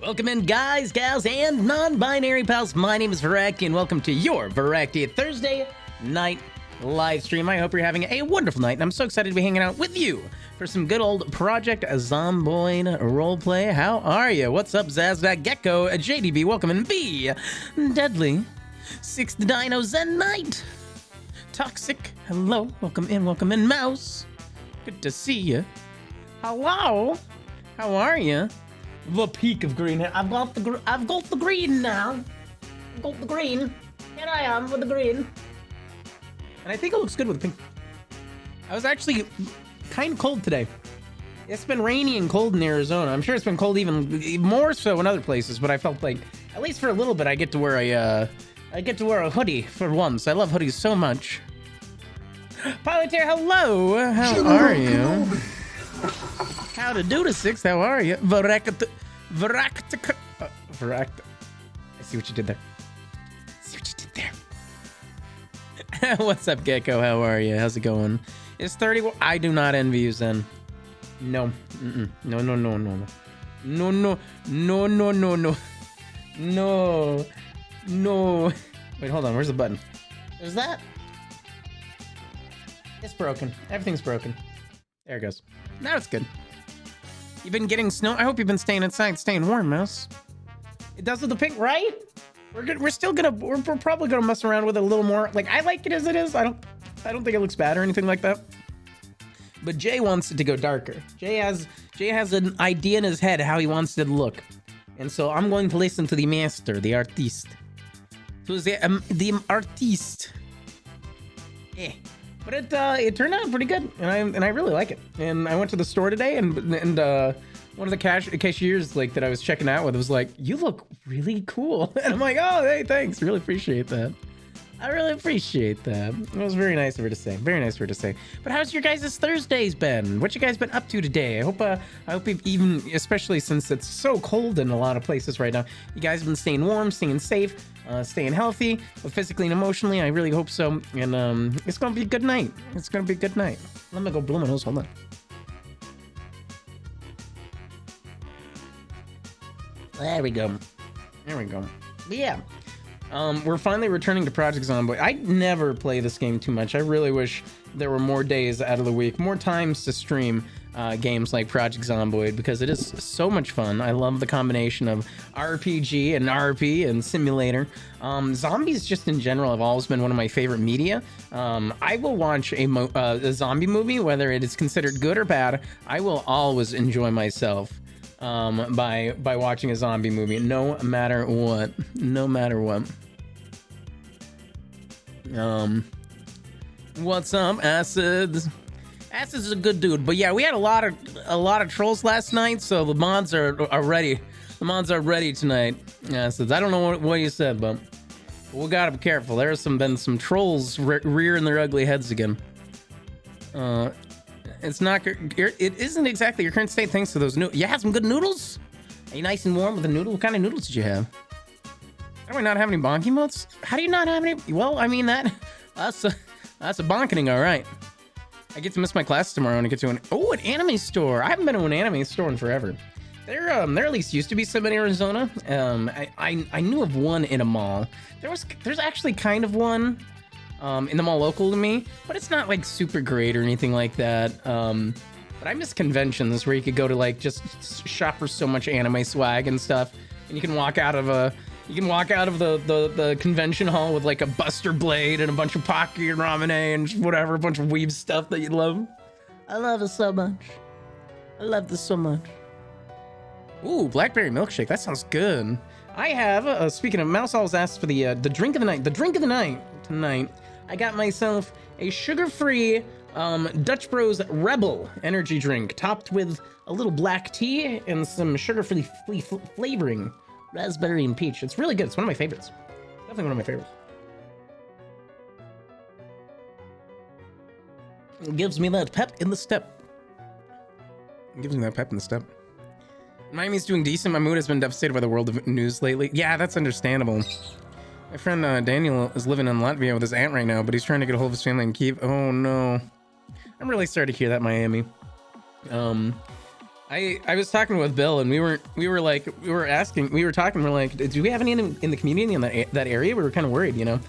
Welcome in, guys, gals, and non-binary pals. My name is Vorak, and welcome to your VoraktVODs Thursday night live stream. I hope you're having a wonderful night, and I'm so excited to be hanging out with you for some good old Project Zomboid roleplay. How are you? What's up, Zaz.Gecko, JDB, welcome in, B, Deadly, 6 Dino Zen Knight, Toxic, hello, welcome in, Mouse, good to see you, hello, how are you? The peak of green. I've got the green now. I've got the green. Here I am with the green. And I think it looks good with the pink. I was actually kind of cold today. It's been rainy and cold in Arizona. I'm sure it's been cold even more so in other places, but I felt like at least for a little bit I get to wear a hoodie for once. I love hoodies so much. Piloteer, hello. How are you? How to do the six? How are you? Vorakt. I see what you did there. What's up, Gecko? How are you? How's it going? It's 30. I do not envy you, Zen. No. No. Wait, hold on. Where's the button? There's that. It's broken. Everything's broken. There it goes. Now it's good. You've been getting snow. I hope you've been staying inside, staying warm, Mouse. It does with the pink, right? We're still gonna. We're probably gonna mess around with it a little more. Like, I like it as it is. I don't think it looks bad or anything like that. But Jay wants it to go darker. Jay has an idea in his head how he wants it to look, and so I'm going to listen to the master, the artiste. To the artiste. But it turned out pretty good, and I really like it. And I went to the store today, and one of the cashiers like that I was checking out with was like, "You look really cool," and I'm like, "Oh, hey, thanks, really appreciate that. I really appreciate that." It was very nice of her to say. Very nice of her to say. But how's your guys' Thursdays been? What you guys been up to today? I hope you've even, especially since it's so cold in a lot of places right now, you guys have been staying warm, staying safe, staying healthy, but physically and emotionally. I really hope so. And it's gonna be a good night. It's gonna be a good night. Let me go blow my nose. Hold on. There we go. There we go. But yeah. We're finally returning to Project Zomboid. I never play this game too much. I really wish there were more days out of the week, more times to stream games like Project Zomboid, because it is so much fun. I love the combination of RPG and RP and simulator. Zombies just in general have always been one of my favorite media. I will watch a zombie movie, whether it is considered good or bad. I will always enjoy myself by watching a zombie movie, no matter what. What's up, Acid? Acid's a good dude, but yeah, we had a lot of trolls last night, so the mods are ready. The mods are ready tonight. Acid, I don't know what you said, but we gotta be careful. There's been some trolls rearing their ugly heads again. It isn't exactly your current state thanks to those noodles. You had some good noodles? Are you nice and warm with the noodle? What kind of noodles did you have? How do we not have any bonking modes? How do you not have any? Well, I mean, that's a bonking, all right. I get to miss my class tomorrow and I get to an anime store. I haven't been to an anime store in forever. There at least used to be some in Arizona. I knew of one in a mall. There's actually kind of one in the mall local to me, but it's not like super great or anything like that. But I miss conventions where you could go to like just shop for so much anime swag and stuff, and you can walk out of the convention hall with like a Buster Blade and a bunch of Pocky and Ramune and whatever, a bunch of weeb stuff that you love. I love it so much. I love this so much. Ooh, blackberry milkshake. That sounds good. I have, speaking of, Mouse always asks for the drink of the night. The drink of the night tonight. I got myself a sugar-free Dutch Bros Rebel energy drink, topped with a little black tea and some sugar-free flavoring, raspberry and peach. It's really good. It's one of my favorites. Definitely one of my favorites. It gives me that pep in the step. Miami's doing decent. My mood has been devastated by the world of news lately. Yeah, that's understandable. My friend Daniel is living in Latvia with his aunt right now, but he's trying to get a hold of his family in Kyiv. Oh no. I'm really sorry to hear that, Miami. I was talking with Bill, and we were talking, we're like, do we have any in the community in that area? We were kind of worried, you know.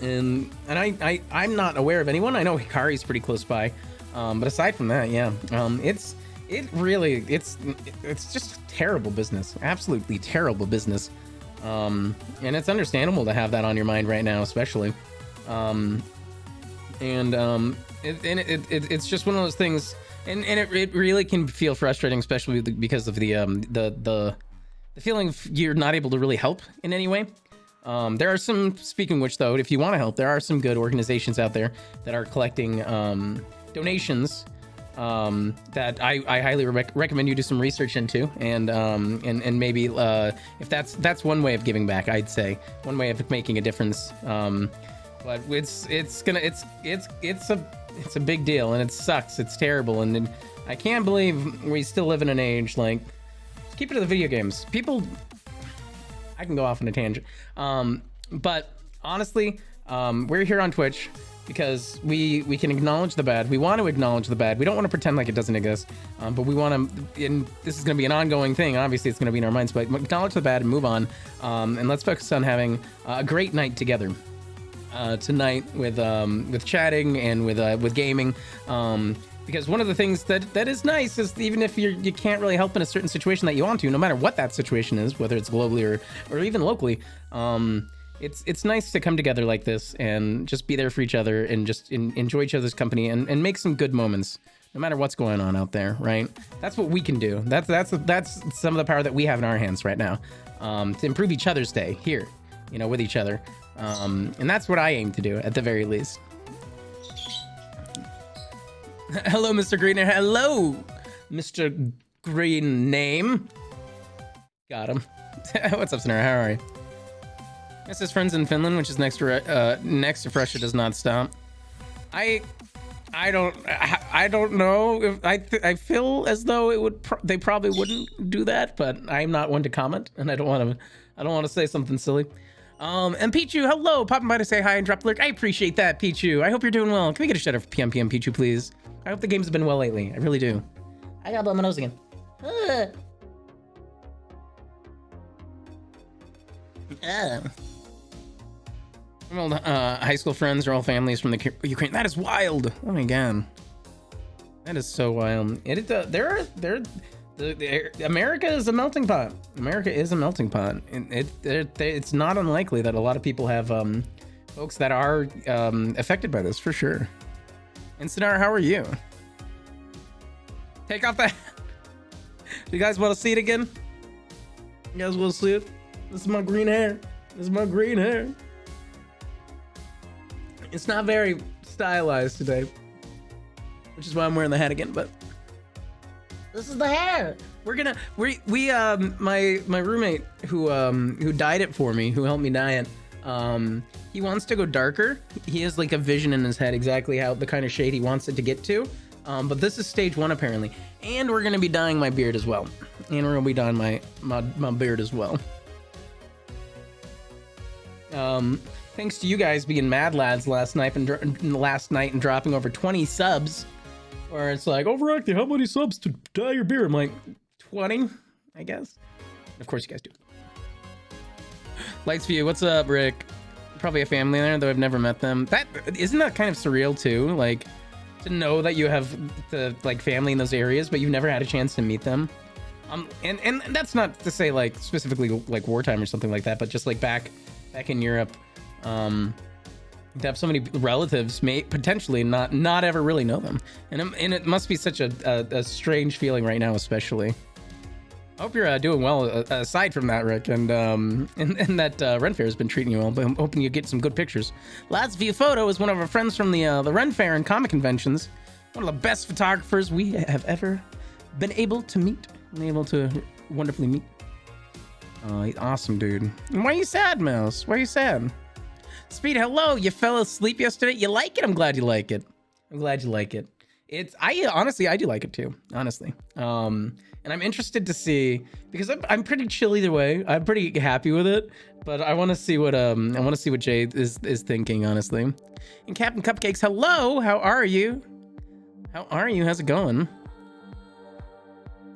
And I'm not aware of anyone. I know Hikari's pretty close by, but aside from that, yeah, it's just terrible business, absolutely terrible business. And it's understandable to have that on your mind right now, especially. It's just one of those things, and it really can feel frustrating, especially because of the feeling of you're not able to really help in any way. There are some, speaking of which, though, if you want to help, there are some good organizations out there that are collecting donations that I highly recommend you do some research into, and maybe if that's one way of giving back, I'd say one way of making a difference. But it's a big deal, and it sucks. It's terrible, and I can't believe we still live in an age like. Let's keep it to the video games. People. I can go off on a tangent, but honestly, we're here on Twitch because we can acknowledge the bad. We want to acknowledge the bad. We don't want to pretend like it doesn't exist, but we want to, and this is going to be an ongoing thing. Obviously, it's going to be in our minds, but acknowledge the bad and move on, and let's focus on having a great night together tonight with chatting and with gaming. Because one of the things that is nice is even if you can't really help in a certain situation that you want to, no matter what that situation is, whether it's globally or even locally, it's nice to come together like this and just be there for each other and just enjoy each other's company and make some good moments, no matter what's going on out there, right? That's what we can do. That's some of the power that we have in our hands right now, to improve each other's day here, you know, with each other, and that's what I aim to do at the very least. Hello, Mr. Greener. Hello, Mr. Green Name. Got him. What's up, Sonara? How are you? This is friends in Finland, which is next to Russia does not stop. I don't know if I feel as though they probably wouldn't do that, but I'm not one to comment, and I don't want to say something silly. And Pichu, hello, popping by to say hi and drop a lurk. I appreciate that, Pichu. I hope you're doing well. Can we get a shout out for PM Pichu, please? I hope the game's been well lately. I really do. I gotta blow my nose again. Well, high school friends are all families from the Ukraine. That is wild. Oh my god, that is so wild. America is a melting pot. America is a melting pot. It's not unlikely that a lot of people have folks that are affected by this for sure. Instanar, how are you? Take off that. Do you guys want to see it again? You guys want to see it? This is my green hair. This is my green hair. It's not very stylized today, which is why I'm wearing the hat again, but this is the hair. My roommate who dyed it for me, who helped me dye it, he wants to go darker. He has like a vision in his head exactly how the kind of shade he wants it to get to. But this is stage 1 apparently. And we're gonna be dyeing my beard as well. And we're gonna be dyeing my beard as well. Thanks to you guys being mad lads last night and dropping over 20 subs. Where it's like, oh, Vorakti, how many subs to dye your beard? I'm like, 20, I guess. Of course you guys do. Lights for you. What's up, Rick? Probably a family there, though I've never met them. Isn't that kind of surreal too? Like, to know that you have the family in those areas, but you've never had a chance to meet them. And that's not to say like specifically like wartime or something like that, but just like back in Europe, to have so many relatives potentially not ever really know them, and it must be such a strange feeling right now, especially. I hope you're doing well aside from that, Rick, and that Ren Fair has been treating you well, but I'm hoping you get some good pictures. Last View Photo is one of our friends from the Ren Fair and comic conventions, one of the best photographers we have ever been able to meet, wonderfully meet. He's awesome, dude. And why are you sad, Mouse? Why are you sad? Speed, hello. You fell asleep yesterday. You like it? I'm glad you like it. I'm glad you like it. Honestly, I do like it too, honestly. And I'm interested to see, because I'm pretty chill either way. I'm pretty happy with it, but I want to see what Jay is thinking, honestly. And Captain Cupcakes, hello. How are you? How's it going?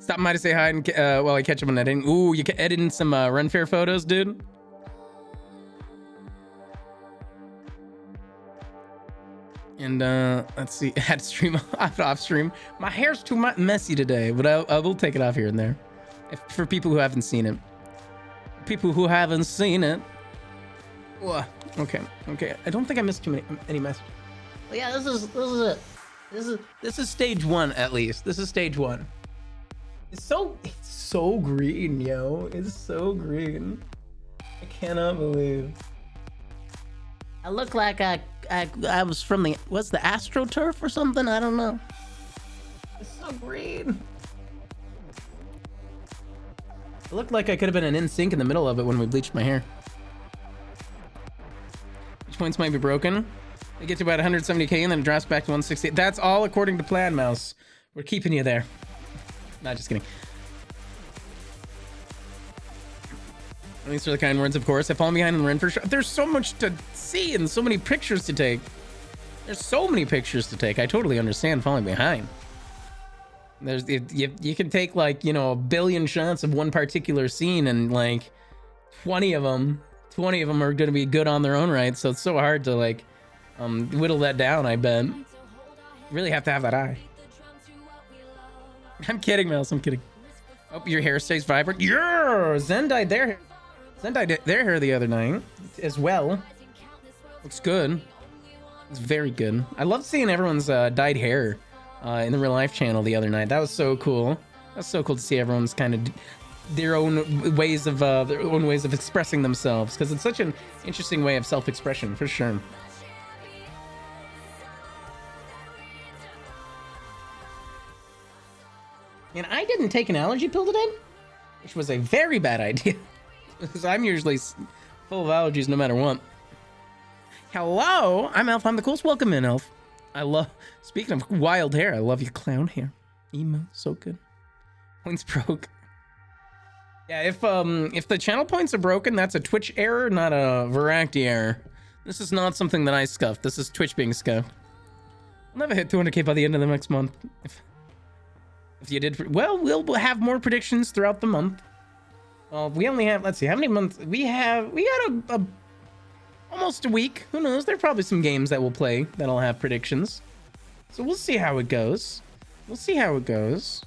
Stop by to say hi and while I catch up on editing. Ooh, you can edit in some Run Fair photos, dude. And let's see, had stream off stream. My hair's too messy today, but I will take it off here and there. For people who haven't seen it. People who haven't seen it. Ugh. Okay. I don't think I missed any messages. Well, yeah, this is it. This is stage one at least. This is stage one. It's so green, yo. It's so green. I cannot believe. I look like I was from what's the AstroTurf or something? I don't know. It's so green. It looked like I could have been an NSYNC in the middle of it when we bleached my hair. Which points might be broken? They get to about 170k and then it drops back to 160. That's all according to plan, Mouse. We're keeping you there. Not just kidding. Thanks for the kind words, of course. I fall behind in the run for sure. There's so much to see and so many pictures to take. There's so many pictures to take. I totally understand falling behind. You can take like, you know, 1 billion shots of one particular scene and like 20 of them are going to be good on their own right. So it's so hard to like whittle that down, I bet. You really have to have that eye. I'm kidding, Mouse. I'm kidding. Oh, your hair stays vibrant. Yeah, Zen dyed their hair the other night as well. Looks good. It's very good. I love seeing everyone's dyed hair in the real life channel the other night. That was so cool. That's so cool to see everyone's kind of their own ways of expressing themselves, because it's such an interesting way of self-expression for sure. And I didn't take an allergy pill today, which was a very bad idea, because I'm usually full of allergies no matter what. Hello, I'm Elf. I'm the coolest. Welcome in, Elf. Speaking of wild hair, I love your clown hair. Emo, so good. Points broke. Yeah, if the channel points are broken, that's a Twitch error, not a Vorakti error. This is not something that I scuffed. This is Twitch being scuffed. I'll never hit 200k by the end of the next month. If you did, well, we'll have more predictions throughout the month. We only have, let's see, how many months we got almost a week. Who knows? There are probably some games that we'll play that'll have predictions. So we'll see how it goes. We'll see how it goes.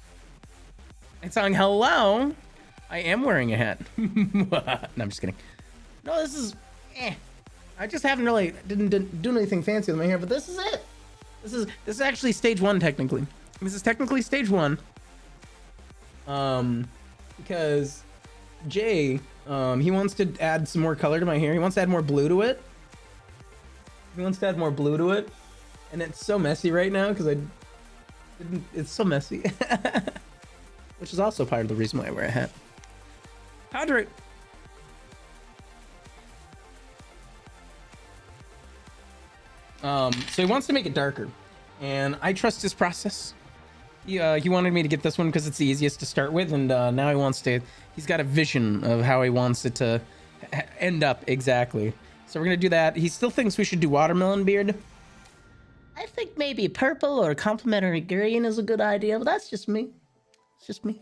It's on hello. I am wearing a hat. No, I'm just kidding. No, this is, I just haven't really didn't do anything fancy with my hair, but this is it. This is actually stage one technically. This is technically stage one. Because Jay, he wants to add some more color to my hair. He wants to add more blue to it. And it's so messy right now because it's so messy. Which is also part of the reason why I wear a hat. Padre. So he wants to make it darker, and I trust his process. He wanted me to get this one because it's the easiest to start with, and now he's got a vision of how he wants it to end up exactly. So we're gonna do that. He still thinks we should do watermelon beard. I think maybe purple or complementary green is a good idea, but that's just me. It's just me.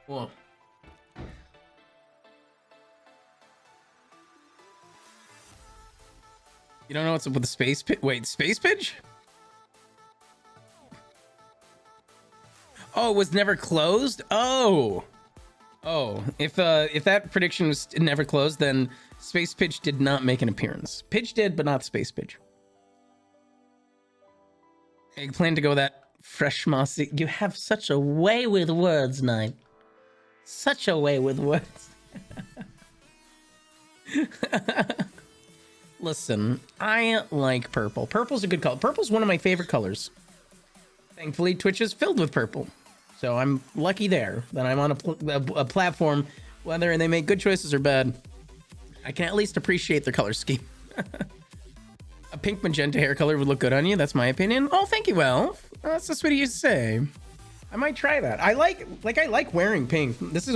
Whoa. You don't know what's up with the space pitch? Wait, space pitch? Oh, it was never closed? Oh. If that prediction was never closed, then Space Pitch did not make an appearance. Pitch did, but not Space Pitch. I plan to go that fresh mossy. You have such a way with words, Knight. Such a way with words. Listen, I like purple. Purple's a good color. Purple's one of my favorite colors. Thankfully, Twitch is filled with purple. So I'm lucky there that I'm on a platform, whether they make good choices or bad, I can at least appreciate their color scheme. A pink magenta hair color would look good on you. That's my opinion. Oh, thank you, Elf. That's so sweet of you to say. I might try that. I like wearing pink. This is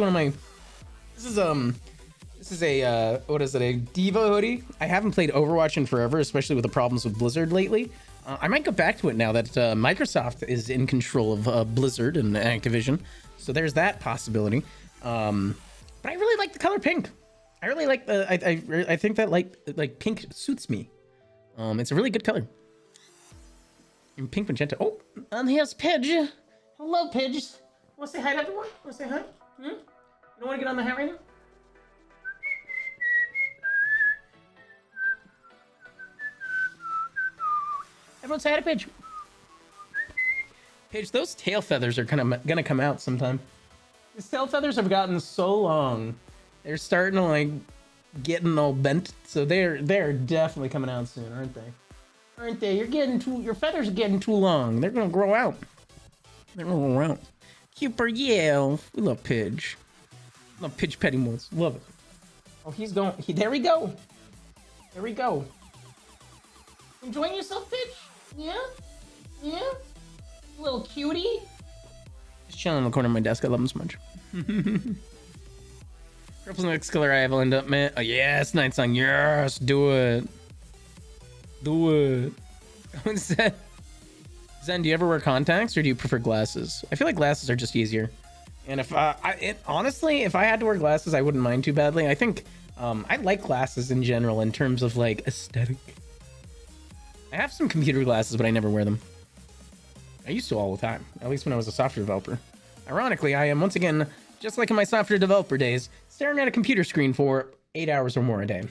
a what is it, a Diva hoodie. I haven't played Overwatch in forever, especially with the problems with Blizzard lately. I might go back to it now that Microsoft is in control of Blizzard and Activision. So there's that possibility. But I really like the color pink. I really like the. I think that like pink suits me. It's a really good color. And pink magenta. Oh, and here's Pidge. Hello, Pidge. Want to say hi to everyone? Want to say hi? You don't want to get on the hat right now? Everyone say hi to Pidge. Pidge, those tail feathers are gonna come out sometime. These tail feathers have gotten so long. They're starting to like getting all bent. So they're definitely coming out soon, aren't they? Aren't they? Your feathers are getting too long. They're gonna grow out. They're gonna grow out. Cooper, yeah. We love Pidge. Love Pidge Pettymoles. Love it. Oh, he's going. There we go. There we go. Enjoying yourself, Pidge? Yeah? Yeah? Little cutie? Just chilling in the corner of my desk. I love him so much. Purple's the next color I have lined up, man. Oh, yes. Night Song. Yes. Do it. Do it. What's that? Zen, do you ever wear contacts or do you prefer glasses? I feel like glasses are just easier. And if honestly, if I had to wear glasses, I wouldn't mind too badly. I think I like glasses in general in terms of like aesthetic. I have some computer glasses, but I never wear them. I used to all the time, at least when I was a software developer. Ironically, I am once again, just like in my software developer days, staring at a computer screen for 8 hours or more a day.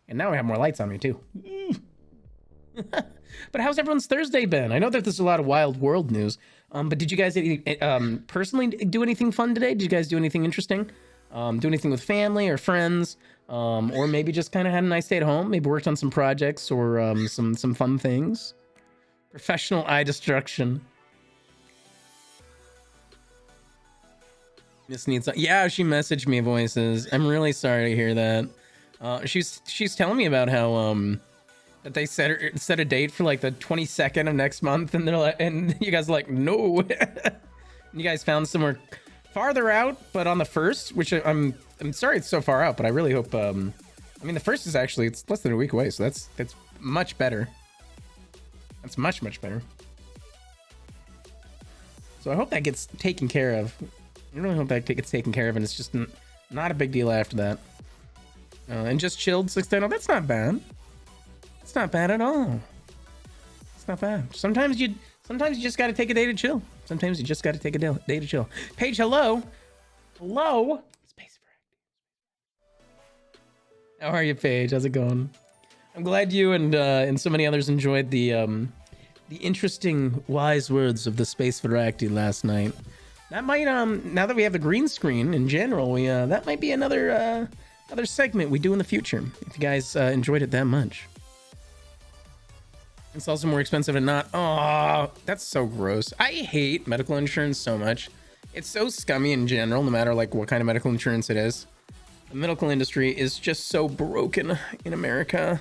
And now I have more lights on me too. But how's everyone's Thursday been? I know that there's a lot of wild world news, but did you guys personally do anything fun today? Did you guys do anything interesting? Do anything with family or friends? Or maybe just kind of had a nice day at home, maybe worked on some projects or some fun things. Professional eye destruction. This needs. Yeah, she messaged me voices. I'm really sorry to hear that. She's telling me about how that they set a date for like the 22nd of next month, and they're like, and you guys are like, no. You guys found somewhere farther out, but on the 1st, which I'm sorry it's so far out, but I really hope. I mean, the 1st is actually it's less than a week away, so that's much better. That's much better. So I hope that gets taken care of. I really hope that gets taken care of, and it's just not a big deal after that. And just chilled 610. Oh, that's not bad. It's not bad at all. It's not bad. Sometimes you just got to take a day to chill. Sometimes you just got to take a day to chill. Paige, hello. Hello. Space Varacty. How are you, Paige? How's it going? I'm glad you and so many others enjoyed the interesting wise words of the Space Varacty last night. That might now that we have the green screen in general, we that might be another segment we do in the future if you guys enjoyed it that much. It's also more expensive than not. Oh, that's so gross. I hate medical insurance so much. It's so scummy in general, no matter like what kind of medical insurance it is. The medical industry is just so broken in America,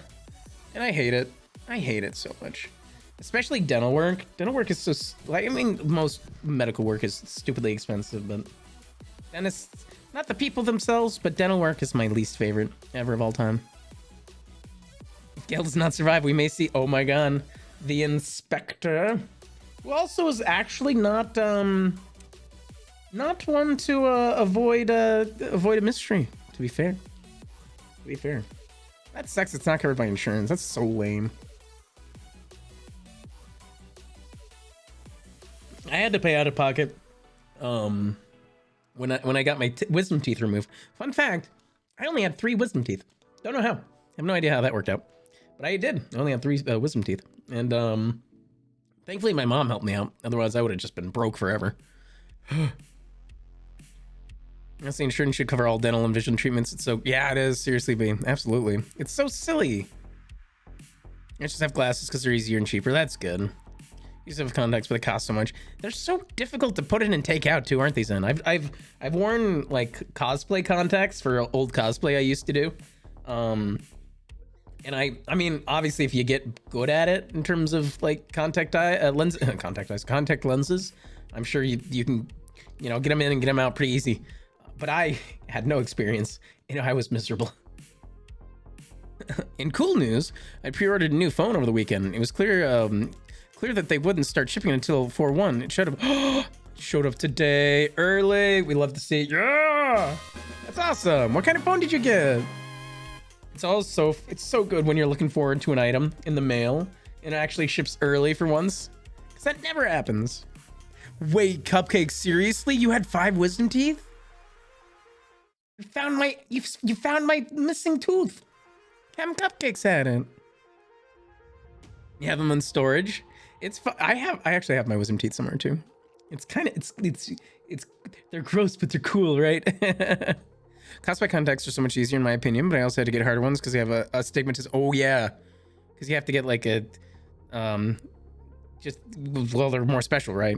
and I hate it. I hate it so much. Especially dental work. Dental work is so, like, I mean, most medical work is stupidly expensive, but dentists, not the people themselves, but dental work is my least favorite ever of all time. If Gail does not survive, we may see, oh my god, the inspector, who also is actually not one to avoid a mystery, to be fair. That sucks, it's not covered by insurance. That's so lame. I had to pay out of pocket when I got my wisdom teeth removed. Fun fact, I only had 3 wisdom teeth. Don't know how. I have no idea how that worked out. But I did. I only had 3 wisdom teeth. And thankfully my mom helped me out. Otherwise I would have just been broke forever. Guess the insurance should cover all dental and vision treatments. It's so, yeah, it is. Seriously, B. Absolutely. It's so silly. I just have glasses because they're easier and cheaper. That's good. Used to have contacts, but they cost so much. They're so difficult to put in and take out too, aren't they, Zen? I've worn like cosplay contacts for old cosplay I used to do. And I mean, obviously, if you get good at it in terms of like contact lenses, I'm sure you can, get them in and get them out pretty easy. But I had no experience, I was miserable. In cool news, I pre-ordered a new phone over the weekend. It was clear that they wouldn't start shipping until 4/1. It showed up today early. We love to see it. Yeah, that's awesome. What kind of phone did you get? It's so good when you're looking forward to an item in the mail and it actually ships early for once, because that never happens. Wait, Cupcake, seriously? You had 5 wisdom teeth? You found my missing tooth. Cupcakes had it. You have them in storage. I actually have my wisdom teeth somewhere too. It's they're gross, but they're cool, right? Cosplay contacts are so much easier in my opinion, but I also had to get harder ones because they have a astigmatism. Oh yeah, because you have to get like a they're more special, right?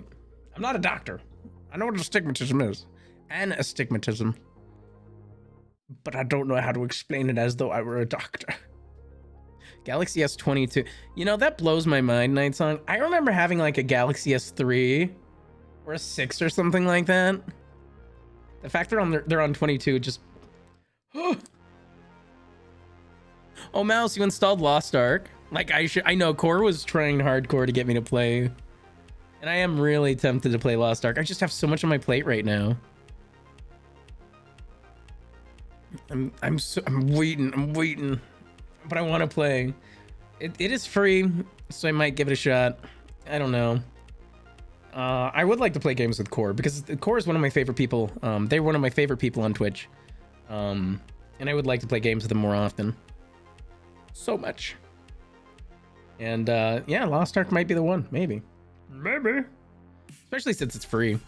I'm not a doctor. I know what astigmatism is. An astigmatism. But I don't know how to explain it as though I were a doctor. Galaxy S22. You know, that blows my mind, Night Song. I remember having like a Galaxy S3 or a 6 or something like that. The fact they're on 22 just... Oh, Mouse, you installed Lost Ark. Like, I know Core was trying hardcore to get me to play. And I am really tempted to play Lost Ark. I just have so much on my plate right now. I'm waiting, but I want to play. It is free, so I might give it a shot. I don't know. I would like to play games with Core because Core is one of my favorite people. They're one of my favorite people on Twitch, and I would like to play games with them more often. So much. And yeah, Lost Ark might be the one. Maybe, especially since it's free.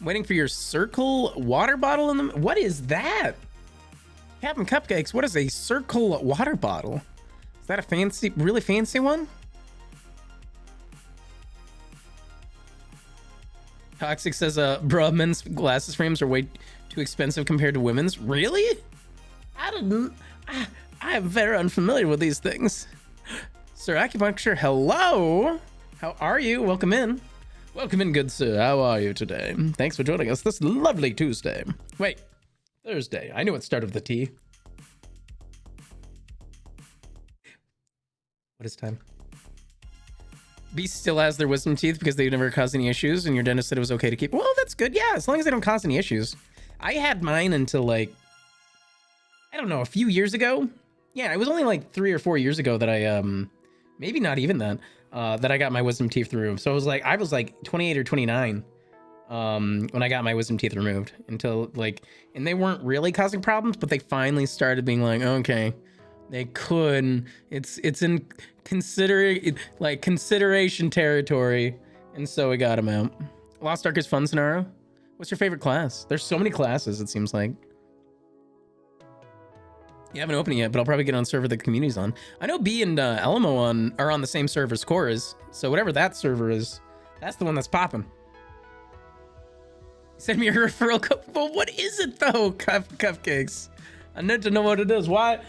Waiting for your circle water bottle in them. What is that? Captain Cupcakes, what is a circle water bottle? Is that a fancy, really fancy one? Toxic says, bruh, men's glasses frames are way too expensive compared to women's. Really? I am very unfamiliar with these things. Sir Acupuncture, hello. How are you? Welcome in. Welcome in, good sir. How are you today? Thanks for joining us this lovely Tuesday. Wait, Thursday. I knew it started with the T. What is time? Beast still has their wisdom teeth because they never caused any issues, and your dentist said it was okay to keep. Well, that's good. Yeah, as long as they don't cause any issues. I had mine until like, I don't know, a few years ago. Yeah, it was only like 3 or 4 years ago that I, maybe not even that. That I got my wisdom teeth removed. So I was like 28 or 29 when I got my wisdom teeth removed, until like, and they weren't really causing problems, but they finally started being like, okay, they could, it's in consideration territory, and so we got them out. Lost Ark is fun, Sonaro. What's your favorite class? There's so many classes, it seems like. You haven't opened it yet, but I'll probably get on server the community's on. I know B and Elmo are on the same server as Core is, so whatever that server is, that's the one that's popping. Send me a referral code. Well, what is it though, Cupcakes? I need to know what it is. Why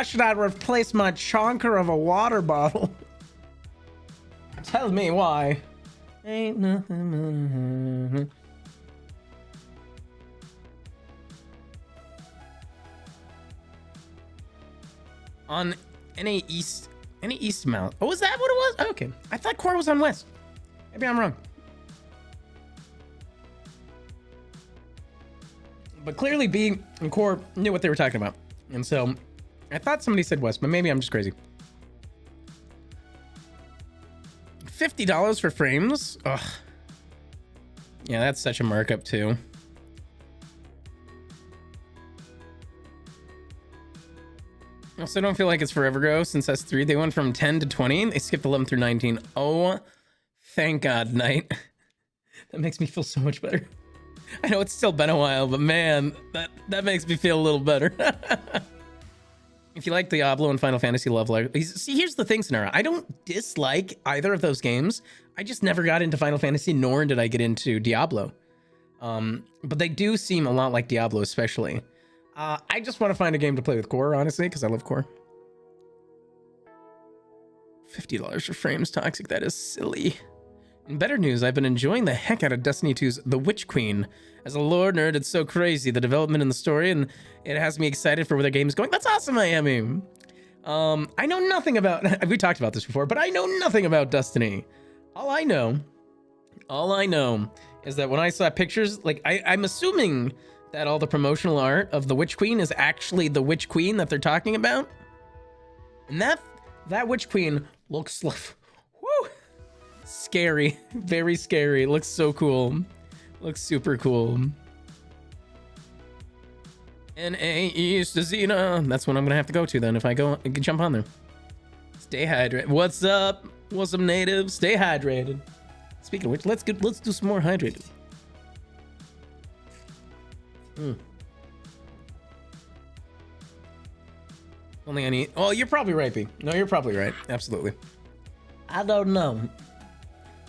should I replace my chonker of a water bottle? Tell me why. Ain't nothing. On any east mount. Oh, is that what it was? Oh, okay, I thought Core was on west. Maybe I'm wrong. But clearly B and Core knew what they were talking about, and so I thought somebody said west, but maybe I'm just crazy. $50 for frames. Ugh. Yeah, that's such a markup too. Also, I don't feel like it's forever ago since S3. They went from 10 to 20. They skipped 11 through 19. Oh, thank God, Knight. That makes me feel so much better. I know it's still been a while, but man, that makes me feel a little better. If you like Diablo and Final Fantasy Love Life, see, here's the thing, Sonara. I don't dislike either of those games. I just never got into Final Fantasy, nor did I get into Diablo. But they do seem a lot like Diablo, especially. I just want to find a game to play with Core, honestly, because I love Core. $50 for frames, Toxic. That is silly. In better news, I've been enjoying the heck out of Destiny 2's The Witch Queen. As a lore nerd, it's so crazy, the development in the story, and it has me excited for where the game's going. That's awesome, Miami. I know nothing about, we talked about this before, but I know nothing about Destiny. All I know is that when I saw pictures, like I'm assuming that all the promotional art of the Witch Queen is actually the Witch Queen that they're talking about. And that Witch Queen looks whoo, scary, very scary. It looks so cool. Looks super cool. N.A. East Xena. That's what I'm gonna have to go to then if I go jump on there. Stay hydrated. What's up? What's up, native? Stay hydrated. Speaking of which, let's do some more hydrated. Only I need. Oh, you're probably right, B. No, you're probably right. Absolutely. I don't know.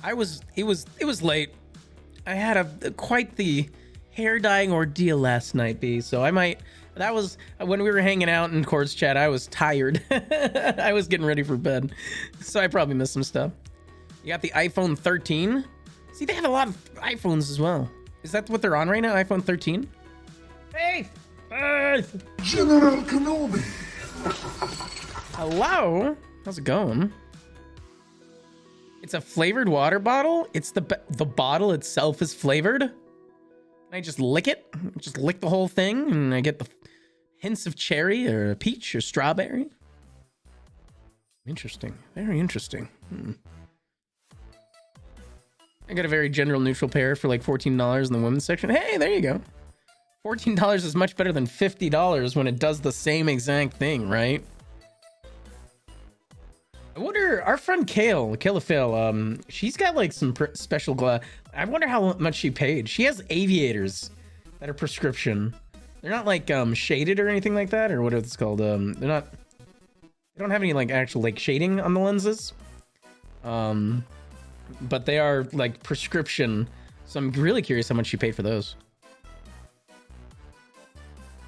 It was late. I had quite the hair dyeing ordeal last night, B. So that was when we were hanging out in Court's chat. I was tired. I was getting ready for bed, so I probably missed some stuff. You got the iPhone 13. See, they have a lot of iPhones as well. Is that what they're on right now? iPhone 13. Faith. General Kenobi. Hello. How's it going? It's a flavored water bottle. It's the bottle itself is flavored. Can I just lick it? Just lick the whole thing and I get the hints of cherry or peach or strawberry. Interesting. Very interesting. I got a very general neutral pair for like $14 in the women's section. Hey, there you go. $14 is much better than $50 when it does the same exact thing, right? I wonder, our friend Kale, she's got like some special glass. I wonder how much she paid. She has aviators that are prescription. They're not like shaded or anything like that, or what it's called. They don't have any like actual like shading on the lenses. But they are like prescription. So I'm really curious how much she paid for those.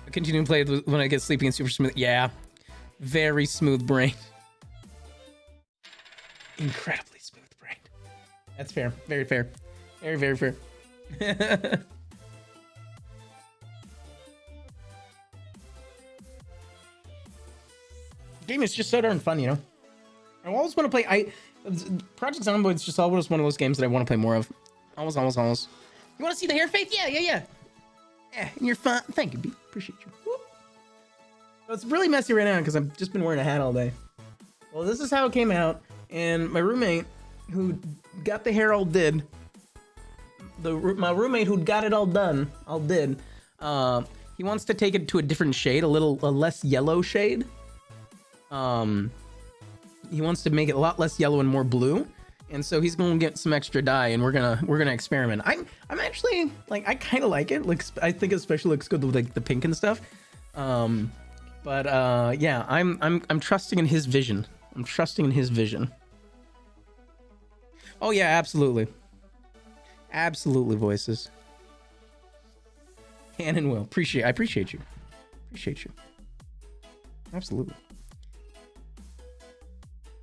I continue to play when I get sleepy and super smooth. Yeah, very smooth brain. Incredibly smooth brain. That's fair. Very fair. Very, very fair. Game is just so darn fun, you know? I always want to play. Project Zomboid is just always one of those games that I want to play more of. Always. You want to see the hair, Faith? Yeah. Yeah, and you're fun. Thank you, B. Appreciate you. Whoop. So it's really messy right now because I've just been wearing a hat all day. Well, this is how it came out. And my roommate, who got the hair all did, my roommate who got it all done, he wants to take it to a different shade, a less yellow shade. He wants to make it a lot less yellow and more blue, and so he's gonna get some extra dye, and we're gonna experiment. I'm actually like, I kind of like it. I think it especially looks good with like the pink and stuff. Yeah, I'm trusting in his vision. Oh yeah, absolutely. Voices. Can and will. I appreciate you. Absolutely.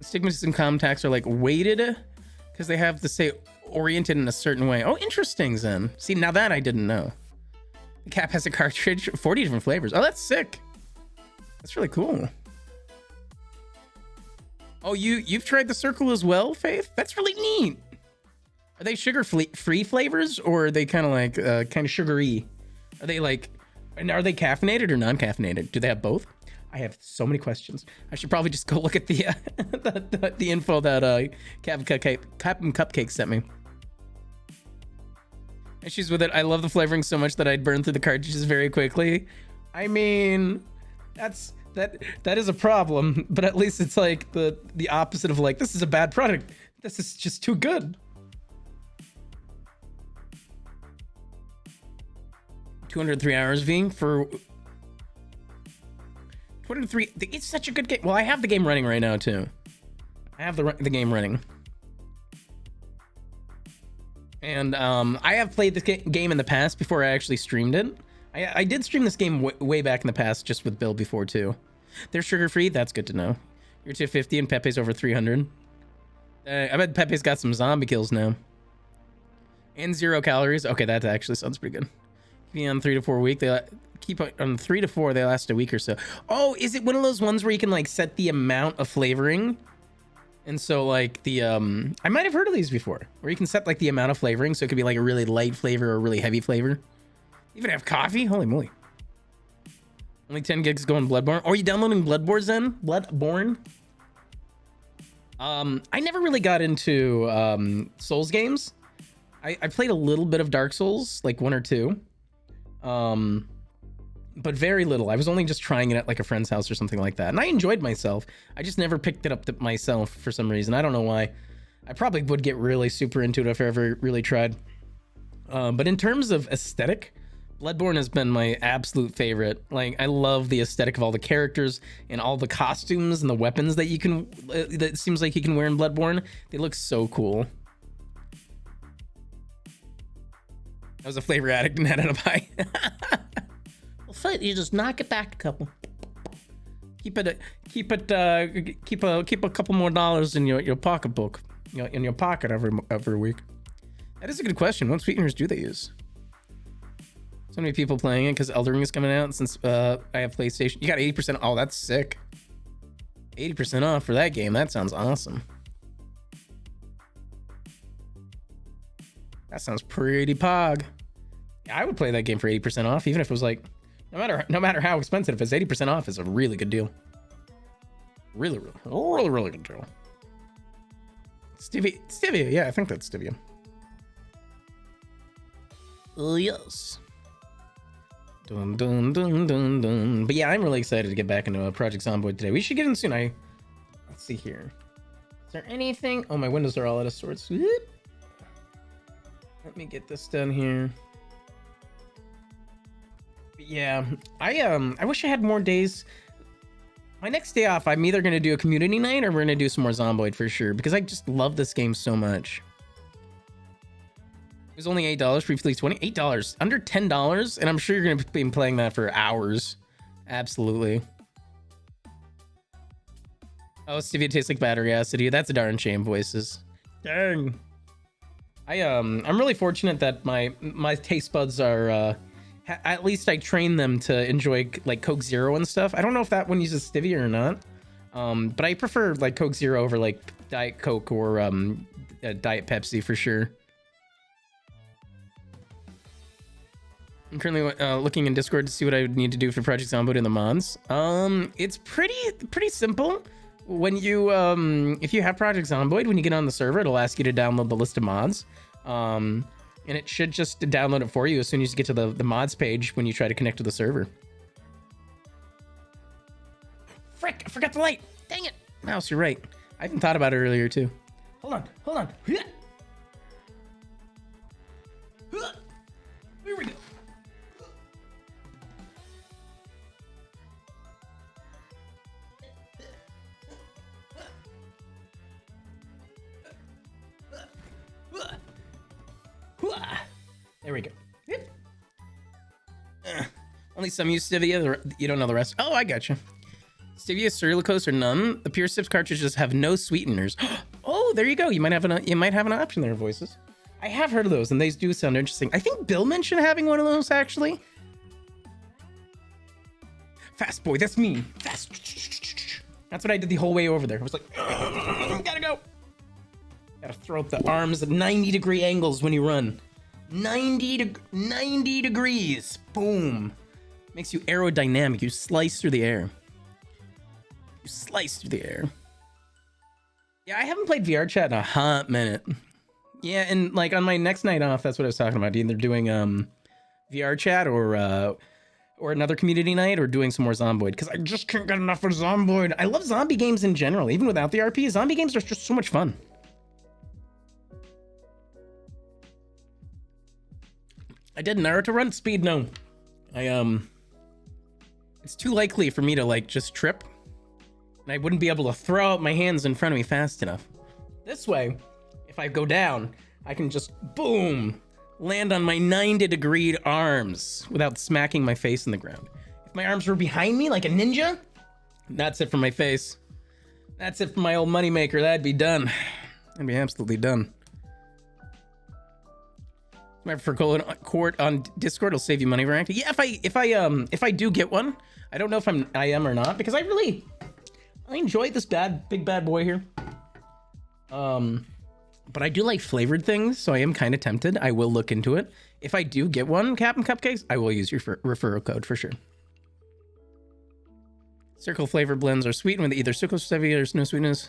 Astigmatism contacts are like weighted because they have to say oriented in a certain way. Oh, interesting, Zen. See, now that I didn't know. The cap has a cartridge, 40 different flavors. Oh, that's sick. That's really cool. Oh, you've tried the circle as well, Faith? That's really neat. Are they sugar-free flavors, or are they kind of like kind of sugary? Are they like, and are they caffeinated or non-caffeinated? Do they have both? I have so many questions. I should probably just go look at the the info that Captain Cupcake sent me. Issues with it. I love the flavoring so much that I'd burn through the cartridges very quickly. I mean, that is a problem, but at least it's like the opposite of like, this is a bad product. This is just too good. 203 hours, V, for 203. It's such a good game. Well, I have the game running right now too. I have the game running. And I have played this game in the past before I actually streamed it. I did stream this game way back in the past just with Bill before too. They're sugar-free. That's good to know. You're 250 and Pepe's over 300. I bet Pepe's got some zombie kills now. And 0 calories. Okay, that actually sounds pretty good. Keep on 3 to 4 week. They keep on 3 to 4. They last a week or so. Oh, is it one of those ones where you can like set the amount of flavoring? And so like the I might have heard of these before, where you can set like the amount of flavoring, so it could be like a really light flavor or a really heavy flavor. Even have coffee? Holy moly! Only 10 gigs going Bloodborne. Oh, are you downloading Bloodborne then? Bloodborne. I never really got into Souls games. I played a little bit of Dark Souls, like 1 or 2, but very little. I was only just trying it at like a friend's house or something like that, and I enjoyed myself. I just never picked it up myself for some reason. I don't know why. I probably would get really super into it if I ever really tried. But in terms of aesthetic, Bloodborne has been my absolute favorite. Like, I love the aesthetic of all the characters and all the costumes and the weapons that you can, that it seems like you can wear in Bloodborne. They look so cool. I was a flavor addict and had it up high. Well, fight, you just knock it back a couple. Keep a couple more dollars in your pocketbook, in your pocket every week. That is a good question. What sweeteners do they use? So many people playing it because Elden Ring is coming out. Since I have PlayStation, you got 80%. Oh, that's sick. 80% off for that game. That sounds awesome. That sounds pretty pog. Yeah, I would play that game for 80% off, even if it was like, no matter how expensive. If it's 80% off, it's a really good deal. Really good deal. Stevia. Yeah, I think that's Stevia. Oh yes. Dun, dun, dun, dun, dun. But yeah, I'm really excited to get back into Project Zomboid today. We should get in soon. Let's see here. Is there anything? Oh, my windows are all out of sorts. Let me get this done here. But yeah, I wish I had more days. My next day off, I'm either gonna do a community night or we're gonna do some more Zomboid for sure, because I just love this game so much. It was only $8, previously $20. $8, under $10, and I'm sure you're gonna be playing that for hours. Absolutely. Oh, Stevia tastes like battery acid. That's a darn shame, voices. Dang. I'm really fortunate that my taste buds are at least I train them to enjoy like Coke Zero and stuff. I don't know if that one uses stevia or not, but I prefer like Coke Zero over like Diet Coke or Diet Pepsi for sure. I'm currently looking in Discord to see what I would need to do for Project Zomboid in the mods. It's pretty simple. When you if you have Project Zomboid, when you get on the server, it'll ask you to download the list of mods, and it should just download it for you as soon as you get to the mods page when you try to connect to the server. Frick, I forgot the light. Dang it. Mouse, you're right. I even thought about it earlier too. Hold on. Here we go. There we go. Only some use stevia. You don't know the rest. Oh, I gotcha. Stevia, cellulose, or none. The Pure Sips cartridges have no sweeteners. Oh, there you go. You might have an option there, voices. I have heard of those, and they do sound interesting. I think Bill mentioned having one of those actually. Fast boy, that's me. Fast. That's what I did the whole way over there. I was like, gotta go. Gotta throw up the arms at 90-degree angles when you run. 90 degrees. Boom. Makes you aerodynamic. You slice through the air. Yeah, I haven't played VR chat in a hot minute. Yeah, and like on my next night off, that's what I was talking about. Either doing VR chat or another community night, or doing some more Zomboid, because I just can't get enough of Zomboid. I love zombie games in general, even without the RP. Zombie games are just so much fun. I did Naruto run speed. No, it's too likely for me to like just trip, and I wouldn't be able to throw out my hands in front of me fast enough. This way, if I go down, I can just boom, land on my 90-degree arms without smacking my face in the ground. If my arms were behind me like a ninja, that's it for my face. That's it for my old moneymaker. That'd be done. That'd be absolutely done. My for court on Discord will save you money, right? Yeah, if I do get one, I don't know if I am or not, because I enjoy this big bad boy here. But I do like flavored things, so I am kind of tempted. I will look into it. If I do get one, Captain Cupcakes, I will use your referral code for sure. Circle flavor blends are sweetened with either sucrose, stevia, or no sweetness,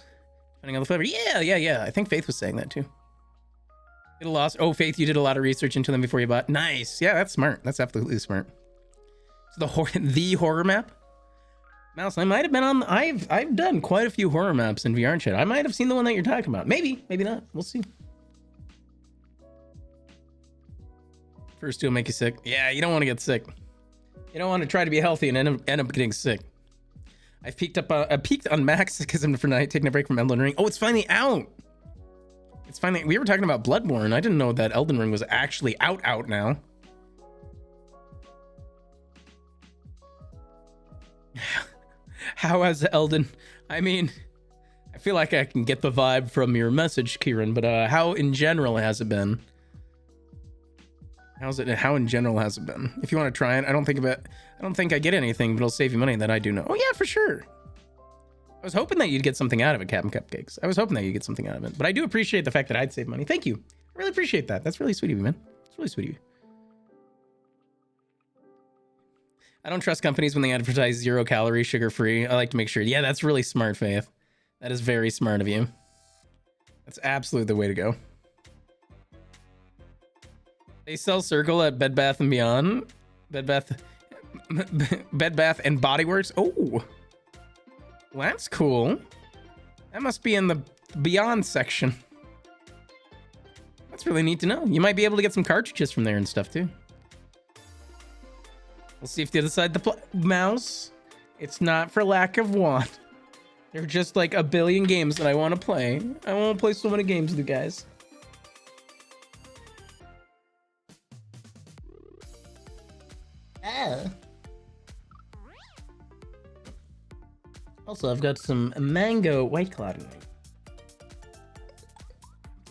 depending on the flavor. Yeah. I think Faith was saying that too. Did a loss. Oh, Faith, you did a lot of research into them before you bought. Nice. Yeah, that's smart. That's absolutely smart. So the horror map. Mouse, I might have been on. I've done quite a few horror maps in VR chat. I might have seen the one that you're talking about. Maybe not. We'll see. First two will make you sick. Yeah, you don't want to get sick. You don't want to try to be healthy and end up getting sick. I peaked on Maxism for night, taking a break from Elden Ring. Oh, it's finally out. It's finally. We were talking about Bloodborne. I didn't know that Elden Ring was actually out now. How has Elden? I mean, I feel like I can get the vibe from your message, Kieran. But how in general has it been? How in general has it been? If you want to try it, I don't think I get anything, but it'll save you money that I do know. Oh yeah, for sure. I was hoping that you'd get something out of it, Captain Cupcakes. I was hoping that you'd get something out of it. But I do appreciate the fact that I'd save money. Thank you. I really appreciate that. That's really sweet of you, man. It's really sweet of you. I don't trust companies when they advertise 0 calorie, sugar free. I like to make sure. Yeah, that's really smart, Faith. That is very smart of you. That's absolutely the way to go. They sell Circle at Bed Bath & Beyond. Bed Bath and Body Works. Oh, well, that's cool. That must be in the Beyond section. That's really neat to know. You might be able to get some cartridges from there and stuff too. We'll see if they decide to mouse. It's not for lack of want. There are just like a billion games that I want to play. I want to play so many games with you guys. Also, I've got some mango White Claw tonight.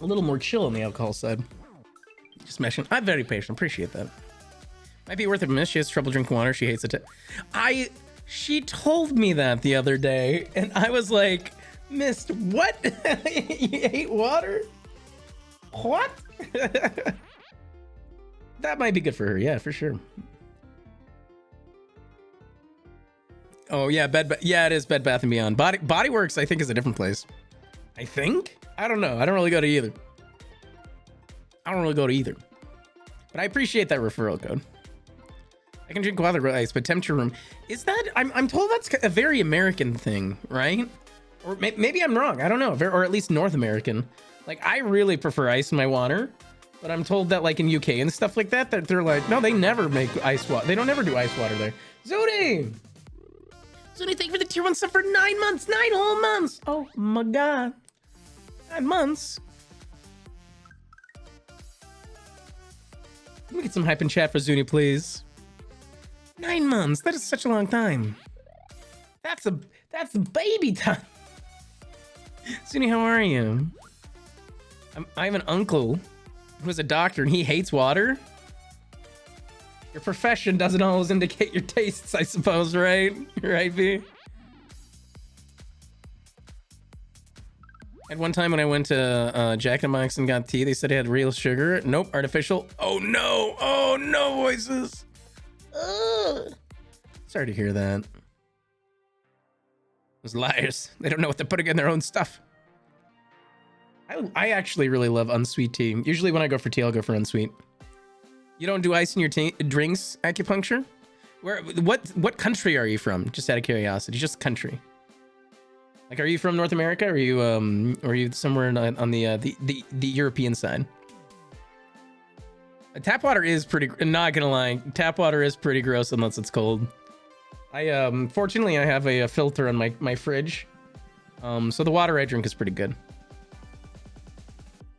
A little more chill on the alcohol side. Just mention, I'm very patient. Appreciate that. Might be worth a miss. She has trouble drinking water. She hates it. She told me that the other day, and I was like, Mist, what? You hate water? What? That might be good for her. Yeah, for sure. Oh yeah, it is Bed Bath & Beyond. Body Works, I think, is a different place. I think? I don't know. I don't really go to either. But I appreciate that referral code. I can drink water ice, but temperature room. Is that... I'm told that's a very American thing, right? Or maybe I'm wrong. I don't know. Or at least North American. Like, I really prefer ice in my water. But I'm told that, like, in UK and stuff like that, they're like, no, they never make ice water. They don't ever do ice water there. Zuni! Zuni, thank you for the tier 1 sub for 9 months. 9 whole months. Oh, my God. 9 months. Let me get some hype in chat for Zuni, please. 9 months. That is such a long time. That's baby time. Zuni, how are you? I have an uncle who's a doctor and he hates water. Your profession doesn't always indicate your tastes, I suppose, right? Right, V? At one time when I went to Jack and Mike's and got tea, they said it had real sugar. Nope, artificial. Oh no! Oh no, voices! Ugh. Sorry to hear that. Those liars. They don't know what they're putting in their own stuff. I actually really love unsweet tea. Usually when I go for tea, I'll go for unsweet. You don't do ice in your drinks, acupuncture? What country are you from? Just out of curiosity, just country. Like, are you from North America? Or are you somewhere on the European side? Tap water is pretty. Not gonna lie, tap water is pretty gross unless it's cold. Fortunately I have a filter on my fridge, so the water I drink is pretty good.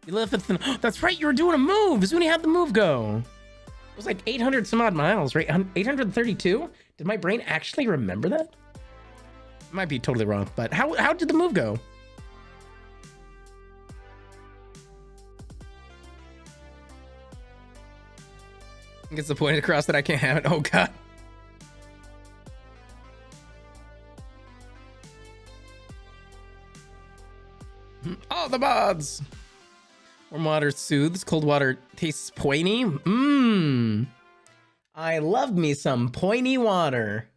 You live at that's right. You were doing a move. Zuni, how'd the move go? It was like 800 some odd miles, right? 832? Did my brain actually remember that? Might be totally wrong, but how did the move go? Gets the point across that I can't have it. Oh god. All the mods. Warm water soothes, cold water tastes pointy. Mmm. I love me some pointy water.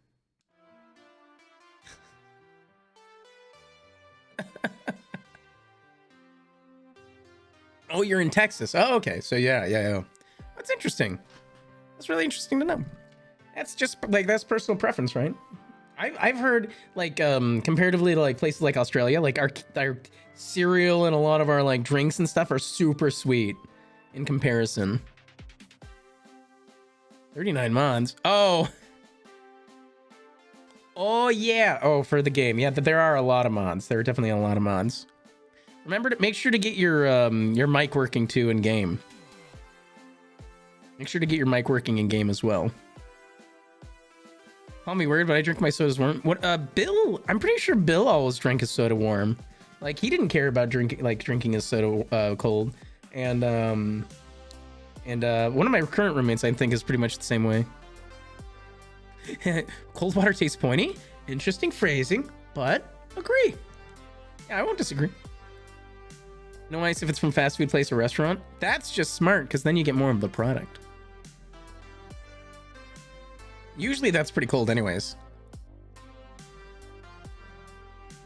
Oh, you're in Texas. Oh, okay. So yeah. That's interesting. That's really interesting to know. That's just like, that's personal preference, right? I've heard like comparatively to like places like Australia, like our cereal and a lot of our like drinks and stuff are super sweet in comparison. 39 mods. Oh yeah. Oh, for the game. Yeah, there are a lot of mods. There are definitely a lot of mods. Remember to make sure to get your mic working too in game. Make sure to get your mic working in game as well. Call me weird, but I drink my sodas warm. What? Bill? I'm pretty sure Bill always drank his soda warm. Like he didn't care about drinking his soda cold. And one of my current roommates, I think, is pretty much the same way. Cold water tastes pointy. Interesting phrasing, but agree. Yeah, I won't disagree. No ice if it's from fast food place or restaurant. That's just smart because then you get more of the product. Usually that's pretty cold anyways.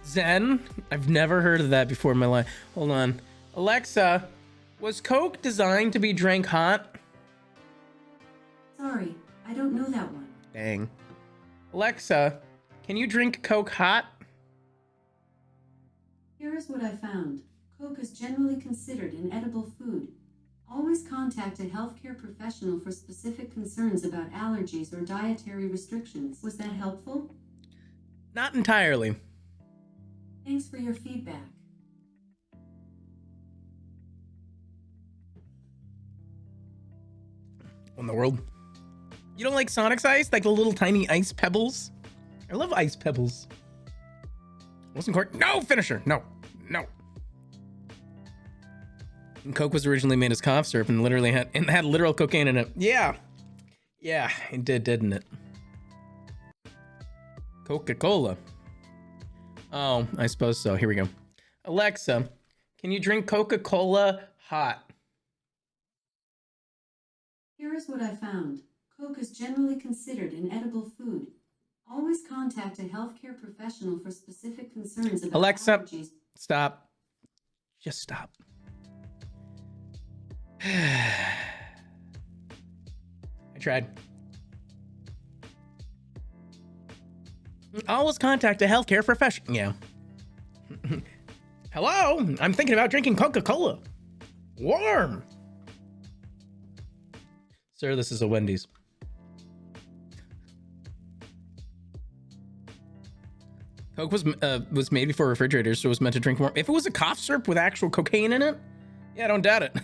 Zen? I've never heard of that before in my life. Hold on. Alexa, was Coke designed to be drank hot? Sorry, I don't know that one. Dang. Alexa, can you drink Coke hot? Here is what I found. Coke is generally considered an edible food. Always contact a healthcare professional for specific concerns about allergies or dietary restrictions. Was that helpful? Not entirely. Thanks for your feedback. What in the world? You don't like Sonic's ice? Like the little tiny ice pebbles? I love ice pebbles. Wasn't quite. No, finisher. No. And Coke was originally made as cough syrup and literally had literal cocaine in it. Yeah, it did, didn't it? Coca-Cola. Oh, I suppose so. Here we go. Alexa, can you drink Coca-Cola hot? Here is what I found. Coke is generally considered an edible food. Always contact a healthcare professional for specific concerns about Alexa, allergies. Stop. Just stop. I tried. Always contact a healthcare professional. Yeah. Hello, I'm thinking about drinking Coca-Cola. Warm. Sir, this is a Wendy's. Coke was made before refrigerators, so it was meant to drink warm. If it was a cough syrup with actual cocaine in it, yeah, I don't doubt it.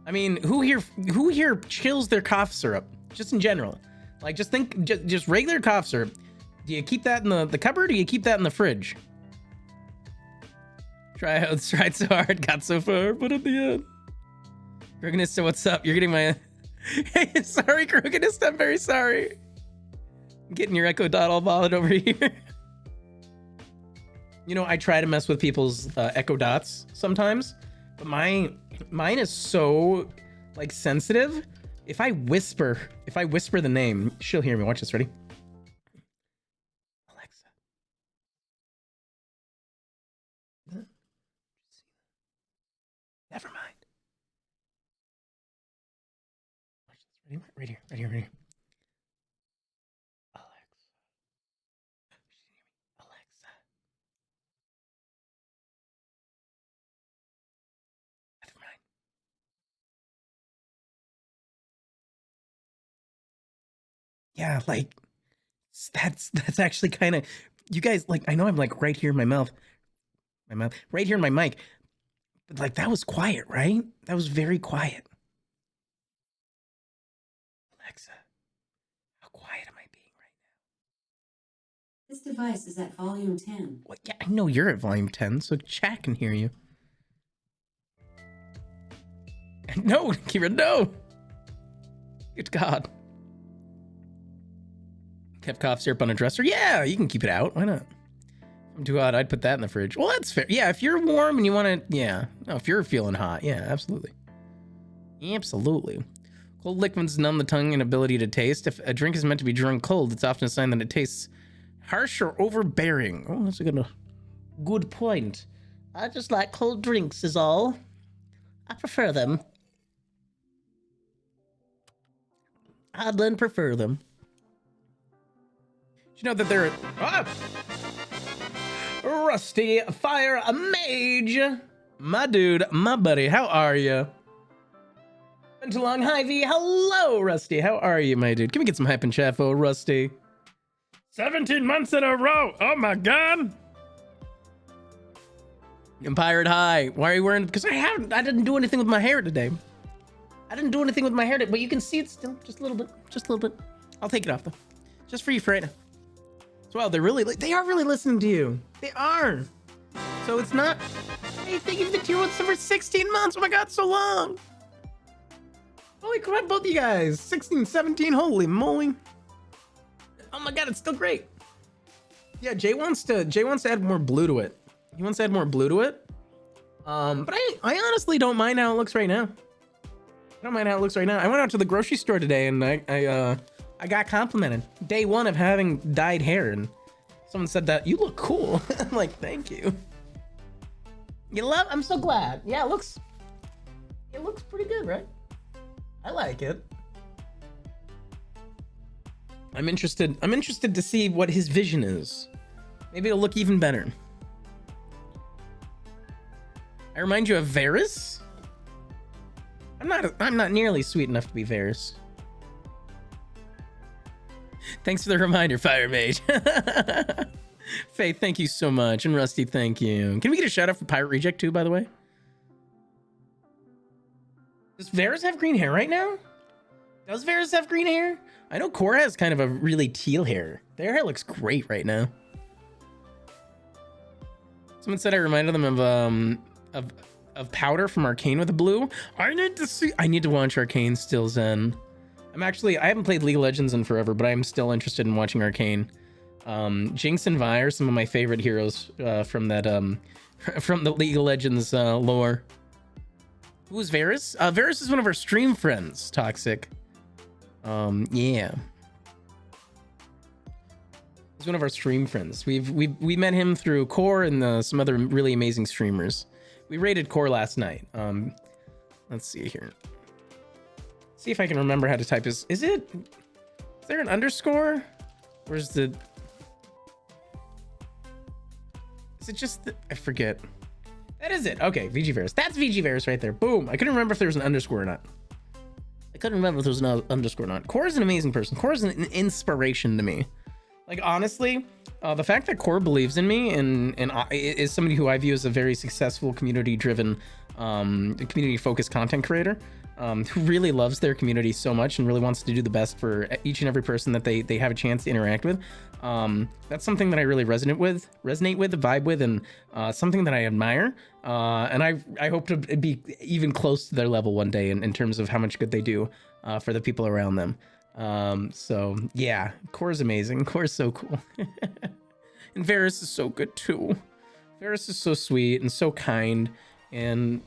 I mean, who here chills their cough syrup? Just in general. Like, just think, just regular cough syrup. Do you keep that in the cupboard or do you keep that in the fridge? Tried so hard, got so far, but at the end. Crookness, what's up? You're getting my... Hey, sorry, Crookness, I'm very sorry. I'm getting your Echo Dot all valid over here. You know, I try to mess with people's Echo Dots sometimes, but mine is so like sensitive. If I whisper the name, she'll hear me. Watch this. Ready? Alexa. Never mind. Watch this. Ready? Right here. Right here. Right here. Alexa. Alexa. Never mind. Yeah, like that's actually kind of, you guys, like, I know I'm like right here in my mouth, right here in my mic, but like that was quiet, right? That was very quiet. Alexa, how quiet am I being right now? This device is at volume 10. Well, yeah, I know you're at volume 10, so chat can hear you. No, Kira, no. Good God. Kept cough syrup on a dresser. Yeah, you can keep it out. Why not? If I'm too hot, I'd put that in the fridge. Well, that's fair. Yeah, if you're warm and you want to, yeah. No, if you're feeling hot, yeah, absolutely. Absolutely. Cold liquids numb the tongue and ability to taste. If a drink is meant to be drunk cold, it's often a sign that it tastes harsh or overbearing. Oh, that's a good point. I just like cold drinks is all. I prefer them. I'd then prefer them. Did you know that they're... Ah! Rusty Fire Mage. My dude, my buddy, how are you? Been too long, Hy-Vee. Hello, Rusty. How are you, my dude? Can we get some hype and chaffo, Rusty? 17 months in a row. Oh my God. Pirate High. Why are you wearing... Because I didn't do anything with my hair today. I didn't do anything with my hair today, but you can see it still. Just a little bit. Just a little bit. I'll take it off, though. Just for you, Fred. Well, they are really listening to you. They are. So it's not... Hey, thank you for the tier 1 for 16 months. Oh my God, so long. Holy crap, both of you guys. 16, 17, holy moly. Oh my God, it's still great. Yeah, Jay wants to add more blue to it. He wants to add more blue to it. But I honestly don't mind how it looks right now. I don't mind how it looks right now. I went out to the grocery store today and I got complimented. Day one of having dyed hair, and someone said that you look cool. I'm like, thank you. I'm so glad. Yeah, it looks pretty good, right? I like it. I'm interested to see what his vision is. Maybe it'll look even better. I remind you of Varys? I'm not nearly sweet enough to be Varys. Thanks for the reminder, Fire Mage. Faith, thank you so much. And Rusty, thank you. Can we get a shout out for Pirate Reject too, by the way? Does Varys have green hair right now? Does Varys have green hair? I know Cora has kind of a really teal hair. Their hair looks great right now. Someone said I reminded them of Powder from Arcane with the blue. I need to watch Arcane still, Zen. I haven't played League of Legends in forever, but I'm still interested in watching Arcane. Jinx and Vi are some of my favorite heroes from the League of Legends lore. Who's Varys? Varys is one of our stream friends, Toxic. Yeah. He's one of our stream friends. We met him through Core and some other really amazing streamers. We raided Core last night. Let's see here. See if I can remember how to type his... Is there an underscore? Where's the... Is it just the... I forget. That is it. Okay, VGVerus. That's VGVerus right there. Boom. I couldn't remember if there was an underscore or not. Core is an amazing person. Core is an inspiration to me. Like, honestly, the fact that Core believes in me and is somebody who I view as a very successful, community-driven, community-focused content creator, who really loves their community so much and really wants to do the best for each and every person that they have a chance to interact with. That's something that I really resonate with, vibe with, and something that I admire. And I hope to be even close to their level one day in terms of how much good they do for the people around them. So yeah, Core's amazing. Core's so cool. And Varys is so good too. Varys is so sweet and so kind, and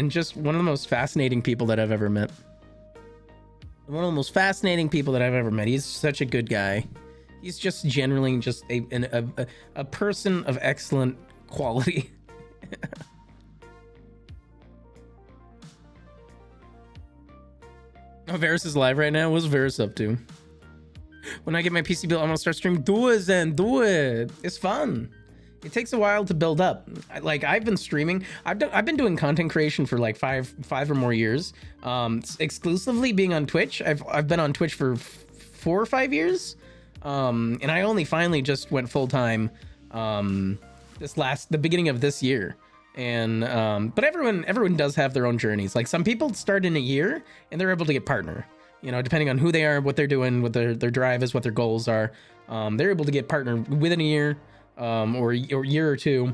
just one of the most fascinating people that I've ever met. He's such a good guy. He's just generally just a person of excellent quality. Oh, Varys is live right now. What's Varys up to? When I get my PC built, I'm gonna start streaming. Do it, Zen. Do it. It's fun. It takes a while to build up. Like, I've been streaming. I've been doing content creation for like five or more years. Exclusively being on Twitch. I've been on Twitch for 4 or 5 years. And I only finally just went full time the beginning of this year. And but everyone does have their own journeys. Like, some people start in a year and they're able to get partner, you know, depending on who they are, what they're doing, what their drive is, what their goals are. They're able to get partner within a year, or a year or two.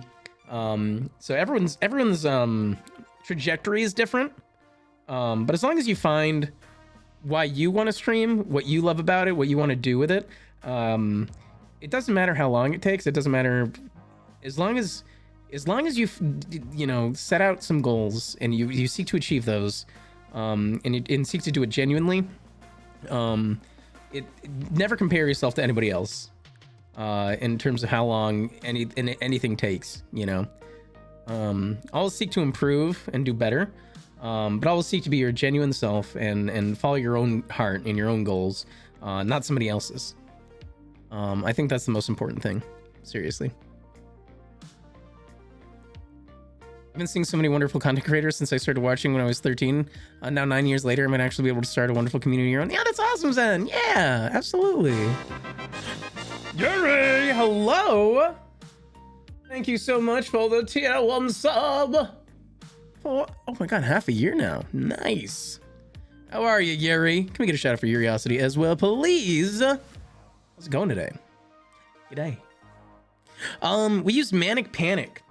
So everyone's trajectory is different. But as long as you find why you want to stream, what you love about it, what you want to do with it. It doesn't matter how long it takes. It doesn't matter as long as you know, set out some goals and you seek to achieve those, and seek to do it genuinely. It never compare yourself to anybody else in terms of how long anything takes, you know. Always seek to improve and do better, but always seek to be your genuine self and follow your own heart and your own goals, not somebody else's. I think that's the most important thing, seriously. I've been seeing so many wonderful content creators since I started watching when I was 13. Now 9 years later, I might actually be able to start a wonderful community around. Yeah, that's awesome, Zen. Yeah, absolutely. Yuri, hello. Thank you so much for the tier 1 sub. For, oh my god, half a year now. Nice. How are you, Yuri? Can we get a shout out for Curiosity as well, please? How's it going today? G'day. We used Manic Panic.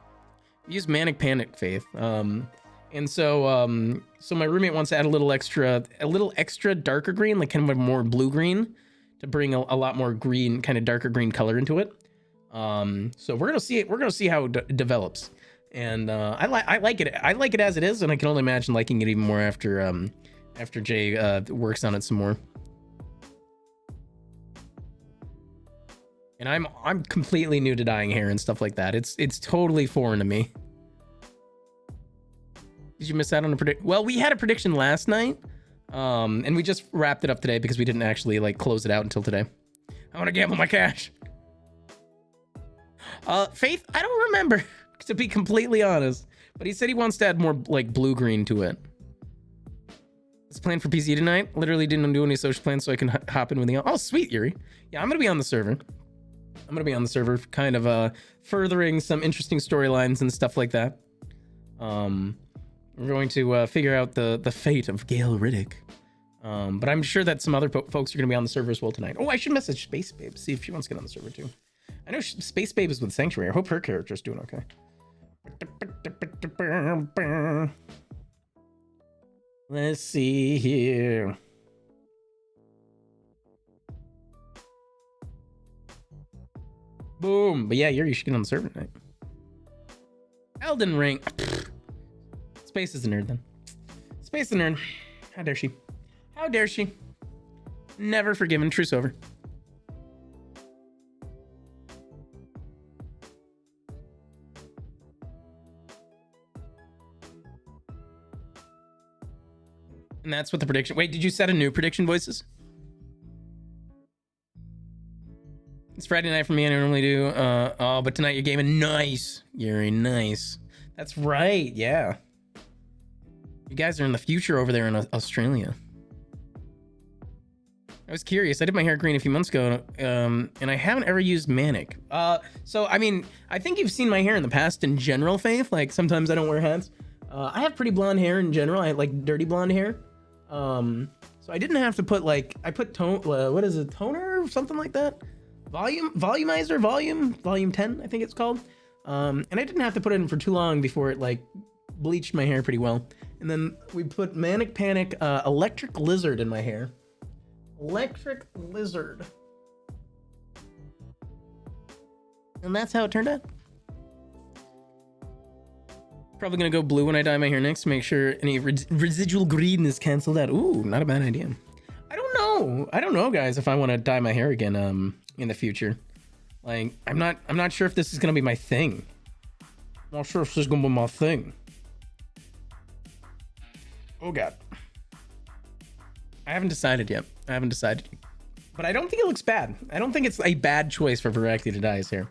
Faith. And so so my roommate wants to add a little extra darker green, like kind of a more blue green, to bring a lot more green, kind of darker green color into it. So we're gonna see how it develops. And I like it as it is, and I can only imagine liking it even more after Jay works on it some more. And I'm completely new to dyeing hair and stuff like that. It's totally foreign to me. Did you miss out on a predict? Well, we had a prediction last night, and we just wrapped it up today because we didn't actually like close it out until today. I want to gamble my cash. Faith, I don't remember, to be completely honest. But he said he wants to add more like blue green to it. It's planned for PC tonight. Literally didn't do any social plans, so I can hop in with you. Oh, sweet, Yuri. Yeah, I'm gonna be on the server. Kind of furthering some interesting storylines and stuff like that. We're going to figure out the fate of Gale Riddick. But I'm sure that some other folks are going to be on the server as well tonight. Oh, I should message Space Babe, see if she wants to get on the server too. I know Space Babe is with Sanctuary. I hope her character's doing okay. Let's see here. Boom. But yeah, you should get on the server tonight. Elden Ring. Space is a nerd then. Space is a nerd. How dare she? How dare she? Never forgiven. Truce over. And that's what the prediction. Wait, did you set a new prediction, voices? It's Friday night for me, and I normally do. Oh, but tonight you're gaming. Nice. Yuri, nice. That's right, yeah. You guys are in the future over there in Australia. I was curious. I did my hair green a few months ago, and I haven't ever used Manic. So, I mean, I think you've seen my hair in the past in general, Faith. Like, sometimes I don't wear hats. I have pretty blonde hair in general. I like dirty blonde hair. So I didn't have to put, like, I put what is it, toner or something like that? Volumizer, volume 10, I think it's called. And I didn't have to put it in for too long before it, like, bleached my hair pretty well. And then we put Manic Panic Electric Lizard in my hair. Electric Lizard. And that's how it turned out. Probably gonna go blue when I dye my hair next to make sure any residual green is canceled out. Ooh, not a bad idea. I don't know, guys, if I want to dye my hair again in the future. Like, I'm not sure if this is gonna be my thing. I'm not sure if this is gonna be my thing. Oh god. I haven't decided yet. But I don't think it looks bad. I don't think it's a bad choice for Varakti to dye his hair.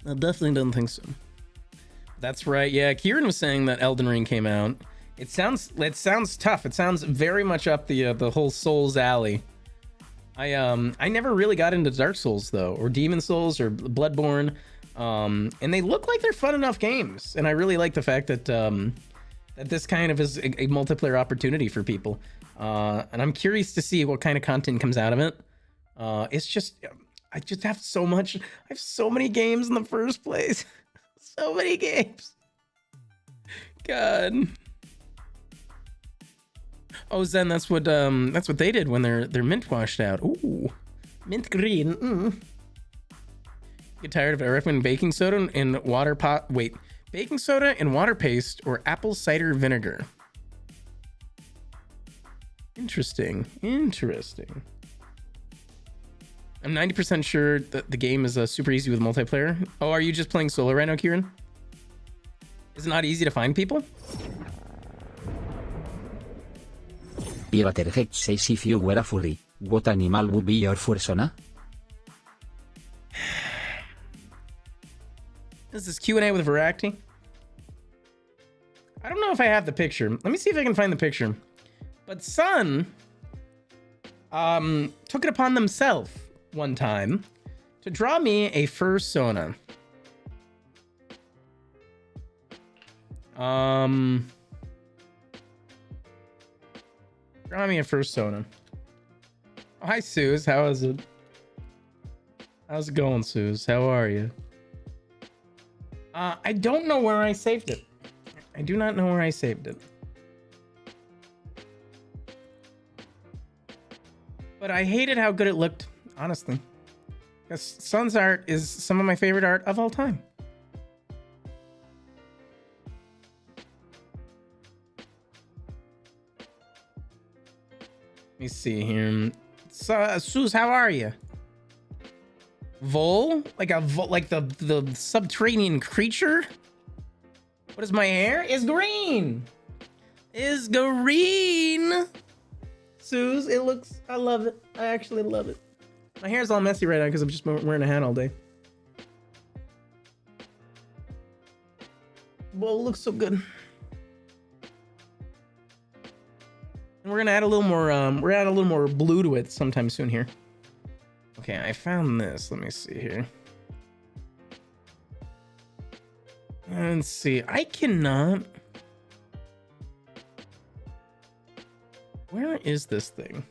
I definitely don't think so. That's right. Yeah, Kieran was saying that Elden Ring came out. It sounds tough. It sounds very much up the whole Souls alley. I never really got into Dark Souls though, or Demon Souls, or Bloodborne. And they look like they're fun enough games. And I really like the fact that that this kind of is a multiplayer opportunity for people. And I'm curious to see what kind of content comes out of it. It's just, I just have so much. I have so many games in the first place. So many games. God. Oh, Zen, that's what they did when they're mint washed out. Ooh, mint green. Get tired of it. I recommend baking soda and water pot. Wait, baking soda and water paste or apple cider vinegar. Interesting. Interesting. I'm 90% sure that the game is super easy with multiplayer. Oh, are you just playing solo right now, Kieran? Is it not easy to find people? VoraktVODs says if you were a furry, what animal would be your fursona? This is Q&A with Vorakti. I don't know if I have the picture. Let me see if I can find the picture. But Sun took it upon themselves one time to draw me a fursona. Draw me a fursona. Oh, hi, Suze. How is it? How's it going, Suze? How are you? I don't know where I saved it. I do not know where I saved it. But I hated how good it looked, honestly. Because Sun's art is some of my favorite art of all time. Let me see here. Suze, how are you? Vole? Like the subterranean creature? What is my hair? Is green. Is green. Suze, it looks, I love it. I actually love it. My hair's all messy right now because I'm just wearing a hat all day. Well, it looks so good. And we're gonna add a little more, we're gonna add a little more blue to it sometime soon here. Okay, I found this. Let me see here. Let's see. I cannot. Where is this thing?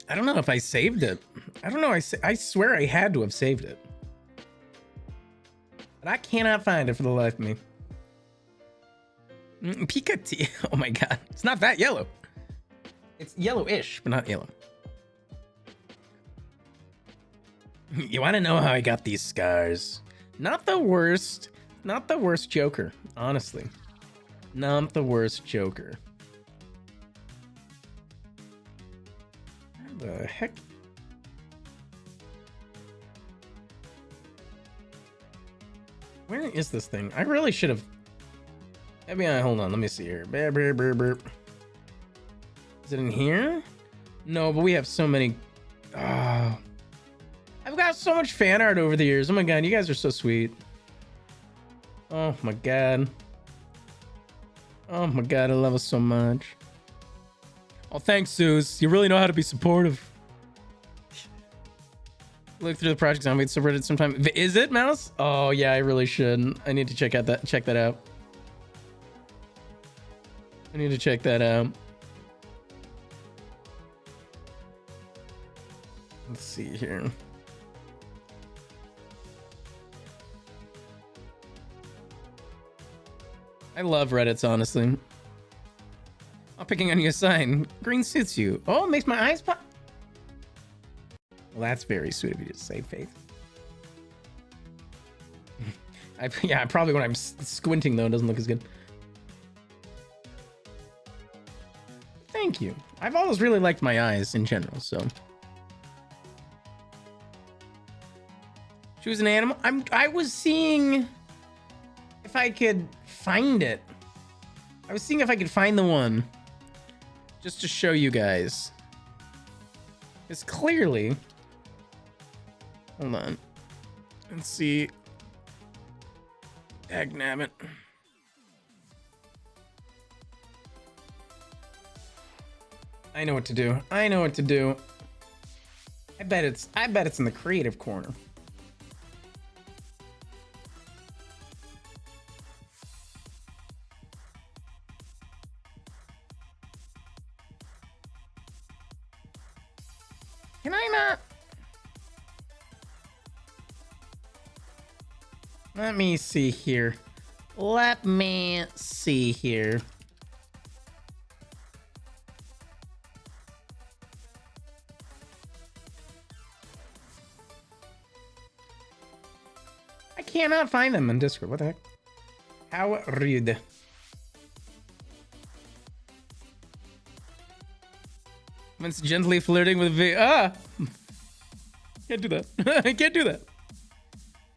I don't know if I saved it. I don't know. I swear I had to have saved it. But I cannot find it for the life of me. Pikachu. Oh my god. It's not that yellow. It's yellowish, but not yellow. You want to know how I got these scars? Not the worst. Not the worst Joker, honestly. Not the worst Joker. What the heck? Where is this thing? I really should have. Maybe hold on. Let me see here. Burp, burp, burp, burp. Is it in here? No, but we have so many. Oh, I've got so much fan art over the years. Oh my god, you guys are so sweet. Oh my god. Oh my god, I love us so much. Oh, thanks, Suze. You really know how to be supportive. Look through the project zombie subreddit sometime. Is it, Mouse? Oh yeah, I really should. I need to check that out. I need to check that out. Let's see here. I love Reddits, honestly. I'm picking on you a sign. Green suits you. Oh, it makes my eyes pop. Well, that's very sweet of you to say, Faith. Yeah, probably when I'm squinting, though, it doesn't look as good. Thank you. I've always really liked my eyes in general, so. Choose an animal. I was seeing if I could find it. I was seeing if I could find the one just to show you guys. It's clearly. Hold on. Let's see. Dagnabbit. I know what to do. I know what to do. I bet it's in the creative corner. Can I not? Let me see here. Let me see here. I cannot find them in Discord. What the heck? How rude. Once gently flirting with can't do that. I can't do that.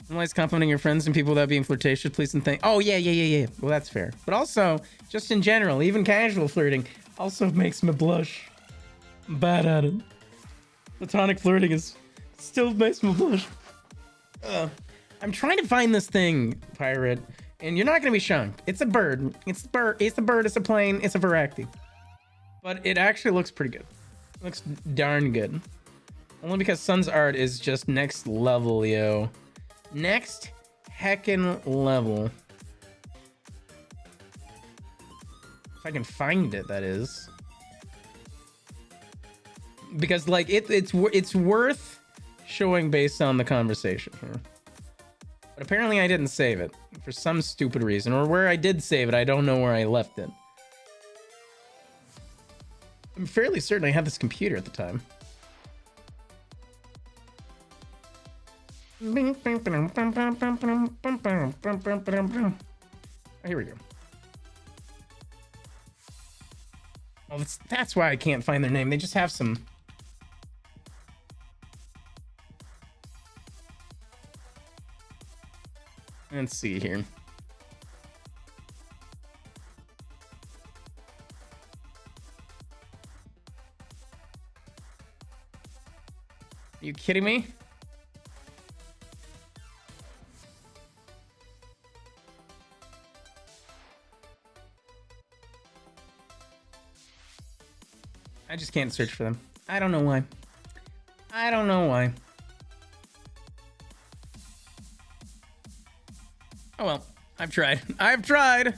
Analyze complimenting your friends and people without being flirtatious, please and thank. Oh yeah. Well, that's fair. But also, just in general, even casual flirting also makes me blush. I'm bad at it. Platonic flirting is still makes me blush. I'm trying to find this thing, pirate, and you're not gonna be shocked. It's a bird. It's a bird. It's a bird. It's a plane. It's a Varakti. But it actually looks pretty good. It looks darn good. Only because Sun's art is just next level, yo. Next heckin' level. If I can find it, that is. Because like it's worth showing based on the conversation here. But apparently I didn't save it for some stupid reason, or where I did save it, I don't know where I left it. I'm fairly certain I had this computer at the time. Oh, here we go. Oh, that's why I can't find their name. They just have some. Let's see here. Are you kidding me? I just can't search for them. I don't know why. I don't know why. Oh well, I've tried. I've tried.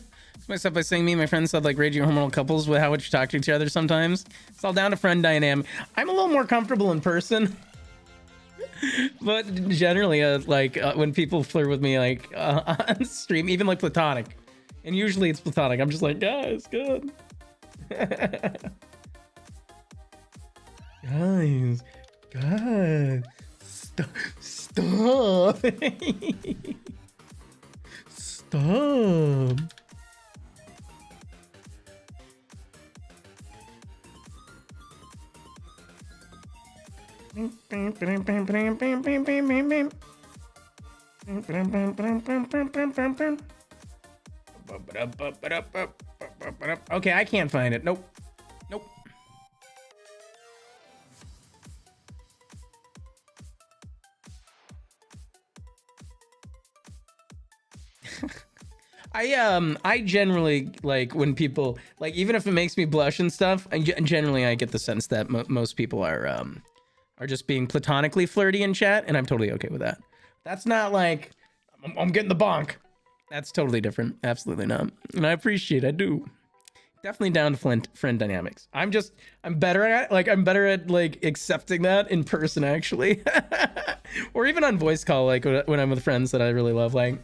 Myself by saying me and my friends sound like raging hormonal couples with how much you talk to each other sometimes. It's all down to friend dynamic. I'm a little more comfortable in person. But generally, when people flirt with me, on stream, even like platonic, and usually it's platonic, I'm just like, guys, good. guys, stop. Stop. Stop. Okay, I can't find it. Nope. Nope. I generally like when people like, even if it makes me blush and stuff, and generally I get the sense that most people are just being platonically flirty in chat, and I'm totally okay with that. That's not like I'm getting the bonk. That's totally different. Absolutely not. And I appreciate, I do. Definitely down to friend dynamics. I'm better at accepting that in person actually. Or even on voice call, like when I'm with friends that I really love, like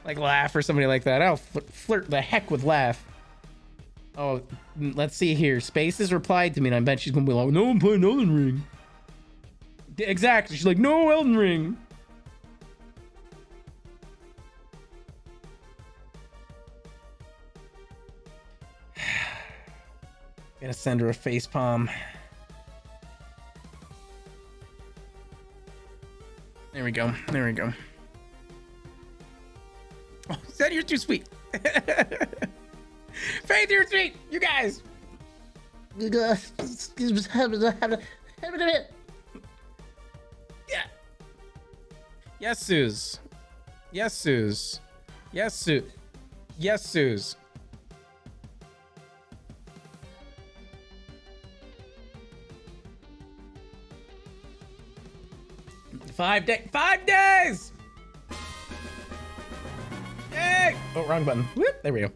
Laugh or somebody like that. I'll flirt the heck with Laugh. Oh, let's see here. Space has replied to me, and I bet she's gonna be like, no, I'm playing Elden Ring. Exactly. She's like, no Elden Ring. Gonna send her a face palm. There we go. There we go. Oh, Zed, you're too sweet. Faith, you're sweet. You guys. Yeah. Yes, Suze. Yes, Suze. Yes, Suze. Yes, Suze. Five days! Yay! Oh, wrong button. Whoop, there we go.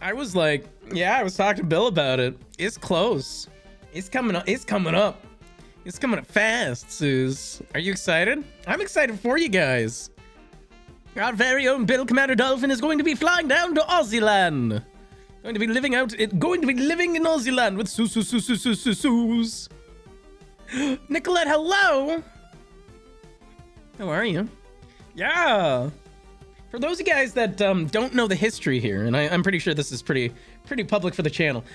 I was like, yeah, I was talking to Bill about it. It's close. It's coming up. It's coming up. It's coming up fast, Suze. Are you excited? I'm excited for you guys. Our very own Bill Commander Dolphin is going to be flying down to Aussieland. Going to be living in Aussieland with Suus. Nicolette, hello. How are you? Yeah. For those of you guys that don't know the history here, and I'm pretty sure this is pretty public for the channel.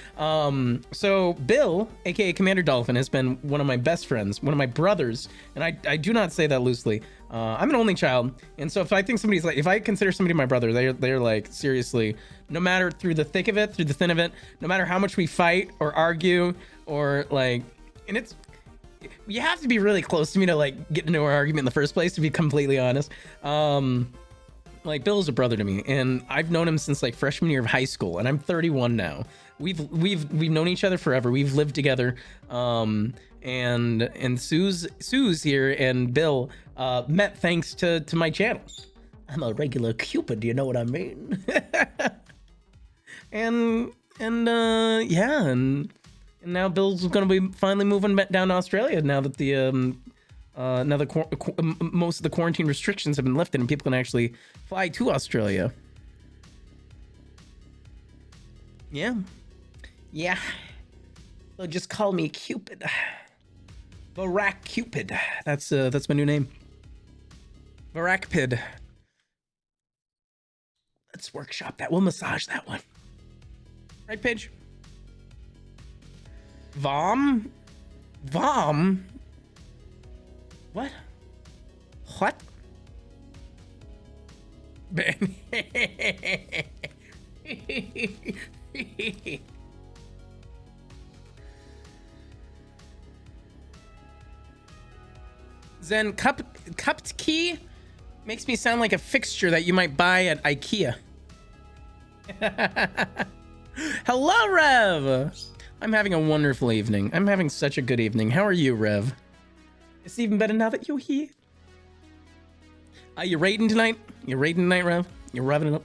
So Bill, aka Commander Dolphin, has been one of my best friends, one of my brothers, and I do not say that loosely. I'm an only child, and so if I think somebody's like, if I consider somebody my brother, they're like, seriously, no matter through the thick of it, through the thin of it, no matter how much we fight or argue or like, and it's, you have to be really close to me to like get into our argument in the first place, to be completely honest. Like Bill's a brother to me, and I've known him since like freshman year of high school, and I'm 31 now. We've known each other forever. We've lived together. And Sue's here and Bill met thanks to my channel. I'm a regular Cupid, you know what I mean? and yeah, and now Bill's gonna be finally moving back down to Australia now that the most of the quarantine restrictions have been lifted and people can actually fly to Australia. Yeah. So just call me Cupid. VoraktVODs. That's my new name. VoraktVODs. Let's workshop that. We'll massage that one. Right, Paige? Vom? What? Zen cupped key makes me sound like a fixture that you might buy at IKEA. Hello, Rev. I'm having a wonderful evening. I'm having such a good evening. How are you, Rev? It's even better now that you're here. You raiding tonight? You raiding tonight, Rev? You're revving it up?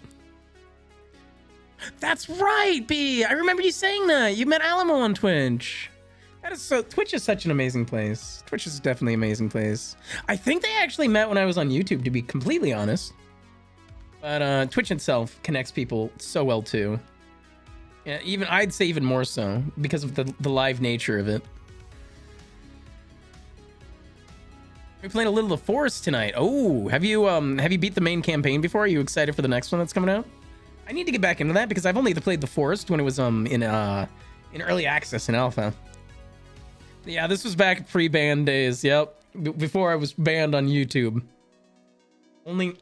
That's right, B. I remember you saying that. You met Alamo on Twitch. That is so. Twitch is such an amazing place. Twitch is definitely an amazing place. I think they actually met when I was on YouTube, to be completely honest. But Twitch itself connects people so well too. Yeah, even I'd say even more so because of the live nature of it. We're playing a little of the Forest tonight. Oh, have you beat the main campaign before? Are you excited for the next one that's coming out? I need to get back into that because I've only played the Forest when it was in early access in alpha. Yeah, this was back pre-ban days. Yep, before I was banned on YouTube. Only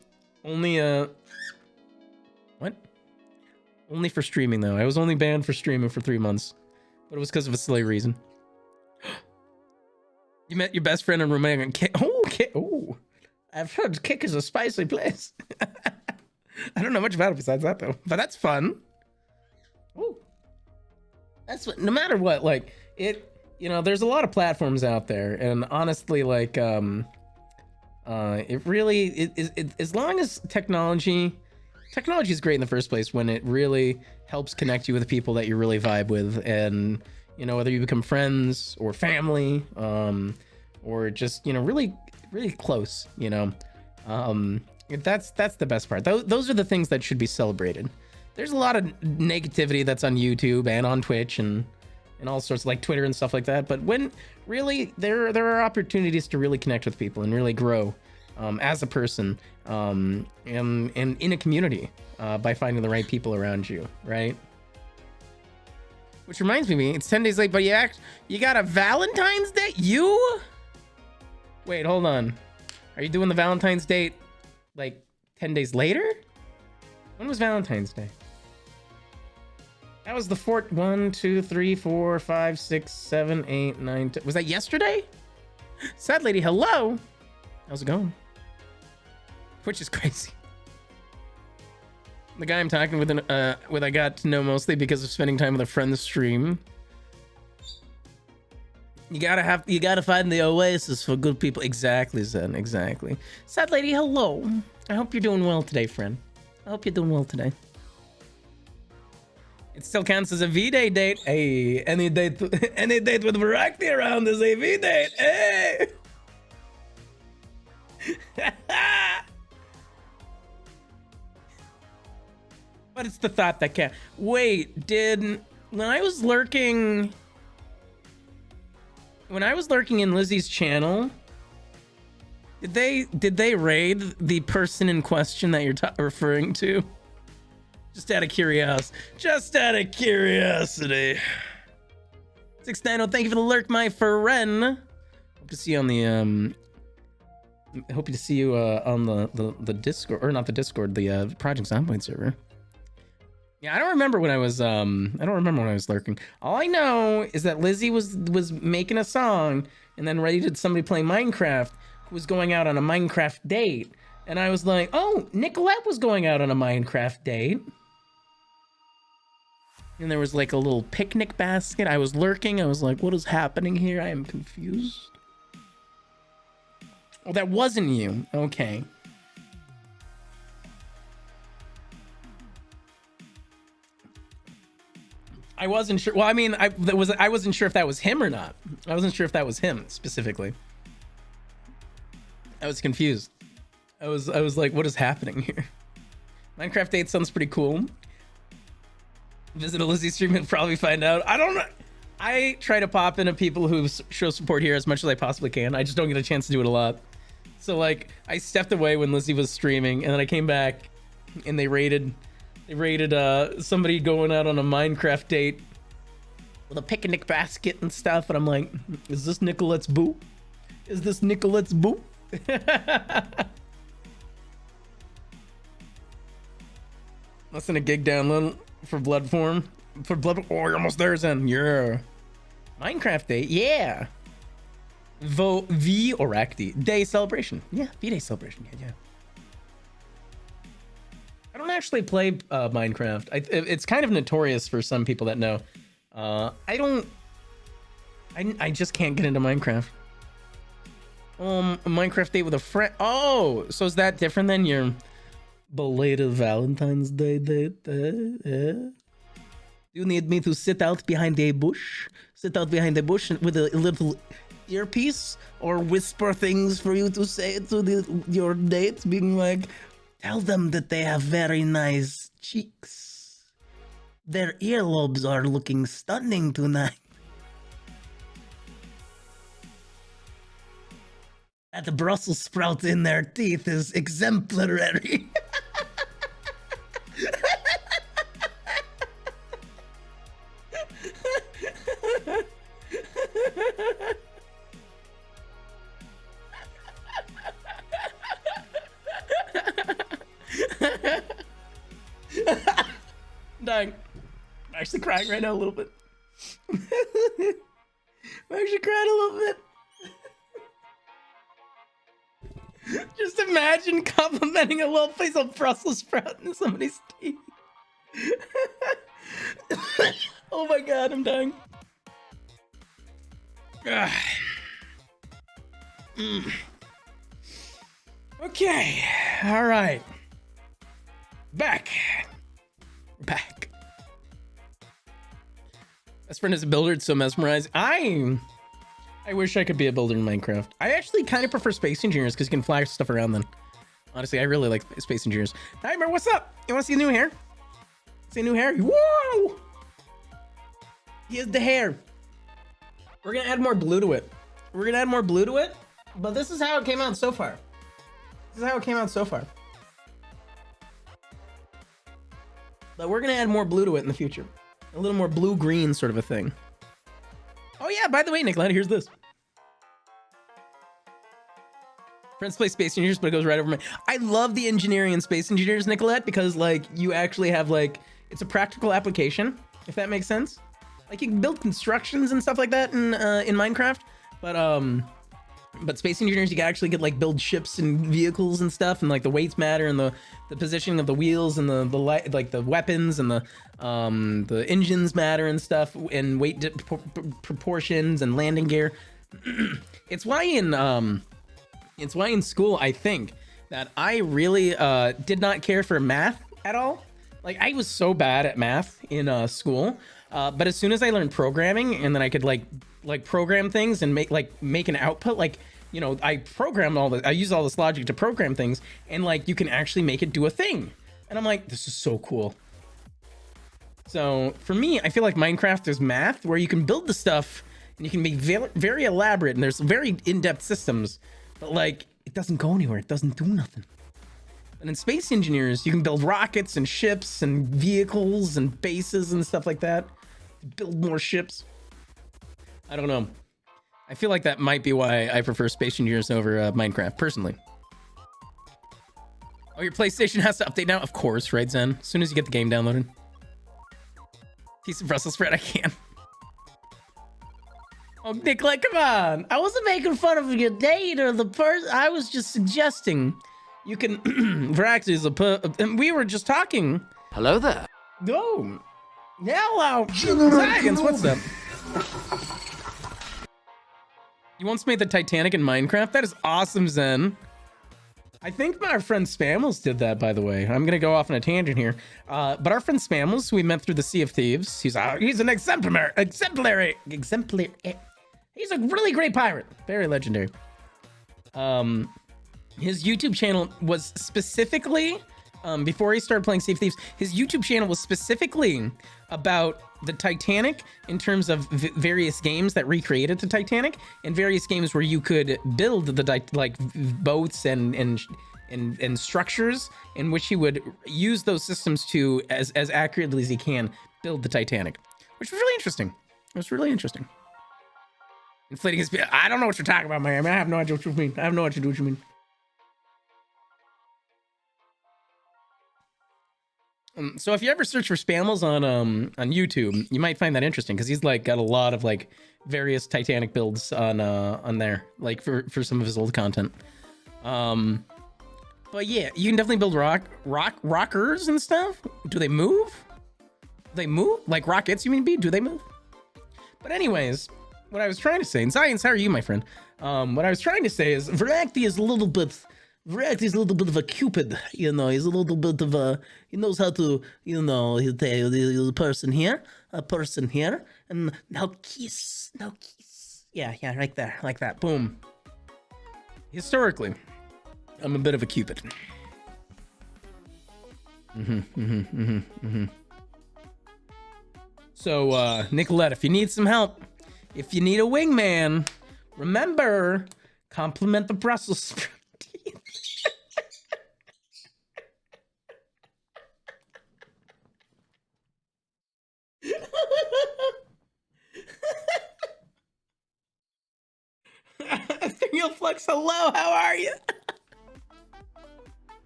what? Only for streaming though. I was only banned for streaming for 3 months, but it was because of a silly reason. You met your best friend in Romania and Kick. Oh, Kick. Oh, I've heard Kick is a spicy place. I don't know much about it besides that though, but that's fun. Oh, that's what. No matter what, like it. You know, there's a lot of platforms out there, and honestly, like, it really as long as technology is great in the first place when it really helps connect you with people that you really vibe with, and you know, whether you become friends or family, or just, you know, really close, you know, that's the best part. Those are the things that should be celebrated. There's a lot of negativity that's on YouTube and on Twitch and all sorts of like Twitter and stuff like that. But when really there are opportunities to really connect with people and really grow as a person and in a community by finding the right people around you, right? Which reminds me, it's 10 days late, but you got a Valentine's Day? You? Wait, hold on. Are you doing the Valentine's date like 10 days later? When was Valentine's Day? That was the 1, 2, 3, 4, 5, 6, 7, 8, 9, 10. Was that yesterday? Sad lady, hello. How's it going? Twitch is crazy. The guy I'm talking with, I got to know mostly because of spending time with a friend's stream. You gotta find the oasis for good people. Exactly, Zen. Exactly. Sad lady, hello. I hope you're doing well today, friend. I hope you're doing well today. It still counts as a V-Day date. Hey, any date with Varakti around is a V-Date. Hey. But it's the thought that can. Wait, when I was lurking in Lizzie's channel, did they raid the person in question that you're referring to? Just out of curiosity. 690, thank you for the lurk, my friend. Hope to see you on the I hope to see you on the Discord, or not the Discord, the Project Zomboid server. Yeah, I don't remember when I was lurking. All I know is that Lizzie was making a song and then raided somebody playing Minecraft who was going out on a Minecraft date. And I was like, oh, Nicolette was going out on a Minecraft date. And there was like a little picnic basket. I was lurking. I was like, what is happening here? I am confused. Oh, that wasn't you. Okay. I wasn't sure. Well, I mean, I wasn't sure if that was him or not. I wasn't sure if that was him specifically. I was confused. I was like, what is happening here? Minecraft date sounds pretty cool. Visit a Lizzie stream and probably find out. I don't know. I try to pop into people who show support here as much as I possibly can. I just don't get a chance to do it a lot. So like, I stepped away when Lizzie was streaming, and then I came back, and they raided somebody going out on a Minecraft date with a picnic basket and stuff, and I'm like, is this Nicolette's boo? Is this Nicolette's boo? Less than a gig download for blood form. Oh, you're almost there, Zen. Yeah. Minecraft date, yeah. VoraktVODs day celebration. Yeah, V-Day celebration. Yeah. I don't actually play Minecraft. It's kind of notorious for some people that know. I just can't get into Minecraft. A Minecraft date with a friend. Oh, so is that different than your belated Valentine's Day date? You need me to sit out behind a bush? Sit out behind a bush with a little earpiece, or whisper things for you to say to your date, being like, tell them that they have very nice cheeks. Their earlobes are looking stunning tonight. That Brussels sprout in their teeth is exemplary. I'm dying. I'm actually crying right now a little bit. I'm actually crying a little bit. Just imagine complimenting a little piece of Brussels sprout in somebody's teeth. Oh my god, I'm dying. Okay, all right. Back. Best friend is a builder, it's so mesmerizing. I wish I could be a builder in Minecraft. I actually kind of prefer Space Engineers because you can fly stuff around then. Honestly, I really like Space Engineers. Nightmare, what's up? You want to see new hair? See new hair? Whoa! Here's the hair. We're going to add more blue to it. But this is how it came out so far. But we're going to add more blue to it in the future. A little more blue-green sort of a thing. Oh yeah, by the way, Nicolette, here's this. Friends play Space Engineers, but it goes right over my... I love the engineering in Space Engineers, Nicolette, because like you actually have like... It's a practical application, if that makes sense. Like you can build constructions and stuff like that in Minecraft, but Space Engineers, you can actually get like build ships and vehicles and stuff, and like the weights matter, and the positioning of the wheels, and the like the weapons and the engines matter and stuff, and weight proportions and landing gear. It's why in school I think that I really did not care for math at all. Like I was so bad at math in school, but as soon as I learned programming, and then I could like program things and make an output, like, you know, I use all this logic to program things, and like you can actually make it do a thing. And I'm like, this is so cool. So for me, I feel like Minecraft is math where you can build the stuff and you can make very elaborate and there's very in-depth systems, but like it doesn't go anywhere. It doesn't do nothing. And in Space Engineers, you can build rockets and ships and vehicles and bases and stuff like that. Build more ships. I don't know. I feel like that might be why I prefer Space Engineers over Minecraft, personally. Oh, your PlayStation has to update now? Of course, right, Zen? As soon as you get the game downloaded. Piece of Brussels spread, I can. Oh, Nikolai, come on. I wasn't making fun of your date or the person. I was just suggesting you can... Vorakt is and we were just talking. Hello there. Oh. Hello. Science, what's up? You once made the Titanic in Minecraft? That is awesome, Zen. I think our friend Spamels did that, by the way. I'm gonna go off on a tangent here. But our friend Spamels, who we met through the Sea of Thieves, he's an exemplary. He's a really great pirate. Very legendary. His YouTube channel was specifically, before he started playing Sea of Thieves, his YouTube channel was specifically about the Titanic in terms of various games that recreated the Titanic and various games where you could build the like boats and structures in which he would use those systems to as accurately as he can build the Titanic, which was really interesting. It was really interesting. Inflating his... I don't know what you're talking about, man. I have no idea what you mean. I have no idea what you mean. So if you ever search for Spamels on YouTube, you might find that interesting because he's like got a lot of like various Titanic builds on there, like for some of his old content. But yeah, you can definitely build rockers and stuff. Do they move? They move like rockets? You mean B? Do they move? But anyways, what I was trying to say, and Science, how are you, my friend? What I was trying to say is Vorakt is a little bit of a cupid, you know. He's a little bit of a, he knows how to, you know, he's a person here, and now kiss. Yeah, right there, like that, boom. Historically, I'm a bit of a cupid. So, Nicolette, if you need some help, if you need a wingman, remember, compliment the Brussels sprout. Ethereal Flux, hello, how are you?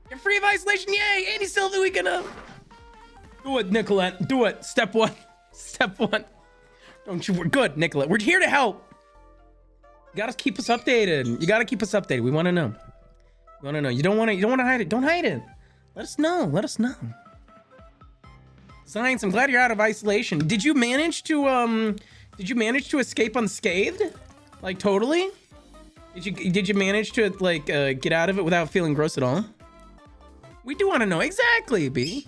You're free of isolation, yay! 80 still the weekend up. Do it, Nicolette, do it. Step one. Don't you, we're good, Nicolette. We're here to help. You gotta keep us updated. We wanna know. You don't wanna hide it. Don't hide it. Let us know. Science, I'm glad you're out of isolation. Did you manage to escape unscathed? Like totally? Did you manage to like get out of it without feeling gross at all? We do want to know exactly, B.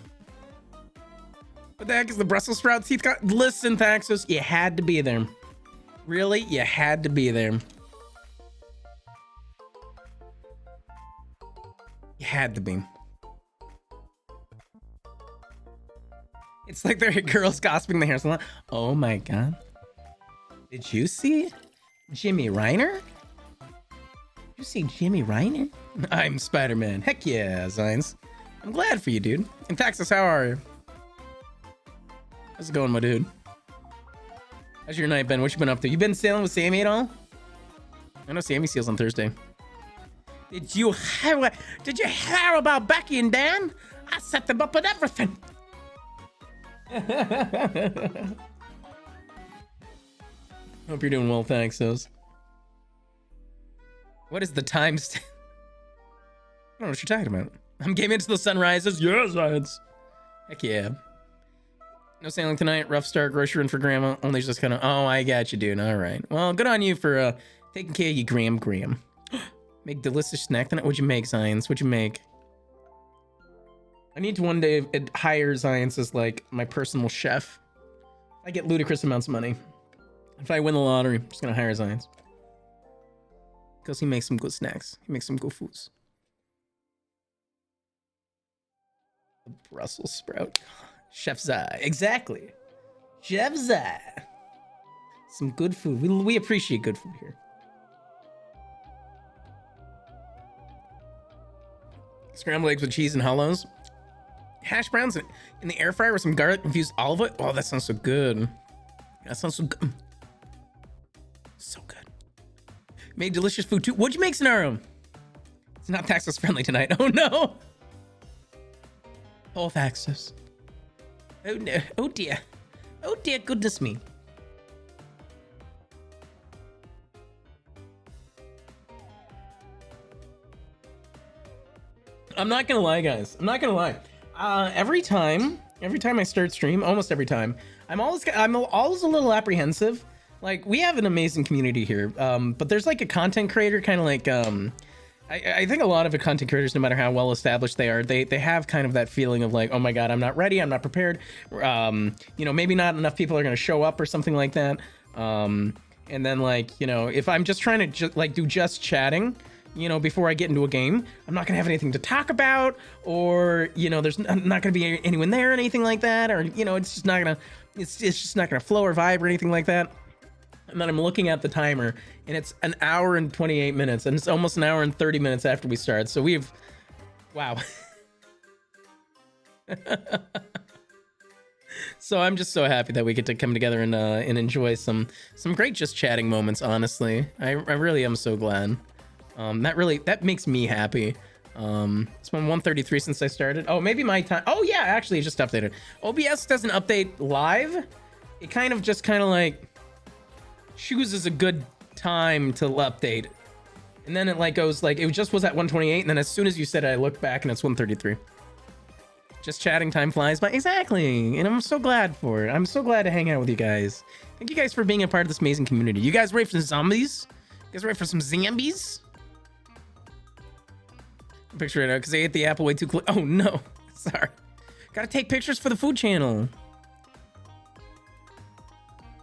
What the heck is the Brussels sprout teeth got? Listen, Thaxos, you had to be there. Really? You had to be there. You had to be. It's like there are girls gossiping the hair salon. Oh my god. Did you see Jimmy Reiner? Did you see Jimmy Reiner? I'm Spider-Man. Heck yeah, Zines. I'm glad for you, dude. And Taxus, how are you? How's it going, my dude? How's your night been? What you been up to? You been sailing with Sammy at all? I know Sammy sails on Thursday. Did you hear about Becky and Dan? I set them up with everything. Hope you're doing well, thanks, Sos. What is the time I don't know what you're talking about. I'm gaming until the sun rises. Yeah, science. Heck yeah. No sailing tonight. Rough start. Grocery run for grandma. Only just kind of... Oh, I got you, dude. All right. Well, good on you for taking care of you, Graham. Make delicious snack tonight. What'd you make, Science? What'd you make? I need to one day hire Science as like my personal chef. I get ludicrous amounts of money. If I win the lottery, I'm just gonna hire Science. Because he makes some good snacks. He makes some good foods. The Brussels sprout. Chef's eye. Exactly. Chef's eye. Some good food. We appreciate good food here. Scrambled eggs with cheese and hollows. Hash browns in the air fryer with some garlic infused olive oil. Oh, that sounds so good. That sounds so good. So good. Made delicious food too. What'd you make, Sonaro? It's not taxes friendly tonight. Oh no. Both access. Oh no. Oh dear. Oh dear goodness me. I'm not gonna lie, guys. I'm not gonna lie. Every time I start stream, almost every time, I'm always a little apprehensive. Like, we have an amazing community here, but there's like a content creator kind of like I think a lot of the content creators, no matter how well established they are, they have kind of that feeling of like, oh my god, I'm not ready, I'm not prepared. You know, maybe not enough people are gonna show up or something like that. And then, like, you know, if I'm just trying to do just chatting, you know, before I get into a game, I'm not gonna have anything to talk about, or, you know, there's not gonna be anyone there or anything like that, or, you know, it's just not gonna flow or vibe or anything like that. And then I'm looking at the timer, and it's an hour and 28 minutes, and it's almost an hour and 30 minutes after we start. So wow. So I'm just so happy that we get to come together and enjoy some great just chatting moments. Honestly, I really am so glad. That makes me happy. It's been 1:33 since I started. Oh, maybe my time. Oh yeah, actually, it just updated. OBS doesn't update live. It kind of like chooses a good time to update, and then it like goes like, it just was at 1:28, and then as soon as you said it, I looked back and it's 1:33. Just chatting, time flies by. Exactly. And I'm so glad for it. I'm so glad to hang out with you guys. Thank you guys for being a part of this amazing community. You guys ready for some zombies? You guys ready for some zombies? Picture it out because I ate the apple way too close. Oh no. Sorry. Gotta take pictures for the food channel.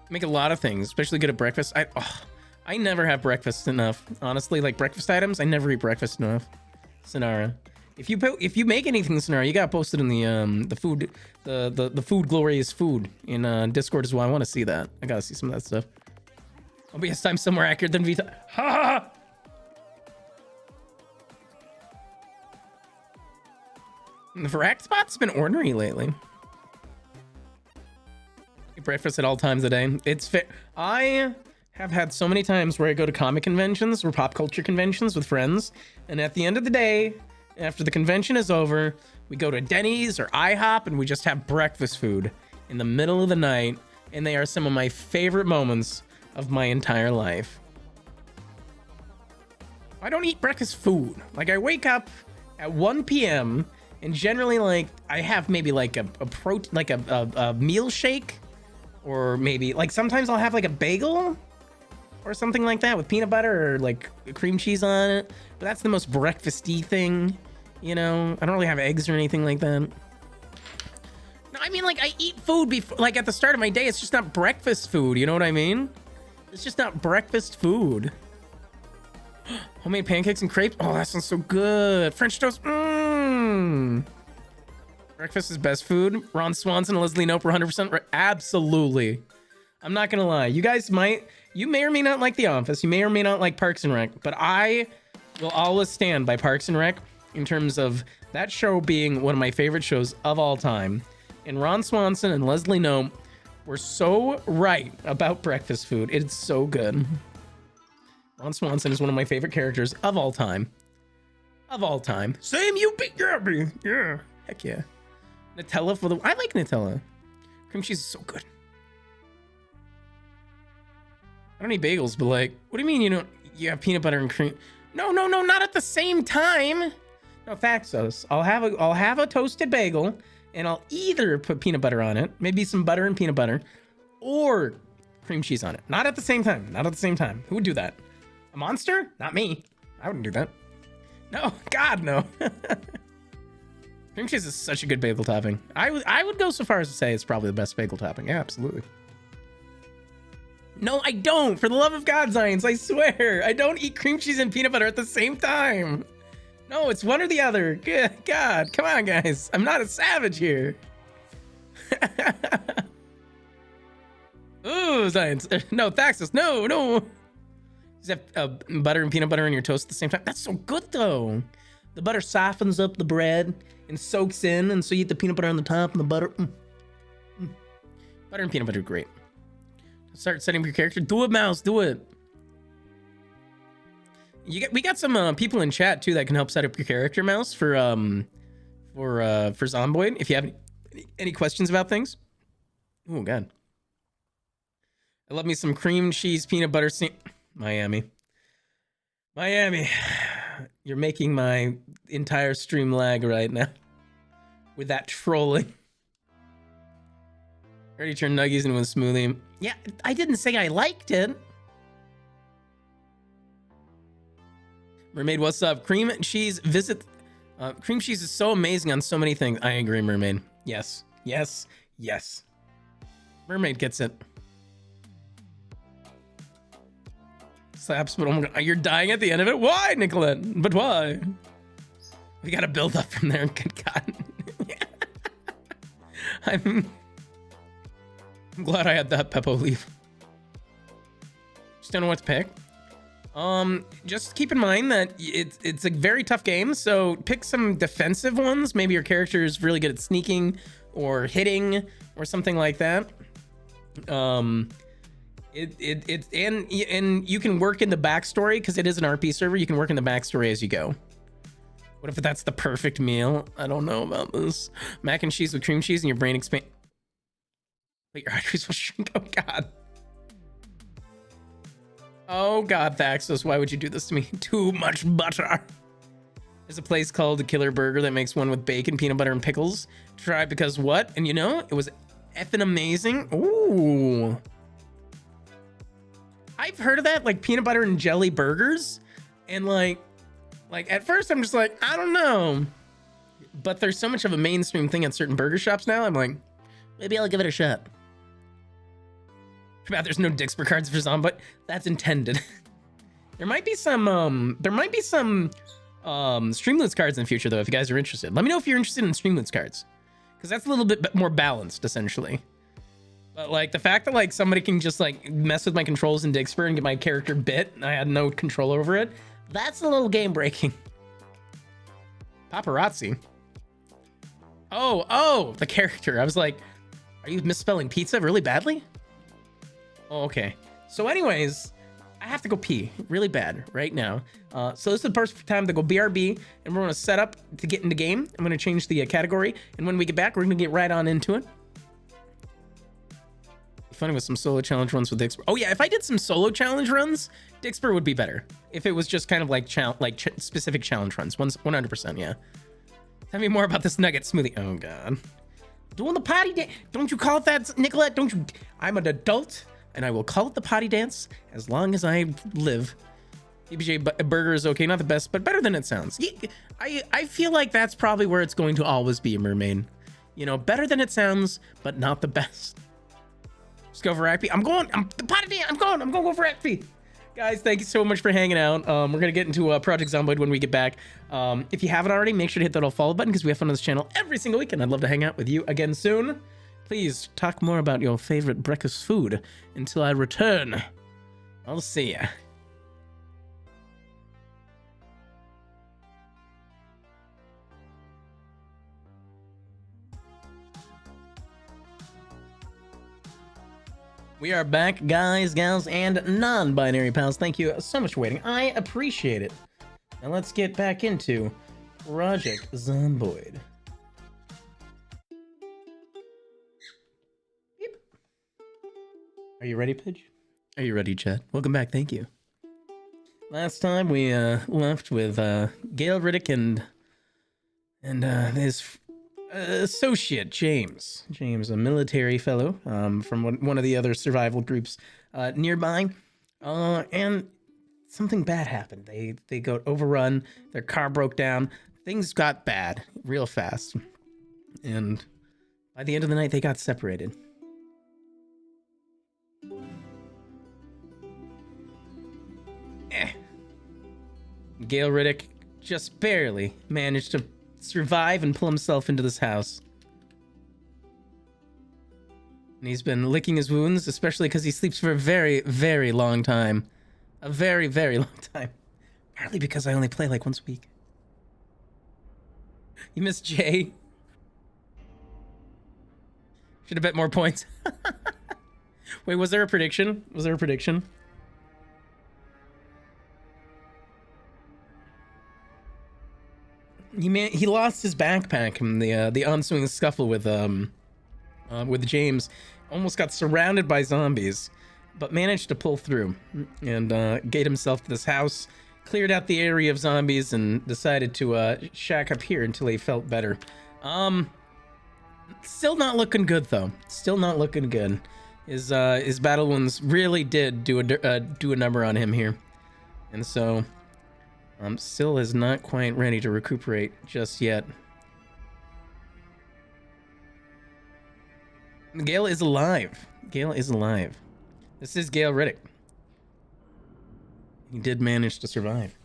Make a lot of things, especially good at breakfast. I never have breakfast enough. Honestly, like breakfast items, I never eat breakfast enough. Sonara. If you make anything, Sonara, you gotta post it in the food, the food glorious food in Discord as well. I want to see that. I gotta see some of that stuff. OBS time somewhere accurate than Vita. Ha ha ha. The Vorakt spot's been ornery lately. Eat breakfast at all times of the day. It's fair. I have had so many times where I go to comic conventions or pop culture conventions with friends, and at the end of the day, after the convention is over, we go to Denny's or IHOP and we just have breakfast food in the middle of the night, and they are some of my favorite moments of my entire life. I don't eat breakfast food. Like, I wake up at 1 p.m. and generally, like, I have maybe like a meal shake, or maybe like sometimes I'll have like a bagel or something like that with peanut butter or like cream cheese on it. But that's the most breakfasty thing, you know. I don't really have eggs or anything like that. No, I mean, like, I eat food before, like at the start of my day. It's just not breakfast food. You know what I mean? It's just not breakfast food. Homemade pancakes and crepes. Oh, that sounds so good. French toast. Mmm. Breakfast is best food. Ron Swanson and Leslie Knope were 100% right. Absolutely. I'm not gonna lie. You may or may not like The Office. You may or may not like Parks and Rec, but I will always stand by Parks and Rec in terms of that show being one of my favorite shows of all time. And Ron Swanson and Leslie Knope were so right about breakfast food. It's so good. Ron Swanson is one of my favorite characters of all time. Of all time. Same, you big gabby. Yeah. Heck yeah. Nutella for the... I like Nutella. Cream cheese is so good. I don't eat bagels, but like... What do you mean you have peanut butter and cream? No, not at the same time. No, Faxos. I'll have a toasted bagel, and I'll either put peanut butter on it, maybe some butter and peanut butter, or cream cheese on it. Not at the same time. Not at the same time. Who would do that? A monster? Not me. I wouldn't do that. No, God, no. Cream cheese is such a good bagel topping. I would go so far as to say it's probably the best bagel topping. Yeah, absolutely. No, I don't. For the love of God, Zions, I swear. I don't eat cream cheese and peanut butter at the same time. No, it's one or the other. Good God. Come on, guys. I'm not a savage here. Ooh, science. No, Thaxus. No, no. You have butter and peanut butter in your toast at the same time. That's so good, though. The butter softens up the bread and soaks in, and so you eat the peanut butter on the top and the butter. Butter and peanut butter are great. Start setting up your character. Do it, Mouse. Do it. We got some people in chat too that can help set up your character, Mouse, for Zomboid. If you have any questions about things. Oh God. I love me some cream cheese peanut butter Miami. You're making my entire stream lag right now with that trolling. Already turned nuggies into a smoothie. Yeah, I didn't say I liked it. Mermaid, what's up? Cream cheese visit. Cream cheese is so amazing on so many things. I agree, Mermaid. Yes, yes, yes. Mermaid gets it. Slaps, but oh my God, you're dying at the end of it? Why, Nicolette? But why? We gotta build up from there. Good God. I'm glad I had that Peppo leaf. Just don't know what to pick. Just keep in mind that it's a very tough game, so pick some defensive ones. Maybe your character is really good at sneaking or hitting or something like that. And you can work in the backstory because it is an RP server. You can work in the backstory as you go. What if that's the perfect meal? I don't know about this. Mac and cheese with cream cheese and your brain expand. Wait, your arteries will shrink. Oh God. Oh God, Thaxos, why would you do this to me? Too much butter. There's a place called the Killer Burger that makes one with bacon, peanut butter, and pickles. Try because what? And you know, it was effing amazing. Ooh. I've heard of that, like peanut butter and jelly burgers. And like at first I'm just like, I don't know. But there's so much of a mainstream thing at certain burger shops now. I'm like, maybe I'll give it a shot. Too bad there's no Dixper cards for Zombie, but that's intended. There might be some Streamloots cards in the future though, if you guys are interested. Let me know if you're interested in Streamloots cards, because that's a little bit more balanced essentially. But like the fact that like somebody can just like mess with my controls in Dixper and get my character bit and I had no control over it, that's a little game breaking. Paparazzi. Oh, the character. I was like, are you misspelling pizza really badly? Oh, okay. So anyways, I have to go pee really bad right now. So this is the perfect time to go BRB, and we're gonna set up to get into game. I'm gonna change the category, and when we get back, we're gonna get right on into it. Funny with some solo challenge runs with Dixper. Oh yeah, if I did some solo challenge runs, Dixper would be better. If it was just kind of like specific challenge runs, 100%, yeah. Tell me more about this nugget smoothie. Oh God. Doing the potty dance. Don't you call it that, Nicolette? Don't you? I'm an adult. And I will call it the potty dance as long as I live. PBJ burger is okay, not the best, but better than it sounds. I feel like that's probably where it's going to always be, Mermaid. You know, better than it sounds, but not the best. Just go for Voraktv. I'm going to go for Voraktv. Guys, thank you so much for hanging out. We're going to get into Project Zomboid when we get back. If you haven't already, make sure to hit that little follow button because we have fun on this channel every single week, and I'd love to hang out with you again soon. Please talk more about your favorite breakfast food until I return. I'll see ya. We are back, guys, gals, and non-binary pals. Thank you so much for waiting. I appreciate it. Now let's get back into Project Zomboid. Are you ready, Pidge? Are you ready, Chad? Welcome back. Thank you. Last time we left with Gale Riddick and his associate James. James, a military fellow from one of the other survival groups nearby, and something bad happened. They got overrun. Their car broke down. Things got bad real fast, and by the end of the night, they got separated. Gale Riddick just barely managed to survive and pull himself into this house. And he's been licking his wounds, especially because he sleeps for a very, very long time. A very, very long time. Partly because I only play like once a week. You missed Jay. Should have bet more points. Wait, was there a prediction? Was there a prediction? He lost his backpack in the ensuing scuffle with James. Almost got surrounded by zombies, but managed to pull through and get himself to this house, cleared out the area of zombies, and decided to shack up here until he felt better. Still not looking good though. Still not looking good. His battle wounds really did do a number on him here, and so still is not quite ready to recuperate just yet. Gale is alive. Gale is alive. This is Gale Riddick. He did manage to survive.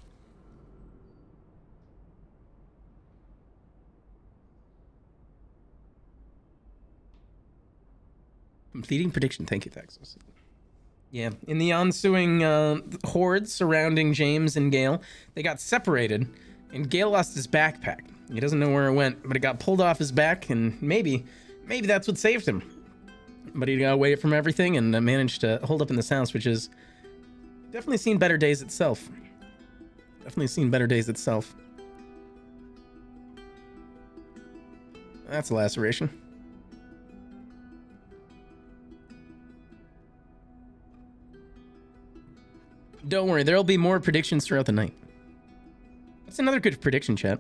Completing prediction. Thank you, Thaxos. Yeah, in the ensuing horde surrounding James and Gale, they got separated, and Gale lost his backpack. He doesn't know where it went, but it got pulled off his back, and maybe that's what saved him. But he got away from everything and managed to hold up in this house, which is definitely seen better days itself. Definitely seen better days itself. That's a laceration. Don't worry, there'll be more predictions throughout the night. That's another good prediction, chat.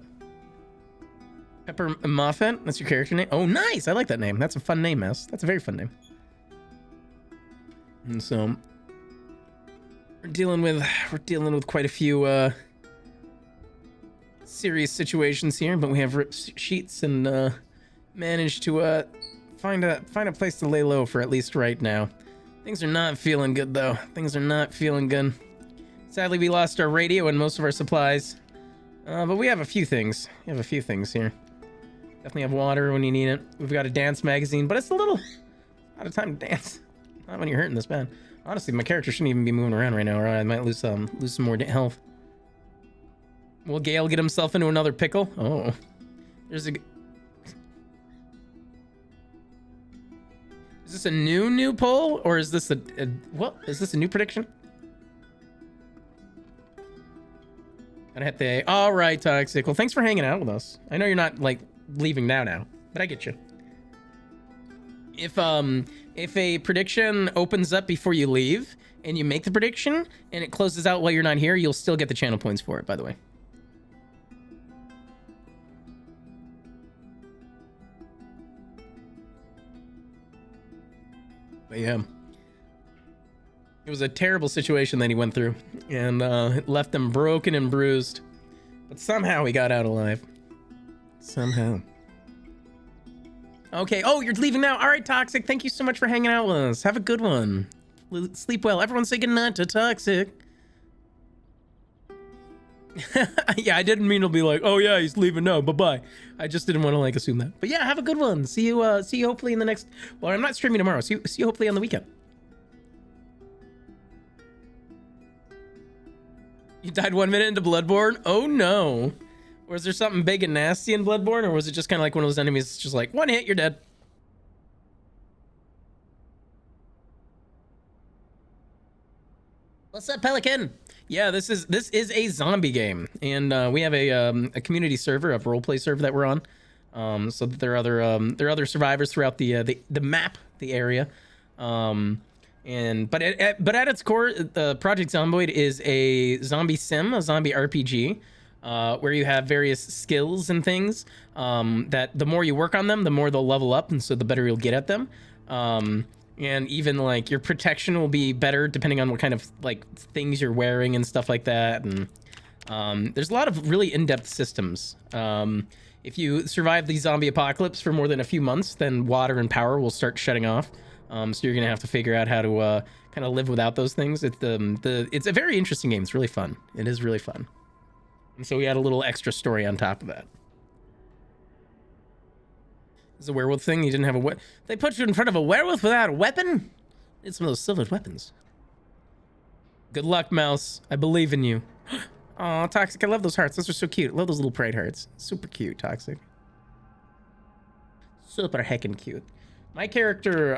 Pepper Moffat, that's your character name. Oh, nice! I like that name. That's a fun name, Mouse. That's a very fun name. And so we're dealing with quite a few serious situations here, but we have ripped sheets and managed to find a place to lay low for at least right now. Things are not feeling good though. Things are not feeling good. Sadly, we lost our radio and most of our supplies, but we have a few things. We have a few things here. Definitely have water when you need it. We've got a dance magazine, but it's a little out of time to dance. Not when you're hurting this bad. Honestly, my character shouldn't even be moving around right now, or I might lose some more health. Will Gale get himself into another pickle? Oh, there's a. Is this a new poll, or is this what? Is this a new prediction? Gotta hit the. All right, Toxic. Well, thanks for hanging out with us. I know you're not like leaving now, but I get you. If a prediction opens up before you leave and you make the prediction and it closes out while you're not here, you'll still get the channel points for it, by the way. But yeah, it was a terrible situation that he went through, and it left him broken and bruised, but somehow he got out alive. Somehow. Okay. Oh, you're leaving now. All right, Toxic. Thank you so much for hanging out with us. Have a good one. Sleep well. Everyone say goodnight to Toxic. Yeah, I didn't mean to be like, oh yeah, he's leaving now. Bye-bye. I just didn't want to like assume that. But yeah, have a good one. See you hopefully in the next. Well, I'm not streaming tomorrow. See you hopefully on the weekend. You died 1 minute into Bloodborne? Oh no. Was there something big and nasty in Bloodborne, or was it just kind of like one of those enemies that's just like, one hit, you're dead? What's up, Pelican? Yeah, this is a zombie game, and we have a community server, a roleplay server that we're on, so that there are other survivors throughout the map, the area, but at its core, Project Zomboid is a zombie sim, a zombie RPG. Where you have various skills and things that the more you work on them, the more they'll level up, and so the better you'll get at them. And even like your protection will be better depending on what kind of like things you're wearing and stuff like that. And there's a lot of really in-depth systems. If you survive the zombie apocalypse for more than a few months, then water and power will start shutting off. So you're gonna have to figure out how to kind of live without those things. It's a very interesting game. It's really fun. It is really fun. And so we had a little extra story on top of that. It's a werewolf thing. You didn't have a they put you in front of a werewolf without a weapon? It's some of those silvered weapons. Good luck, Mouse. I believe in you. Aw, Toxic. I love those hearts. Those are so cute. I love those little pride hearts. Super cute, Toxic. Super heckin' cute. My character,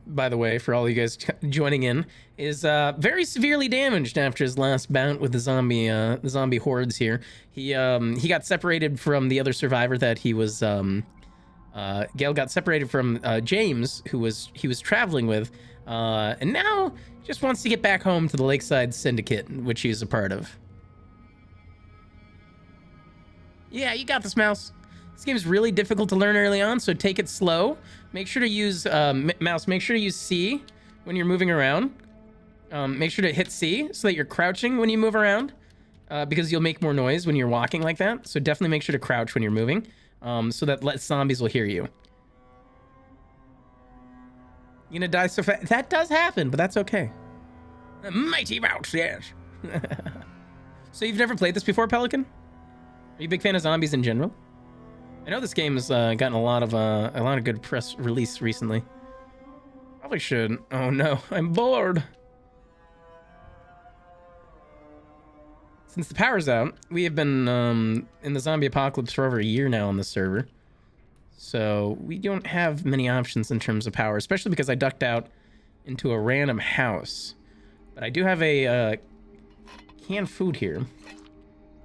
by the way, for all you guys joining in, is very severely damaged after his last bout with the zombie hordes here. He got separated from the other survivor that he was. Gail got separated from James, who he was traveling with, and now just wants to get back home to the Lakeside Syndicate, which he's a part of. Yeah, you got this, Mouse. This game is really difficult to learn early on, so take it slow. Make sure to use, Mouse, make sure to use C when you're moving around. Make sure to hit C so that you're crouching when you move around, because you'll make more noise when you're walking like that. So definitely make sure to crouch when you're moving, so that less zombies will hear you. You're gonna die so fast. That does happen, but that's okay. A mighty mouse, yes. So you've never played this before, Pelican? Are you a big fan of zombies in general? I know this game has gotten a lot of good press release recently. Probably should. Oh no, I'm bored. Since the power's out, we have been in the zombie apocalypse for over a year now on the server. So we don't have many options in terms of power, especially because I ducked out into a random house. But I do have a canned food here.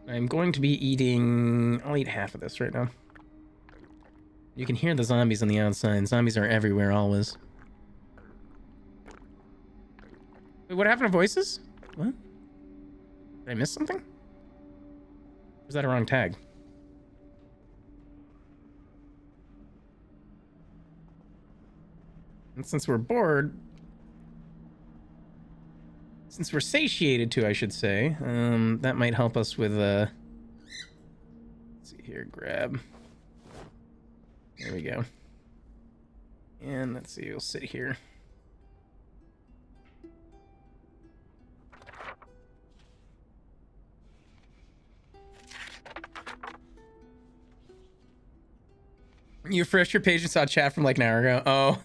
I'm going to be eating... I'll eat half of this right now. You can hear the zombies on the outside. Zombies are everywhere, always. Wait, what happened to voices? What? Did I miss something? Or was that a wrong tag? And since we're bored... Since we're satiated too, I should say, that might help us with, let's see here, grab. There we go. And let's see, we'll sit here. You refreshed your page and saw chat from like an hour ago. Oh.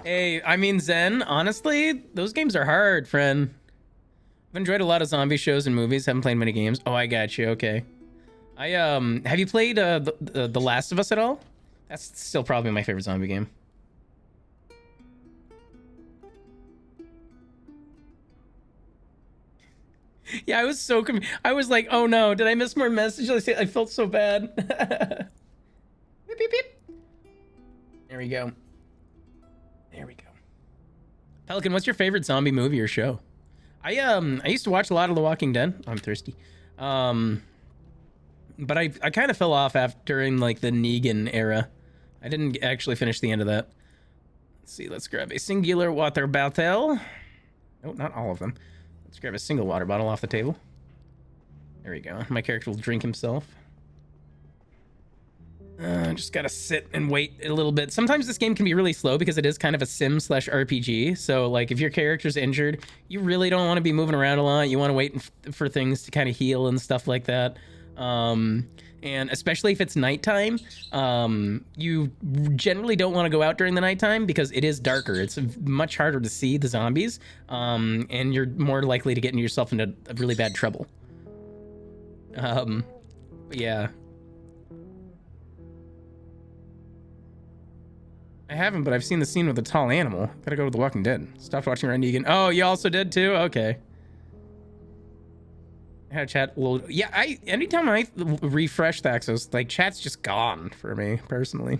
Hey, I mean, Zen, honestly, those games are hard, friend. I've enjoyed a lot of zombie shows and movies. Haven't played many games. Oh, I got you. Okay. Have you played The Last of Us at all? That's still probably my favorite zombie game. Yeah, I was so I was like, oh no, did I miss more messages? I felt so bad. Beep, beep, beep. There we go. There we go. Pelican, what's your favorite zombie movie or show? I used to watch a lot of The Walking Dead. I'm thirsty. But I kind of fell off after during like the Negan era. I didn't actually finish the end of that. Let's see, let's grab a singular water bottle. No, not all of them. Let's grab a single water bottle off the table. There we go. My character will drink himself. Just gotta sit and wait a little bit. Sometimes this game can be really slow because it is kind of a sim/RPG. So like if your character's injured, you really don't want to be moving around a lot. You want to wait for things to kind of heal and stuff like that. And especially if it's nighttime, you generally don't want to go out during the nighttime because it is darker. It's much harder to see the zombies, and you're more likely to get yourself into really bad trouble. But yeah. I haven't, but I've seen the scene with the tall animal. Gotta go with The Walking Dead. Stopped watching Red Negan. Oh, you also did too? Okay. I had a chat. Well, yeah, anytime I refresh the Axos, like chat's just gone for me personally.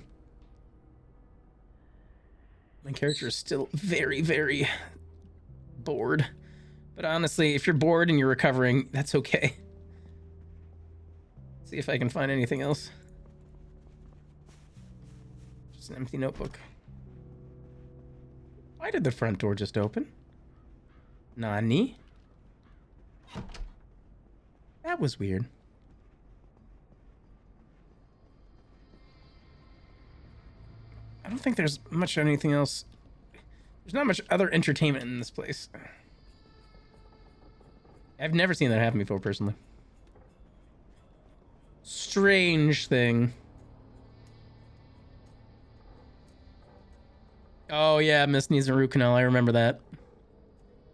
My character is still very, very bored. But honestly, if you're bored and you're recovering, that's okay. See if I can find anything else. Just an empty notebook. Why did the front door just open? Nani? That was weird. I don't think there's much anything else. There's not much other entertainment in this place. I've never seen that happen before, personally. Strange thing. Oh yeah, Mist needs a root canal. I remember that.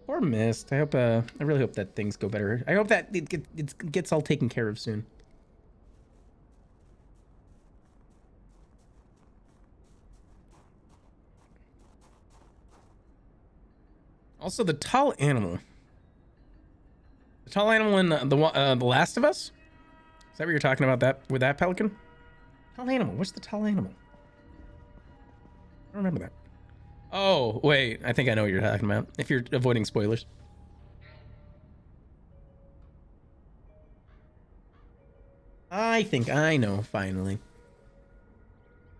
Poor Mist. I hope. I really hope that things go better. I hope that it gets all taken care of soon. Also, the tall animal. The tall animal in the Last of Us. Is that what you're talking about? That with that pelican? Tall animal. What's the tall animal? I don't remember that. Oh wait, I think I know what you're talking about. If you're avoiding spoilers. I think I know finally.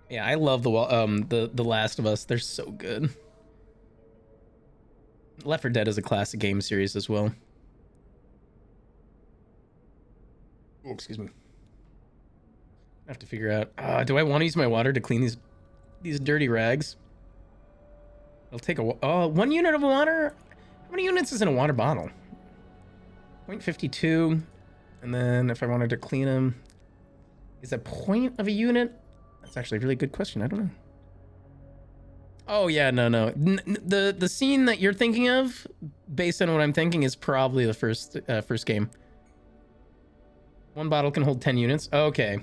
Yeah, I love the Last of Us. They're so good. Left 4 Dead is a classic game series as well. Oh, excuse me. I have to figure out. Do I want to use my water to clean these dirty rags? It'll take a 1 unit of water. How many units is in a water bottle? 0.52. And then if I wanted to clean them, is a point of a unit? That's actually a really good question. I don't know. Oh yeah, no. The scene that you're thinking of, based on what I'm thinking, is probably the first game. 1 bottle can hold 10 units. Okay.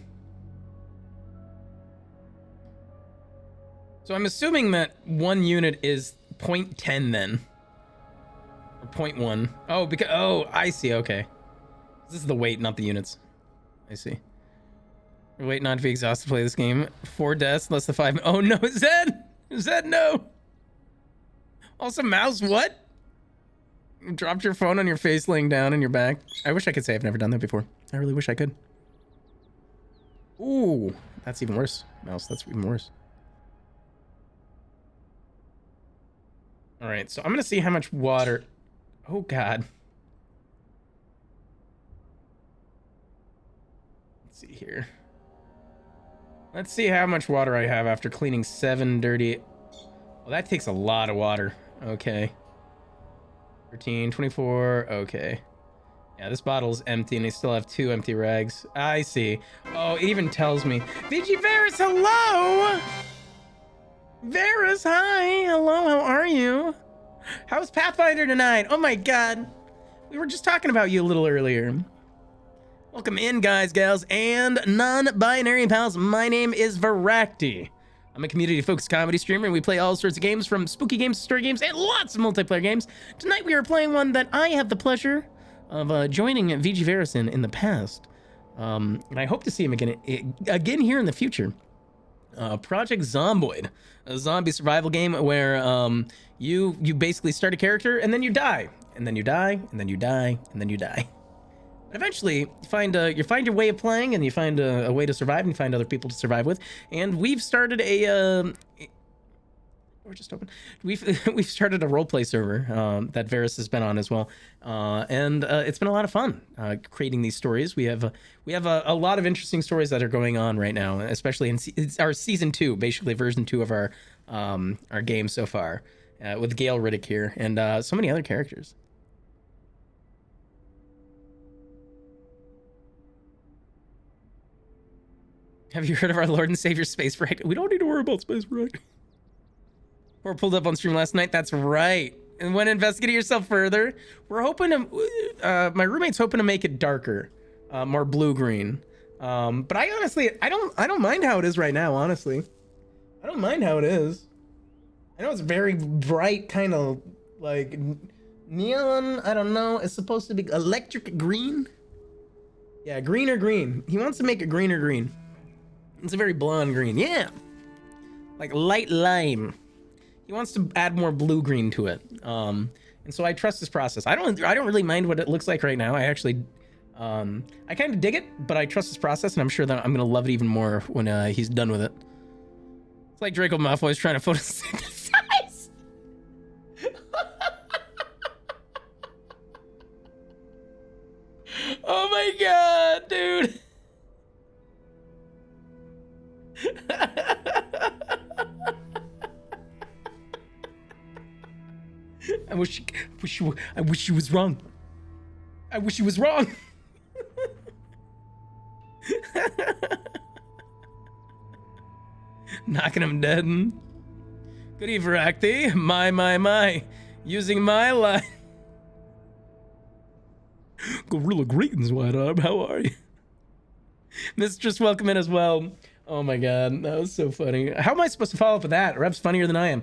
So I'm assuming that 1 unit is 0.10 then. Or 0.1. Oh, I see, okay. This is the weight, not the units. I see. Wait not to be exhausted to play this game. 4 deaths, less than 5. Oh no, Zed, no. Also, mouse, what? You dropped your phone on your face laying down on your back. I wish I could say I've never done that before. I really wish I could. Ooh, that's even worse. Mouse, that's even worse. All right, so I'm gonna see how much water. Oh God. Let's see here. Let's see how much water I have after cleaning 7 dirty. Well, that takes a lot of water. Okay. 13, 24. Okay. Yeah, this bottle's empty and I still have 2 empty rags. I see. Oh, it even tells me. VG Varus, hello! Varus, hi. Hello, how are you? How's Pathfinder tonight? Oh my God. We were just talking about you a little earlier. Welcome in, guys, gals, and non-binary pals. My name is Vorakti. I'm a community-focused comedy streamer, and we play all sorts of games, from spooky games to story games, and lots of multiplayer games. Tonight we are playing one that I have the pleasure of joining VG Varus in the past. And I hope to see him again here in the future. Project Zomboid, a zombie survival game where you basically start a character and then you die, and then you die, and then you die, and then you die. But eventually, you find your way of playing, and you find a way to survive, and you find other people to survive with. And we've started we're just open. We've started a roleplay server that Varus has been on as well, and it's been a lot of fun creating these stories. We have a lot of interesting stories that are going on right now, especially it's our season 2, basically version 2 of our game so far, with Gale Riddick here and so many other characters. Have you heard of our Lord and Savior Space Wreck? We don't need to worry about Space Wreck. Or pulled up on stream last night. That's right. And when investigating yourself further, we're hoping to. My roommate's hoping to make it darker, more blue-green. But I honestly, I don't mind how it is right now. Honestly, I don't mind how it is. I know it's very bright, kind of like neon. I don't know. It's supposed to be electric green. Yeah, green or green. He wants to make it green or green. It's a very blonde green. Yeah, like light lime. He wants to add more blue-green to it. And so I trust this process. I don't really mind what it looks like right now. I actually, I kind of dig it, but I trust this process, and I'm sure that I'm gonna love it even more when he's done with it. It's like Draco Malfoy's trying to photosynthesize. Oh my God, dude. I wish you was wrong. I wish you was wrong. Knocking him dead. Good eve, Vorakti. My. Using my line. Gorilla greetings, White Arm. How are you? Mistress, welcome in as well. Oh my god, that was so funny. How am I supposed to follow up with that? Rep's funnier than I am.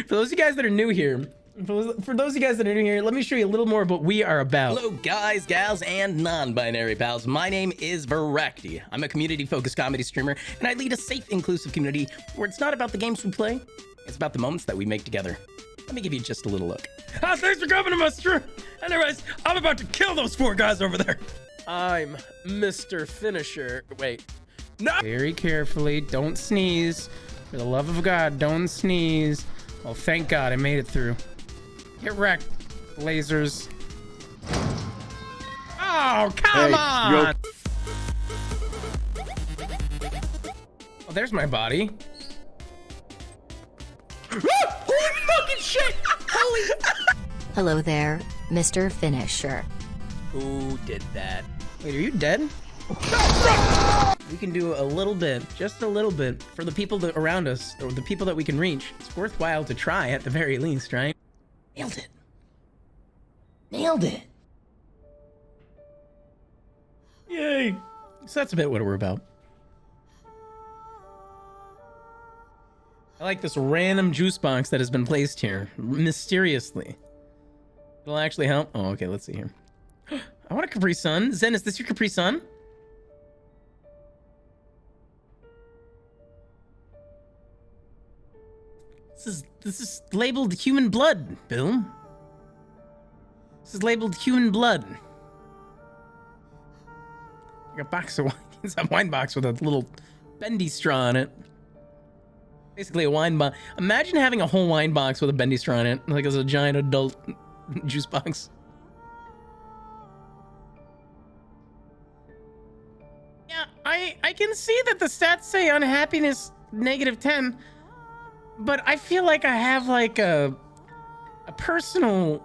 For those of you guys that are new here, let me show you a little more of what we are about. Hello, guys, gals, and non-binary pals. My name is Vorakti. I'm a community-focused comedy streamer, and I lead a safe, inclusive community where it's not about the games we play, it's about the moments that we make together. Let me give you just a little look. Thanks for coming to my stream. Anyways, I'm about to kill those 4 guys over there. I'm Mr. Finisher. Wait. No! Very carefully, don't sneeze. For the love of God, don't sneeze. Oh, thank God, I made it through. Get wrecked, lasers. Oh, come on! Oh, there's my body. Holy fucking shit! Holy... Hello there, Mr. Finisher. Who did that? Wait, are you dead? We can do a little bit, just a little bit, for the people that around us, or the people that we can reach. It's worthwhile to try at the very least, right? Nailed it. Nailed it. Yay. So that's a bit what we're about. I like this random juice box that has been placed here, mysteriously. It'll actually help. Oh, okay, let's see here. I want a Capri Sun. Zen, is this your Capri Sun? This is labeled human blood, Boom. This is labeled human blood. Like a box of wine. It's a wine box with a little bendy straw in it. Basically a wine box. Imagine having a whole wine box with a bendy straw in it, like as a giant adult juice box. Yeah, I can see that the stats say unhappiness -10, but I feel like I have like a personal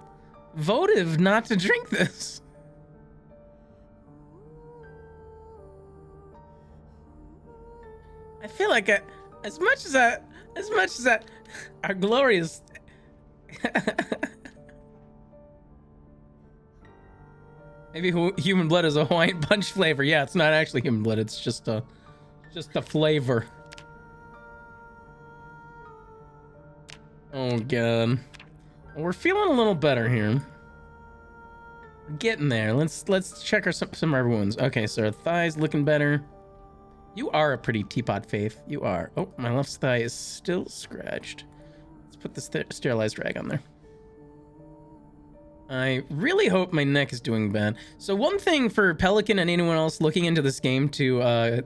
votive not to drink this. I feel like as much as that, our glorious. Maybe human blood is a Hawaiian punch flavor. Yeah, it's not actually human blood. It's just a flavor. Oh god, well, we're feeling a little better here. We're getting there. Let's check some of our wounds. Okay, so our thighs looking better. You are a pretty teapot, Faith. You are. Oh, my left thigh is still scratched. Let's put this sterilized rag on there. I really hope my neck is doing bad. So one thing for Pelican and anyone else looking into this game to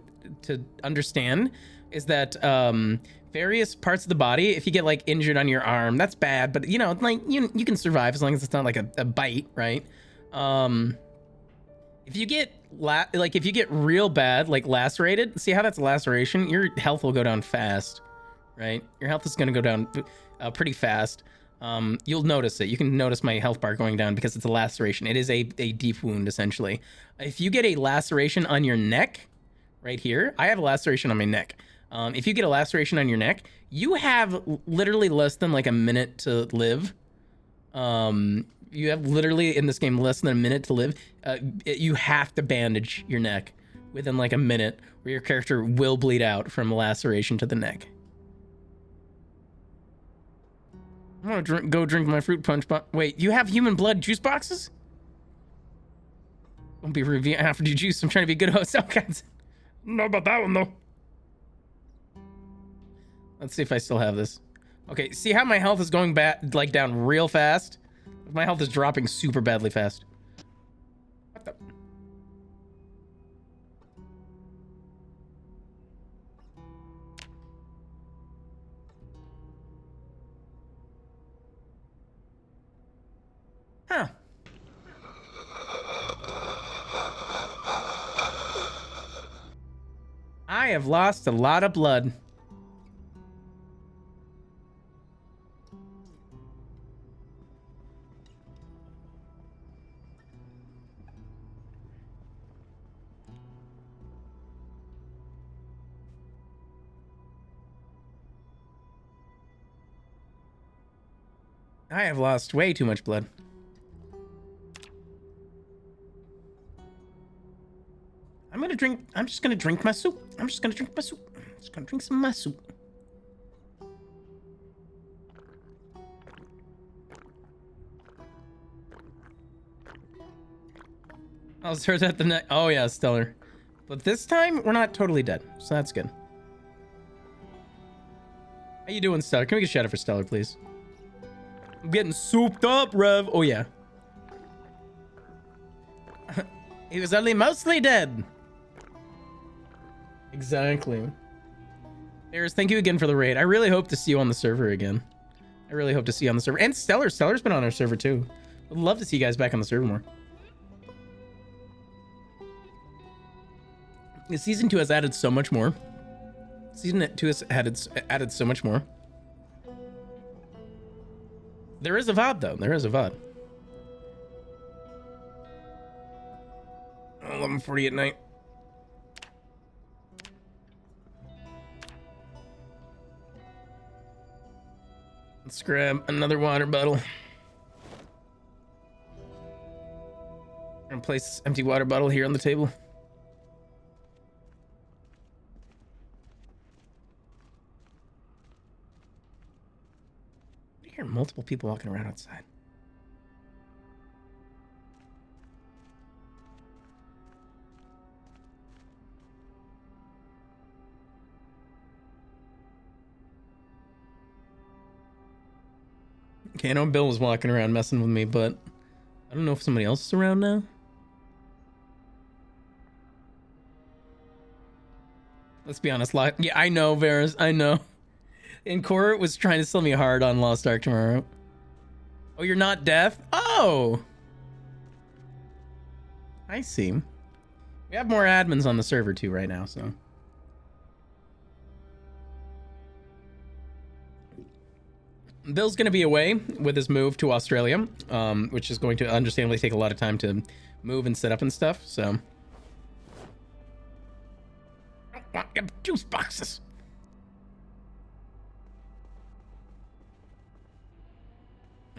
understand is that various parts of the body, if you get like injured on your arm, that's bad, but you know, like you can survive as long as it's not like a bite, right? If you get real bad, like lacerated, see how that's a laceration? Your health will go down fast, right? Your health is gonna go down pretty fast. You'll notice it. You can notice my health bar going down because it's a laceration. It is a deep wound, essentially. If you get a laceration on your neck, right here, I have a laceration on my neck. If you get a laceration on your neck, you have literally less than like a minute to live. You have literally in this game less than a minute to live. You have to bandage your neck within like a minute, or your character will bleed out from a laceration to the neck. I'm gonna go drink my fruit punch. Wait, you have human blood juice boxes? Don't be rude. I have to do juice. I'm trying to be a good host. Okay. Know about that one though. Let's see if I still have this. Okay, see how my health is going like down real fast? My health is dropping super badly fast. What the? Huh. I have lost a lot of blood. I have lost way too much blood. I'm just gonna drink my soup. I'm just gonna drink my soup. I'm just gonna drink some of my soup. I was heard at the night. Oh yeah, Stellar. But this time we're not totally dead, so that's good. How you doing, Stellar? Can we get a shout out for Stellar, please? I'm getting souped up, Rev. Oh yeah. He was only mostly dead. Exactly. Bears, thank you again for the raid. I really hope to see you on the server again. I really hope to see you on the server. And Stellar. Stellar's been on our server too. I'd love to see you guys back on the server more. Season 2 has added so much more. Season 2 has added so much more. There is a VOD though. There is a VOD. 11:40 at night. Let's grab another water bottle. And place this empty water bottle here on the table. I hear multiple people walking around outside. Okay, I know Bill was walking around messing with me, but I don't know if somebody else is around now. Let's be honest, yeah, I know, Varus, I know. And Cora was trying to sell me hard on Lost Ark tomorrow. Oh, you're not deaf? Oh! I see. We have more admins on the server too right now, so. Bill's going to be away with his move to Australia, which is going to understandably take a lot of time to move and set up and stuff, so. I want your juice boxes.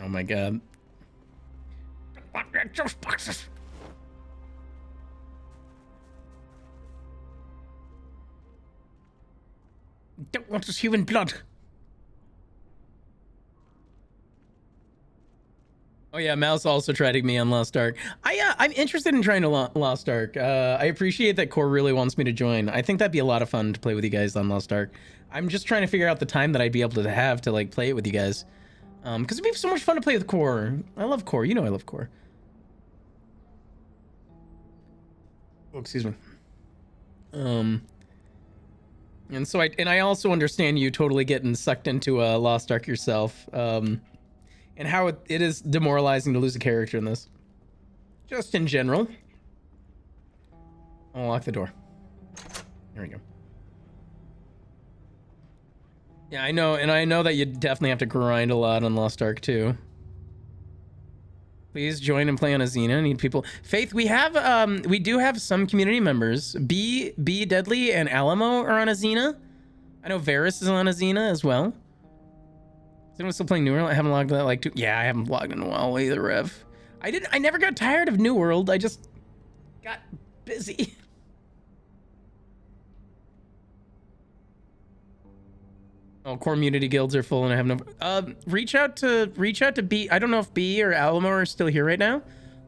Oh my god. I want your juice boxes. Don't want this human blood. Oh yeah, Mouse also tried me on Lost Ark. I'm interested in trying to Lost Ark. I appreciate that Core really wants me to join. I think that'd be a lot of fun to play with you guys on Lost Ark. I'm just trying to figure out the time that I'd be able to have to like play it with you guys. Because it'd be so much fun to play with Core. I love Core. You know I love Core. Oh, excuse me. And so I also understand you totally getting sucked into Lost Ark yourself. And how it is demoralizing to lose a character in this. Just in general. I'll lock the door. There we go. Yeah, I know, and I know that you definitely have to grind a lot on Lost Ark too. Please join and play on Azina. I need people. Faith, we do have some community members. B Deadly and Alamo are on Azina. I know Varus is on Azina as well. Is anyone still playing New World? I haven't logged that yeah, I haven't logged in a while either, Rev. I never got tired of New World. I just got busy. Oh, core community guilds are full and I have no reach out to B. I don't know if B or Alamo are still here right now.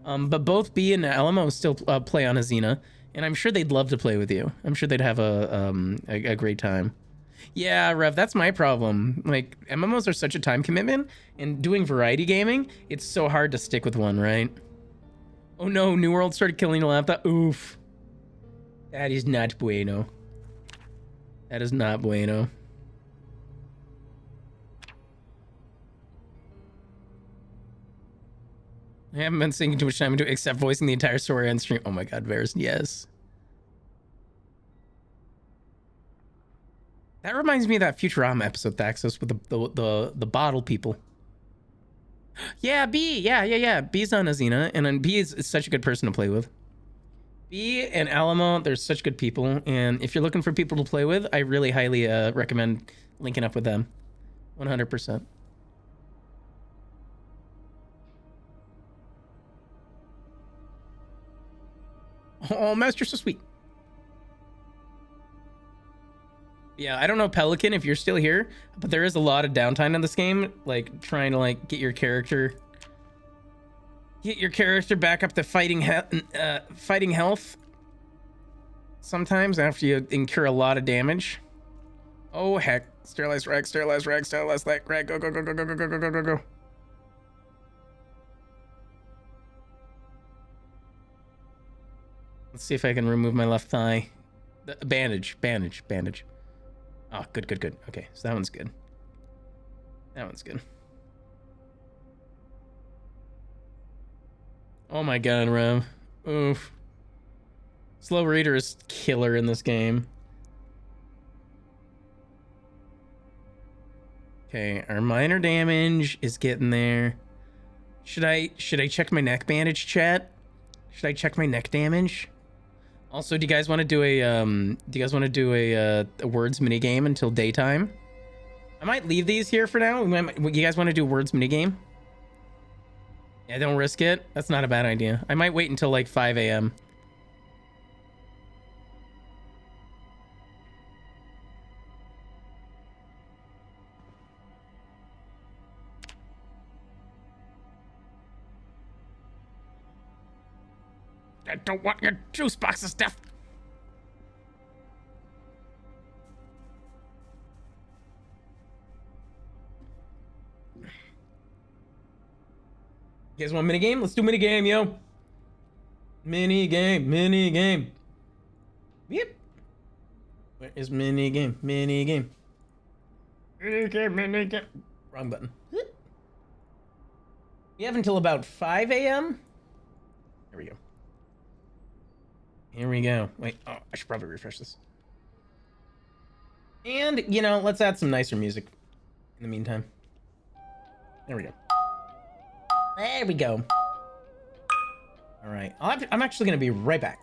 But both B and Alamo still play on Azina, and I'm sure they'd love to play with you. I'm sure they'd have a great time. Yeah, Rev, that's my problem. Like, MMOs are such a time commitment, and doing variety gaming, it's so hard to stick with one, right? Oh no, New World started killing a laptop. Oof. That is not bueno. That is not bueno. I haven't been sinking too much time into it except voicing the entire story on stream. Oh my god, Varus, yes. That reminds me of that Futurama episode, Thaxos, with the bottle people. Yeah, B. Yeah. B's on Azina, and then B is such a good person to play with. B and Alamo, they're such good people, and if you're looking for people to play with, I really highly recommend linking up with them. 100%. Oh, Master, so sweet. Yeah, I don't know, Pelican, if you're still here, but there is a lot of downtime in this game, like trying to like get your character back up to fighting health. Sometimes after you incur a lot of damage. Oh heck! Sterilize rag, sterilize rag, sterilize rag. Go, go, go, go, go, go, go, go, go, go. Let's see if I can remove my left thigh. Bandage. Oh, good, good, good. Okay, so that one's good. That one's good. Oh my god, Rev. Oof. Slow reader is killer in this game. Okay, our minor damage is getting there. Should I check my neck bandage, chat? Should I check my neck damage? Also, do you guys want to do a words mini game until daytime? I might leave these here for now. You guys want to do words mini game? Yeah, don't risk it. That's not a bad idea. I might wait until like 5 a.m. I don't want your juice boxes, Steph. You guys want mini game? Let's do mini game, yo. Mini game. Yep. Where is mini game? Mini game. Wrong button. We have until about 5 a.m. Here we go. Here we go. Wait, oh, I should probably refresh this. And, you know, let's add some nicer music in the meantime. There we go. There we go. All right. I'm actually going to be right back.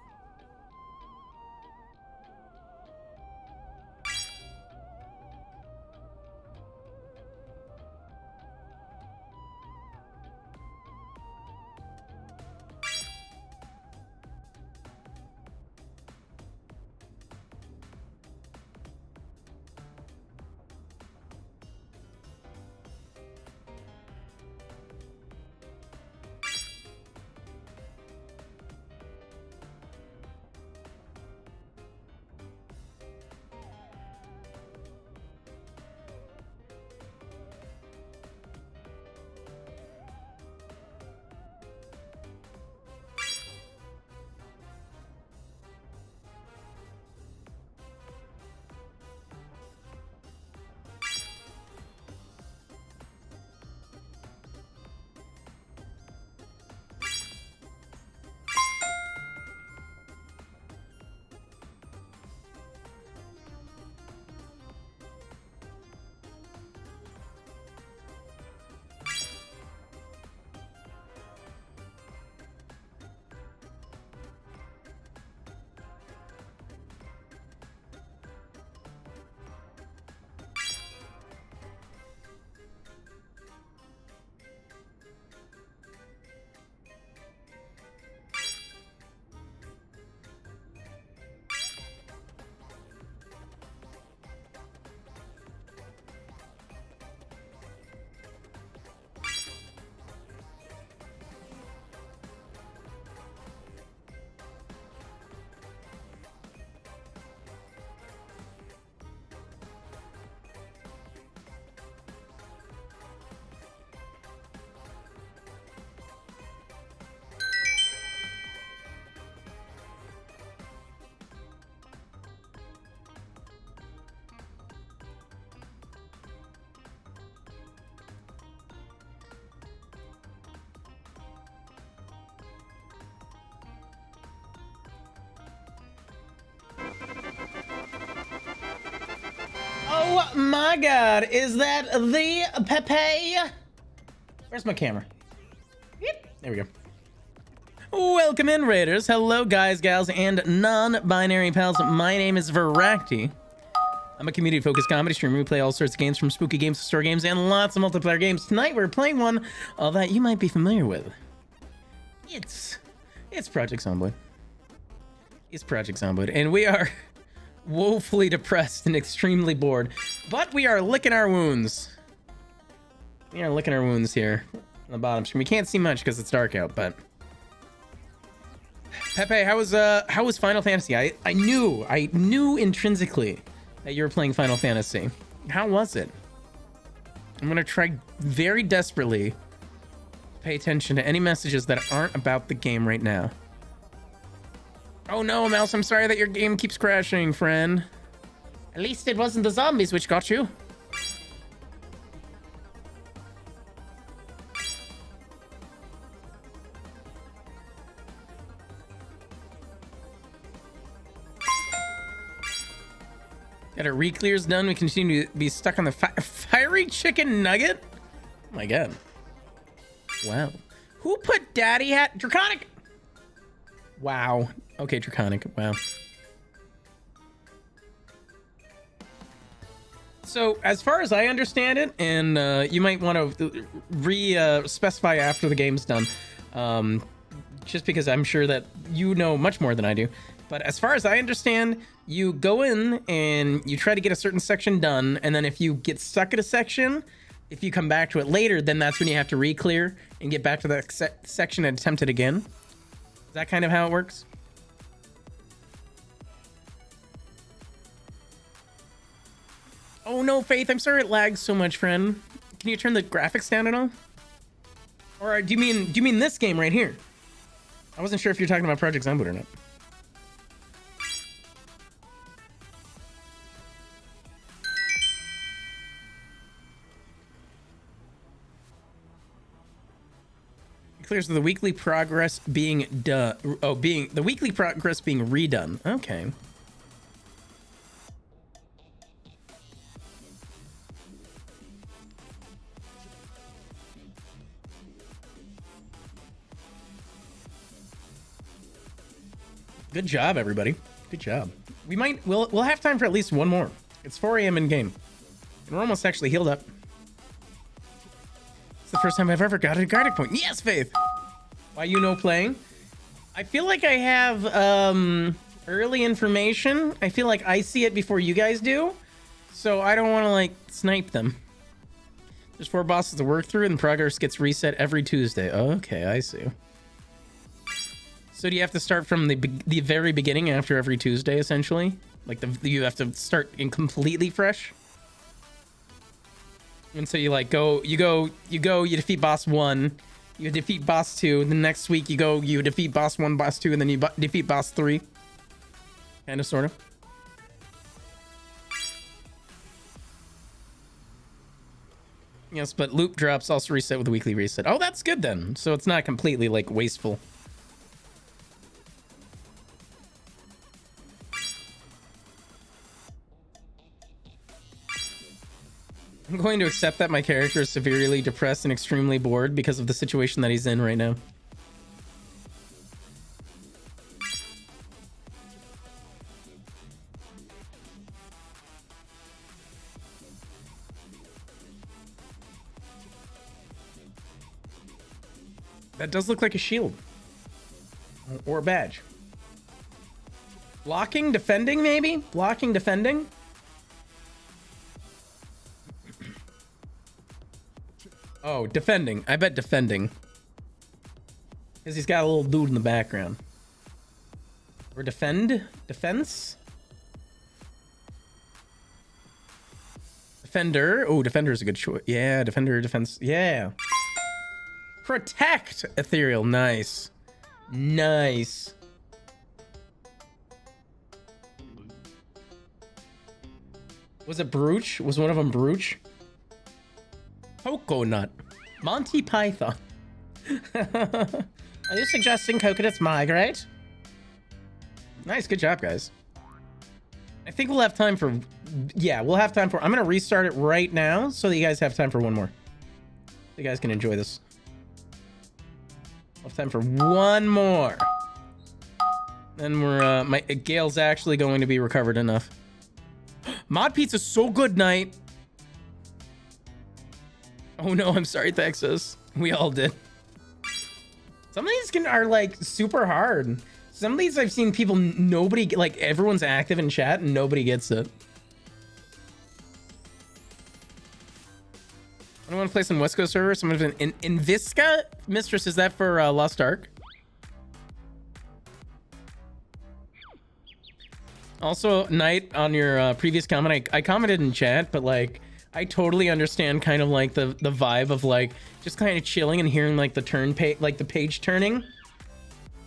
Oh my god, is that the Pepe? Where's my camera? Yep, there we go. Welcome in, Raiders. Hello, guys, gals, and non-binary pals. My name is Vorakti. I'm a community-focused comedy streamer. We play all sorts of games, from spooky games to story games and lots of multiplayer games. Tonight, we're playing one that you might be familiar with. It's Project Zomboid. is Project Zomboid, and we are woefully depressed and extremely bored, but we are licking our wounds. We are licking our wounds here on the bottom screen. We can't see much because it's dark out, but Pepe, how was Final Fantasy? I knew intrinsically that you were playing Final Fantasy. How was it? I'm gonna try very desperately to pay attention to any messages that aren't about the game right now. Oh no, Mouse, I'm sorry that your game keeps crashing, friend. At least it wasn't the zombies which got you. Got our re-clears done. We continue to be stuck on the fiery chicken nugget. Oh my god. Wow. Who put daddy hat? Draconic. Wow. Okay, Draconic. Wow. So, as far as I understand it, and you might want to specify after the game's done, just because I'm sure that you know much more than I do. But as far as I understand, you go in and you try to get a certain section done, and then if you get stuck at a section, if you come back to it later, then that's when you have to re-clear and get back to that section and attempt it again. Is that kind of how it works? Oh no, Faith, I'm sorry it lags so much, friend. Can you turn the graphics down at all? Or do you mean this game right here? I wasn't sure if you're talking about Project Zomboid or not. Clears the weekly progress being done. Oh, the weekly progress being redone. Okay. Good job, everybody. Good job. We'll have time for at least one more. It's 4 a.m. in game, and we're almost actually healed up. It's the first time I've ever got a guarding point. Yes, Faith. Why you know playing? I feel like I have early information. I feel like I see it before you guys do, so I don't want to like snipe them. There's 4 bosses to work through, and progress gets reset every Tuesday. Okay, I see. So do you have to start from the very beginning after every Tuesday, essentially? Like you have to start in completely fresh? And so you like you defeat boss 1, you defeat boss 2, the next week you defeat boss 1, boss 2, and then you defeat boss 3. Kind of, sort of. Yes, but loop drops also reset with a weekly reset. Oh, that's good then. So it's not completely like wasteful. I'm going to accept that my character is severely depressed and extremely bored because of the situation that he's in right now. That does look like a shield. Or a badge. Blocking, defending, maybe? Blocking, defending? Oh, defending. I bet defending. Because he's got a little dude in the background. Or defense? Defender. Oh, defender is a good choice. Yeah, defender, defense. Yeah. Protect. Ethereal. Nice. Nice. Was it Brooch? Was one of them Brooch? Coconut. Monty Python. Are you suggesting coconuts migrate? Nice, good job, guys. I think we'll have time for... Yeah, we'll have time for... I'm going to restart it right now so that you guys have time for one more. So you guys can enjoy this. We'll have time for one more. Then we're... Gail's actually going to be recovered enough. Mod Pizza's so good, Knight. Oh no, I'm sorry, Texas. We all did. Some of these are like super hard. Some of these I've seen people, nobody, like everyone's active in chat and nobody gets it. I don't want to play some West Coast server. Someone's in Invisca? Mistress, is that for Lost Ark? Also, Knight, on your previous comment, I commented in chat, but like, I totally understand kind of like the vibe of like, just kind of chilling and hearing like the the page turning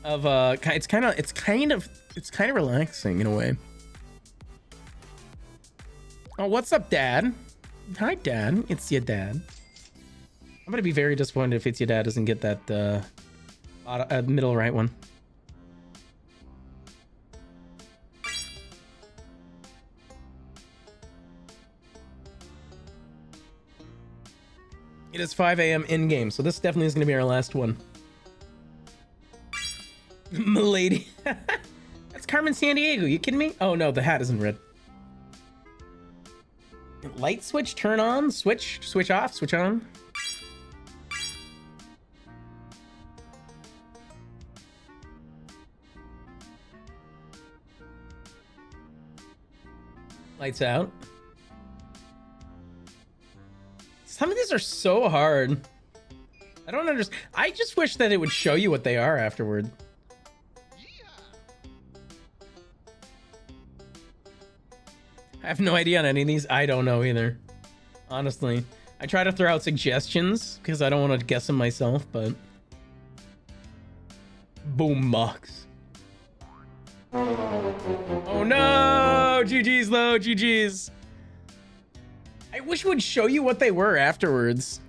of it's kind of relaxing in a way. Oh, what's up, Dad? Hi, Dad. It's your dad. I'm gonna be very disappointed if It's Your Dad doesn't get that middle right one. It is 5 a.m. in game, so this definitely is gonna be our last one. Milady. That's Carmen Sandiego. You kidding me? Oh no, the hat isn't red. Light switch, turn on, switch off, switch on. Lights out. Some of these are so hard. I don't understand. I just wish that it would show you what they are afterward. I have no idea on any of these. I don't know either. Honestly. I try to throw out suggestions because I don't want to guess them myself, but... Boombox. Oh no! GG's low, GG's. I wish it would show you what they were afterwards.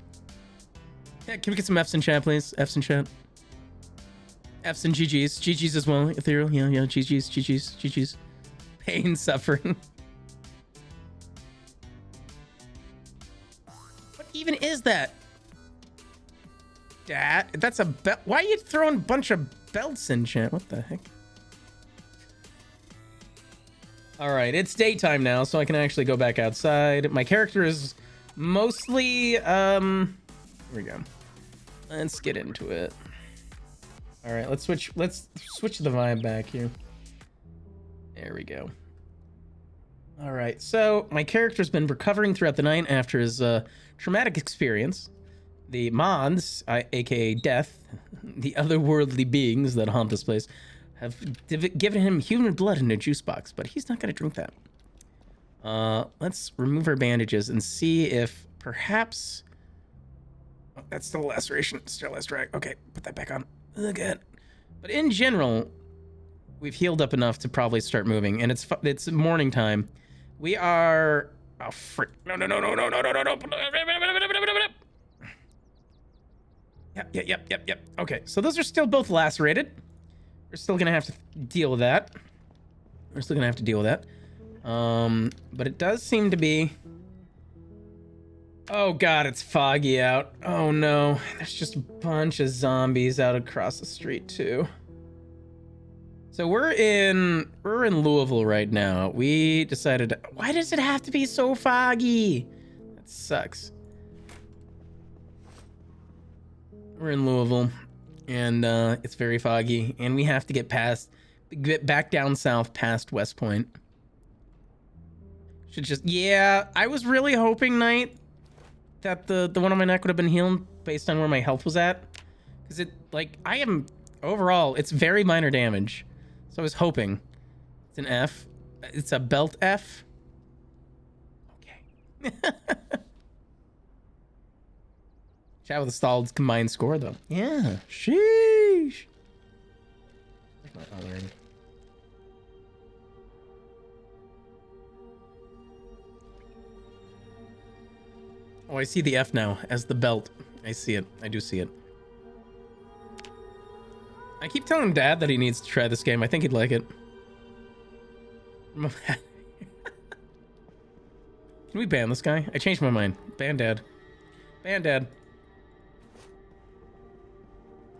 Yeah, can we get some F's in chat, please? F's in chat. F's and GG's. GG's as well. Ethereal. Yeah. GG's. Pain, suffering. What even is that? Dad? That's a belt. Why are you throwing a bunch of belts in chat? What the heck? All right, it's daytime now, so I can actually go back outside. My character is mostly, here we go. Let's get into it. All right, let's switch the vibe back here. There we go. All right, so my character's been recovering throughout the night after his traumatic experience. The mods, aka Death, the otherworldly beings that haunt this place, have given him human blood in a juice box, but he's not going to drink that. Let's remove our bandages and see if perhaps... Oh, that's still a laceration. Still a drag. Okay, put that back on. Good. But in general, we've healed up enough to probably start moving, and it's morning time. We are... Oh, frick. No. Yep. Okay, so those are still both lacerated. We're still gonna have to deal with that. But it does seem to be... Oh god, it's foggy out. Oh no, there's just a bunch of zombies out across the street too. So we're in Louisville right now. We decided, why does it have to be so foggy? That sucks. We're in Louisville. And it's very foggy, and we have to get back down south past West Point. Yeah, I was really hoping, Knight, that the one on my neck would have been healed based on where my health was at. Because overall, it's very minor damage. So I was hoping. It's an F. It's a belt F. Okay. Chat with a stalled combined score, though. Yeah. Sheesh. Where's my other end? Oh, I see the F now as the belt. I see it. I do see it. I keep telling Dad that he needs to try this game. I think he'd like it. Can we ban this guy? I changed my mind. Ban Dad. Ban Dad.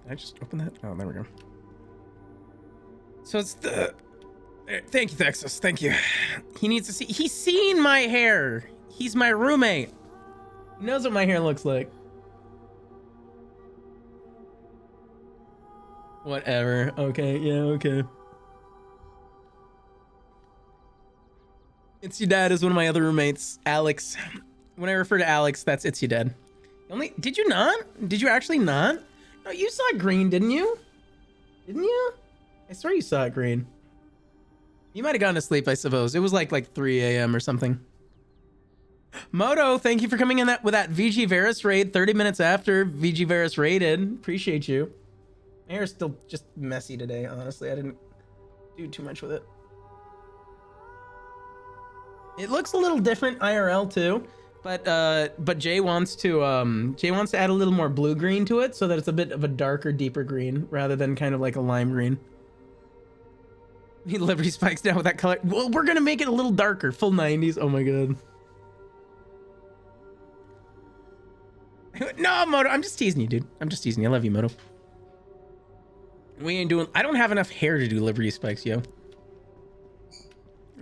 Did I just open that? Oh, there we go. So it's the... Thank you, Texas. Thank you. He needs to see... He's seen my hair. He's my roommate. He knows what my hair looks like. Whatever. Okay, yeah, okay. It's Your Dad is one of my other roommates, Alex. When I refer to Alex, that's It's Your Dad. Did you not? Did you actually not? No, you saw it green, didn't you? Didn't you? I swear you saw it green. You might have gone to sleep, I suppose. It was like 3 a.m. or something. Moto, thank you for coming in with that VG Varus raid 30 minutes after VG Varus raided. Appreciate you. My hair's still just messy today, honestly. I didn't do too much with it. It looks a little different IRL too, but Jay wants to add a little more blue green to it so that it's a bit of a darker, deeper green rather than kind of like a lime green. Need Liberty Spikes down with that color. Well, we're gonna make it a little darker, full 90s. Oh my god. No, Moto, I'm just teasing you, dude. I'm just teasing you. I love you, Moto. We ain't doing. I don't have enough hair to do Liberty Spikes, yo.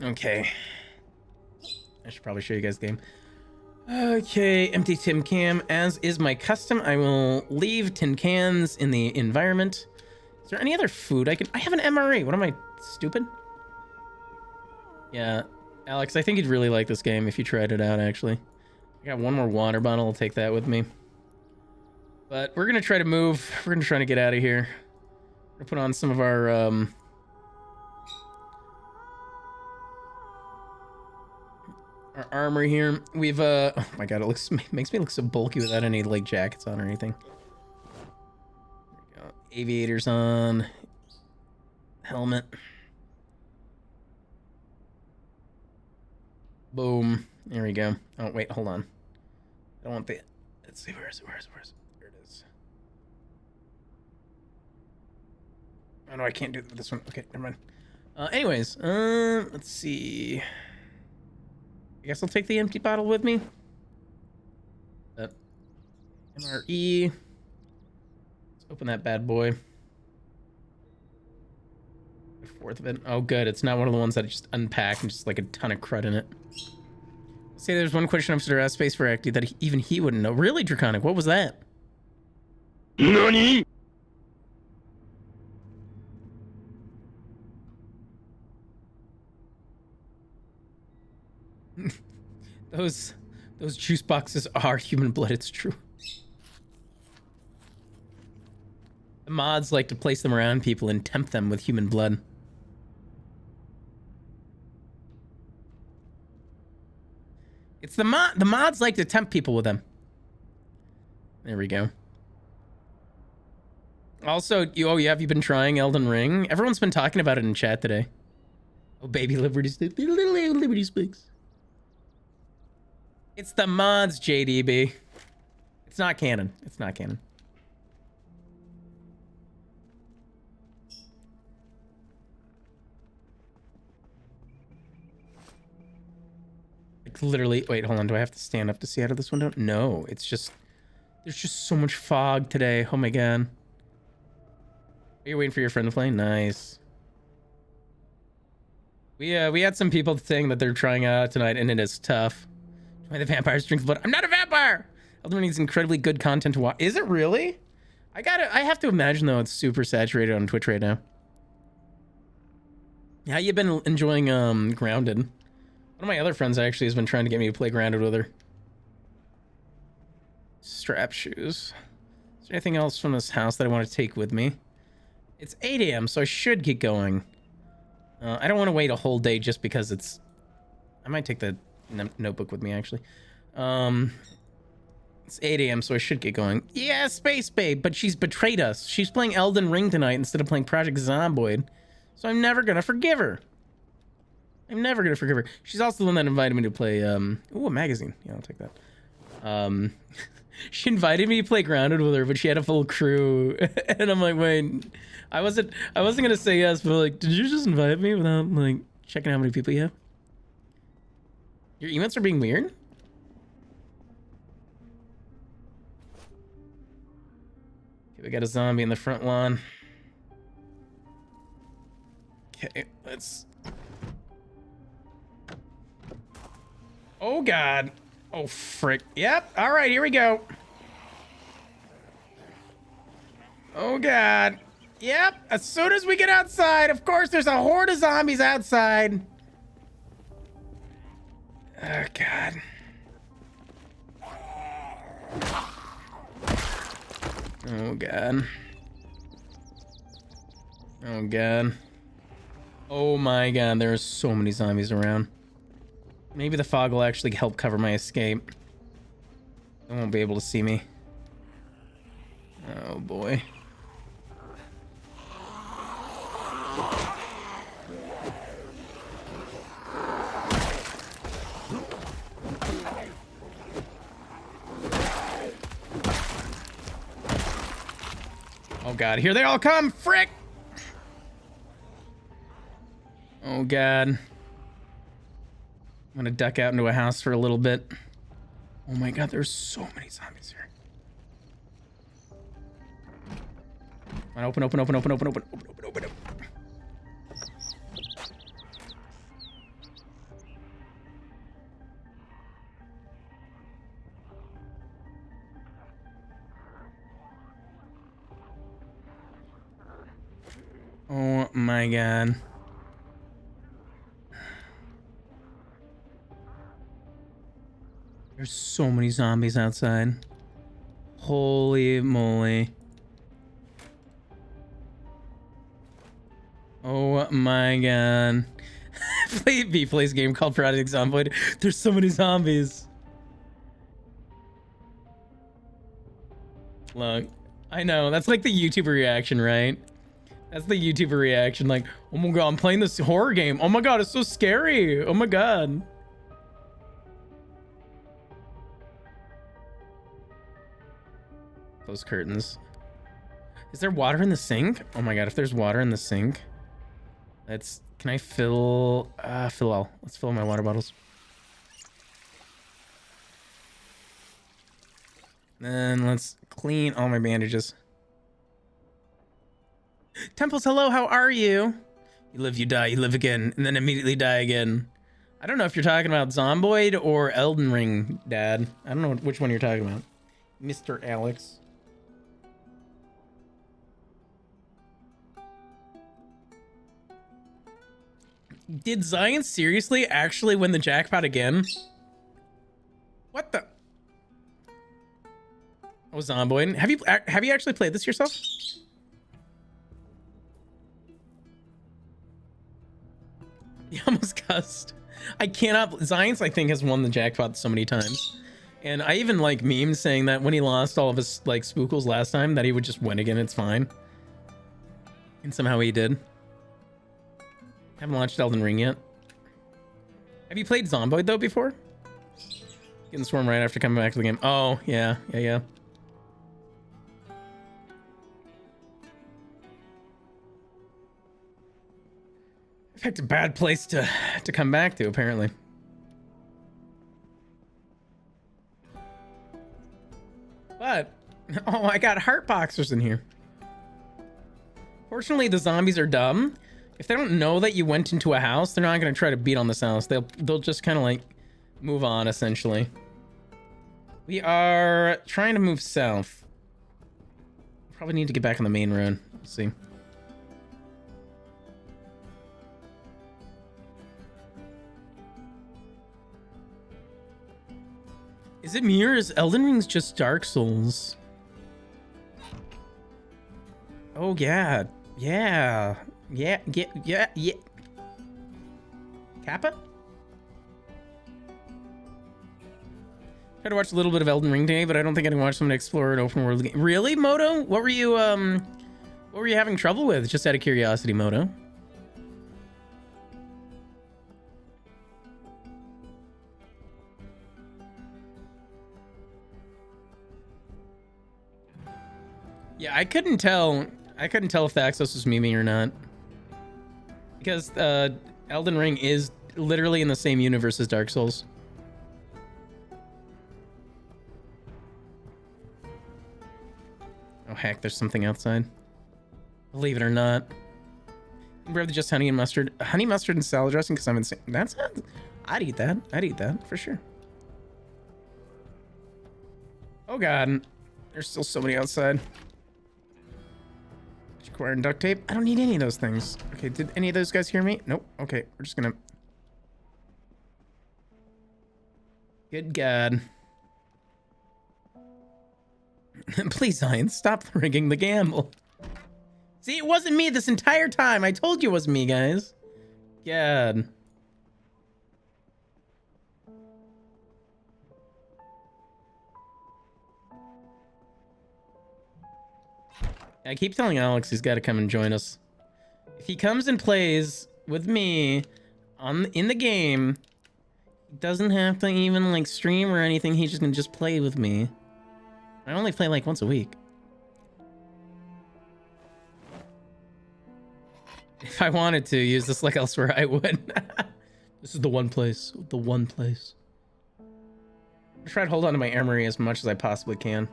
Okay. I should probably show you guys the game. Okay, empty tin can. As is my custom, I will leave tin cans in the environment. Is there any other food I can... I have an MRE. What am I, stupid? Yeah, Alex, I think you'd really like this game if you tried it out, actually. I got one more water bottle. I'll take that with me. But we're going to try to move. We're going to try to get out of here. We're going to put on some of our... our armor here. We've oh my god, it makes me look so bulky without any like jackets on or anything. There we go. Aviators on. Helmet. Boom. There we go. Oh wait, hold on. I don't want the... Let's see, where is it? There it is. Oh no, I can't do this one. Okay, never mind. Anyways, let's see. I guess I'll take the empty bottle with me. MRE. Let's open that bad boy. A fourth of it. Oh, good. It's not one of the ones that I just unpack and just like a ton of crud in it. Say there's one question I'm sure asked Space for Acti that even he wouldn't know. Really, Draconic? What was that? NANI? Those juice boxes are human blood, it's true. The mods like to place them around people and tempt them with human blood. It's the mods like to tempt people with them. There we go. Also, have you been trying Elden Ring? Everyone's been talking about it in chat today. Oh, baby Liberty Spikes. Little Liberty Spikes. It's the mods, JDB. It's not canon. It's not canon. Like literally, wait, hold on. Do I have to stand up to see out of this window? No, it's just, there's just so much fog today. Oh my god. Are you waiting for your friend to play? Nice. We had some people saying that they're trying out tonight, and it is tough. Why the vampires drink blood? I'm not a vampire! Elden Ring is incredibly good content to watch. Is it really? I have to imagine though it's super saturated on Twitch right now. How you been enjoying Grounded? One of my other friends actually has been trying to get me to play Grounded with her. Strap shoes. Is there anything else from this house that I want to take with me? It's 8 a.m. so I should get going. I don't want to wait a whole day just because it's... I might take the notebook with me actually. It's 8 a.m. so I should get going. Yeah, Space Babe, but she's betrayed us. She's playing Elden Ring tonight instead of playing Project Zomboid. So I'm never gonna forgive her. I'm never gonna forgive her. She's also the one that invited me to play ooh, a magazine. Yeah, I'll take that. She invited me to play Grounded with her, but she had a full crew. And I'm like, wait, I wasn't gonna say yes, but like, did you just invite me without like checking how many people you have? Your emotes are being weird? Okay, we got a zombie in the front lawn. Okay, let's... Oh, God. Oh, frick. Yep, all right, here we go. Oh, God. Yep, as soon as we get outside, of course, there's a horde of zombies outside. Oh, God. Oh, God. Oh, God. Oh, my God. There are so many zombies around. Maybe the fog will actually help cover my escape. They won't be able to see me. Oh, boy. Oh, God. Here they all come. Frick! Oh, God. I'm gonna duck out into a house for a little bit. Oh, my God. There's so many zombies here. Come on, open. Oh my God. There's so many zombies outside. Holy moly. Oh my God. Plays game called Project Zomboid. There's so many zombies. Look, I know, that's like the YouTuber reaction, right? That's the YouTuber reaction, like, oh my God, I'm playing this horror game. Oh my God, it's so scary. Oh my God. Close curtains. Is there water in the sink? Oh my God, if there's water in the sink, can I fill all? Let's fill my water bottles. Then let's clean all my bandages. Temples, hello, how are you? You live, you die, you live again, and then immediately die again. I don't know if you're talking about Zomboid or Elden Ring, Dad. I don't know which one you're talking about. Mr. Alex. Did Zion seriously actually win the jackpot again? What the? Oh, Zomboid. Have you actually played this yourself? You almost cussed. I cannot. Zion's, I think, has won the jackpot so many times. And I even like memes saying that when he lost all of his like spookles last time, that he would just win again. It's fine. And somehow he did. Haven't launched Elden Ring yet. Have you played Zomboid though before? Getting swarmed right after coming back to the game. Oh, yeah. In fact, a bad place to come back to, apparently. But, oh, I got heart boxers in here. Fortunately, the zombies are dumb. If they don't know that you went into a house, they're not going to try to beat on this house. They'll just kind of like move on, essentially. We are trying to move south. Probably need to get back on the main road. We'll see. Is it me or is Elden Ring's just Dark Souls? Oh, yeah. Yeah. Kappa? Tried to watch a little bit of Elden Ring today, but I don't think I can watch someone explore an open world game. Really, Moto? What were you having trouble with? Just out of curiosity, Moto. Yeah, I couldn't tell if the Axos was memeing or not. Because Elden Ring is literally in the same universe as Dark Souls. Oh heck, there's something outside. Believe it or not. Grab the just honey and mustard and salad dressing because I'm insane. I'd eat that for sure. Oh God, there's still so many outside. Wire and duct tape. I don't need any of those things. Okay, did any of those guys hear me? Nope. Okay, we're just gonna... Good God. Please, Zion, stop rigging the gamble. See, it wasn't me this entire time. I told you it wasn't me, guys. God. I keep telling Alex he's got to come and join us. If he comes and plays with me in the game, he doesn't have to even like stream or anything. He just can just play with me. I only play like once a week. If I wanted to use this like elsewhere, I would. This is the one place. The one place. I try to hold on to my armory as much as I possibly can.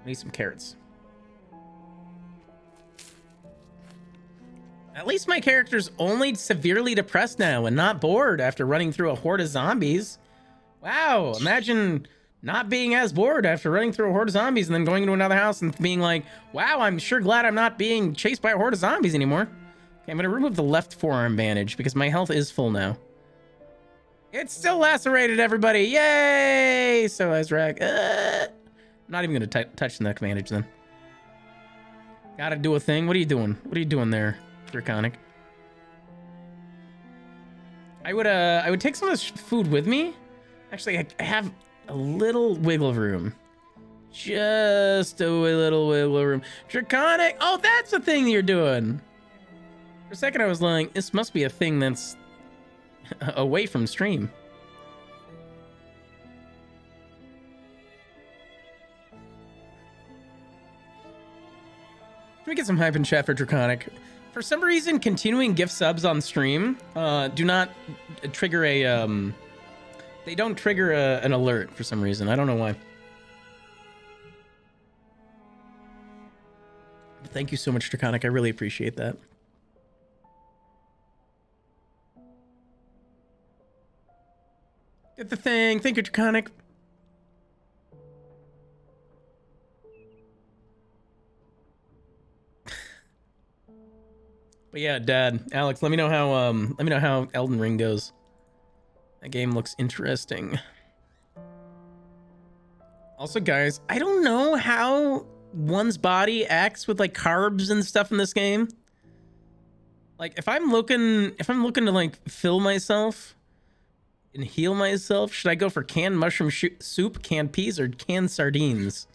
I need some carrots. At least my character's only severely depressed now and not bored after running through a horde of zombies. Wow, imagine not being as bored after running through a horde of zombies and then going into another house and being like, wow, I'm sure glad I'm not being chased by a horde of zombies anymore. Okay, I'm gonna remove the left forearm bandage because my health is full now. It's still lacerated, everybody, yay! So Ezrak, I'm not even gonna touch the neck bandage then. Gotta do a thing, what are you doing? What are you doing there? Draconic. I would take some of this food with me. Actually, I have a little wiggle room. Just a little wiggle room. Draconic! Oh, that's the thing you're doing! For a second I was like, this must be a thing that's away from stream. Let me get some hype in chat for Draconic. For some reason, continuing gift subs on stream do not trigger a they don't trigger an alert for some reason. I don't know why. But thank you so much, Draconic. I really appreciate that. Get the thing. Thank you, Draconic. But yeah, Dad, Alex, let me know how Elden Ring goes. That game looks interesting. Also, guys, I don't know how one's body acts with like carbs and stuff in this game. Like if I'm looking to like fill myself and heal myself, should I go for canned mushroom soup, canned peas, or canned sardines?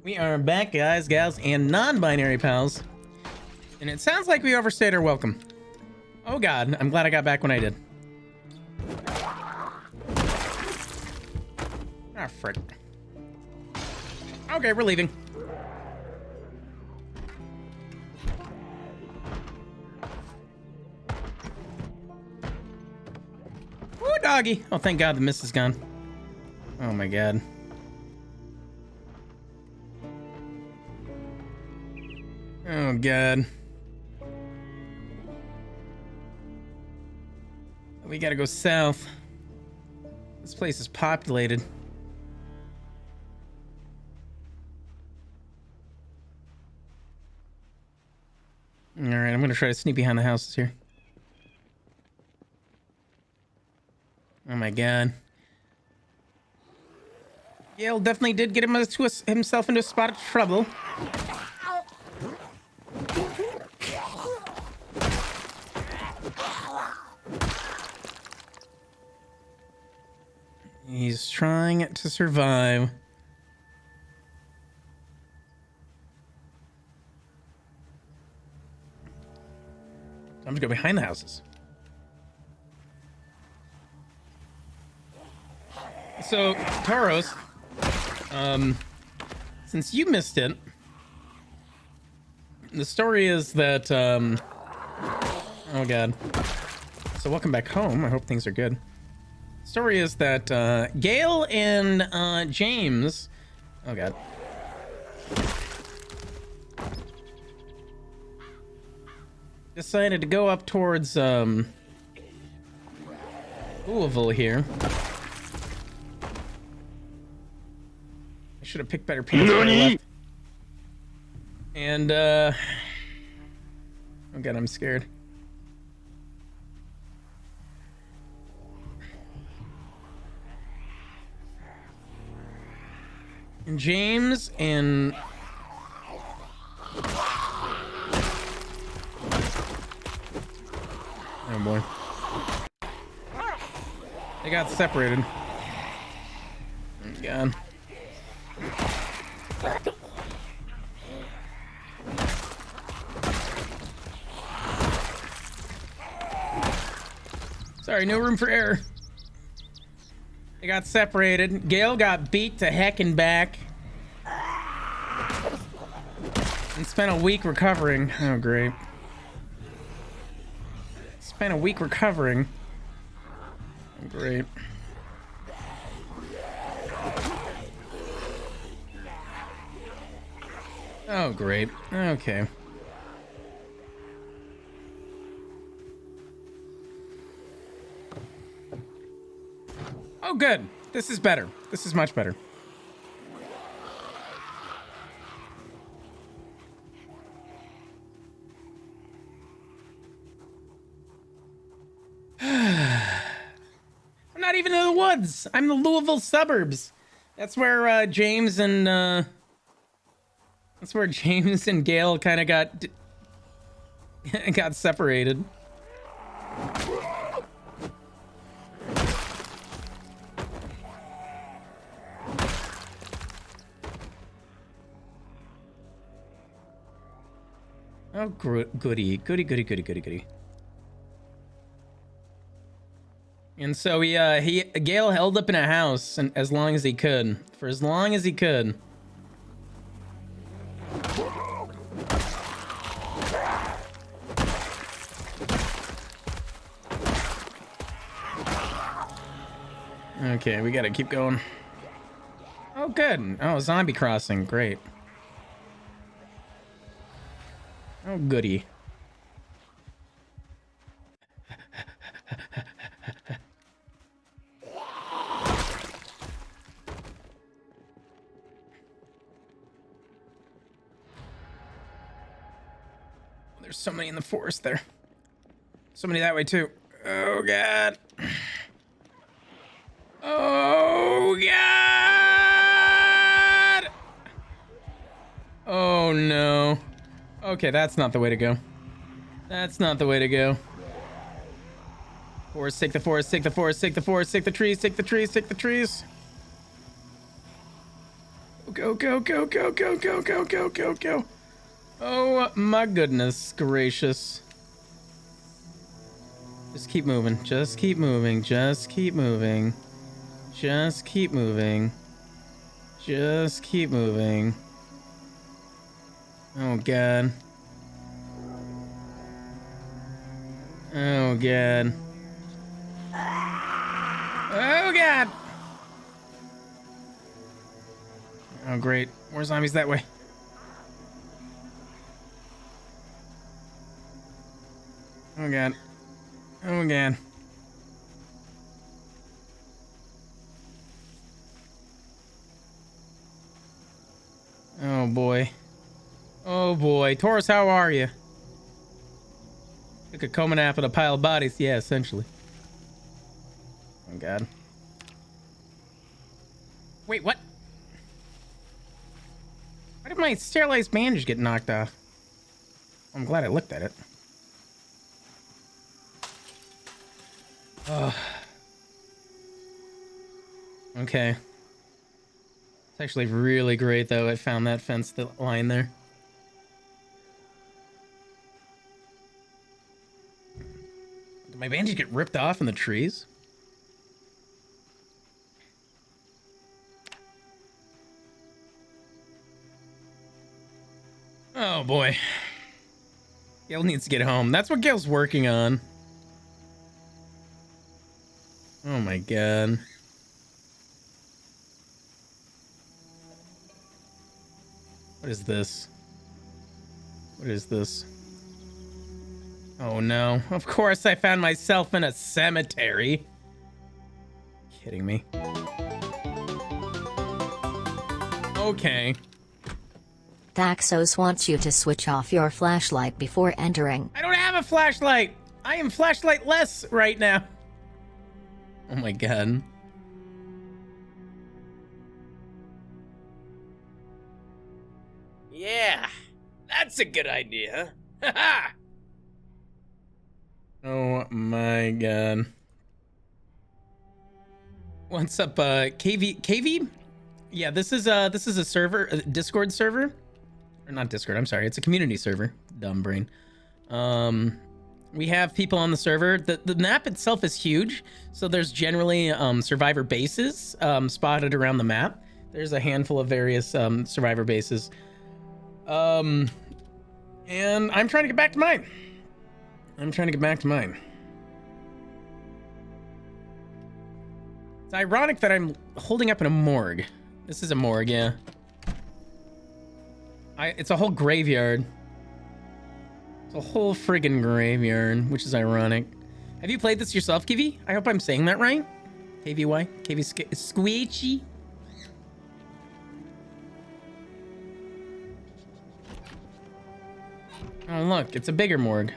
We are back, guys, gals, and non-binary pals. And it sounds like we overstayed our welcome. Oh god, I'm glad I got back when I did. Ah, frick. Okay, we're leaving. Woo, doggy. Oh, thank god the mist is gone. Oh my god. Oh god. We gotta go south. This place is populated. Alright, I'm gonna try to sneak behind the houses here. Oh my god. Gale definitely did get himself into a spot of trouble. He's trying to survive. I'm gonna go behind the houses. So, Tauros, since you missed it, the story is that, oh god. So welcome back home. I hope things are good. Story is that Gale and James, oh god, decided to go up towards Louisville here. I should have picked better pants when I left. And oh god, I'm scared. And James and oh boy, they got separated. Oh god. Sorry, no room for error. They got separated. Gale got beat to heck and back. And spent a week recovering. Oh, great. Spent a week recovering. Oh, great. Oh, great. Okay. Oh, good. This is better. This is much better. I'm not even in the woods. I'm in the Louisville suburbs. That's where James and Gale kind of got separated. Oh, goody. And so Gale held up in a house and as long as he could, for as long as he could. Okay, we gotta keep going. Oh, good. Oh, zombie crossing. Great. Oh, goody. There's so many in the forest there. So many that way, too. Oh, God. Oh, God! Oh, no. Okay, that's not the way to go. That's not the way to go. Forest, take the forest, take the forest, take the forest, take the trees, take the trees, take the trees. Go, go, go, go, go, go, go, go, go, go. Oh my goodness gracious. Just keep moving. Just keep moving. Just keep moving. Just keep moving. Just keep moving. Oh god. Oh god. Oh god. Oh great. More zombies that way. Oh god. Oh god. Oh boy. Oh boy. Taurus, how are you? Took a coma nap in a pile of bodies. Yeah, essentially. Oh god. Wait, what? Why did my sterilized bandage get knocked off? I'm glad I looked at it. Oh. Okay. It's actually really great, though. I found that fence line there. Did my bandage get ripped off in the trees? Oh, boy. Gail needs to get home. That's what Gail's working on. Oh, my God. What is this? What is this? Oh no, of course I found myself in a cemetery. Kidding me? Okay. Thaxos wants you to switch off your flashlight before entering. I don't have a flashlight! I am flashlight-less right now. Oh my god. Yeah, that's a good idea. Haha. Oh my god. What's up, KV? Yeah, this is a server, a Discord server. Or not Discord, I'm sorry, it's a community server. Dumb brain. We have people on the server. The map itself is huge, so there's generally survivor bases spotted around the map. There's a handful of various survivor bases. And I'm trying to get back to mine. It's ironic that I'm holding up in a morgue. This is a morgue, yeah. It's a whole graveyard. It's a whole friggin' graveyard, which is ironic. Have you played this yourself, Kiwi? I hope I'm saying that right. KVY? KV Squeechy? Oh, look, it's a bigger morgue.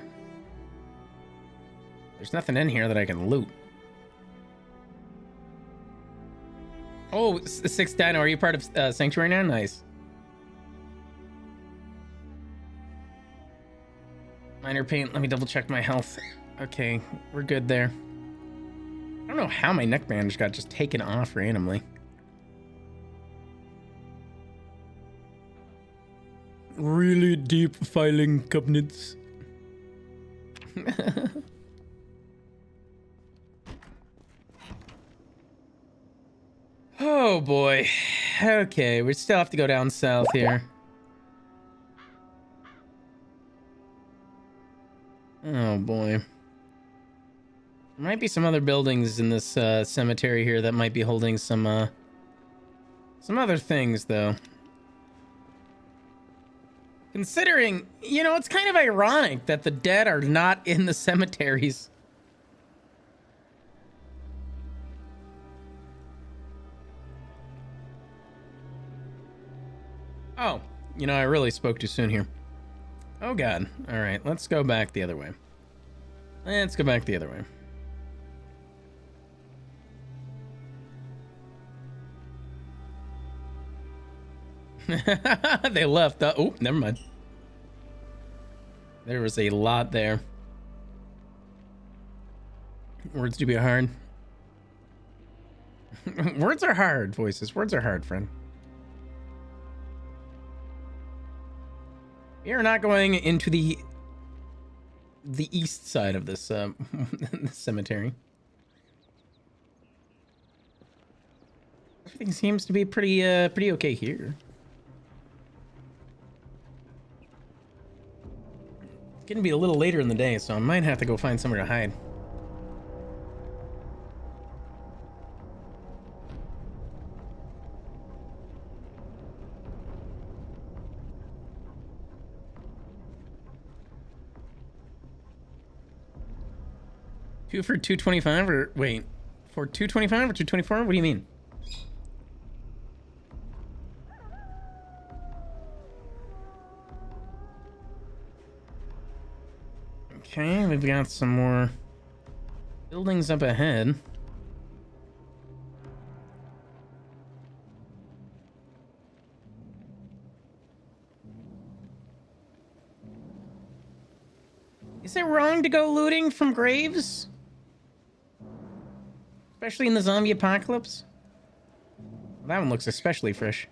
There's nothing in here that I can loot. Oh, 6 Dino, are you part of Sanctuary now? Nice. Minor pain, let me double check my health. Okay, we're good there. I don't know how my neck bandage got just taken off randomly. Really deep filing cabinets. Oh boy. Okay, we still have to go down south here. Oh boy. There might be some other buildings in this cemetery here that might be holding some other things though. Considering, you know, it's kind of ironic that the dead are not in the cemeteries. Oh, you know, I really spoke too soon here. Oh god. All right, let's go back the other way. Let's go back the other way. They left. Oh, never mind. There was a lot there. Words do be hard. Words are hard, voices. Words are hard, friend. We are not going into the east side of this this cemetery. Everything seems to be pretty okay here. It's gonna be a little later in the day, so I might have to go find somewhere to hide. Two for 225 or wait, for 225 or 224? What do you mean? Okay, we've got some more buildings up ahead. Is it wrong to go looting from graves? Especially in the zombie apocalypse? That one looks especially fresh.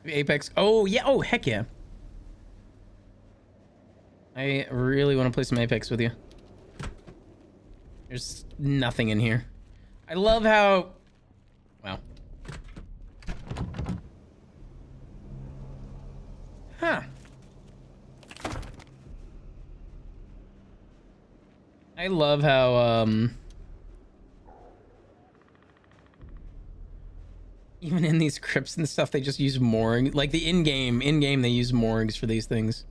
Apex. Oh, yeah. Oh, heck yeah. I really want to play some Apex with you. There's nothing in here. I love how... Wow. Huh. I love how, even in these crypts and stuff, they just use moorings. Like the in-game, they use moorings for these things.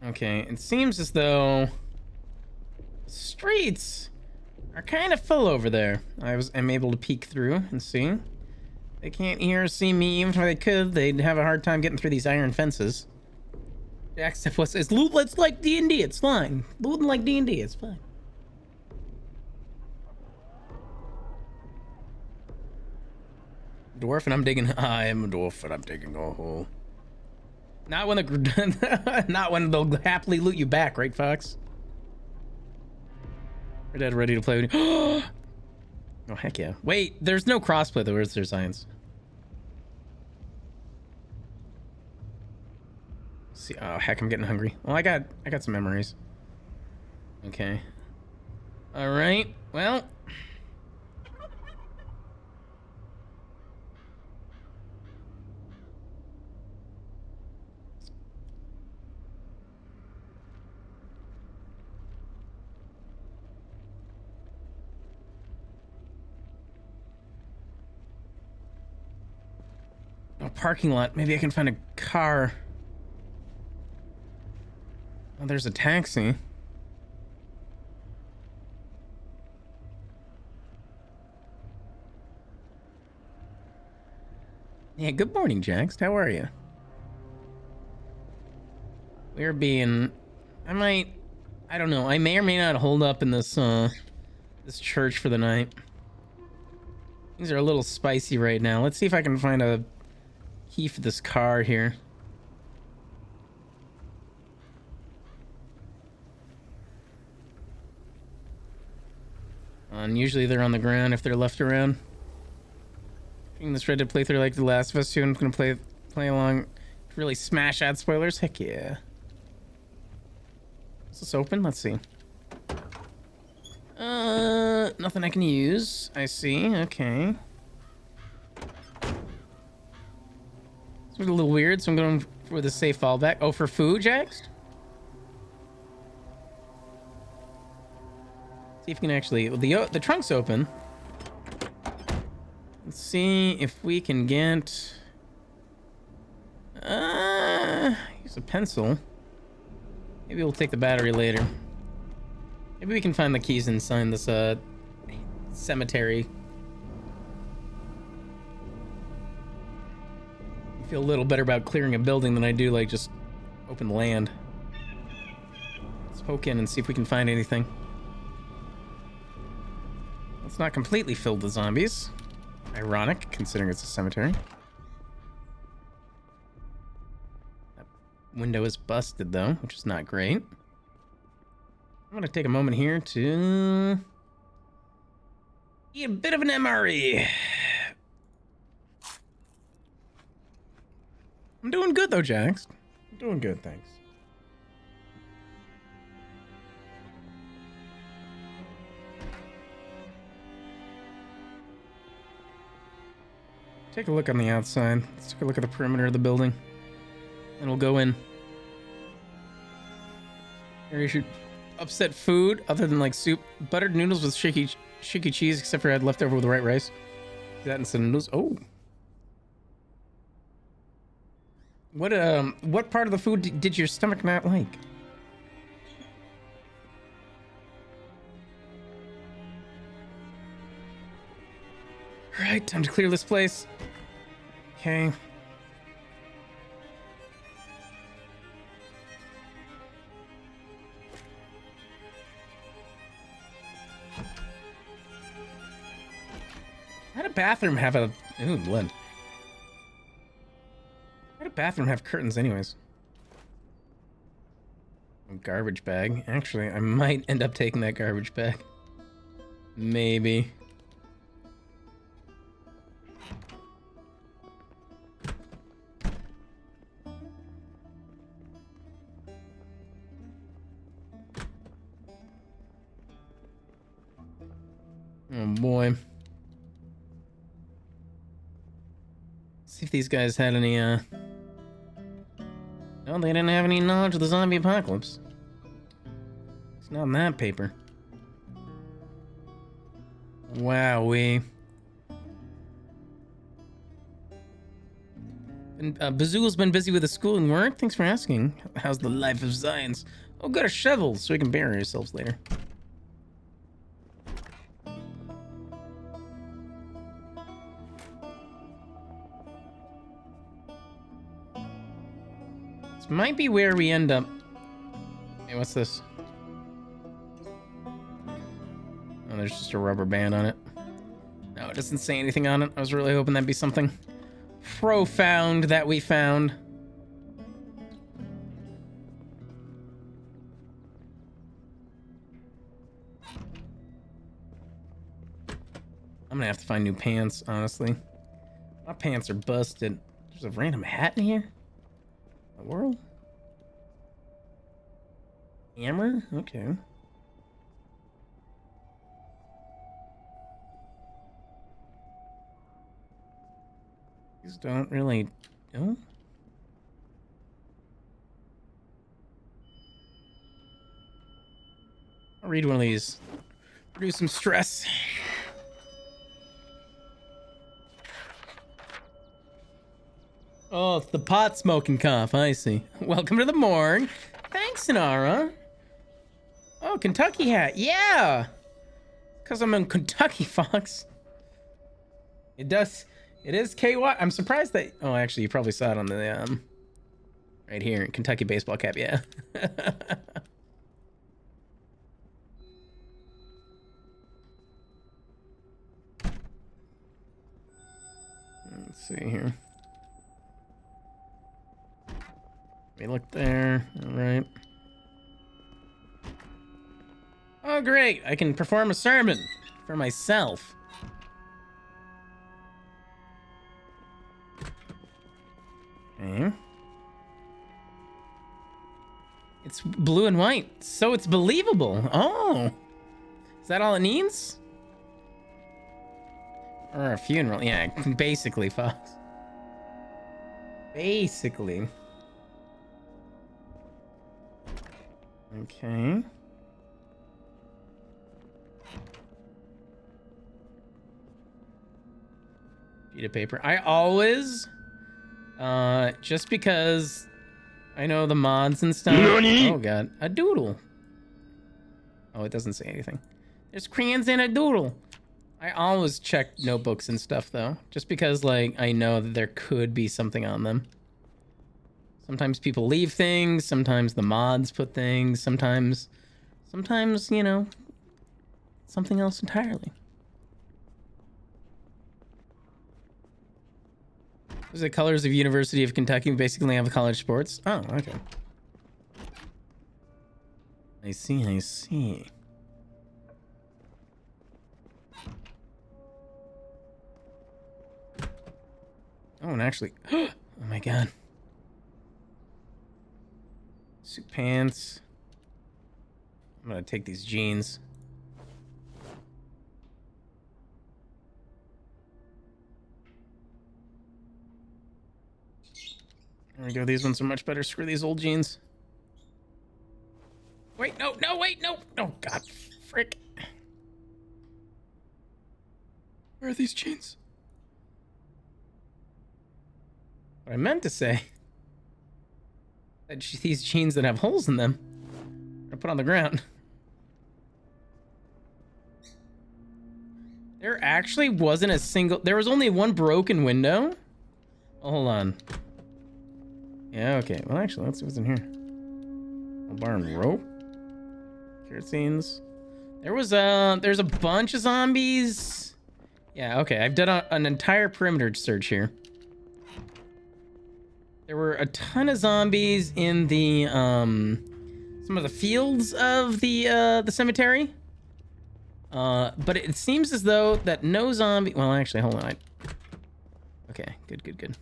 Okay, it seems as though the streets are kind of full over there. I'm able to peek through and see. They can't hear or see me. Even if they could, they'd have a hard time getting through these iron fences. Jackson says, loot, let's like D&D, it's fine. Looting like D&D, it's fine. Dwarf and I'm digging. I am a dwarf and I'm digging a hole. Not when the not when they'll happily loot you back, right, Fox? We're dead, ready to play. Oh heck yeah! Wait, there's no crossplay though. Where's their science? See, oh heck, I'm getting hungry. Well, I got some memories. Okay. All right. Well. A parking lot. Maybe I can find a car. Oh, there's a taxi. Yeah, good morning, Jax. How are you? We're being... I don't know. I may or may not hold up in this, this church for the night. Things are a little spicy right now. Let's see if I can find a key for this car here. And usually they're on the ground if they're left around. Being this Reddit playthrough like The Last of Us 2, I'm gonna play along to really smash ad spoilers. Heck yeah. Is this open? Let's see. Nothing I can use. I see. Okay. It's a little weird, so I'm going for the safe fallback. Oh, for food, Jax? See if you can actually... The trunk's open. Let's see if we can get... use a pencil. Maybe we'll take the battery later. Maybe we can find the keys inside this, cemetery. I feel a little better about clearing a building than I do, like, just open land. Let's poke in and see if we can find anything. It's not completely filled with zombies. Ironic, considering it's a cemetery. That window is busted, though, which is not great. I'm gonna take a moment here to eat a bit of an MRE. I'm doing good though, Jax. I'm doing good, thanks. Take a look on the outside. Let's take a look at the perimeter of the building. And we'll go in. Here you should upset food other than like soup. Buttered noodles with shaky cheese, except for I had leftover with the right rice. That instead of noodles. Oh. What part of the food did your stomach not like? Alright, time to clear this place. Okay. How'd a bathroom have a... Ooh, blood. How'd a bathroom have curtains anyways? A garbage bag. Actually, I might end up taking that garbage bag. Maybe. Oh boy. See if these guys had any, No, they didn't have any knowledge of the zombie apocalypse. It's not in that paper. Wowee. And Bazool's been busy with his school and work. Thanks for asking. How's the life of science? Oh, got a shovel so we can bury ourselves later. This might be where we end up. Hey, what's this? Oh, there's just a rubber band on it. No, it doesn't say anything on it. I was really hoping that'd be something profound that we found. I'm gonna have to find new pants, honestly. My pants are busted. There's a random hat in here? The world? Hammer? Okay. These don't really... No? I'll read one of these. Reduce some stress. Oh, it's the pot smoking cough. I see. Welcome to the morgue. Thanks, Sinara. Oh, Kentucky hat. Yeah. Because I'm in Kentucky, Fox. It does. It is KY. I'm surprised that... Oh, actually, you probably saw it on the... right here. Kentucky baseball cap. Yeah. Let's see here. We look there. All right. Oh, great. I can perform a sermon for myself. Okay. It's blue and white, so it's believable. Oh. Is that all it needs? Or a funeral. Yeah, basically, Fox. Basically. Okay. Sheet of paper. I always, just because I know the mods and stuff. Nani? Oh god, a doodle. Oh, it doesn't say anything. There's crayons and a doodle. I always check notebooks and stuff though, just because like I know that there could be something on them. Sometimes people leave things, sometimes the mods put things, sometimes, you know, something else entirely. Those are the colors of University of Kentucky. We basically have college sports. Oh, okay. I see, I see. Oh, and actually, oh my god. Suit pants. I'm gonna take these jeans. There we go, these ones are much better. Screw these old jeans. Wait, no, no, wait, no, no, god, frick. Where are these jeans? What I meant to say, that these jeans that have holes in them, I put on the ground. There actually wasn't a single, there was only one broken window. Oh, hold on. Yeah, okay, well actually, let's see what's in here. A bar and rope. Cutscenes. There's a bunch of zombies. Yeah, okay, I've done an entire perimeter search here. There were a ton of zombies in the some of the fields of the cemetery. But it seems as though that no zombie. Well, actually, hold on. Okay, good.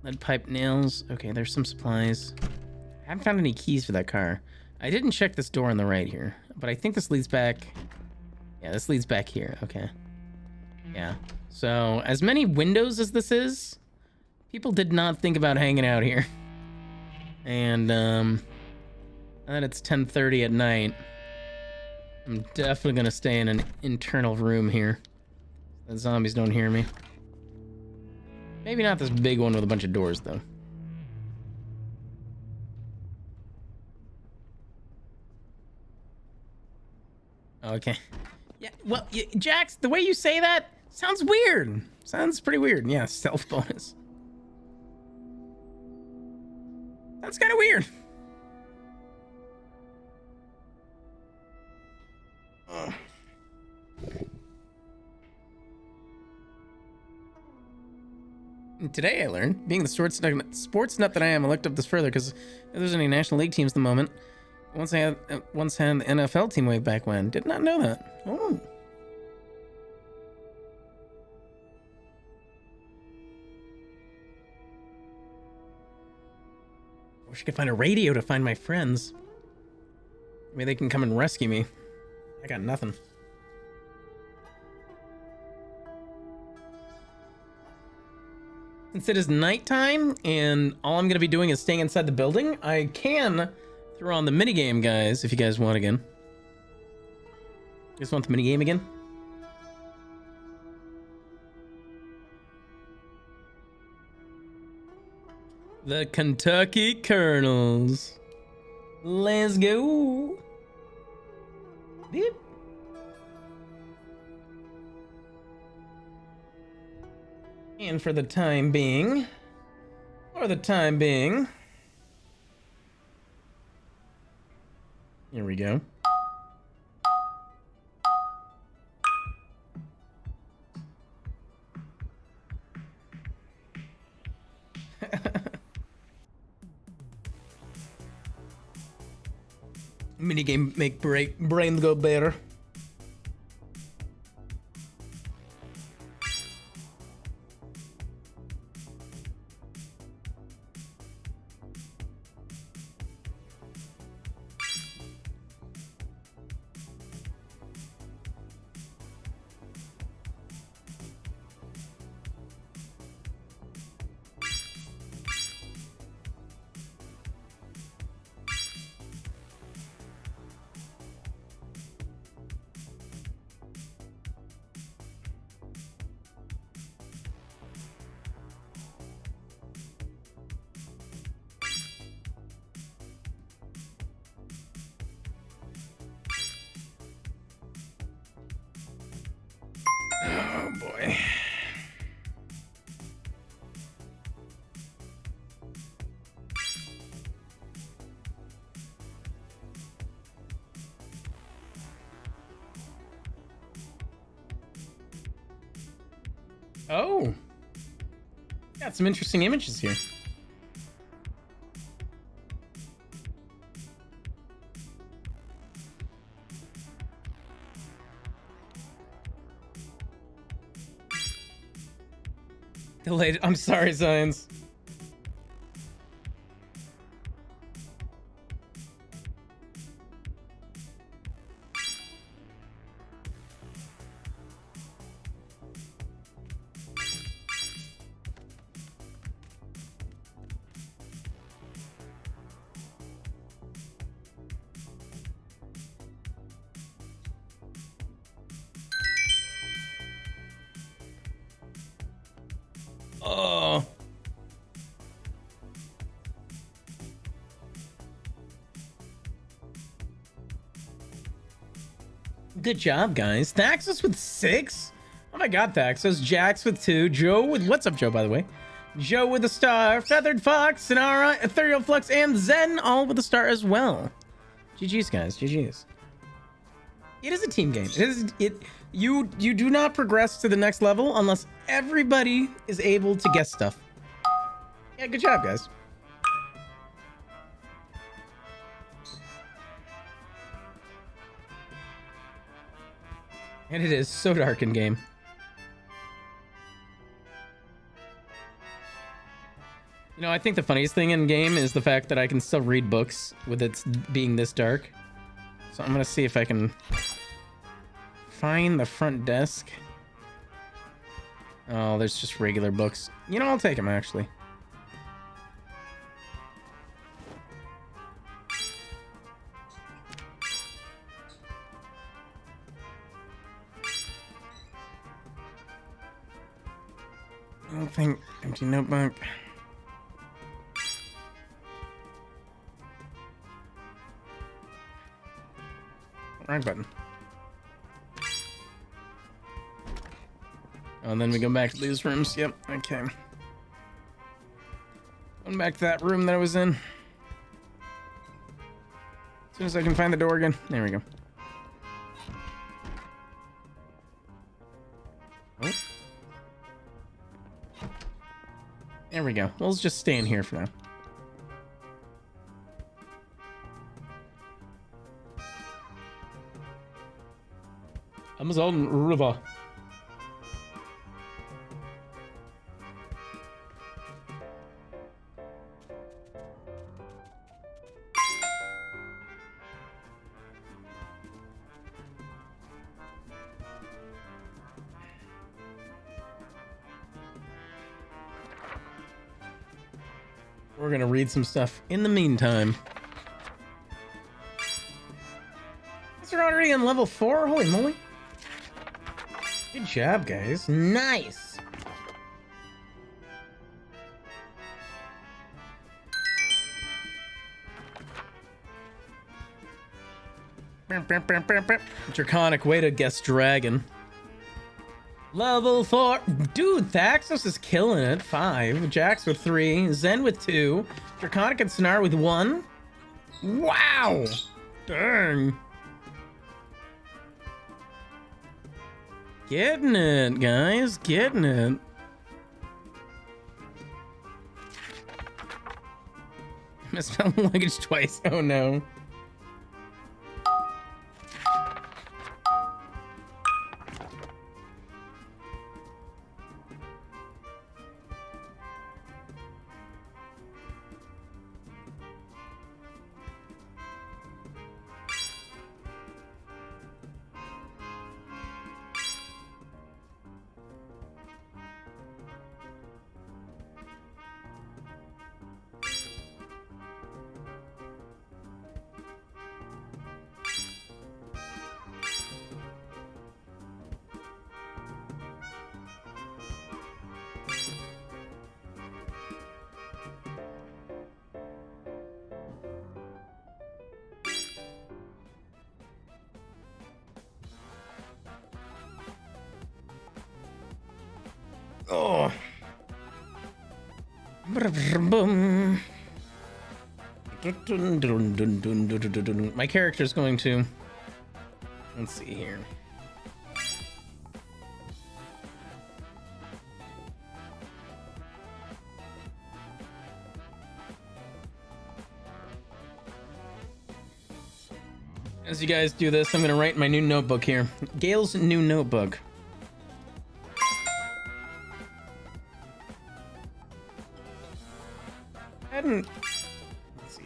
Lead pipe nails. Okay, there's some supplies. I haven't found any keys for that car. I didn't check this door on the right here, but I think this leads back. Yeah, this leads back here. Okay. Yeah. So, as many windows as this is, people did not think about hanging out here. And, now that it's 10:30 at night, I'm definitely gonna stay in an internal room here. So the zombies don't hear me. Maybe not this big one with a bunch of doors, though. Okay. Yeah, well, Jax, the way you say that sounds weird. Sounds pretty weird. Yeah, stealth bonus. That's kind of weird. Today I learned, being the sports nut that I am, I looked up this further because if there's any National League teams at the moment. Once had the NFL team way back when. Did not know that. Oh. Wish I could find a radio to find my friends. Maybe they can come and rescue me. I got nothing. Since it is nighttime and all I'm going to be doing is staying inside the building, I can throw on the minigame, guys, if you guys want again. You guys want the minigame again? The Kentucky Colonels. Let's go. Beep. And for the time being, here we go. Minigame make brain go better. Oh boy. Oh. Got some interesting images here. Delayed. I'm sorry, Science. Oh. Good job, guys. Thaxus with 6. Oh my god, Thaxus. Jax with 2. Joe with... What's up, Joe, by the way? Joe with a star. Feathered Fox, Sonara, Ethereal Flux, and Zen all with a star as well. GG's, guys. GG's. It is a team game. You do not progress to the next level unless everybody is able to guess stuff. Yeah, good job, guys. And it is so dark in game. You know, I think the funniest thing in game is the fact that I can still read books with it being this dark. So I'm gonna see if I can find the front desk. Oh, there's just regular books. You know, I'll take them, actually. I don't think empty notebook. Wrong button. Oh, and then we go back to these rooms. Yep, okay. Going back to that room that I was in. As soon as I can find the door again. There we go. Oh. There we go. We'll just stay in here for now. Amazon River. We're gonna read some stuff in the meantime. We're already on level 4? Holy moly. Good job, guys. Nice. Draconic way to guess dragon. Level 4. Dude, Thaxus is killing it. 5. Jax with 3. Zen with 2. Draconic and Sonar with 1. Wow. Dang. Getting it, guys. Getting it. Misspelled luggage twice. Oh no. Oh. My character's going to... Let's see here. As you guys do this, I'm going to write my new notebook here. Gail's new notebook. And let's see.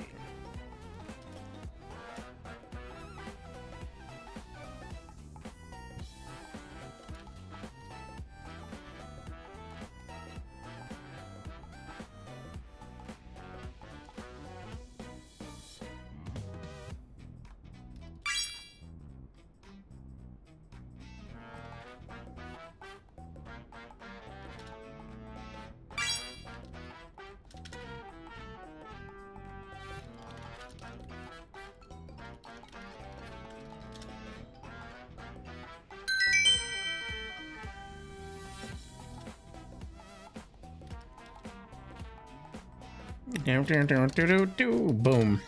Boom.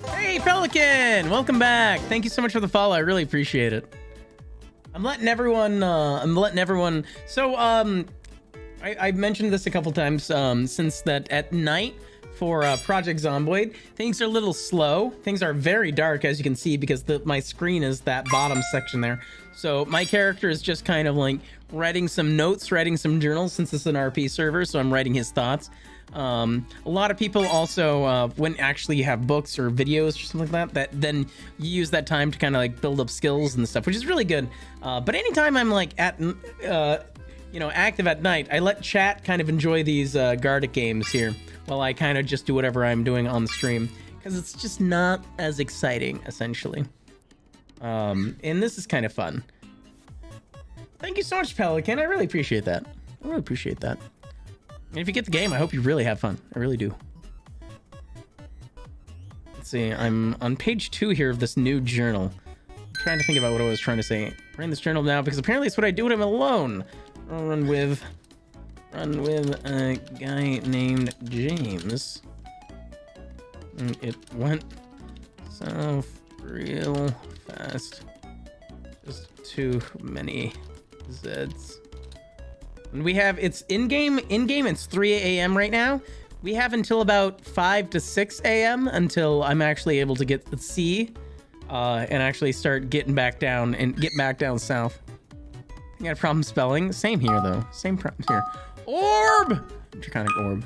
Hey, Pelican! Welcome back. Thank you so much for the follow. I really appreciate it. I'm letting everyone. So, I mentioned this a couple times. Since that at night for Project Zomboid, things are a little slow. Things are very dark, as you can see, because my screen is that bottom section there. So my character is just kind of like writing some notes, writing some journals, since it's an RP server. So I'm writing his thoughts. A lot of people also wouldn't actually have books or videos or something like that then you use that time to kind of like build up skills and stuff, which is really good. But anytime I'm like at active at night, I let chat kind of enjoy these Gartic games here while I kind of just do whatever I'm doing on the stream, because it's just not as exciting, essentially. And this is kind of fun. Thank you so much, Pelican. I really appreciate that. And if you get the game, I hope you really have fun. I really do. Let's see. I'm on page 2 here of this new journal. I'm trying to think about what I was trying to say. I'm writing this journal now because apparently it's what I do when I'm alone. I'll run with a guy named James. And it went south real fast. Just too many Zs. And we have, it's in-game, it's 3 a.m. right now. We have until about 5 to 6 a.m. until I'm actually able to get the C and actually start getting back down and get back down south. I got a problem spelling. Same here, though. Same problem here. Orb! Draconic orb.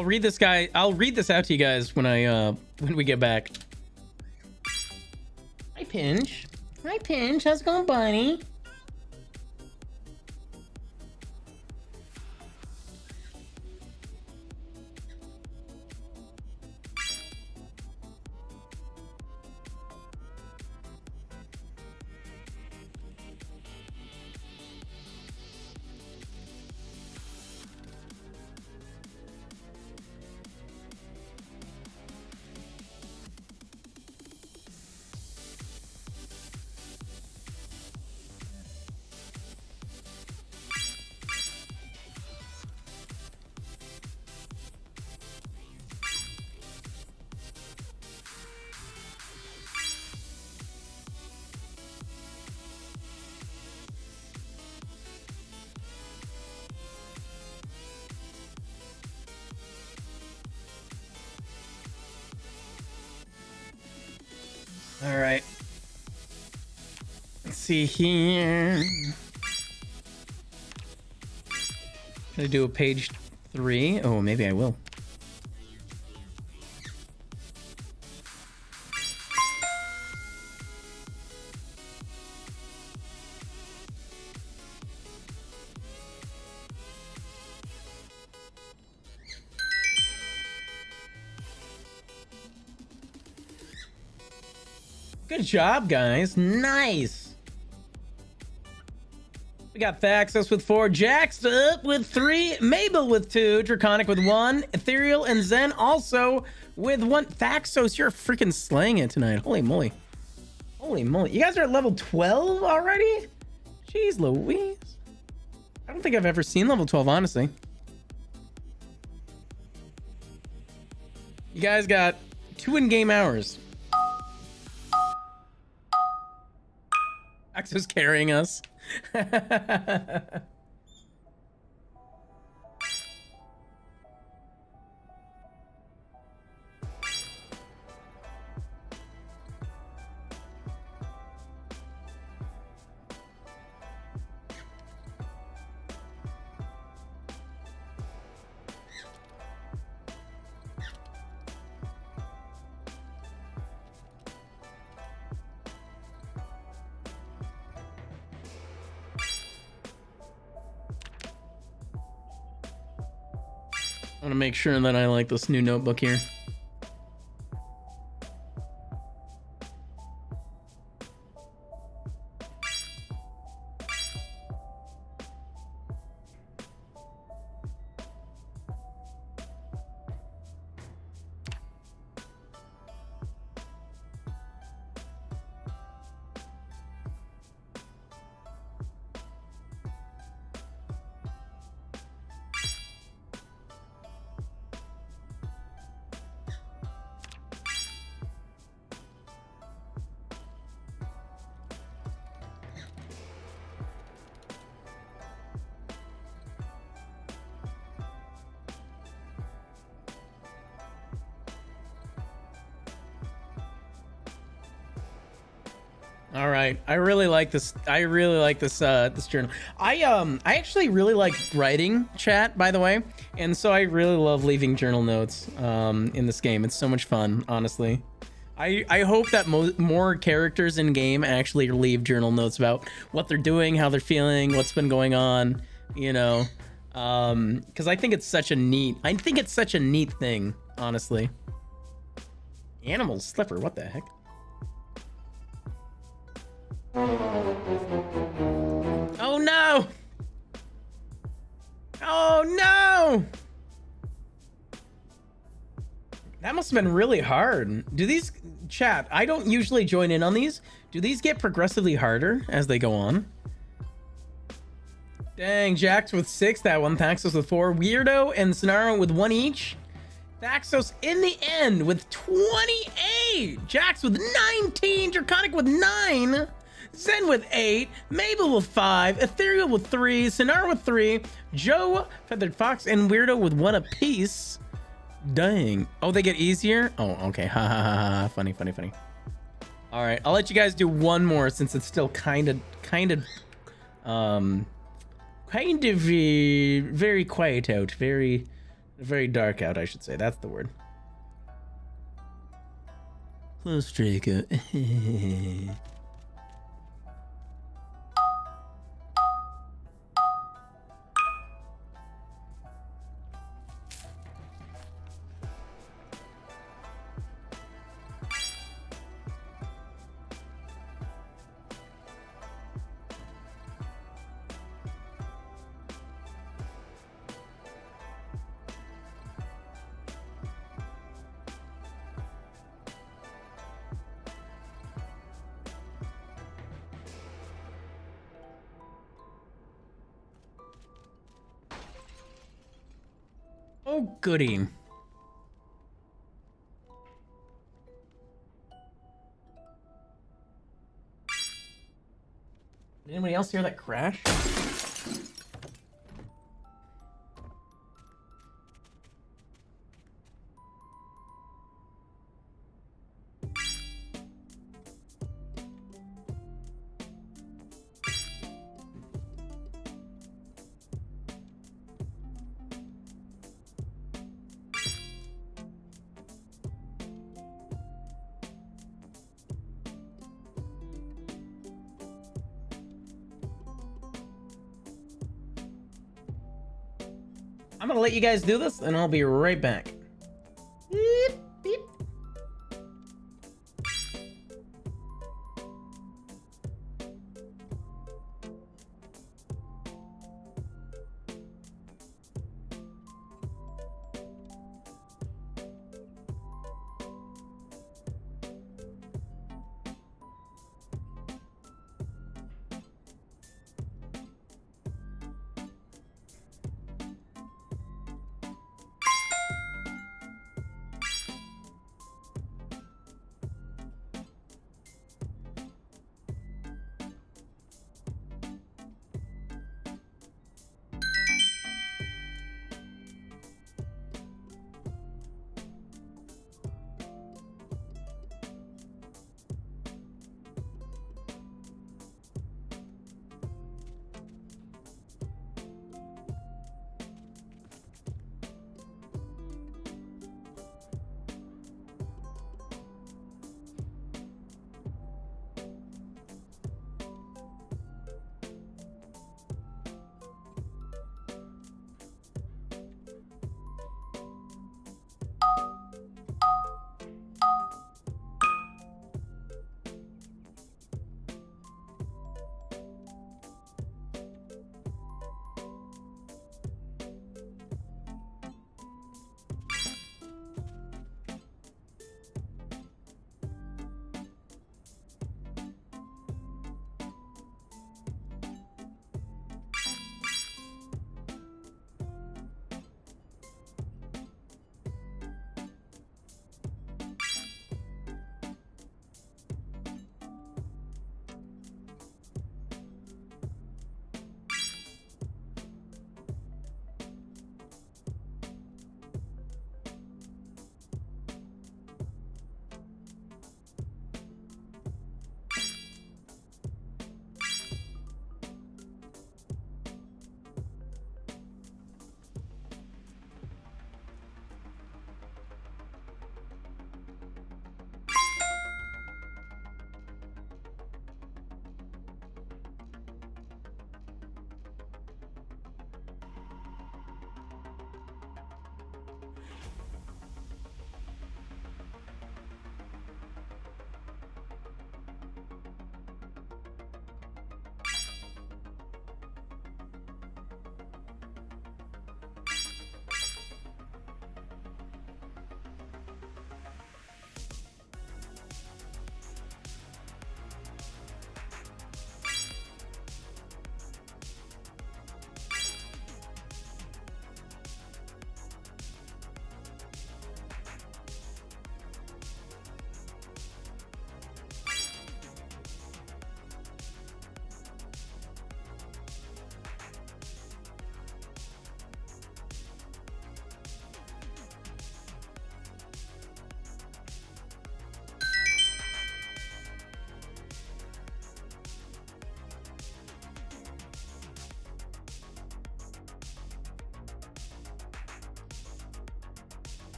I'll read this out to you guys when we get back. Hi, Pinch. How's it going, buddy? All right. Let's see here. Should I do a page 3? Oh, maybe I will. Good job, guys. Nice. We got Thaxos with 4, Jax up with 3, Mabel with 2, Draconic with 1, Ethereal and Zen also with 1. Thaxos, you're freaking slaying it tonight. Holy moly. Holy moly. You guys are at level 12 already? Jeez Louise. I don't think I've ever seen level 12, honestly. You guys got 2 in-game hours. Axo's carrying us. I want to make sure that I like this new notebook here. All right, I really like this. I really like this this journal. I actually really like writing, chat, by the way, and so I really love leaving journal notes in this game. It's so much fun, honestly. I hope that more characters in game actually leave journal notes about what they're doing, how they're feeling, what's been going on, you know, because I think it's such a neat thing, honestly. Animal slipper, what the heck? Oh no! Oh no! That must have been really hard. Do these, chat, I don't usually join in on these. Do these get progressively harder as they go on? Dang, Jax with 6, that one. Thaxos with 4. Weirdo and Sonaro with 1 each. Thaxos in the end with 28. Jax with 19. Draconic with 9. Zen with 8, Mabel with 5, Ethereal with 3, Sonara with 3, Joe, Feathered Fox, and Weirdo with 1 apiece. Dang. Oh, they get easier? Oh, okay. Ha ha ha ha. Funny, funny, funny. All right, I'll let you guys do one more since it's still kind of very quiet out, very dark out, I should say. That's the word. Close Draco. Oh, goody. Did anybody else hear that crash? I'm gonna let you guys do this, and I'll be right back. Beep, beep.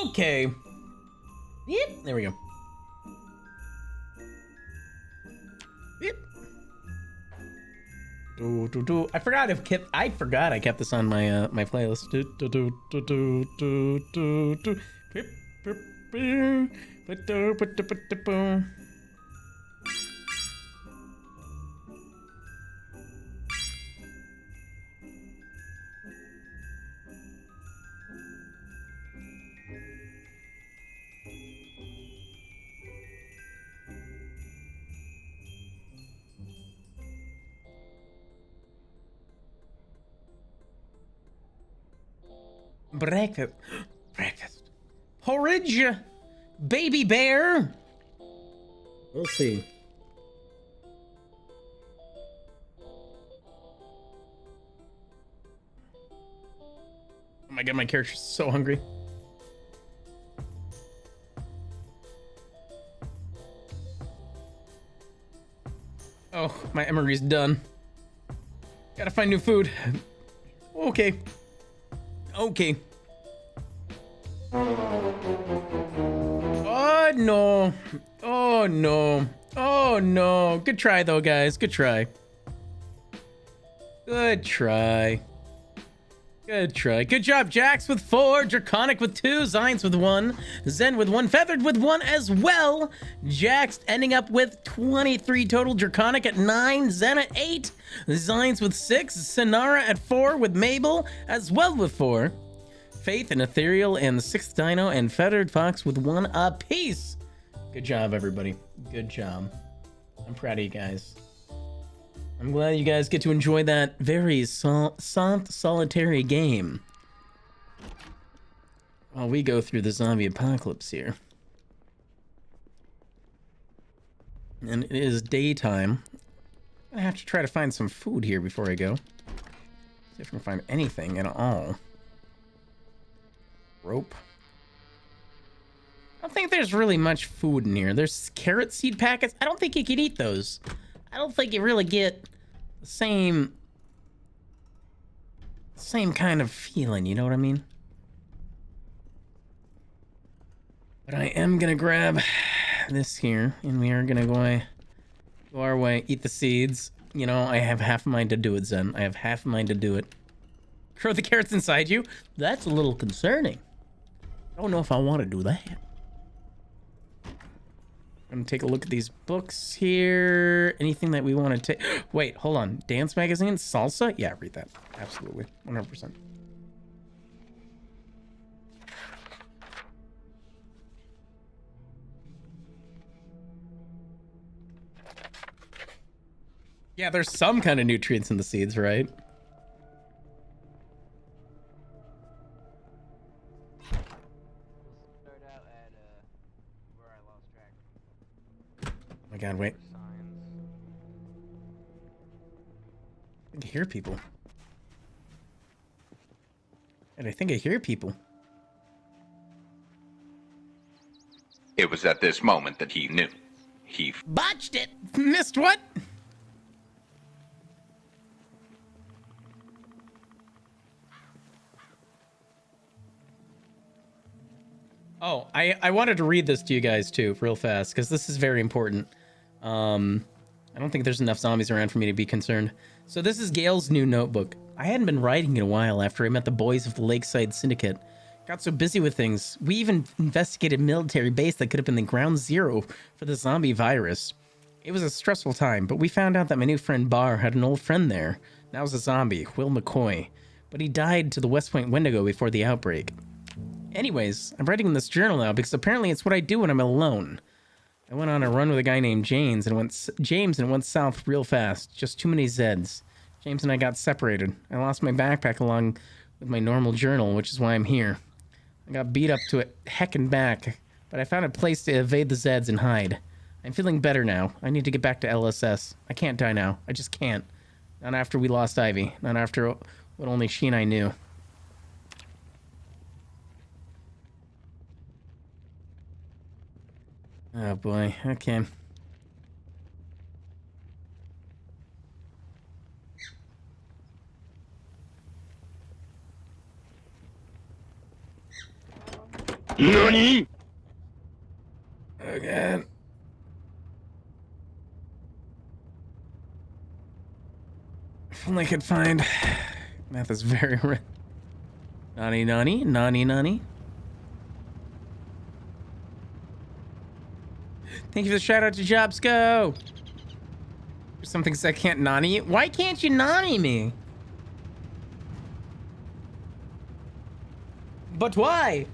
Okay. Yep, there we go. Yep. I forgot I kept this on my my playlist. Breakfast. Breakfast. Porridge. Baby bear. We'll see. Oh my god, my character's so hungry. Oh, my emery's done. Gotta find new food. Okay. Okay. Oh no. Oh no. Oh no. Good try though, guys. Good try. Good try. Good try. Good job, Jax with 4, Draconic with 2, Zines with 1, Zen with 1, Feathered with 1 as well. Jax ending up with 23 total, Draconic at 9, Zen at 8, Zines with 6, Sonara at 4 with Mabel as well with 4. Faith and Ethereal and the 6th Dino and Feathered Fox with 1 apiece. Good job, everybody. Good job. I'm proud of you guys. I'm glad you guys get to enjoy that very soft, solitary game while we go through the zombie apocalypse here. And it is daytime. I have to try to find some food here before I go. See if I can find anything at all. Rope. I don't think there's really much food in here. There's carrot seed packets. I don't think you can eat those. I don't think you really get the same kind of feeling, you know what I mean? But I am gonna grab this here, and we are gonna go our way, eat the seeds. You know, I have half a mind to do it, Zen. I have half a mind to do it. Grow the carrots inside you? That's a little concerning. I don't know if I want to do that. I'm gonna take a look at these books here. Anything that we want to take? Wait, hold on. Dance magazine, salsa? Yeah, read that. Absolutely, 100%. Yeah, there's some kind of nutrients in the seeds, right? Oh my god, wait. I can hear people. And I think I hear people. It was at this moment that he knew. He botched it! Missed what? Oh, I wanted to read this to you guys too, real fast, because this is very important. I don't think there's enough zombies around for me to be concerned. So this is Gail's new notebook. I hadn't been writing in a while after I met the boys of the Lakeside Syndicate. Got so busy with things. We even investigated a military base that could have been the ground zero for the zombie virus. It was a stressful time, but we found out that my new friend Barr had an old friend there. Now was a zombie, Will McCoy. But he died to the West Point Wendigo before the outbreak. Anyways, I'm writing in this journal now because apparently it's what I do when I'm alone. I went on a run with a guy named James and went south real fast. Just too many Zeds. James and I got separated. I lost my backpack along with my normal journal, which is why I'm here. I got beat up to it heckin' back, but I found a place to evade the Zeds and hide. I'm feeling better now. I need to get back to LSS. I can't die now. I just can't. Not after we lost Ivy. Not after what only she and I knew. Oh boy, okay. NANI?! Again. If only I could find... Math is very... Nani, nani, nani, nani. Thank you for the shout out to Jobsco. There's some things I can't nani. Why can't you nani me? But why?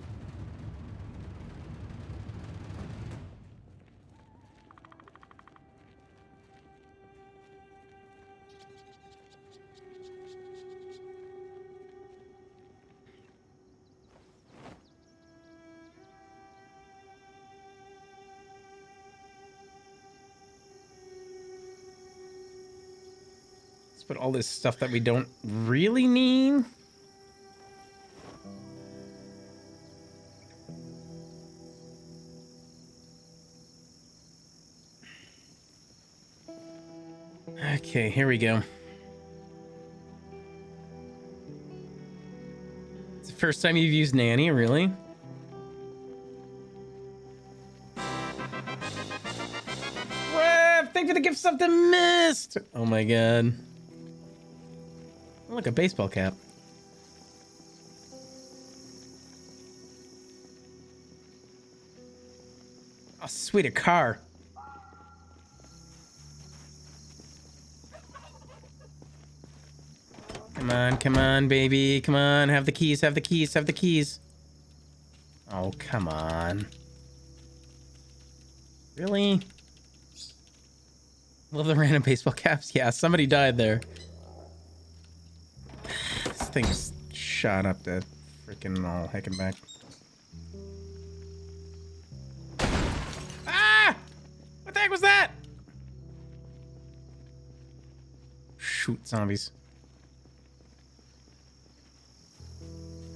Let's put all this stuff that we don't really need. Okay, here we go. It's the first time you've used Nanny, really? Rev, thank you for the gift stuff to missed! Oh my god. Oh, look, a baseball cap. Oh, sweet, a car. Come on, baby. Come on, have the keys, have the keys, have the keys. Oh, come on. Really? Love the random baseball caps. Yeah, somebody died there. This thing's shot up to freaking all heck and back. Ah! What the heck was that? Shoot, zombies.